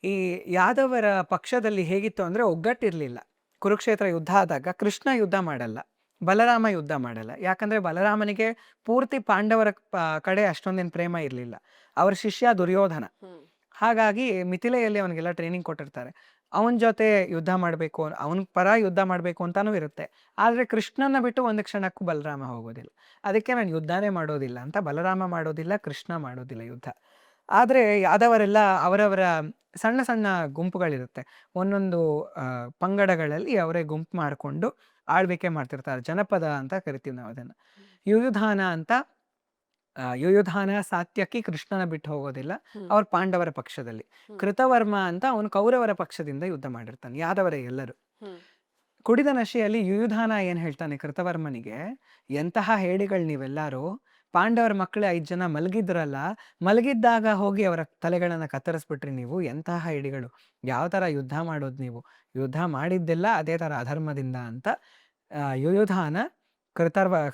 [SPEAKER 1] ಈ ಯಾದವರ ಪಕ್ಷದಲ್ಲಿ ಹೇಗಿತ್ತು ಅಂದರೆ ಒಗ್ಗಟ್ಟಿರಲಿಲ್ಲ. ಕುರುಕ್ಷೇತ್ರ ಯುದ್ಧ ಆದಾಗ ಕೃಷ್ಣ ಯುದ್ಧ ಮಾಡಲ್ಲ, ಬಲರಾಮ ಯುದ್ಧ ಮಾಡಲ್ಲ. ಯಾಕಂದರೆ ಬಲರಾಮನಿಗೆ ಪೂರ್ತಿ ಪಾಂಡವರ ಕಡೆ ಅಷ್ಟೊಂದೇನು ಪ್ರೇಮ ಇರಲಿಲ್ಲ. ಅವರ ಶಿಷ್ಯ ದುರ್ಯೋಧನ. ಹಾಗಾಗಿ ಮಿಥಿಲೆಯಲ್ಲಿ ಅವನಿಗೆಲ್ಲ ಟ್ರೈನಿಂಗ್ ಕೊಟ್ಟಿರ್ತಾರೆ, ಅವನ ಜೊತೆ ಯುದ್ಧ ಮಾಡಬೇಕು, ಅವನ ಪರ ಯುದ್ಧ ಮಾಡಬೇಕು ಅಂತಾನೂ ಇರುತ್ತೆ. ಆದರೆ ಕೃಷ್ಣನ ಬಿಟ್ಟು ಒಂದು ಕ್ಷಣಕ್ಕೂ ಬಲರಾಮ ಹೋಗೋದಿಲ್ಲ. ಅದಕ್ಕೆ ನಾನು ಯುದ್ಧನೇ ಮಾಡೋದಿಲ್ಲ ಅಂತ ಬಲರಾಮ ಮಾಡೋದಿಲ್ಲ, ಕೃಷ್ಣ ಮಾಡೋದಿಲ್ಲ ಯುದ್ಧ. ಆದರೆ ಯಾದವರೆಲ್ಲ ಅವರವರ ಸಣ್ಣ ಸಣ್ಣ ಗುಂಪುಗಳಿರುತ್ತೆ, ಒಂದೊಂದು ಪಂಗಡಗಳಲ್ಲಿ ಅವರೇ ಗುಂಪು ಮಾಡಿಕೊಂಡು ಆಳ್ವಿಕೆ ಮಾಡ್ತಿರ್ತಾರೆ. ಜನಪದ ಅಂತ ಕರಿತೀವಿ ನಾವು ಅದನ್ನು. ಯುಯುಧಾನ ಅಂತ, ಯುಯುಧಾನ ಸಾತ್ಯಕಿ ಕೃಷ್ಣನ ಬಿಟ್ಟು ಹೋಗೋದಿಲ್ಲ, ಅವ್ರ ಪಾಂಡವರ ಪಕ್ಷದಲ್ಲಿ. ಕೃತವರ್ಮ ಅಂತ ಅವನು ಕೌರವರ ಪಕ್ಷದಿಂದ ಯುದ್ಧ ಮಾಡಿರ್ತಾನೆ. ಯಾದವರೇ ಎಲ್ಲರೂ. ಕುಡಿದ ನಶೆಯಲ್ಲಿ ಯುಯುಧಾನ ಏನು ಹೇಳ್ತಾನೆ ಕೃತವರ್ಮನಿಗೆ, ಎಂತಹ ಹೇಡಿಗಳು ನೀವೆಲ್ಲರೂ, ಪಾಂಡವರ ಮಕ್ಕಳು 5 ಜನ ಮಲಗಿದ್ರಲ್ಲ, ಮಲಗಿದ್ದಾಗ ಹೋಗಿ ಅವರ ತಲೆಗಳನ್ನು ಕತ್ತರಿಸ್ಬಿಟ್ರಿ ನೀವು, ಎಂತಹ ಹೇಡಿಗಳು, ಯಾವ ಥರ ಯುದ್ಧ ಮಾಡೋದು ನೀವು, ಯುದ್ಧ ಮಾಡಿದ್ದೆಲ್ಲ ಅದೇ ಥರ ಅಧರ್ಮದಿಂದ ಅಂತ ಯುಯುಧಾನ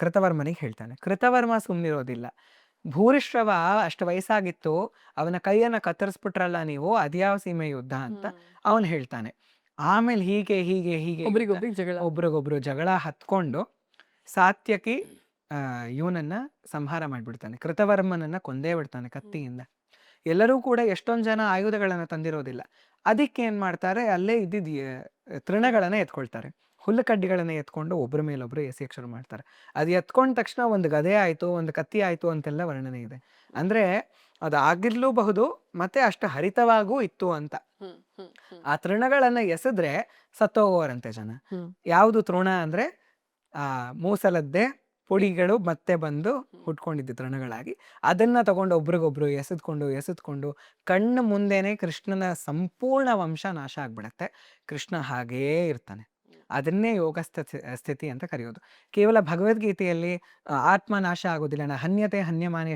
[SPEAKER 1] ಕೃತವರ್ಮನಿಗೆ ಹೇಳ್ತಾನೆ. ಕೃತವರ್ಮ ಸುಮ್ಮನಿರೋದಿಲ್ಲ. ಭೂರಿಶ್ರವ ಅಷ್ಟು ವಯಸ್ಸಾಗಿತ್ತು, ಅವನ ಕೈಯನ್ನು ಕತ್ತರಿಸ್ಬಿಟ್ರಲ್ಲ ನೀವು, ಅದ್ಯಾವ ಸೀಮೆ ಯುದ್ಧ ಅಂತ ಅವನು ಹೇಳ್ತಾನೆ. ಆಮೇಲೆ ಹೀಗೆ ಹೀಗೆ ಹೀಗೆ ಒಬ್ರಿಗೊಬ್ರು ಜಗಳ ಹತ್ಕೊಂಡು ಸಾತ್ಯಕಿ ಇವನನ್ನ ಸಂಹಾರ ಮಾಡಿಬಿಡ್ತಾನೆ, ಕೃತವರ್ಮನನ್ನ ಕೊಂದೇ ಬಿಡ್ತಾನೆ ಕತ್ತಿಯಿಂದ. ಎಲ್ಲರೂ ಕೂಡ ಎಷ್ಟೊಂದು ಜನ ಆಯುಧಗಳನ್ನು ತಂದಿರೋದಿಲ್ಲ, ಅದಕ್ಕೆ ಏನು ಮಾಡ್ತಾರೆ, ಅಲ್ಲೇ ಇದ್ದಿದ್ದ ತೃಣಗಳನ್ನು ಎತ್ಕೊಳ್ತಾರೆ, ಹುಲ್ಲು ಕಡ್ಡಿಗಳನ್ನು ಎತ್ಕೊಂಡು ಒಬ್ಬರ ಮೇಲೊಬ್ಬರು ಎಸೆಯಕ್ಕೆ ಶುರು ಮಾಡ್ತಾರೆ. ಅದು ಎತ್ಕೊಂಡ ತಕ್ಷಣ ಒಂದು ಗದೆ ಆಯಿತು, ಒಂದು ಕತ್ತಿ ಆಯಿತು ಅಂತೆಲ್ಲ ವರ್ಣನೆ ಇದೆ. ಅಂದರೆ ಅದು ಆಗಿರ್ಲೂಬಹುದು, ಮತ್ತೆ ಅಷ್ಟು ಹರಿತವಾಗೂ ಇತ್ತು ಅಂತ. ಆ ತೃಣಗಳನ್ನು ಎಸೆದ್ರೆ ಸತ್ತೋಗೋರಂತೆ ಜನ. ಯಾವುದು ತೃಣ ಅಂದರೆ ಮೂಸಲದ್ದೇ ಪುಡಿಗಳು ಮತ್ತೆ ಬಂದು ಹುಟ್ಕೊಂಡಿದ್ದು ತೃಣಗಳಾಗಿ, ಅದನ್ನು ತಗೊಂಡು ಒಬ್ರಿಗೊಬ್ರು ಎಸೆದ್ಕೊಂಡು ಕಣ್ಣ ಮುಂದೆನೆ ಕೃಷ್ಣನ ಸಂಪೂರ್ಣ ವಂಶ ನಾಶ ಆಗ್ಬಿಡತ್ತೆ. ಕೃಷ್ಣ ಹಾಗೇ ಇರ್ತಾನೆ. ಅದನ್ನೇ ಯೋಗ ಸ್ಥಿತಿ ಅಂತ ಕರೆಯೋದು. ಕೇವಲ ಭಗವದ್ಗೀತೆಯಲ್ಲಿ ಆತ್ಮ ನಾಶ ಆಗೋದಿಲ್ಲ, ಹನ್ಯತೆ ಹನ್ಯಮಾನೇ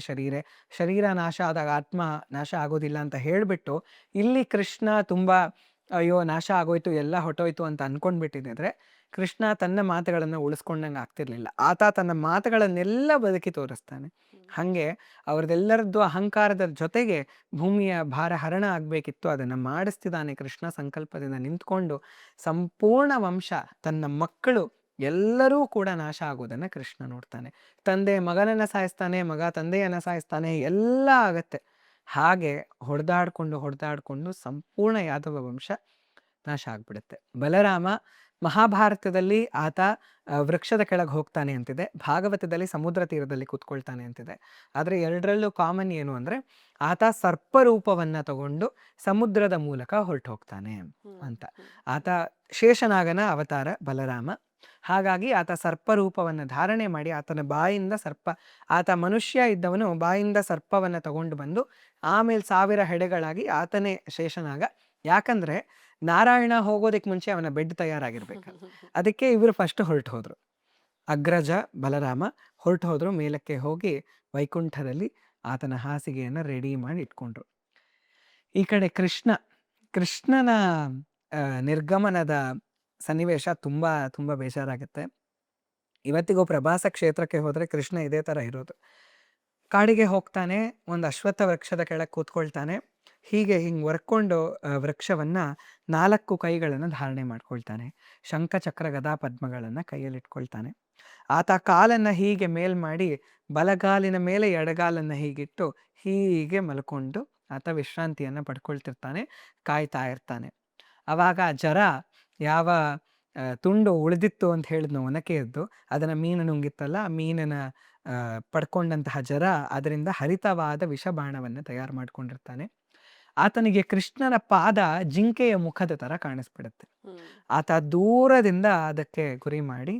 [SPEAKER 1] ಶರೀರ ನಾಶ ಆದಾಗ ಆತ್ಮ ನಾಶ ಆಗೋದಿಲ್ಲ ಅಂತ ಹೇಳಿಬಿಟ್ಟು, ಇಲ್ಲಿ ಕೃಷ್ಣ ತುಂಬ ಅಯ್ಯೋ ನಾಶ ಆಗೋಯ್ತು, ಎಲ್ಲ ಹೊಟ್ಟೋಯ್ತು ಅಂತ ಅಂದ್ಕೊಂಡ್ಬಿಟ್ಟಿದ್ರೆ ಕೃಷ್ಣ ತನ್ನ ಮಾತುಗಳನ್ನು ಉಳಿಸ್ಕೊಂಡಂಗೆ ಆಗ್ತಿರ್ಲಿಲ್ಲ. ಆತ ತನ್ನ ಮಾತುಗಳನ್ನೆಲ್ಲ ಬದುಕಿ ತೋರಿಸ್ತಾನೆ. ಹಾಗೆ ಅವ್ರದ್ದೆಲ್ಲರದ್ದು ಅಹಂಕಾರದ ಜೊತೆಗೆ ಭೂಮಿಯ ಭಾರ ಹರಣ ಆಗಬೇಕಿತ್ತು, ಅದನ್ನು ಮಾಡಿಸ್ತಿದ್ದಾನೆ ಕೃಷ್ಣ ಸಂಕಲ್ಪದಿಂದ ನಿಂತ್ಕೊಂಡು. ಸಂಪೂರ್ಣ ವಂಶ, ತನ್ನ ಮಕ್ಕಳು ಎಲ್ಲರೂ ಕೂಡ ನಾಶ ಆಗೋದನ್ನು ಕೃಷ್ಣ ನೋಡ್ತಾನೆ. ತಂದೆ ಮಗನನ್ನು ಸಾಯಿಸ್ತಾನೆ, ಮಗ ತಂದೆಯನ್ನು ಸಾಯಿಸ್ತಾನೆ, ಎಲ್ಲ ಆಗತ್ತೆ. ಹಾಗೆ ಹೊಡೆದಾಡ್ಕೊಂಡು ಸಂಪೂರ್ಣ ಯಾದವ ವಂಶ ನಾಶ ಆಗ್ಬಿಡುತ್ತೆ. ಬಲರಾಮ ಮಹಾಭಾರತದಲ್ಲಿ ಆತ ವೃಕ್ಷದ ಕೆಳಗೆ ಹೋಗ್ತಾನೆ ಅಂತಿದೆ, ಭಾಗವತದಲ್ಲಿ ಸಮುದ್ರ ತೀರದಲ್ಲಿ ಕೂತ್ಕೊಳ್ತಾನೆ ಅಂತಿದೆ. ಆದರೆ ಎರಡರಲ್ಲೂ ಕಾಮನ್ ಏನು ಅಂದರೆ ಆತ ಸರ್ಪರೂಪವನ್ನು ತಗೊಂಡು ಸಮುದ್ರದ ಮೂಲಕ ಹೊರಟು ಹೋಗ್ತಾನೆ ಅಂತ. ಆತ ಶೇಷನಾಗನ ಅವತಾರ ಬಲರಾಮ. ಹಾಗಾಗಿ ಆತ ಸರ್ಪರೂಪವನ್ನು ಧಾರಣೆ ಮಾಡಿ ಆತನ ಬಾಯಿಂದ ಆತ ಮನುಷ್ಯ ಇದ್ದವನು ಬಾಯಿಂದ ಸರ್ಪವನ್ನು ತಗೊಂಡು ಬಂದು ಆಮೇಲೆ 1000 ಹೆಡೆಗಳಾಗಿ ಆತನೇ ಶೇಷನಾಗ. ಯಾಕಂದರೆ ನಾರಾಯಣ ಹೋಗೋದಕ್ಕೆ ಮುಂಚೆ ಅವನ ಬೆಡ್ ತಯಾರಾಗಿರ್ಬೇಕು. ಅದಕ್ಕೆ ಇವರು ಫಸ್ಟ್ ಹೊರಟು ಹೋದರು. ಅಗ್ರಜ ಬಲರಾಮ ಹೊರಟು ಹೋದರು, ಮೇಲಕ್ಕೆ ಹೋಗಿ ವೈಕುಂಠದಲ್ಲಿ ಆತನ ಹಾಸಿಗೆಯನ್ನು ರೆಡಿ ಮಾಡಿ ಇಟ್ಕೊಂಡ್ರು. ಈ ಕಡೆ ಕೃಷ್ಣನ ನಿರ್ಗಮನದ ಸನ್ನಿವೇಶ ತುಂಬ ತುಂಬ ಬೇಜಾರಾಗುತ್ತೆ. ಇವತ್ತಿಗೂ ಪ್ರಭಾಸ ಕ್ಷೇತ್ರಕ್ಕೆ ಹೋದರೆ ಕೃಷ್ಣ ಇದೇ ಥರ ಇರೋದು. ಕಾಡಿಗೆ ಹೋಗ್ತಾನೆ, ಒಂದು ಅಶ್ವತ್ಥ ವೃಕ್ಷದ ಕೆಳಗೆ ಕೂತ್ಕೊಳ್ತಾನೆ, ಹಿಂಗೆ ವರ್ಕೊಂಡು ವೃಕ್ಷವನ್ನು 4 ಕೈಗಳನ್ನು ಧಾರಣೆ ಮಾಡ್ಕೊಳ್ತಾನೆ, ಶಂಖ ಚಕ್ರ ಗದಾ ಪದ್ಮಗಳನ್ನು ಕೈಯಲ್ಲಿ ಇಟ್ಕೊಳ್ತಾನೆ. ಆತ ಕಾಲನ್ನು ಹೀಗೆ ಮೇಲ್ ಮಾಡಿ ಬಲಗಾಲಿನ ಮೇಲೆ ಎಡಗಾಲನ್ನು ಹೀಗಿಟ್ಟು ಹೀಗೆ ಮಲ್ಕೊಂಡು ಆತ ವಿಶ್ರಾಂತಿಯನ್ನು ಪಡ್ಕೊಳ್ತಿರ್ತಾನೆ, ಕಾಯ್ತಾ ಇರ್ತಾನೆ. ಆವಾಗ ಜರ ಯಾವ ತುಂಡು ಉಳಿದಿತ್ತು ಅಂತ ಹೇಳಿದ್ನು ಒನಕೆಯದ್ದು, ಅದನ್ನು ಮೀನು ನುಂಗಿತ್ತಲ್ಲ, ಆ ಮೀನನ್ನು ಪಡ್ಕೊಂಡಂತಹ ಜರ ಅದರಿಂದ ಹರಿತವಾದ ವಿಷಬಾಣವನ್ನು ತಯಾರು ಮಾಡ್ಕೊಂಡಿರ್ತಾನೆ. ಆತನಿಗೆ ಕೃಷ್ಣನ ಪಾದ ಜಿಂಕೆಯ ಮುಖದ ಥರ ಕಾಣಿಸ್ಬಿಡುತ್ತೆ. ಆತ ದೂರದಿಂದ ಅದಕ್ಕೆ ಗುರಿ ಮಾಡಿ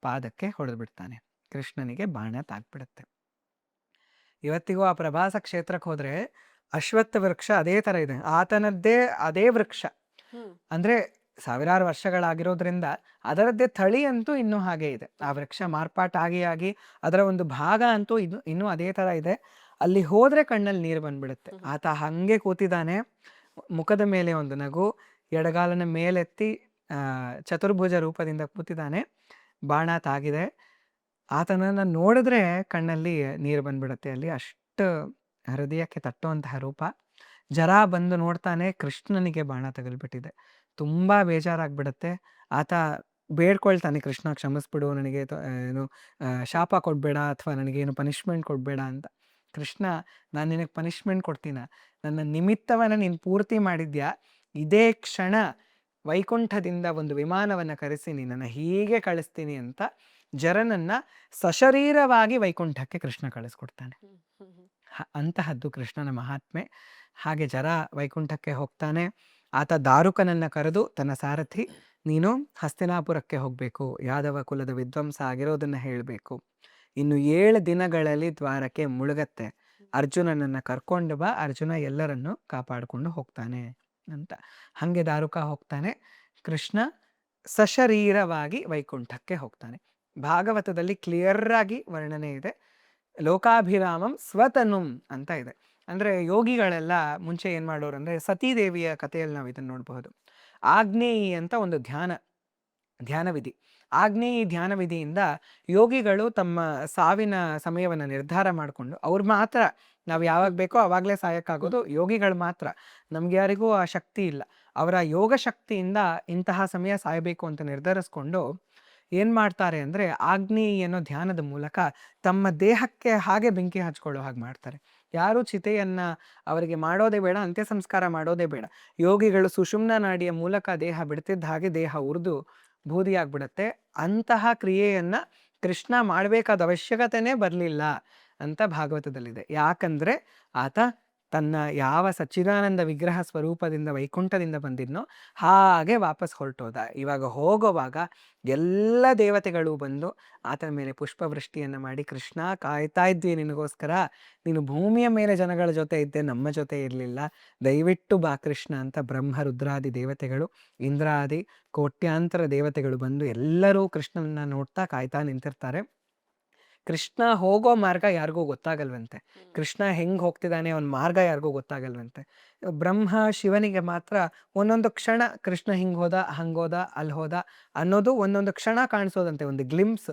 [SPEAKER 1] ಪಾದಕ್ಕೆ ಹೊಡೆದು ಬಿಡ್ತಾನೆ. ಕೃಷ್ಣನಿಗೆ ಬಾಣ ತಾಕ್ಬಿಡುತ್ತೆ. ಇವತ್ತಿಗೂ ಆ ಪ್ರಭಾಸ ಕ್ಷೇತ್ರಕ್ಕೆ ಹೋದರೆ ಅಶ್ವತ್ಥ ವೃಕ್ಷ ಅದೇ ಥರ ಇದೆ, ಆತನದ್ದೇ ಅದೇ ವೃಕ್ಷ. ಅಂದರೆ 1000 ವರ್ಷಗಳಾಗಿರೋದ್ರಿಂದ ಅದರದ್ದೇ ತಳಿ ಅಂತೂ ಇನ್ನೂ ಹಾಗೆ ಇದೆ. ಆ ವೃಕ್ಷ ಮಾರ್ಪಾಟಾಗಿ ಅದರ ಒಂದು ಭಾಗ ಅಂತೂ ಇನ್ನೂ ಅದೇ ಥರ ಇದೆ. ಅಲ್ಲಿ ಹೋದರೆ ಕಣ್ಣಲ್ಲಿ ನೀರು ಬಂದ್ಬಿಡುತ್ತೆ. ಆತ ಹಾಗೆ ಕೂತಿದ್ದಾನೆ, ಮುಖದ ಮೇಲೆ ಒಂದು ನಗು, ಎಡಗಾಲನ ಮೇಲೆತ್ತಿ ಚತುರ್ಭುಜ ರೂಪದಿಂದ ಕೂತಿದ್ದಾನೆ, ಬಾಣ ತಾಗಿದೆ. ಆತನನ್ನು ನೋಡಿದ್ರೆ ಕಣ್ಣಲ್ಲಿ ನೀರು ಬಂದ್ಬಿಡುತ್ತೆ. ಅಲ್ಲಿ ಅಷ್ಟು ಹೃದಯಕ್ಕೆ ತಟ್ಟುವಂತಹ ರೂಪ. ಜರ ಬಂದು ನೋಡ್ತಾನೆ, ಕೃಷ್ಣನಿಗೆ ಬಾಣ ತಗಲ್ಬಿಟ್ಟಿದೆ. ತುಂಬ ಬೇಜಾರಾಗ್ಬಿಡುತ್ತೆ. ಆತ ಬೇಡ್ಕೊಳ್ತಾನೆ, ಕೃಷ್ಣ ಕ್ಷಮಿಸ್ಬಿಡು, ನನಗೆ ಏನು ಶಾಪ ಕೊಡಬೇಡ ಅಥವಾ ನನಗೇನು ಪನಿಷ್ಮೆಂಟ್ ಕೊಡಬೇಡ ಅಂತ. ಕೃಷ್ಣ, ನಾನು ನಿನಗೆ ಪನಿಷ್ಮೆಂಟ್ ಕೊಡ್ತೀನ, ನನ್ನ ನಿಮಿತ್ತವನ್ನು ನೀನು ಪೂರ್ತಿ ಮಾಡಿದ್ಯಾ, ಇದೇ ಕ್ಷಣ ವೈಕುಂಠದಿಂದ ಒಂದು ವಿಮಾನವನ್ನು ಕರೆಸಿ ನಿನ್ನನ್ನು ಹೀಗೆ ಕಳಿಸ್ತೀನಿ ಅಂತ ಜರನನ್ನು ಸಶರೀರವಾಗಿ ವೈಕುಂಠಕ್ಕೆ ಕೃಷ್ಣ ಕಳಿಸ್ಕೊಡ್ತಾನೆ. ಅಂತಹದ್ದು ಕೃಷ್ಣನ ಮಹಾತ್ಮೆ. ಹಾಗೆ ಜರ ವೈಕುಂಠಕ್ಕೆ ಹೋಗ್ತಾನೆ. ಆತ ದಾರುಕನನ್ನು ಕರೆದು ತನ್ನ ಸಾರಥಿ, ನೀನು ಹಸ್ತಿನಾಪುರಕ್ಕೆ ಹೋಗಬೇಕು, ಯಾದವ ಕುಲದ ವಿದ್ವಾಂಸ ಆಗಿರೋದನ್ನು ಹೇಳಬೇಕು, ಇನ್ನು 7 ದಿನಗಳಲ್ಲಿ ದ್ವಾರಕ್ಕೆ ಮುಳುಗತ್ತೆ, ಅರ್ಜುನನನ್ನು ಕರ್ಕೊಂಡು ಬಾ, ಅರ್ಜುನ ಎಲ್ಲರನ್ನು ಕಾಪಾಡಿಕೊಂಡು ಹೋಗ್ತಾನೆ ಅಂತ. ಹಾಗೆ ದಾರುಕ ಹೋಗ್ತಾನೆ. ಕೃಷ್ಣ ಸಶರೀರವಾಗಿ ವೈಕುಂಠಕ್ಕೆ ಹೋಗ್ತಾನೆ. ಭಾಗವತದಲ್ಲಿ ಕ್ಲಿಯರ್ರಾಗಿ ವರ್ಣನೆ ಇದೆ, ಲೋಕಾಭಿರಾಮಂ ಸ್ವತನುಂ ಅಂತ ಇದೆ. ಅಂದರೆ ಯೋಗಿಗಳೆಲ್ಲ ಮುಂಚೆ ಏನು ಮಾಡೋರು ಅಂದರೆ, ಸತೀದೇವಿಯ ಕಥೆಯಲ್ಲಿ ನಾವು ಇದನ್ನು ನೋಡಬಹುದು. ಆಗ್ನೇಯಿ ಅಂತ ಒಂದು ಧ್ಯಾನ ವಿಧಿ. ಆಗ್ನೇಯಿ ಧ್ಯಾನ ವಿಧಿಯಿಂದ ಯೋಗಿಗಳು ತಮ್ಮ ಸಾವಿನ ಸಮಯವನ್ನು ನಿರ್ಧಾರ ಮಾಡಿಕೊಂಡು, ಅವ್ರು ಮಾತ್ರ, ನಾವು ಯಾವಾಗ ಬೇಕೋ ಆವಾಗಲೇ ಸಾಯಕ್ಕಾಗೋದು ಯೋಗಿಗಳು ಮಾತ್ರ, ನಮ್ಗೆ ಯಾರಿಗೂ ಆ ಶಕ್ತಿ ಇಲ್ಲ. ಅವರ ಯೋಗ ಶಕ್ತಿಯಿಂದ ಇಂತಹ ಸಮಯ ಸಾಯಬೇಕು ಅಂತ ನಿರ್ಧರಿಸ್ಕೊಂಡು ಏನು ಮಾಡ್ತಾರೆ ಅಂದರೆ, ಆಗ್ನೇಯಿ ಅನ್ನೋ ಧ್ಯಾನದ ಮೂಲಕ ತಮ್ಮ ದೇಹಕ್ಕೆ ಹಾಗೆ ಬೆಂಕಿ ಹಚ್ಕೊಳ್ಳೋ ಹಾಗೆ ಮಾಡ್ತಾರೆ. ಯಾರೂ ಚಿತೆಯನ್ನು ಅವರಿಗೆ ಮಾಡೋದೇ ಬೇಡ, ಅಂತ್ಯ ಸಂಸ್ಕಾರ ಮಾಡೋದೇ ಬೇಡ. ಯೋಗಿಗಳು ಸುಷುಮ್ನ ನಾಡಿಯ ಮೂಲಕ ದೇಹ ಬಿಡ್ತಿದ್ದ ಹಾಗೆ ದೇಹ ಉರಿದು ಬೂದಿಯಾಗ್ಬಿಡತ್ತೆ. ಅಂತಹ ಕ್ರಿಯೆಯನ್ನು ಕೃಷ್ಣ ಮಾಡಬೇಕಾದ ಅವಶ್ಯಕತೆನೇ ಬರಲಿಲ್ಲ ಅಂತ ಭಾಗವತದಲ್ಲಿದೆ. ಯಾಕಂದರೆ ಆತ ತನ್ನ ಯಾವ ಸಚ್ಚಿದಾನಂದ ವಿಗ್ರಹ ಸ್ವರೂಪದಿಂದ ವೈಕುಂಠದಿಂದ ಬಂದಿದ್ನೋ ಹಾಗೆ ವಾಪಸ್ ಹೊರಟೋದ. ಇವಾಗ ಹೋಗೋವಾಗ ಎಲ್ಲ ದೇವತೆಗಳು ಬಂದು ಆತನ ಮೇಲೆ ಪುಷ್ಪವೃಷ್ಟಿಯನ್ನು ಮಾಡಿ, ಕೃಷ್ಣ ಕಾಯ್ತಾ ಇದ್ವಿ ನಿನಗೋಸ್ಕರ, ನೀನು ಭೂಮಿಯ ಮೇಲೆ ಜನಗಳ ಜೊತೆ ಇದ್ದೆ, ನಮ್ಮ ಜೊತೆ ಇರಲಿಲ್ಲ, ದಯವಿಟ್ಟು ಬಾ ಕೃಷ್ಣ ಅಂತ ಬ್ರಹ್ಮ ರುದ್ರಾದಿ ದೇವತೆಗಳು, ಇಂದ್ರಾದಿ ಕೋಟ್ಯಾಂತರ ದೇವತೆಗಳು ಬಂದು ಎಲ್ಲರೂ ಕೃಷ್ಣನನ್ನ ನೋಡ್ತಾ ಕಾಯ್ತಾ ನಿಂತಿರ್ತಾರೆ. ಕೃಷ್ಣ ಹೋಗೋ ಮಾರ್ಗ ಯಾರಿಗೂ ಗೊತ್ತಾಗಲ್ವಂತೆ, ಕೃಷ್ಣ ಹೆಂಗೆ ಹೋಗ್ತಿದ್ದಾನೆ ಅವನ ಮಾರ್ಗ ಯಾರಿಗೂ ಗೊತ್ತಾಗಲ್ವಂತೆ. ಬ್ರಹ್ಮ ಶಿವನಿಗೆ ಮಾತ್ರ ಒಂದೊಂದು ಕ್ಷಣ ಕೃಷ್ಣ ಹಿಂಗೆ ಹೋದ, ಹಂಗೋದ, ಅಲ್ಲಿ ಹೋದ ಅನ್ನೋದು ಒಂದೊಂದು ಕ್ಷಣ ಕಾಣಿಸೋದಂತೆ, ಒಂದು ಗ್ಲಿಮ್ಸ್.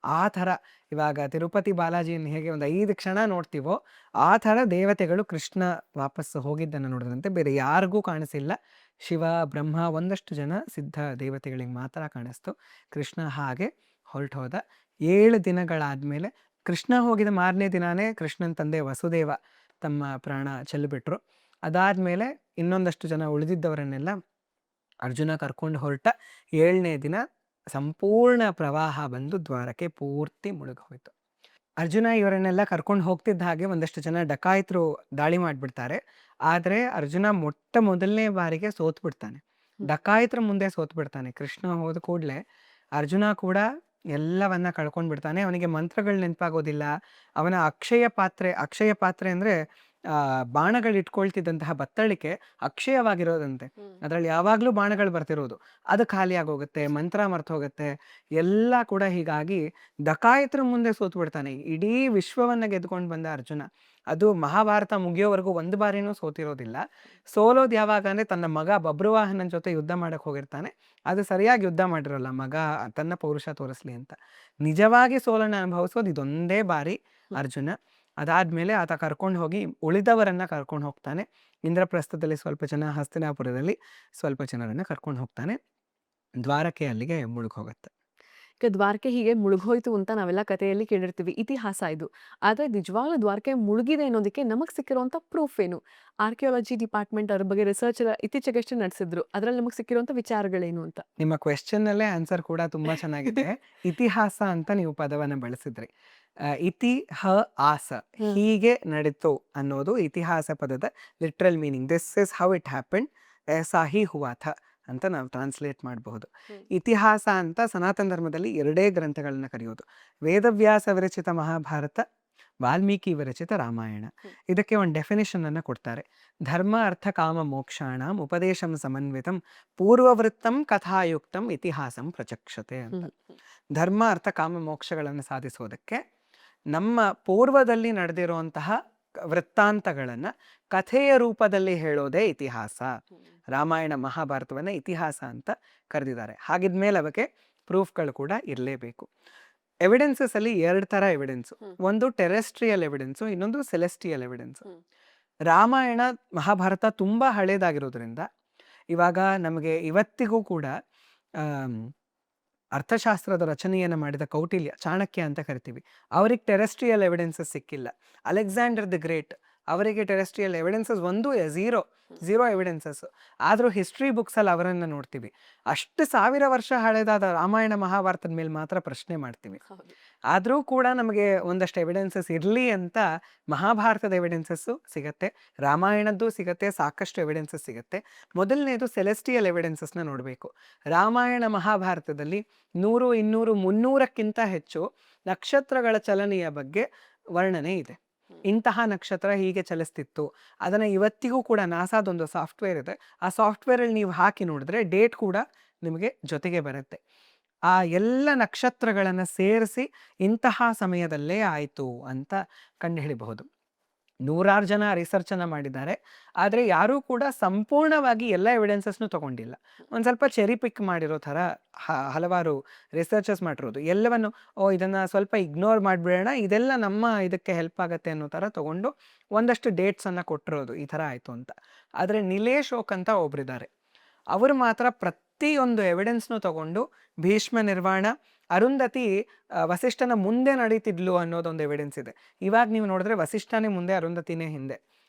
[SPEAKER 1] ಆ ಥರ ಇವಾಗ ತಿರುಪತಿ ಬಾಲಾಜಿಯನ್ನು ಹೇಗೆ ಒಂದು 5 ಕ್ಷಣ ನೋಡ್ತೀವೋ ಆ ಥರ ದೇವತೆಗಳು ಕೃಷ್ಣ ವಾಪಸ್ ಹೋಗಿದ್ದನ್ನು ನೋಡಿದಂತೆ ಬೇರೆ ಯಾರಿಗೂ ಕಾಣಿಸಿಲ್ಲ. ಶಿವ, ಬ್ರಹ್ಮ, ಒಂದಷ್ಟು ಜನ ಸಿದ್ಧ ದೇವತೆಗಳಿಗೆ ಮಾತ್ರ ಕಾಣಿಸ್ತು. ಕೃಷ್ಣ ಹಾಗೆ ಹೊರಟು ಹೋದ. 7 ದಿನಗಳಾದಮೇಲೆ, ಕೃಷ್ಣ ಹೋಗಿದ ಮಾರನೇ ದಿನಾನೇ ಕೃಷ್ಣನ ತಂದೆ ವಸುದೇವ ತಮ್ಮ ಪ್ರಾಣ ಚೆಲ್ಲಿಬಿಟ್ರು. ಅದಾದಮೇಲೆ ಇನ್ನೊಂದಷ್ಟು ಜನ ಉಳಿದಿದ್ದವರನ್ನೆಲ್ಲ ಅರ್ಜುನ ಕರ್ಕೊಂಡು ಹೊರಟ 7ನೇ ದಿನ ಸಂಪೂರ್ಣ ಪ್ರವಾಹ ಬಂದು ದ್ವಾರಕ್ಕೆ ಪೂರ್ತಿ ಮುಳುಗೋಯ್ತು. ಅರ್ಜುನ ಇವರನ್ನೆಲ್ಲ ಕರ್ಕೊಂಡು ಹೋಗ್ತಿದ್ದ ಹಾಗೆ ಒಂದಷ್ಟು ಜನ ಡಕಾಯಿತರು ದಾಳಿ ಮಾಡಿಬಿಡ್ತಾರೆ. ಆದರೆ ಅರ್ಜುನ ಮೊದಲನೇ ಬಾರಿಗೆ ಸೋತ್ಬಿಡ್ತಾನೆ. ಡಕಾಯಿತರ ಮುಂದೆ ಸೋತ್ಬಿಡ್ತಾನೆ. ಕೃಷ್ಣ ಹೋದ ಕೂಡಲೇ ಅರ್ಜುನ ಕೂಡ ಎಲ್ಲವನ್ನ ಕಳ್ಕೊಂಡ್ಬಿಡ್ತಾನೆ. ಅವನಿಗೆ ಮಂತ್ರಗಳು ನೆನಪಾಗೋದಿಲ್ಲ. ಅವನ ಅಕ್ಷಯ ಪಾತ್ರೆ ಅಂದರೆ ಬಾಣಗಳು ಇಟ್ಕೊಳ್ತಿದ್ದಂತಹ ಬತ್ತಳಿಕೆ ಅಕ್ಷಯವಾಗಿರೋದಂತೆ. ಅದರಲ್ಲಿ ಯಾವಾಗಲೂ ಬಾಣಗಳು ಬರ್ತಿರೋದು. ಅದು ಖಾಲಿ ಆಗೋಗುತ್ತೆ, ಮಂತ್ರ ಮರ್ತು ಹೋಗುತ್ತೆ, ಎಲ್ಲ ಕೂಡ. ಹೀಗಾಗಿ ಡಕಾಯಿತರ ಮುಂದೆ ಸೋತ್ಬಿಡ್ತಾನೆ. ಇಡೀ ವಿಶ್ವವನ್ನು ಗೆದ್ಕೊಂಡು ಬಂದ ಅರ್ಜುನ. ಅದು ಮಹಾಭಾರತ ಮುಗಿಯೋವರೆಗೂ ಒಂದು ಬಾರಿನೂ ಸೋತಿರೋದಿಲ್ಲ. ಸೋಲೋದು ಯಾವಾಗ ಅಂದರೆ ತನ್ನ ಮಗ ಬಬ್ರುವಾಹನನ ಜೊತೆ ಯುದ್ಧ ಮಾಡಕ್ಕೆ ಹೋಗಿರ್ತಾನೆ. ಅದು ಸರಿಯಾಗಿ ಯುದ್ಧ ಮಾಡಿರೋಲ್ಲ, ಮಗ ತನ್ನ ಪೌರುಷ ತೋರಿಸ್ಲಿ ಅಂತ. ನಿಜವಾಗಿ ಸೋಲನ್ನು ಅನುಭವಿಸೋದು ಇದೊಂದೇ ಬಾರಿ ಅರ್ಜುನ. ಅದಾದಮೇಲೆ ಆತ ಕರ್ಕೊಂಡು ಹೋಗಿ ಉಳಿದವರನ್ನು ಕರ್ಕೊಂಡು ಹೋಗ್ತಾನೆ. ಇಂದ್ರಪ್ರಸ್ಥದಲ್ಲಿ ಸ್ವಲ್ಪ ಜನ, ಹಸ್ತಿನಾಪುರದಲ್ಲಿ ಸ್ವಲ್ಪ ಜನರನ್ನು ಕರ್ಕೊಂಡು ಹೋಗ್ತಾನೆ. ದ್ವಾರಕೆ ಅಲ್ಲಿಗೆ ಮುಳುಗೋಗುತ್ತೆ.
[SPEAKER 2] ಈಗ ದ್ವಾರಕೆ ಹೀಗೆ ಮುಳುಗೋಯ್ತು ಅಂತ ನಾವೆಲ್ಲ ಕಥೆಯಲ್ಲಿ ಕೇಳಿರ್ತೀವಿ, ಇತಿಹಾಸ ಇದು. ಆದರೆ ನಿಜವಾಗ್ಲೂ ದ್ವಾರಕೆ ಮುಳುಗಿದೆ ಅನ್ನೋದಕ್ಕೆ ನಮಗೆ ಸಿಕ್ಕಿರುವಂಥ ಪ್ರೂಫ್ ಏನು? ಆರ್ಕಿಯಾಲಜಿ ಡಿಪಾರ್ಟ್ಮೆಂಟ್ ಅದ್ರ ಬಗ್ಗೆ ರಿಸರ್ಚ್ ಇತ್ತೀಚೆಗಷ್ಟೇ ನಡೆಸಿದ್ರು. ಅದರಲ್ಲಿ ನಮಗೆ ಸಿಕ್ಕಿರುವಂಥ ವಿಚಾರಗಳೇನು ಅಂತ?
[SPEAKER 1] ನಿಮ್ಮ ಕ್ವೆಶ್ಚನ್ನಲ್ಲೇ ಆನ್ಸರ್ ಕೂಡ ತುಂಬ ಚೆನ್ನಾಗಿದೆ. ಇತಿಹಾಸ ಅಂತ ನೀವು ಪದವನ್ನು ಬಳಸಿದ್ರಿ. ಇತಿ ಹ ಆಸ, ಹೀಗೆ ನಡೀತು ಅನ್ನೋದು ಇತಿಹಾಸ ಪದದ literal meaning. This is how it happen, ಐಸಾ ಹಿ ಹುವಾ ಥಾ ಅಂತ ನಾವು ಟ್ರಾನ್ಸ್ಲೇಟ್ ಮಾಡಬಹುದು. ಇತಿಹಾಸ ಅಂತ ಸನಾತನ ಧರ್ಮದಲ್ಲಿ 2 ಗ್ರಂಥಗಳನ್ನ ಕರೆಯೋದು. ವೇದವ್ಯಾಸ ವಿರಚಿತ ಮಹಾಭಾರತ, ವಾಲ್ಮೀಕಿ ವಿರಚಿತ ರಾಮಾಯಣ. ಇದಕ್ಕೆ ಒಂದು ಡೆಫಿನೇಷನ್ ಅನ್ನು ಕೊಡ್ತಾರೆ. ಧರ್ಮ ಅರ್ಥ ಕಾಮ ಮೋಕ್ಷಾಣಂ ಉಪದೇಶಂ ಸಮನ್ವಿತಂ ಪೂರ್ವವೃತ್ತಂ ಕಥಾಯುಕ್ತಂ ಇತಿಹಾಸಂ ಪ್ರಚಕ್ಷತೆ ಅಂತ. ಧರ್ಮ ಅರ್ಥ ಕಾಮ ಮೋಕ್ಷಗಳನ್ನು ಸಾಧಿಸೋದಕ್ಕೆ ನಮ್ಮ ಪೂರ್ವದಲ್ಲಿ ನಡೆದಿರುವಂತಹ ವೃತ್ತಾಂತಗಳನ್ನು ಕಥೆಯ ರೂಪದಲ್ಲಿ ಹೇಳೋದೇ ಇತಿಹಾಸ. ರಾಮಾಯಣ ಮಹಾಭಾರತವನ್ನು ಇತಿಹಾಸ ಅಂತ ಕರೆದಿದ್ದಾರೆ. ಹಾಗಿದ್ಮೇಲೆ ಅವಕ್ಕೆ ಪ್ರೂಫ್ಗಳು ಕೂಡ ಇರಲೇಬೇಕು. ಎವಿಡೆನ್ಸಸ್ ಅಲ್ಲಿ 2 ಥರ ಎವಿಡೆನ್ಸು. ಒಂದು ಟೆರೆಸ್ಟ್ರಿಯಲ್ ಎವಿಡೆನ್ಸು, ಇನ್ನೊಂದು ಸೆಲೆಸ್ಟಿಯಲ್ ಎವಿಡೆನ್ಸು. ರಾಮಾಯಣ ಮಹಾಭಾರತ ತುಂಬ ಹಳೇದಾಗಿರೋದ್ರಿಂದ ಇವಾಗ ನಮಗೆ ಇವತ್ತಿಗೂ ಕೂಡ ಅರ್ಥಶಾಸ್ತ್ರದ ರಚನೆಯನ್ನು ಮಾಡಿದ ಕೌಟಿಲ್ಯ, ಚಾಣಕ್ಯ ಅಂತ ಕರಿತೀವಿ, ಅವರಿಗೆ ಟೆರೆಸ್ಟ್ರಿಯಲ್ ಎವಿಡೆನ್ಸಸ್ ಸಿಕ್ಕಿಲ್ಲ. ಅಲೆಕ್ಸಾಂಡರ್ ದಿ ಗ್ರೇಟ್, ಅವರಿಗೆ ಟೆರೆಸ್ಟ್ರಿಯಲ್ ಎವಿಡೆನ್ಸಸ್ ಝೀರೋ ಎವಿಡೆನ್ಸಸ್. ಆದರೂ ಹಿಸ್ಟ್ರಿ ಬುಕ್ಸಲ್ಲಿ ಅವರನ್ನು ನೋಡ್ತೀವಿ. ಅಷ್ಟು 1000 ವರ್ಷ ಹಳೆದಾದ ರಾಮಾಯಣ ಮಹಾಭಾರತದ ಮೇಲೆ ಮಾತ್ರ ಪ್ರಶ್ನೆ ಮಾಡ್ತೀವಿ. ಆದರೂ ಕೂಡ ನಮಗೆ ಒಂದಷ್ಟು ಎವಿಡೆನ್ಸಸ್ ಇರಲಿ ಅಂತ ಮಹಾಭಾರತದ ಎವಿಡೆನ್ಸಸ್ಸು ಸಿಗುತ್ತೆ, ರಾಮಾಯಣದ್ದು ಸಿಗುತ್ತೆ, ಸಾಕಷ್ಟು ಎವಿಡೆನ್ಸಸ್ ಸಿಗುತ್ತೆ. ಮೊದಲನೇದು ಸೆಲೆಸ್ಟಿಯಲ್ ಎವಿಡೆನ್ಸಸ್ನ ನೋಡಬೇಕು. ರಾಮಾಯಣ ಮಹಾಭಾರತದಲ್ಲಿ 100, 200, 300ಕ್ಕಿಂತ ಹೆಚ್ಚು ನಕ್ಷತ್ರಗಳ ಚಲನೆಯ ಬಗ್ಗೆ ವರ್ಣನೆ ಇದೆ. ಇಂತಹ ನಕ್ಷತ್ರ ಹೀಗೆ ಚಲಿಸ್ತಿತ್ತು. ಅದನ್ನು ಇವತ್ತಿಗೂ ಕೂಡ ನಾಸಾದೊಂದು ಸಾಫ್ಟ್ವೇರ್ ಇದೆ. ಆ ಸಾಫ್ಟ್ವೇರಲ್ಲಿ ನೀವು ಹಾಕಿ ನೋಡಿದ್ರೆ ಡೇಟ್ ಕೂಡ ನಿಮಗೆ ಜೊತೆಗೆ ಬರುತ್ತೆ. ಆ ಎಲ್ಲ ನಕ್ಷತ್ರಗಳನ್ನು ಸೇರಿಸಿ ಇಂತಹ ಸಮಯದಲ್ಲೇ ಆಯಿತು ಅಂತ ಕಂಡುಹಿಡಿಬಹುದು. 100 ಜನ ರಿಸರ್ಚನ್ನು ಮಾಡಿದ್ದಾರೆ. ಆದರೆ ಯಾರೂ ಕೂಡ ಸಂಪೂರ್ಣವಾಗಿ ಎಲ್ಲ ಎವಿಡೆನ್ಸಸ್ನು ತೊಗೊಂಡಿಲ್ಲ. ಒಂದು ಸ್ವಲ್ಪ ಚೆರಿ ಪಿಕ್ ಮಾಡಿರೋ ಥರ ಹಲವಾರು ರಿಸರ್ಚಸ್ ಮಾಡಿರೋದು. ಎಲ್ಲವನ್ನು ಇದನ್ನು ಸ್ವಲ್ಪ ಇಗ್ನೋರ್ ಮಾಡಿಬಿಡೋಣ, ಇದೆಲ್ಲ ನಮ್ಮ ಇದಕ್ಕೆ ಹೆಲ್ಪ್ ಆಗುತ್ತೆ ಅನ್ನೋ ಥರ ತೊಗೊಂಡು ಒಂದಷ್ಟು ಡೇಟ್ಸನ್ನು ಕೊಟ್ಟಿರೋದು, ಈ ಥರ ಆಯಿತು ಅಂತ. ಆದರೆ ನಿಲೇಶ್ ಓಕ್ ಅಂತ ಒಬ್ಬರಿದ್ದಾರೆ. ಅವರು ಮಾತ್ರ ಪ್ರತಿಯೊಂದು ಎವಿಡೆನ್ಸ್ನು ತೊಗೊಂಡು ಭೀಷ್ಮ ನಿರ್ವಾಣ, ಅರುಂಧತಿ ವಸಿಷ್ಠನ ಮುಂದೆ ನಡೀತಿದ್ಲು ಅನ್ನೋದೊಂದು ಎವಿಡೆನ್ಸ್ ಇದೆ. ಇವಾಗ ನೀವು ನೋಡಿದ್ರೆ ವಸಿಷ್ಠನೇ ಮುಂದೆ, ಅರುಂಧತಿನೇ ಹಿಂದೆ.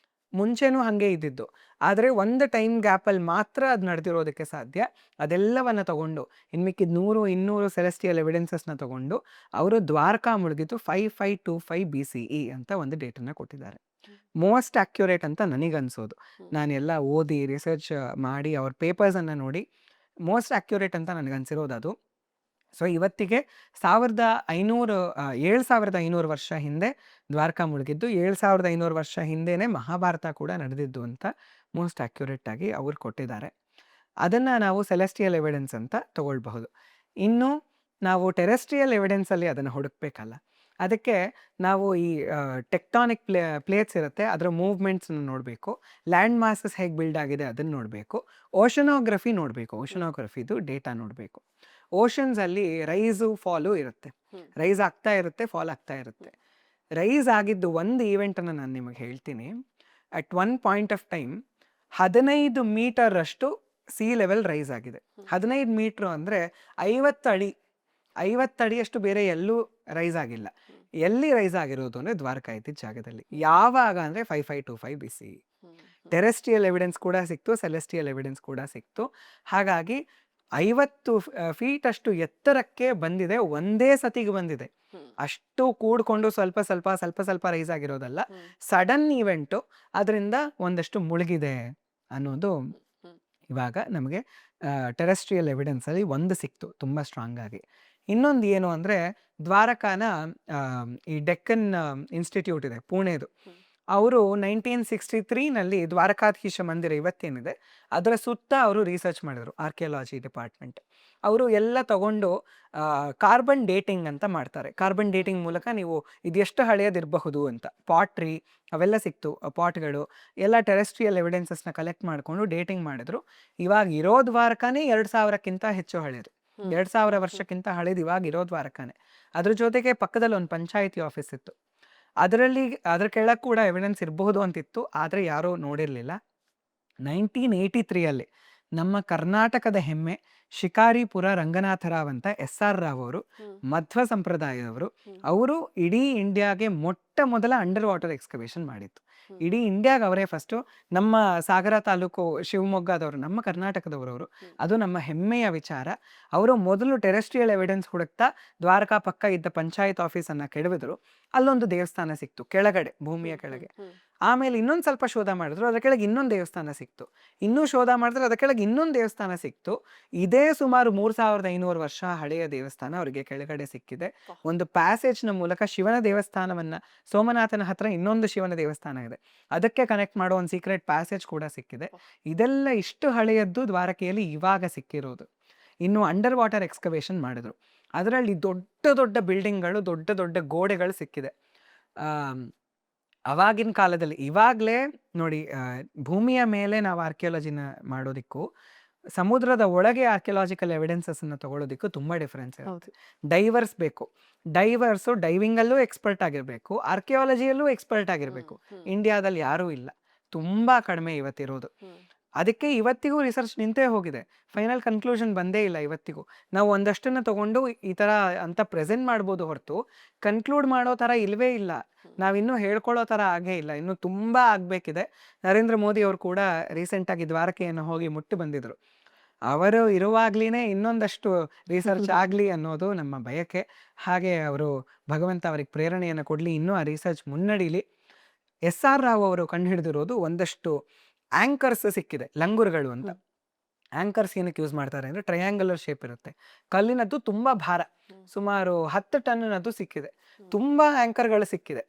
[SPEAKER 1] ಮುಂಚೆನೂ ಹಾಗೆ ಇದ್ದಿದ್ದು. ಆದರೆ ಒಂದು ಟೈಮ್ ಗ್ಯಾಪಲ್ಲಿ ಮಾತ್ರ ಅದು ನಡೆದಿರೋದಕ್ಕೆ ಸಾಧ್ಯ. ಅದೆಲ್ಲವನ್ನು ತಗೊಂಡು ಇನ್ಮಿಕ್ಕಿದ 100, 200 ಸೆಲೆಸ್ಟಿಯಲ್ ಎವಿಡೆನ್ಸಸ್ನ ತಗೊಂಡು ಅವರು ದ್ವಾರಕಾ ಮುಳುಗಿತು 5525 BCE ಅಂತ ಒಂದು ಡೇಟನ್ನು ಕೊಟ್ಟಿದ್ದಾರೆ. ಮೋಸ್ಟ್ ಅಕ್ಯುರೇಟ್ ಅಂತ ನನಗನ್ಸೋದು. ನಾನೆಲ್ಲ ಓದಿ ರಿಸರ್ಚ್ ಮಾಡಿ ಅವ್ರ ಪೇಪರ್ಸನ್ನು ನೋಡಿ ಮೋಸ್ಟ್ ಅಕ್ಯುರೇಟ್ ಅಂತ ನನಗನ್ಸಿರೋದು ಅದು. ಸೊ ಇವತ್ತಿಗೆ 7500 ವರ್ಷ ಹಿಂದೆ ದ್ವಾರಕಾ ಮುಳುಗಿದ್ದು, 7500 ವರ್ಷ ಹಿಂದೆನೇ ಮಹಾಭಾರತ ಕೂಡ ನಡೆದಿದ್ದು ಅಂತ ಮೋಸ್ಟ್ ಅಕ್ಯುರೇಟ್ ಆಗಿ ಅವ್ರು ಕೊಟ್ಟಿದ್ದಾರೆ. ಅದನ್ನು ನಾವು ಸೆಲೆಸ್ಟಿಯಲ್ ಎವಿಡೆನ್ಸ್ ಅಂತ ತಗೊಳ್ಬಹುದು. ಇನ್ನು ನಾವು ಟೆರೆಸ್ಟ್ರಿಯಲ್ ಎವಿಡೆನ್ಸಲ್ಲಿ ಅದನ್ನು ಹುಡುಕ್ಬೇಕಲ್ಲ. ಅದಕ್ಕೆ ನಾವು ಈ ಟೆಕ್ಟಾನಿಕ್ ಪ್ಲೇಟ್ಸ್ ಇರುತ್ತೆ, ಅದರ ಮೂವ್ಮೆಂಟ್ಸ್ನ ನೋಡಬೇಕು. ಲ್ಯಾಂಡ್ ಮಾಸಸ್ ಹೇಗೆ ಬಿಲ್ಡ್ ಆಗಿದೆ ಅದನ್ನು ನೋಡಬೇಕು. ಓಷನೋಗ್ರಫಿ ನೋಡಬೇಕು, ಓಷನೋಗ್ರಫಿದು ಡೇಟಾ ನೋಡಬೇಕು. ಓಷನ್ಸಲ್ಲಿ ರೈಸು ಫಾಲು ಇರುತ್ತೆ, ರೈಸ್ ಆಗ್ತಾ ಇರುತ್ತೆ, ಫಾಲ್ ಆಗ್ತಾ ಇರುತ್ತೆ. ರೈಸ್ ಆಗಿದ್ದು ಒಂದು ಈವೆಂಟನ್ನು ನಾನು ನಿಮಗೆ ಹೇಳ್ತೀನಿ. At one point of time 15 metre ಅಷ್ಟು ಸಿ ಲೆವೆಲ್ ರೈಸ್ ಆಗಿದೆ. 15 ಮೀಟ್ರು ಅಂದರೆ 50 ಅಡಿ. 50 ಅಡಿಯಷ್ಟು ಬೇರೆ ಎಲ್ಲೂ ರೈಸ್ ಆಗಿಲ್ಲ. ಎಲ್ಲಿ ರೈಸ್ ಆಗಿರೋದು ಅಂದರೆ ದ್ವಾರಕಾ ಇದ್ದಿದ್ದ ಜಾಗದಲ್ಲಿ. ಯಾವಾಗ ಅಂದರೆ 5525 BC. ಟೆರೆಸ್ಟ್ರಿಯಲ್ ಎವಿಡೆನ್ಸ್ ಕೂಡ ಸಿಕ್ತು, ಸೆಲೆಸ್ಟಿಯಲ್ ಎವಿಡೆನ್ಸ್ ಕೂಡ ಸಿಕ್ತು. ಹಾಗಾಗಿ 50 ಫೀಟ್ ಅಷ್ಟು ಎತ್ತರಕ್ಕೆ ಬಂದಿದೆ, ಒಂದೇ ಸತಿಗೆ ಬಂದಿದೆ. ಅಷ್ಟು ಕೂಡ್ಕೊಂಡು ಸ್ವಲ್ಪ ಸ್ವಲ್ಪ ಸ್ವಲ್ಪ ಸ್ವಲ್ಪ ರೈಸ್ ಆಗಿರೋದಲ್ಲ, ಸಡನ್ ಇವೆಂಟು, ಅದರಿಂದ ಒಂದಷ್ಟು ಮುಳುಗಿದೆ ಅನ್ನೋದು ಇವಾಗ ನಮಗೆ ಟೆರೆಸ್ಟ್ರಿಯಲ್ ಎವಿಡೆನ್ಸಲ್ಲಿ ಒಂದು ಸಿಕ್ತು ತುಂಬ ಸ್ಟ್ರಾಂಗ್ ಆಗಿ. ಇನ್ನೊಂದು ಏನು ಅಂದರೆ ದ್ವಾರಕಾನ ಈ ಡೆಕ್ಕನ್ ಇನ್ಸ್ಟಿಟ್ಯೂಟ್ ಇದೆ ಪುಣೆದು, ಅವರು 1963ನಲ್ಲಿ ದ್ವಾರಕಾಧೀಶ ಮಂದಿರ ಇವತ್ತೇನಿದೆ ಅದರ ಸುತ್ತ ಅವರು ರಿಸರ್ಚ್ ಮಾಡಿದರು, ಆರ್ಕಿಯಾಲಜಿ ಡಿಪಾರ್ಟ್ಮೆಂಟ್. ಅವರು ಎಲ್ಲ ತಗೊಂಡು ಕಾರ್ಬನ್ ಡೇಟಿಂಗ್ ಅಂತ ಮಾಡ್ತಾರೆ. ಕಾರ್ಬನ್ ಡೇಟಿಂಗ್ ಮೂಲಕ ನೀವು ಇದೆಷ್ಟು ಹಳೆಯದಿರಬಹುದು ಅಂತ ಪಾಟ್ರಿ ಅವೆಲ್ಲ ಸಿಕ್ತು, ಪಾಟ್ಗಳು ಎಲ್ಲ ಟೆರೆಸ್ಟ್ರಿಯಲ್ ಎವಿಡೆನ್ಸಸ್ನ ಕಲೆಕ್ಟ್ ಮಾಡಿಕೊಂಡು ಡೇಟಿಂಗ್ ಮಾಡಿದ್ರು. ಇವಾಗ ಇರೋ ದ್ವಾರಕಾನೇ 2000ಕ್ಕಿಂತ ಹೆಚ್ಚು ಹಳೆಯದು, 2000 ವರ್ಷಕ್ಕಿಂತ ಹಳೆಯದು ಇವಾಗ ಇರೋ ದ್ವಾರಕಾನೇ. ಅದ್ರ ಜೊತೆಗೆ ಪಕ್ಕದಲ್ಲಿ ಒಂದು ಪಂಚಾಯಿತಿ ಆಫೀಸ್ ಇತ್ತು, ಅದ್ರ ಕೆಳಗೆ ಕೂಡ ಎವಿಡೆನ್ಸ್ ಇರಬಹುದು ಅಂತಿತ್ತು, ಆದರೆ ಯಾರೂ ನೋಡಿರಲಿಲ್ಲ. 1983ಯಲ್ಲಿ ನಮ್ಮ ಕರ್ನಾಟಕದ ಹೆಮ್ಮೆ ಶಿಕಾರಿಪುರ ರಂಗನಾಥರಾವ್ ಅಂತ SR ರಾವ್ ಅವರು, ಮಧ್ವ ಸಂಪ್ರದಾಯದವರು, ಅವರು ಇಡೀ ಇಂಡಿಯಾಗೆ ಮೊಟ್ಟ ಮೊದಲ ಅಂಡರ್ ವಾಟರ್ ಎಕ್ಸ್ಕವೇಷನ್ ಮಾಡಿತ್ತು. ಇಡೀ ಇಂಡಿಯಾಗೆ ಅವರೇ ಫಸ್ಟು. ನಮ್ಮ ಸಾಗರ ತಾಲೂಕು ಶಿವಮೊಗ್ಗದವರು, ನಮ್ಮ ಕರ್ನಾಟಕದವರವರು, ಅದು ನಮ್ಮ ಹೆಮ್ಮೆಯ ವಿಚಾರ. ಅವರು ಮೊದಲು ಟೆರೆಸ್ಟ್ರಿಯಲ್ ಎವಿಡೆನ್ಸ್ ಹುಡುಕ್ತಾ ದ್ವಾರಕಾ ಪಕ್ಕ ಇದ್ದ ಪಂಚಾಯತ್ ಆಫೀಸನ್ನು ಕೆಡವಿದ್ರು. ಅಲ್ಲೊಂದು ದೇವಸ್ಥಾನ ಸಿಕ್ತು ಕೆಳಗಡೆ, ಭೂಮಿಯ ಕೆಳಗೆ. ಆಮೇಲೆ ಇನ್ನೊಂದು ಸ್ವಲ್ಪ ಶೋಧ ಮಾಡಿದ್ರು, ಅದರ ಕೆಳಗೆ ಇನ್ನೊಂದು ದೇವಸ್ಥಾನ ಸಿಕ್ತು. ಇನ್ನೂ ಶೋಧ ಮಾಡಿದ್ರೆ ಅದರ ಕೆಳಗೆ ಇನ್ನೊಂದು ದೇವಸ್ಥಾನ ಸಿಕ್ತು. ಇದೇ ಸುಮಾರು 3500 ವರ್ಷ ಹಳೆಯ ದೇವಸ್ಥಾನ ಅವರಿಗೆ ಕೆಳಗಡೆ ಸಿಕ್ಕಿದೆ. ಒಂದು ಪ್ಯಾಸೇಜ್ನ ಮೂಲಕ ಶಿವನ ದೇವಸ್ಥಾನವನ್ನ, ಸೋಮನಾಥನ ಹತ್ರ ಇನ್ನೊಂದು ಶಿವನ ದೇವಸ್ಥಾನ ಇದೆ, ಅದಕ್ಕೆ ಕನೆಕ್ಟ್ ಮಾಡೋ ಒಂದು ಸೀಕ್ರೆಟ್ ಪ್ಯಾಸೇಜ್ ಕೂಡ ಸಿಕ್ಕಿದೆ. ಇದೆಲ್ಲ ಇಷ್ಟು ಹಳೆಯದ್ದು ದ್ವಾರಕೆಯಲ್ಲಿ ಇವಾಗ ಸಿಕ್ಕಿರೋದು. ಇನ್ನು ಅಂಡರ್ ವಾಟರ್ ಎಕ್ಸ್ಕವೇಷನ್ ಮಾಡಿದ್ರು, ಅದರಲ್ಲಿ ದೊಡ್ಡ ದೊಡ್ಡ ಬಿಲ್ಡಿಂಗ್ಗಳು, ದೊಡ್ಡ ದೊಡ್ಡ ಗೋಡೆಗಳು ಸಿಕ್ಕಿದೆ. ಅವಾಗಿನ ಕಾಲದಲ್ಲಿ, ಇವಾಗಲೇ ನೋಡಿ, ಭೂಮಿಯ ಮೇಲೆ ನಾವು ಆರ್ಕಿಯಾಲಜಿನ ಮಾಡೋದಕ್ಕೂ ಸಮುದ್ರದ ಒಳಗೆ ಆರ್ಕಿಯಾಲಜಿಕಲ್ ಎವಿಡೆನ್ಸಸ್ನ ತಗೊಳ್ಳೋದಕ್ಕೂ ತುಂಬ ಡಿಫ್ರೆನ್ಸ್ ಇರುತ್ತೆ. ಡೈವರ್ಸ್ ಬೇಕು, ಡೈವಿಂಗಲ್ಲೂ ಎಕ್ಸ್ಪರ್ಟ್ ಆಗಿರಬೇಕು, ಆರ್ಕಿಯಾಲಜಿಯಲ್ಲೂ ಎಕ್ಸ್ಪರ್ಟ್ ಆಗಿರಬೇಕು. ಇಂಡಿಯಾದಲ್ಲಿ ಯಾರೂ ಇಲ್ಲ, ತುಂಬ ಕಡಿಮೆ ಇವತ್ತಿರೋದು. ಅದಕ್ಕೆ ಇವತ್ತಿಗೂ ರಿಸರ್ಚ್ ನಿಂತೇ ಹೋಗಿದೆ, ಫೈನಲ್ ಕನ್ಕ್ಲೂಷನ್ ಬಂದೇ ಇಲ್ಲ ಇವತ್ತಿಗೂ. ನಾವು ಒಂದಷ್ಟನ್ನು ತಗೊಂಡು ಈ ಥರ ಅಂತ ಪ್ರೆಸೆಂಟ್ ಮಾಡ್ಬೋದು ಹೊರತು ಕನ್ಕ್ಲೂಡ್ ಮಾಡೋ ಥರ ಇಲ್ಲವೇ ಇಲ್ಲ. ನಾವಿನ್ನೂ ಹೇಳ್ಕೊಳ್ಳೋ ಥರ ಆಗೇ ಇಲ್ಲ, ಇನ್ನೂ ತುಂಬ ಆಗಬೇಕಿದೆ. ನರೇಂದ್ರ ಮೋದಿ ಅವರು ಕೂಡ ರೀಸೆಂಟಾಗಿ ದ್ವಾರಕೆಯನ್ನು ಹೋಗಿ ಮುಟ್ಟಿ ಬಂದಿದ್ರು. ಅವರು ಇರುವಾಗ್ಲೇ ಇನ್ನೊಂದಷ್ಟು ರಿಸರ್ಚ್ ಆಗಲಿ ಅನ್ನೋದು ನಮ್ಮ ಬಯಕೆ. ಹಾಗೆ ಅವರು, ಭಗವಂತ ಅವ್ರಿಗೆ ಪ್ರೇರಣೆಯನ್ನು ಕೊಡಲಿ, ಇನ್ನೂ ಆ ರಿಸರ್ಚ್ ಮುನ್ನಡೀಲಿ. SR ರಾವ್ ಅವರು ಕಂಡುಹಿಡಿದಿರೋದು ಒಂದಷ್ಟು ಆ್ಯಂಕರ್ಸ್ ಸಿಕ್ಕಿದೆ, ಲಂಗೂರುಗಳು ಅಂತ. ಆ್ಯಂಕರ್ಸ್ ಏನಕ್ಕೆ ಯೂಸ್ ಮಾಡ್ತಾರೆ ಅಂದರೆ ಟ್ರಯಾಂಗುಲರ್ ಶೇಪ್ ಇರುತ್ತೆ, ಕಲ್ಲಿನದ್ದು ತುಂಬ ಭಾರ, ಸುಮಾರು 10 ಟನ್ನದ್ದು ಸಿಕ್ಕಿದೆ. ತುಂಬ ಆ್ಯಂಕರ್ಗಳು ಸಿಕ್ಕಿದೆ,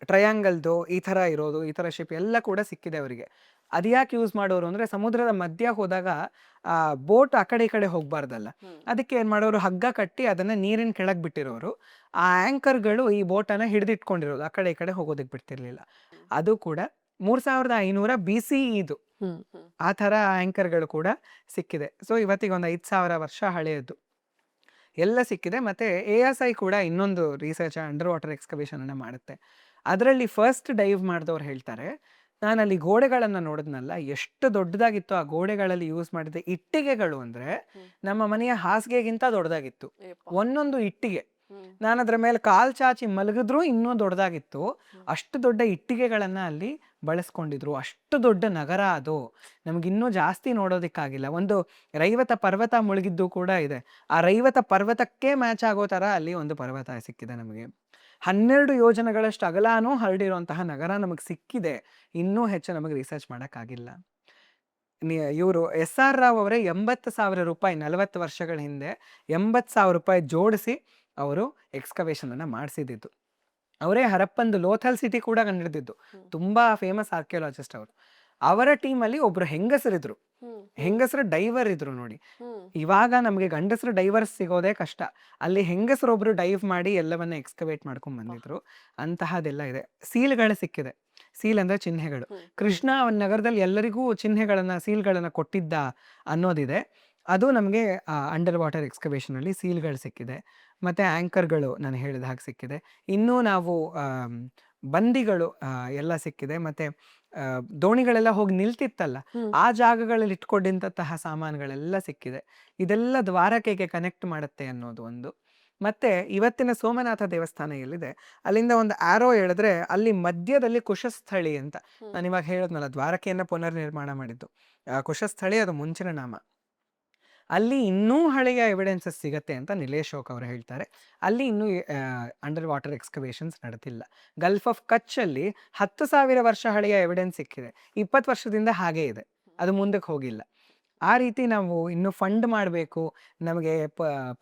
[SPEAKER 1] ಟ್ರಯಾಂಗಲ್ದು ಈ ಥರ ಇರೋದು, ಈ ಥರ ಶೇಪ್ ಎಲ್ಲ ಕೂಡ ಸಿಕ್ಕಿದೆ ಅವರಿಗೆ. ಅದು ಯಾಕೆ ಯೂಸ್ ಮಾಡೋರು ಅಂದರೆ, ಸಮುದ್ರದ ಮಧ್ಯ ಹೋದಾಗ ಬೋಟ್ ಆ ಕಡೆ ಈ ಕಡೆ ಹೋಗಬಾರ್ದಲ್ಲ, ಅದಕ್ಕೆ ಏನು ಮಾಡೋರು, ಹಗ್ಗ ಕಟ್ಟಿ ಅದನ್ನು ನೀರಿನ ಕೆಳಗೆ ಬಿಟ್ಟಿರೋರು. ಆ ಆ್ಯಂಕರ್ಗಳು ಈ ಬೋಟನ್ನು ಹಿಡಿದಿಟ್ಕೊಂಡಿರೋದು, ಆ ಕಡೆ ಈ ಕಡೆ ಹೋಗೋದಕ್ಕೆ ಬಿಡ್ತಿರ್ಲಿಲ್ಲ. ಅದು ಕೂಡ 3500 BC ಇದು. ಆ ಥರ ಆ್ಯಂಕರ್ಗಳು ಕೂಡ ಸಿಕ್ಕಿದೆ. ಸೊ ಇವತ್ತಿಗೆ ಒಂದು 5000 ವರ್ಷ ಹಳೆಯದ್ದು ಎಲ್ಲ ಸಿಕ್ಕಿದೆ. ಮತ್ತು ASI ಕೂಡ ಇನ್ನೊಂದು ರಿಸರ್ಚ್, ಅಂಡರ್ ವಾಟರ್ ಎಕ್ಸ್ಕವೇಷನನ್ನು ಮಾಡುತ್ತೆ. ಅದರಲ್ಲಿ ಫಸ್ಟ್ ಡೈವ್ ಮಾಡಿದವ್ರು ಹೇಳ್ತಾರೆ, ನಾನು ಅಲ್ಲಿ ಗೋಡೆಗಳನ್ನು ನೋಡಿದ್ನಲ್ಲ, ಎಷ್ಟು ದೊಡ್ಡದಾಗಿತ್ತು. ಆ ಗೋಡೆಗಳಲ್ಲಿ ಯೂಸ್ ಮಾಡಿದ ಇಟ್ಟಿಗೆಗಳು ಅಂದರೆ ನಮ್ಮ ಮನೆಯ ಹಾಸಿಗೆಗಿಂತ ದೊಡ್ಡದಾಗಿತ್ತು ಒಂದೊಂದು ಇಟ್ಟಿಗೆ. ನಾನು ಅದರ ಮೇಲೆ ಕಾಲು ಚಾಚಿ ಮಲಗಿದ್ರೂ ಇನ್ನೂ ದೊಡ್ಡದಾಗಿತ್ತು. ಅಷ್ಟು ದೊಡ್ಡ ಇಟ್ಟಿಗೆಗಳನ್ನು ಅಲ್ಲಿ ಬಳಸ್ಕೊಂಡಿದ್ರು. ಅಷ್ಟು ದೊಡ್ಡ ನಗರ ಅದು, ನಮಗಿನ್ನೂ ಜಾಸ್ತಿ ನೋಡೋದಕ್ಕಾಗಿಲ್ಲ. ಒಂದು ರೈವತ ಪರ್ವತ ಮುಳುಗಿದ್ದು ಕೂಡ ಇದೆ. ಆ ರೈವತ ಪರ್ವತಕ್ಕೆ ಮ್ಯಾಚ್ ಆಗೋ ಥರ ಅಲ್ಲಿ ಒಂದು ಪರ್ವತ ಸಿಕ್ಕಿದೆ ನಮಗೆ. 12 ಯೋಜನೆಗಳಷ್ಟು ಅಗಲಾನೂ ಹರಡಿರುವಂತಹ ನಗರ ನಮಗೆ ಸಿಕ್ಕಿದೆ. ಇನ್ನೂ ಹೆಚ್ಚು ನಮಗೆ ರಿಸರ್ಚ್ ಮಾಡೋಕ್ಕಾಗಿಲ್ಲ. ಇವರು SR ರಾವ್ ಅವರೇ 80,000 ರೂಪಾಯಿ, 40 ವರ್ಷಗಳ ಹಿಂದೆ 80,000 ರೂಪಾಯಿ ಜೋಡಿಸಿ ಅವರು ಎಕ್ಸ್ಕವೇಷನನ್ನು ಮಾಡಿಸಿದ್ದು. ಅವರೇ ಹರಪ್ಪಂದು ಲೋಥಲ್ ಸಿಟಿ ಕೂಡ ಕಂಡಿಡಿದಿದ್ದು. ತುಂಬ ಫೇಮಸ್ ಆರ್ಕಿಯಾಲಜಿಸ್ಟ್ ಅವರು. ಅವರ ಟೀಮಲ್ಲಿ ಒಬ್ರು ಹೆಂಗಸರಿದ್ರು, ಹೆಂಗಸರು ಡೈವರ್ ಇದ್ರು ನೋಡಿ. ಇವಾಗ ನಮಗೆ ಗಂಡಸರು ಡೈವರ್ಸ್ ಸಿಗೋದೇ ಕಷ್ಟ, ಅಲ್ಲಿ ಹೆಂಗಸರೊಬ್ರು ಡೈವ್ ಮಾಡಿ ಎಲ್ಲವನ್ನ ಎಕ್ಸ್ಕವೇಟ್ ಮಾಡ್ಕೊಂಡ್ ಬಂದಿದ್ರು. ಅಂತಹದೆಲ್ಲ ಇದೆ. ಸೀಲ್ಗಳು ಸಿಕ್ಕಿದೆ. ಸೀಲ್ ಅಂದ್ರೆ ಚಿಹ್ನೆಗಳು. ಕೃಷ್ಣ ನಗರದಲ್ಲಿ ಎಲ್ಲರಿಗೂ ಚಿಹ್ನೆಗಳನ್ನ, ಸೀಲ್ಗಳನ್ನ ಕೊಟ್ಟಿದ್ದ ಅನ್ನೋದಿದೆ. ಅದು ನಮಗೆ ಅಂಡರ್ ವಾಟರ್ ಎಕ್ಸ್ಕವೇಷನ್ ಅಲ್ಲಿ ಸೀಲ್ಗಳು ಸಿಕ್ಕಿದೆ. ಮತ್ತೆ ಆಂಕರ್ಗಳು ನಾನು ಹೇಳಿದ ಹಾಗೆ ಸಿಕ್ಕಿದೆ. ಇನ್ನೂ ನಾವು ಬಂದಿಗಳು ಎಲ್ಲ ಸಿಕ್ಕಿದೆ. ಮತ್ತೆ ದೋಣಿಗಳೆಲ್ಲ ಹೋಗಿ ನಿಲ್ತಿತ್ತಲ್ಲ, ಆ ಜಾಗಗಳಲ್ಲಿ ಇಟ್ಕೊಂಡಿದ್ದಂತಹ ಸಾಮಾನುಗಳೆಲ್ಲ ಸಿಕ್ಕಿದೆ. ಇದೆಲ್ಲ ದ್ವಾರಕೆಗೆ ಕನೆಕ್ಟ್ ಮಾಡುತ್ತೆ ಅನ್ನೋದು ಒಂದು. ಮತ್ತೆ ಇವತ್ತಿನ ಸೋಮನಾಥ ದೇವಸ್ಥಾನ ಎಲ್ಲಿದೆ ಅಲ್ಲಿಂದ ಒಂದು ಆರೋ ಎಳೆದ್ರೆ ಅಲ್ಲಿ ಮಧ್ಯದಲ್ಲಿ ಕುಶಸ್ಥಳಿ ಅಂತ ನಾನು ಇವಾಗ ಹೇಳಿದ್ನಲ್ಲ, ದ್ವಾರಕೆಯನ್ನ ಪುನರ್ನಿರ್ಮಾಣ ಮಾಡಿದ್ದು ಕುಶಸ್ಥಳಿ, ಅದು ಮುಂಚಿನ ನಾಮ. ಅಲ್ಲಿ ಇನ್ನೂ ಹಳೆಯ ಎವಿಡೆನ್ಸಸ್ ಸಿಗತ್ತೆ ಅಂತ ನಿಲೇಶ್ ಶೋಕ್ ಅವರು ಹೇಳ್ತಾರೆ. ಅಲ್ಲಿ ಇನ್ನೂ ಅಂಡರ್ ವಾಟರ್ ಎಕ್ಸ್ಕವೇಷನ್ಸ್ ನಡೆದಿಲ್ಲ. ಗಲ್ಫ್ ಆಫ್ ಕಚ್ ಅಲ್ಲಿ 10,000 ವರ್ಷ ಹಳೆಯ ಎವಿಡೆನ್ಸ್ ಸಿಕ್ಕಿದೆ, 20 ವರ್ಷದಿಂದ ಹಾಗೇ ಇದೆ, ಅದು ಮುಂದಕ್ಕೆ ಹೋಗಿಲ್ಲ. ಆ ರೀತಿ ನಾವು ಇನ್ನು ಫಂಡ್ ಮಾಡಬೇಕು, ನಮಗೆ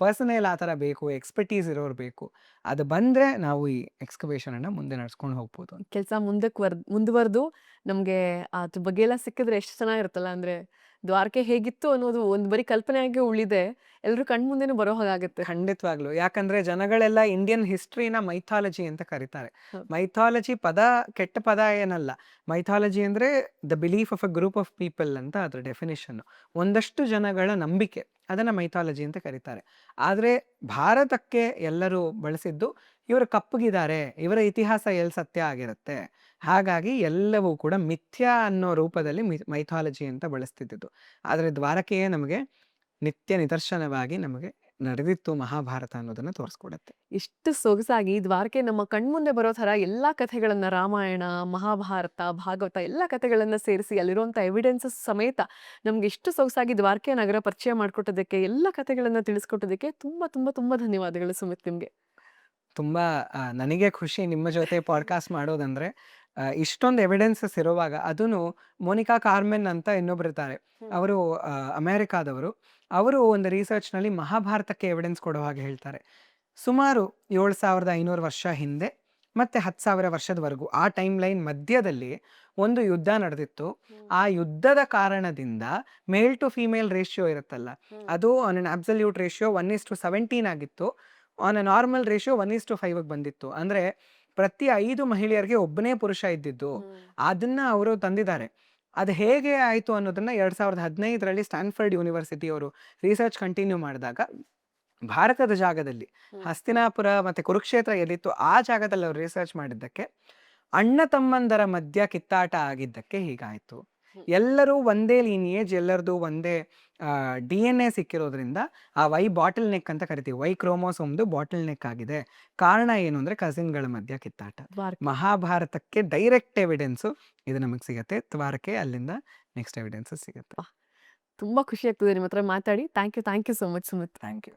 [SPEAKER 1] ಪರ್ಸನಲ್ ಆ ಥರ ಬೇಕು, ಎಕ್ಸ್ಪರ್ಟೀಸ್ ಇರೋರು ಬೇಕು. ಅದು ಬಂದರೆ ನಾವು ಈ ಎಕ್ಸ್ಕವೇಷನನ್ನು ಮುಂದೆ ನಡ್ಸ್ಕೊಂಡು ಹೋಗ್ಬೋದು ಅಂತ.
[SPEAKER 2] ಕೆಲಸ ಮುಂದುವರೆದು ನಮಗೆ ಅದ್ರ ಬಗ್ಗೆ ಎಲ್ಲ ಸಿಕ್ಕಿದ್ರೆ ಎಷ್ಟು ಚೆನ್ನಾಗಿರುತ್ತಲ್ಲ. ಅಂದರೆ ದ್ವಾರಕೆ ಹೇಗಿತ್ತು ಅನ್ನೋದು ಒಂದು ಬರೀ ಕಲ್ಪನೆಯಾಗಿ ಉಳಿದೆ, ಎಲ್ಲರೂ ಕಣ್ಮುಂದೆನೂ ಬರೋ ಹಾಗಾಗುತ್ತೆ.
[SPEAKER 1] ಖಂಡಿತವಾಗ್ಲು. ಯಾಕಂದ್ರೆ ಜನಗಳೆಲ್ಲ ಇಂಡಿಯನ್ ಹಿಸ್ಟ್ರಿನ ಮೈಥಾಲಜಿ ಅಂತ ಕರೀತಾರೆ.
[SPEAKER 2] ಹೌದು.
[SPEAKER 1] ಮೈಥಾಲಜಿ ಪದ ಕೆಟ್ಟ ಪದ ಏನಲ್ಲ. ಮೈಥಾಲಜಿ ಅಂದ್ರೆ the belief of a group of people ಅಂತ ಅದ್ರ ಡೆಫಿನೇಷನ್. ಒಂದಷ್ಟು ಜನಗಳ ನಂಬಿಕೆ, ಅದನ್ನ ಮೈಥಾಲಜಿ ಅಂತ ಕರೀತಾರೆ. ಆದ್ರೆ ಭಾರತಕ್ಕೆ ಎಲ್ಲರೂ ಬಳಸಿದ್ದು ಇವರು ಕಪ್ಪಗಿದ್ದಾರೆ, ಇವರ ಇತಿಹಾಸ ಎಲ್ಲಿ ಸತ್ಯ ಆಗಿರುತ್ತೆ, ಹಾಗಾಗಿ ಎಲ್ಲವೂ ಕೂಡ ಮಿಥ್ಯಾ ಅನ್ನೋ ರೂಪದಲ್ಲಿ ಮೈಥಾಲಜಿ ಅಂತ ಬಳಸ್ತಿದ್ದು. ಆದ್ರೆ ದ್ವಾರಕೆಯೇ ನಮಗೆ ನಿತ್ಯ ನಿದರ್ಶನವಾಗಿ ನಮಗೆ ನಡೆದಿತ್ತು ಮಹಾಭಾರತ ಅನ್ನೋದನ್ನ ತೋರಿಸ್ಕೊಡುತ್ತೆ.
[SPEAKER 2] ಇಷ್ಟು ಸೊಗಸಾಗಿ ದ್ವಾರಕೆ ನಮ್ಮ ಕಣ್ಮುಂದೆ ಬರೋ ಥರ ಎಲ್ಲ ಕಥೆಗಳನ್ನ, ರಾಮಾಯಣ, ಮಹಾಭಾರತ, ಭಾಗವತ ಎಲ್ಲ ಕಥೆಗಳನ್ನ ಸೇರಿಸಿ ಅಲ್ಲಿರುವಂಥ ಎವಿಡೆನ್ಸಸ್ ಸಮೇತ ನಮ್ಗೆ ಇಷ್ಟು ಸೊಗಸಾಗಿ ದ್ವಾರಕೆ ನಗರ ಪರಿಚಯ ಮಾಡಿಕೊಟ್ಟೋದಕ್ಕೆ, ಎಲ್ಲ ಕಥೆಗಳನ್ನ ತಿಳಿಸ್ಕೊಟ್ಟೋದಕ್ಕೆ ತುಂಬ ತುಂಬ ತುಂಬ ಧನ್ಯವಾದಗಳು ಸುಮಿತ್ ನಿಮಗೆ.
[SPEAKER 1] ತುಂಬಾ ನನಗೆ ಖುಷಿ ನಿಮ್ಮ ಜೊತೆ ಪಾಡ್ಕಾಸ್ಟ್ ಮಾಡೋದಂದ್ರೆ. ಇಷ್ಟೊಂದು ಎವಿಡೆನ್ಸಸ್ ಇರುವಾಗ, ಅದನ್ನು ಮೋನಿಕಾ ಕಾರ್ಮೆನ್ ಅಂತ ಇನ್ನೊಬ್ಬರಿದ್ದಾರೆ, ಅವರು ಅಮೇರಿಕಾದವರು. ಅವರು ಒಂದು ರಿಸರ್ಚ್ನಲ್ಲಿ ಮಹಾಭಾರತಕ್ಕೆ ಎವಿಡೆನ್ಸ್ ಕೊಡೋ ಹಾಗೆ ಹೇಳ್ತಾರೆ. ಸುಮಾರು 7,500 ವರ್ಷ ಹಿಂದೆ ಮತ್ತೆ 10,000 ವರ್ಷದವರೆಗೂ ಆ ಟೈಮ್ ಲೈನ್ ಮಧ್ಯದಲ್ಲಿ ಒಂದು ಯುದ್ಧ ನಡೆದಿತ್ತು. ಆ ಯುದ್ಧದ ಕಾರಣದಿಂದ ಮೇಲ್ ಟು ಫಿಮೇಲ್ ರೇಷಿಯೋ ಇರುತ್ತಲ್ಲ, ಅದು ಆನ್ ಅನ್ ಅಬ್ಸಲ್ಯೂಟ್ ರೇಷಿಯೋ 1:17 ಆಗಿತ್ತು. ಆನ್ ಅ ನಾರ್ಮಲ್ ರೇಷಿಯೋ 1:5 ಬಂದಿತ್ತು. ಅಂದ್ರೆ ಪ್ರತಿ 5 ಮಹಿಳೆಯರಿಗೆ ಒಬ್ಬನೇ ಪುರುಷ ಇದ್ದಿದ್ದು. ಅದನ್ನ ಅವರು ತಂದಿದ್ದಾರೆ. ಅದು ಹೇಗೆ ಆಯಿತು ಅನ್ನೋದನ್ನ 2015ರಲ್ಲಿ ಸ್ಟ್ಯಾನ್ಫರ್ಡ್ ಯೂನಿವರ್ಸಿಟಿ ಅವರು ರಿಸರ್ಚ್ ಕಂಟಿನ್ಯೂ ಮಾಡಿದಾಗ, ಭಾರತದ ಜಾಗದಲ್ಲಿ ಹಸ್ತಿನಾಪುರ ಮತ್ತೆ ಕುರುಕ್ಷೇತ್ರ ಎಲ್ಲಿತ್ತು ಆ ಜಾಗದಲ್ಲಿ ಅವರು ರಿಸರ್ಚ್ ಮಾಡಿದ್ದಕ್ಕೆ ಅಣ್ಣ ತಮ್ಮಂದರ ಮಧ್ಯ ಕಿತ್ತಾಟ ಆಗಿದ್ದಕ್ಕೆ ಹೀಗಾಯಿತು. ಎಲ್ಲರೂ ಒಂದೇ ಲೀನಿಯೇಜ್, ಎಲ್ಲರದು ಒಂದೇ DNA ಸಿಕ್ಕಿರೋದ್ರಿಂದ ಆ ವೈ ಬಾಟಲ್ ನೆಕ್ ಅಂತ ಕರಿತೀವಿ, ವೈ ಕ್ರೋಮೋಸೋಮ್ದು ಬಾಟಲ್ ನೆಕ್ ಆಗಿದೆ. ಕಾರಣ ಏನು ಅಂದ್ರೆ ಕಸಿನ್ಗಳ ಮಧ್ಯ ಕಿತ್ತಾಟ. ಮಹಾಭಾರತಕ್ಕೆ ಡೈರೆಕ್ಟ್ ಎವಿಡೆನ್ಸು ಇದು ನಮಗೆ ಸಿಗತ್ತೆ, ದ್ವಾರಕೆ ಅಲ್ಲಿಂದ ನೆಕ್ಸ್ಟ್ ಎವಿಡೆನ್ಸಸ್ ಸಿಗುತ್ತೆ.
[SPEAKER 2] ತುಂಬ ಖುಷಿ ಆಗ್ತದೆ ನಿಮ್ಮ ಹತ್ರ ಮಾತಾಡಿ. Thank you so much Sumit.
[SPEAKER 1] Thank you.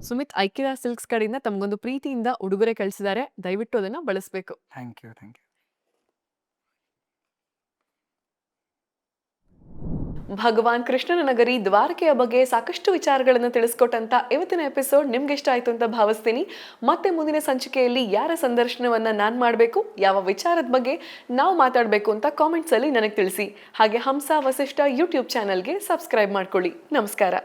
[SPEAKER 2] Sumit Aikyara silks ಕಡೆಯಿಂದ ತಮಗೊಂದು ಪ್ರೀತಿಯಿಂದ ಉಡುಗೊರೆ ಕಳಿಸಿದ್ದಾರೆ, ದಯವಿಟ್ಟು ಅದನ್ನ ಬಳಸಬೇಕು.
[SPEAKER 1] Thank you. Thank you.
[SPEAKER 2] ಭಗವಾನ್ ಕೃಷ್ಣನ ನಗರಿ ದ್ವಾರಕೆಯ ಬಗ್ಗೆ ಸಾಕಷ್ಟು ವಿಚಾರಗಳನ್ನು ತಿಳಿಸ್ಕೊಟ್ಟಂತ ಇವತ್ತಿನ ಎಪಿಸೋಡ್ ನಿಮ್ಗೆ ಇಷ್ಟ ಆಯ್ತು ಅಂತ ಭಾವಿಸ್ತೀನಿ. ಮತ್ತೆ ಮುಂದಿನ ಸಂಚಿಕೆಯಲ್ಲಿ ಯಾರ ಸಂದರ್ಶನವನ್ನ ನಾನು ಮಾಡಬೇಕು, ಯಾವ ವಿಚಾರದ ಬಗ್ಗೆ ನಾವು ಮಾತಾಡಬೇಕು ಅಂತ ಕಾಮೆಂಟ್ಸ್ ಅಲ್ಲಿ ನನಗೆ ತಿಳಿಸಿ. ಹಾಗೆ ಹಂಸ ವಸಿಷ್ಠ ಯೂಟ್ಯೂಬ್ ಚಾನಲ್ಗೆ ಸಬ್ಸ್ಕ್ರೈಬ್ ಮಾಡ್ಕೊಳ್ಳಿ. ನಮಸ್ಕಾರ.